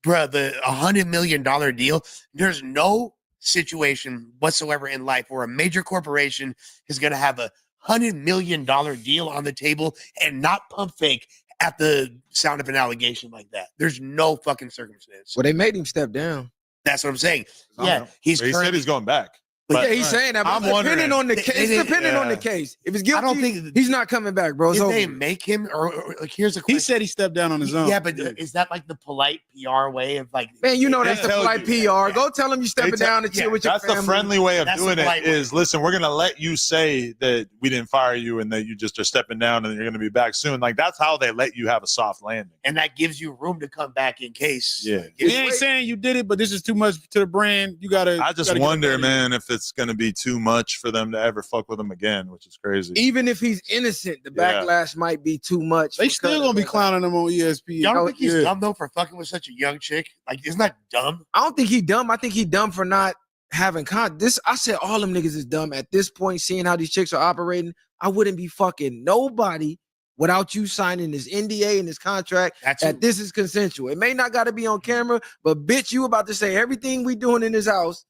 Bruh, the $100 million deal, there's no situation whatsoever in life where a major corporation is going to have $100 million deal on the table and not pump fake at the sound of an allegation like that. There's no fucking circumstance. Well, they made him step down. That's what I'm saying. Yeah, he said he's going back. But yeah, he's saying that. But depending on the case, depending on the case. If it's guilty, I don't think he's not coming back, bro. Did they make him? Or like, here's the question. He said he stepped down on his own. Yeah, but is that like the polite PR way of like? Man, you know that's the polite PR. Go tell him you stepping down and chill with your family. That's the friendly way of doing it. Is listen, we're gonna let you say that we didn't fire you and that you just are stepping down and you're gonna be back soon. Like that's how they let you have a soft landing. And that gives you room to come back in case. Yeah, we ain't saying you did it, but this is too much to the brand. You gotta. I just wonder, man, if it's gonna be too much for them to ever fuck with him again, which is crazy. Even if he's innocent, the backlash might be too much. They still gonna be clowning him on ESPN. Y'all don't think he's dumb though for fucking with such a young chick? Like, isn't that dumb? I don't think he dumb. I think he dumb for not having this. I said all them niggas is dumb at this point. Seeing how these chicks are operating, I wouldn't be fucking nobody without you signing this NDA and this contract that this is consensual. It may not got to be on camera, but bitch, you about to say everything we doing in this house.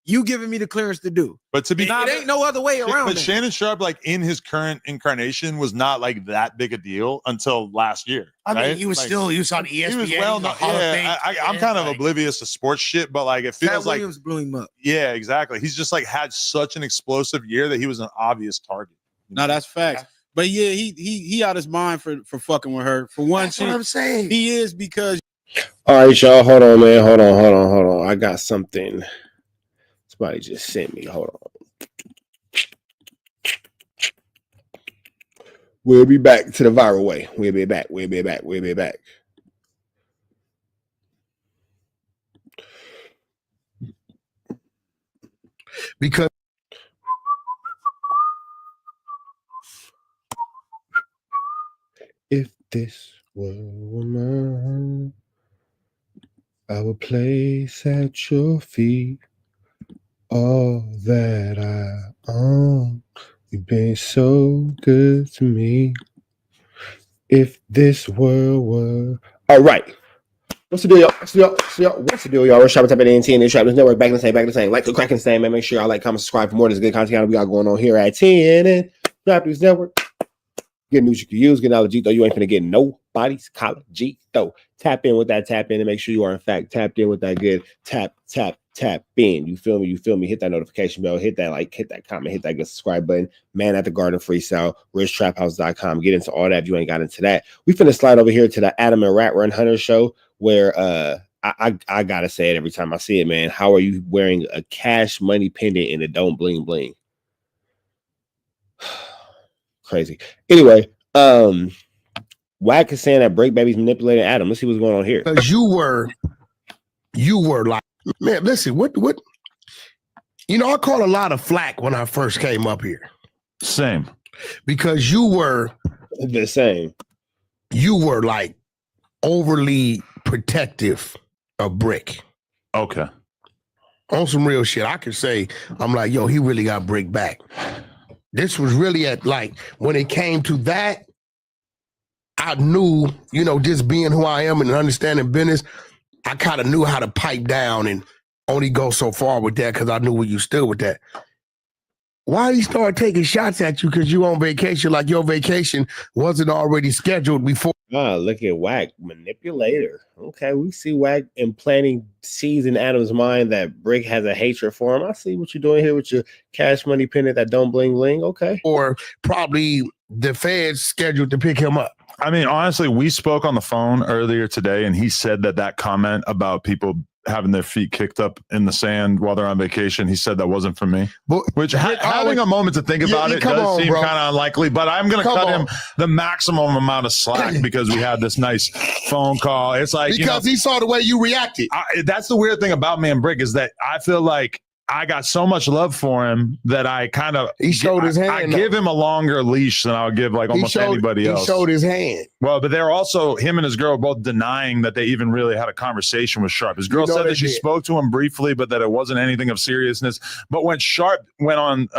You giving me the clearance to do. But to be it ain't no other way around. But Shannon Sharp, like in his current incarnation, was not like that big a deal until last year. I mean, right? he was like, still he was on ESPN. He was well known. Yeah, I'm kind of oblivious to sports shit, but like it feels Pat like Williams blew him up. Yeah, exactly. He's just like had such an explosive year that he was an obvious target. No, that's facts. But yeah, he out his mind for fucking with her. For one, that's what I'm saying. He is because. All right, y'all. Hold on, man. Hold on. I got something. Somebody just sent me. Hold on. We'll be back to the viral way. We'll be back. Because if this were mine, I would place at your feet all that I own. You've been so good to me. If this world were all right. What's the deal, y'all? What's the deal, y'all? We're shopping, tapping AT&T and Trappers Network. Back in the same. Like the cracking the same, man. Make sure y'all like, comment, subscribe for more of this good content we got going on here at TNN Trappers Network. Get news you can use. Get knowledge, though. You ain't finna get nobody's college, though. Tap in with that tap in and make sure you are, in fact, tapped in with that good tap in. You feel me? Hit that notification bell. Hit that like, hit that comment, hit that good subscribe button. Man at the Garden Freestyle, RichTrapHouse.com. Get into all that if you ain't got into that. We finna slide over here to the Adam and Rat Run Hunter show where I gotta say it every time I see it, man. How are you wearing a Cash Money pendant and it don't bling bling? Crazy. Anyway, Wack is saying that Break Baby's manipulating Adam. Let's see what's going on here. Because you were like, man, listen, what I caught a lot of flack when I first came up here. Same. Because you were the same. You were like overly protective of Brick. Okay. On some real shit, I could say, I'm like, yo, he really got Brick back. This was really at like, when it came to that, I knew, just being who I am and understanding business, I kind of knew how to pipe down and only go so far with that because I knew where you stood with that. Why he start taking shots at you because you on vacation like your vacation wasn't already scheduled before? Look at Wack, manipulator. Okay, we see Wack implanting seeds in Adam's mind that Brick has a hatred for him. I see what you're doing here with your Cash Money pendant that don't bling bling. Okay. Or probably the feds scheduled to pick him up. I mean, honestly, we spoke on the phone earlier today, and he said that comment about people having their feet kicked up in the sand while they're on vacation, he said that wasn't for me. Which having a moment to think about it does seem kind of unlikely, but I'm going to cut him the maximum amount of slack because we had this nice phone call. It's like, because he saw the way you reacted. That's the weird thing about me and Brick is that I feel like I got so much love for him that I kind of he showed his hand. I give him a longer leash than I would give like almost anybody else. He showed his hand. Well, but they're also him and his girl both denying that they even really had a conversation with Sharp. His girl said that she spoke to him briefly, but that it wasn't anything of seriousness. But when Sharp went on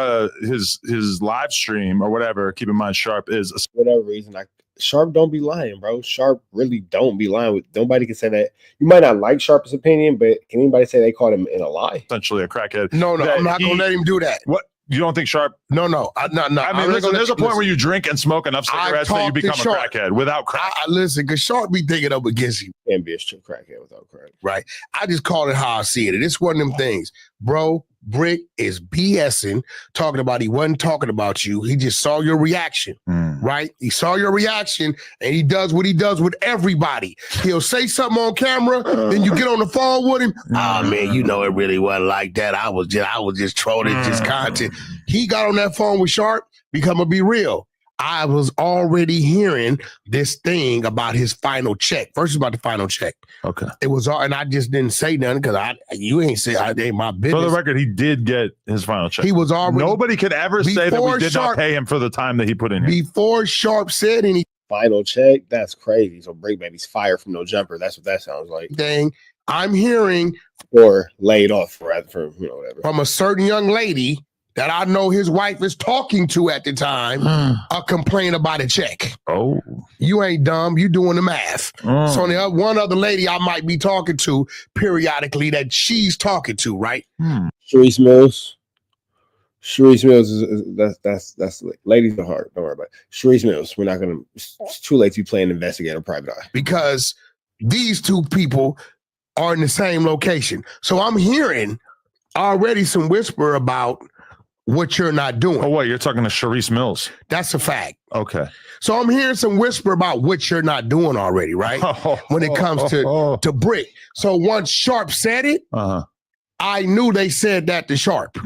his live stream or whatever, keep in mind Sharp is whatever reason Sharp don't be lying, bro. Sharp really don't be lying. With nobody can say that. You might not like Sharp's opinion, but can anybody say they caught him in a lie? Essentially a crackhead. No, I'm not gonna let him do that. What? You don't think Sharp? No. No. I mean, listen, there's a point where you drink and smoke enough cigarettes that you become a crackhead without crack. Listen, because Sharp be thinking up against you. Can't be a true crackhead without crack. Right. I just call it how I see it. It's one of them things. Bro, Brick is BSing, talking about he wasn't talking about you. He just saw your reaction, right? He saw your reaction, and he does what he does with everybody. He'll say something on camera, then you get on the phone with him. Oh, man, it really wasn't like that. I was just trolling, just content. He got on that phone with Sharp, because I'm gonna be real. I was already hearing this thing about his final check. First about the final check. Okay. It was all, and I just didn't say nothing because you ain't say it ain't my business. For the record, he did get his final check. He was already. Nobody could ever say that we did not pay him for the time that he put in here. Before Sharp said any final check, that's crazy. So Break Baby's fired from no jumper. That's what that sounds like. Dang, I'm hearing or laid off rather for whatever from a certain young lady that I know his wife is talking to at the time, a complaint about a check. Oh. You ain't dumb. You doing the math. So the one other lady I might be talking to periodically that she's talking to, right? Sharice Mills. Sharice Mills is that's ladies are hard. Don't worry about it. Sharice Mills. We're not gonna. It's too late to be playing investigator private eye because these two people are in the same location. So I'm hearing already some whisper about what you're not doing. Oh, what? You're talking to Sharice Mills? That's a fact. Okay. So I'm hearing some whisper about what you're not doing already, right? When it comes to Brick. So once Sharp said it, I knew they said that to Sharp.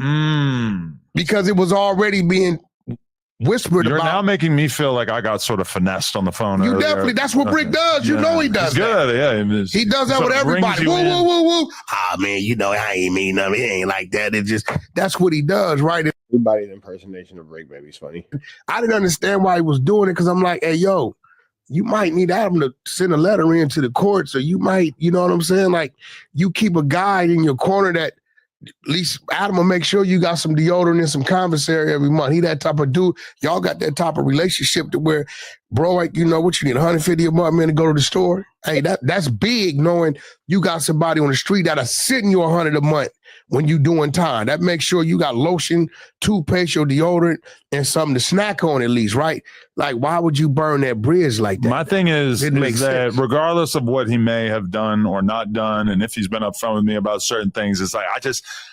Because it was already being whispered You're about. now making me feel like I got sort of finessed on the phone. You earlier. definitely, that's what Brick does. You know he does He's good that. at it, yeah. He does that with everybody. Woo, woo, woo, woo. Ah, man, I ain't mean nothing. It ain't like that. It just, that's what he does, right? Everybody's impersonation of Break Baby's funny. I didn't understand why he was doing it because I'm like, hey, yo, you might need Adam to send a letter in to the courts, or you might, you know what I'm saying? Like, you keep a guide in your corner that at least Adam will make sure you got some deodorant and some commissary every month. He that type of dude. Y'all got that type of relationship to where, bro, like, you know what, you need $150 a month, man, to go to the store. Hey, that's big, knowing you got somebody on the street that'll send you $100 a month when you doing time. That makes sure you got lotion, toothpaste, your deodorant, and something to snack on at least, right? Like, why would you burn that bridge like that? My thing is that sense. regardless of what he may have done or not done, and if he's been upfront with me about certain things, it's like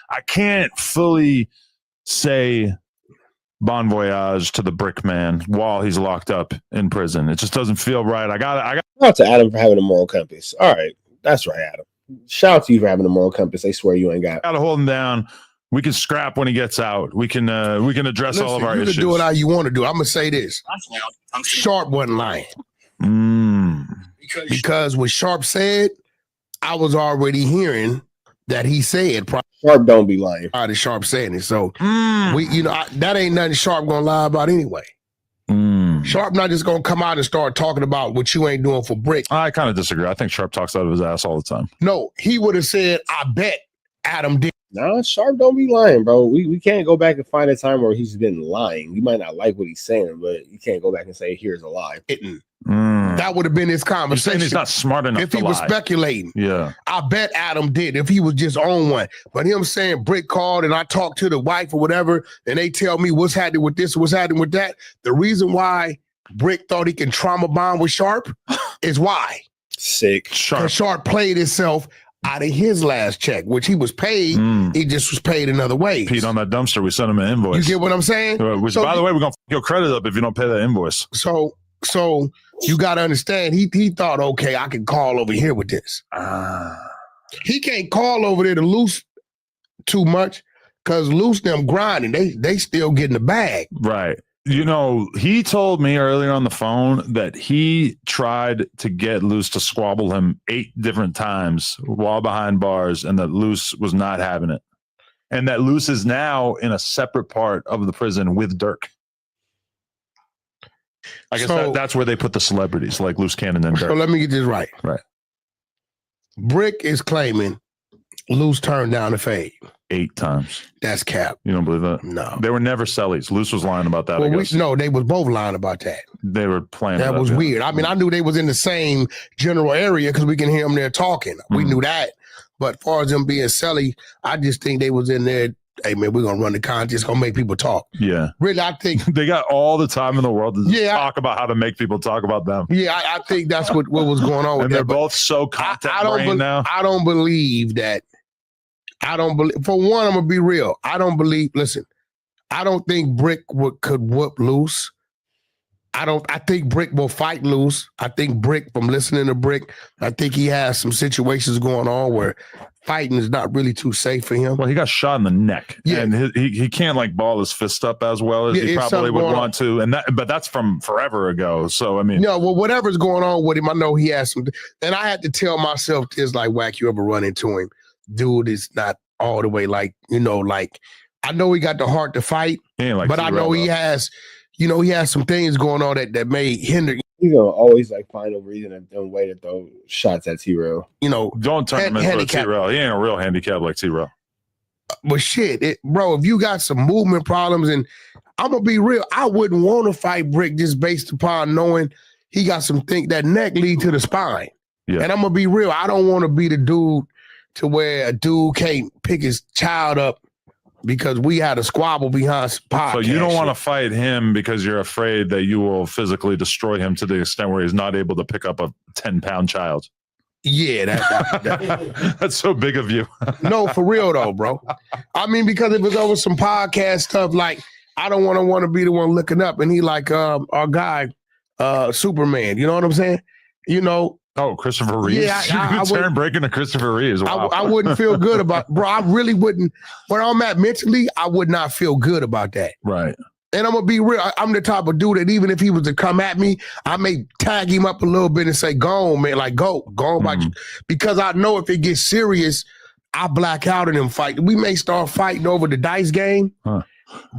I can't fully say bon voyage to the Brick Man while he's locked up in prison. It just doesn't feel right. I got Shout out to Adam for having a moral compass. All right, that's right, Adam. Shout out to you for having a moral compass. They swear you ain't got. Gotta hold him down. We can scrap when he gets out. We can address all of our you issues. can do it how you want to do. I'm gonna say this: Sharp wasn't lying. Because what Sharp said, I was already hearing that he said. Sharp don't be lying. The Sharp saying it, so that ain't nothing Sharp gonna lie about anyway. Sharp not just gonna come out and start talking about what you ain't doing for Brick. I kind of disagree. I think Sharp talks out of his ass all the time. No, he would have said, "I bet Adam did." No, Sharp don't be lying, bro. We can't go back and find a time where he's been lying. You might not like what he's saying, but you can't go back and say, "Here's a lie." That would have been his conversation. He's not smart enough if he was speculating. Yeah, I bet Adam did if he was just on one. But him saying Brick called and I talked to the wife or whatever, and they tell me what's happening with this, what's happening with that. The reason why Brick thought he can trauma bond with Sharp is why. Sick. Sharp played himself out of his last check, which he was paid. He just was paid another way. Pete on that dumpster. We sent him an invoice. You get what I'm saying? Which, by the way, we're gonna f your credit up if you don't pay that invoice. So you got to understand. He thought, okay, I can call over here with this. He can't call over there to Luce too much because Luce them grinding. They still getting the bag. Right. You know, he told me earlier on the phone that he tried to get Luce to squabble him 8 different times while behind bars, and that Luce was not having it. And that Luce is now in a separate part of the prison with Dirk. I guess that's where they put the celebrities like Luce Cannon and Dirk. So let me get this right. Right. Brick is claiming Luce turned down the fade 8 times. That's cap. You don't believe that? No. They were never cellies. Luce was lying about that. Well, I guess. no, they was both lying about that. They were playing. That was weird. I mean, I knew they was in the same general area because we can hear them there talking. We knew that. But as far as them being celly, I just think they was in there. Hey man, we're gonna run the contest, gonna make people talk. Yeah. Really, I think they got all the time in the world to talk about how to make people talk about them. Yeah, I think that's what was going on with and that. they're both so content brain now. I don't believe that. For one, I'm gonna be real. I don't think Brick could whoop Luce. I think Brick will fight Luce. I think Brick, from listening to Brick, I think he has some situations going on where fighting is not really too safe for him. Well, he got shot in the neck. Yeah. And he can't like ball his fist up as well as he probably would want to. But that's from forever ago. So I mean, no, well, whatever's going on with him, I know he has some. And I had to tell myself this, like, Wack, you ever run into him? Dude is not all the way like, I know he got the heart to fight, but I know he has, he has some things going on that may hinder. He's gonna always find a reason and way to throw shots at T-Rail. Don't turn him into a T-Rail. He ain't a real handicap like T-Rail. But shit, bro, if you got some movement problems, and I'm gonna be real, I wouldn't want to fight Brick just based upon knowing he got some things that neck lead to the spine. Yeah. And I'm gonna be real, I don't want to be the dude to where a dude can't pick his child up because we had a squabble behind podcast. So you don't want to fight him because you're afraid that you will physically destroy him to the extent where he's not able to pick up a 10-pound child. Yeah, that's so big of you. No, for real though, bro. I mean, because if it's over some podcast stuff, like I don't want to be the one looking up, and he like our guy, Superman. You know what I'm saying? Oh, Christopher Reeves. Yeah, you turn breaking to Christopher Reeves. Wow. I wouldn't feel good about, bro. I really wouldn't. Where I'm at mentally, I would not feel good about that. Right. And I'm gonna be real. I'm the type of dude that even if he was to come at me, I may tag him up a little bit and say, "Go on, man! Like go on, about you," because I know if it gets serious, I black out in them fight. We may start fighting over the dice game,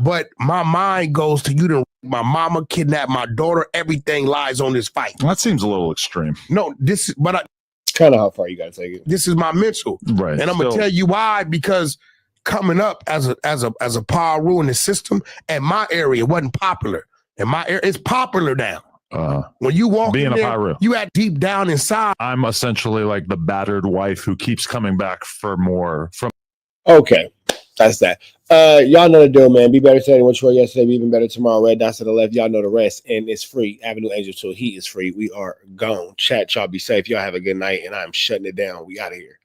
but my mind goes to you. My mama kidnapped my daughter. Everything lies on this fight. That seems a little extreme. No, it's kind of how far you gotta take it. This is my mental, right? And I'm gonna tell you why, because coming up as a Paru in the system, and my area wasn't popular. In my area, it's popular now. When you walk being in a there, Paru, you had deep down inside. I'm essentially like the battered wife who keeps coming back for more from. Okay, that's that. Y'all know the deal, man. Be better today than what you were yesterday. Be even better tomorrow. Red dots to the left. Y'all know the rest, and it's free. Avenue Angel 2 Heat is free. We are gone. Chat. Y'all be safe. Y'all have a good night, and I'm shutting it down. We out of here.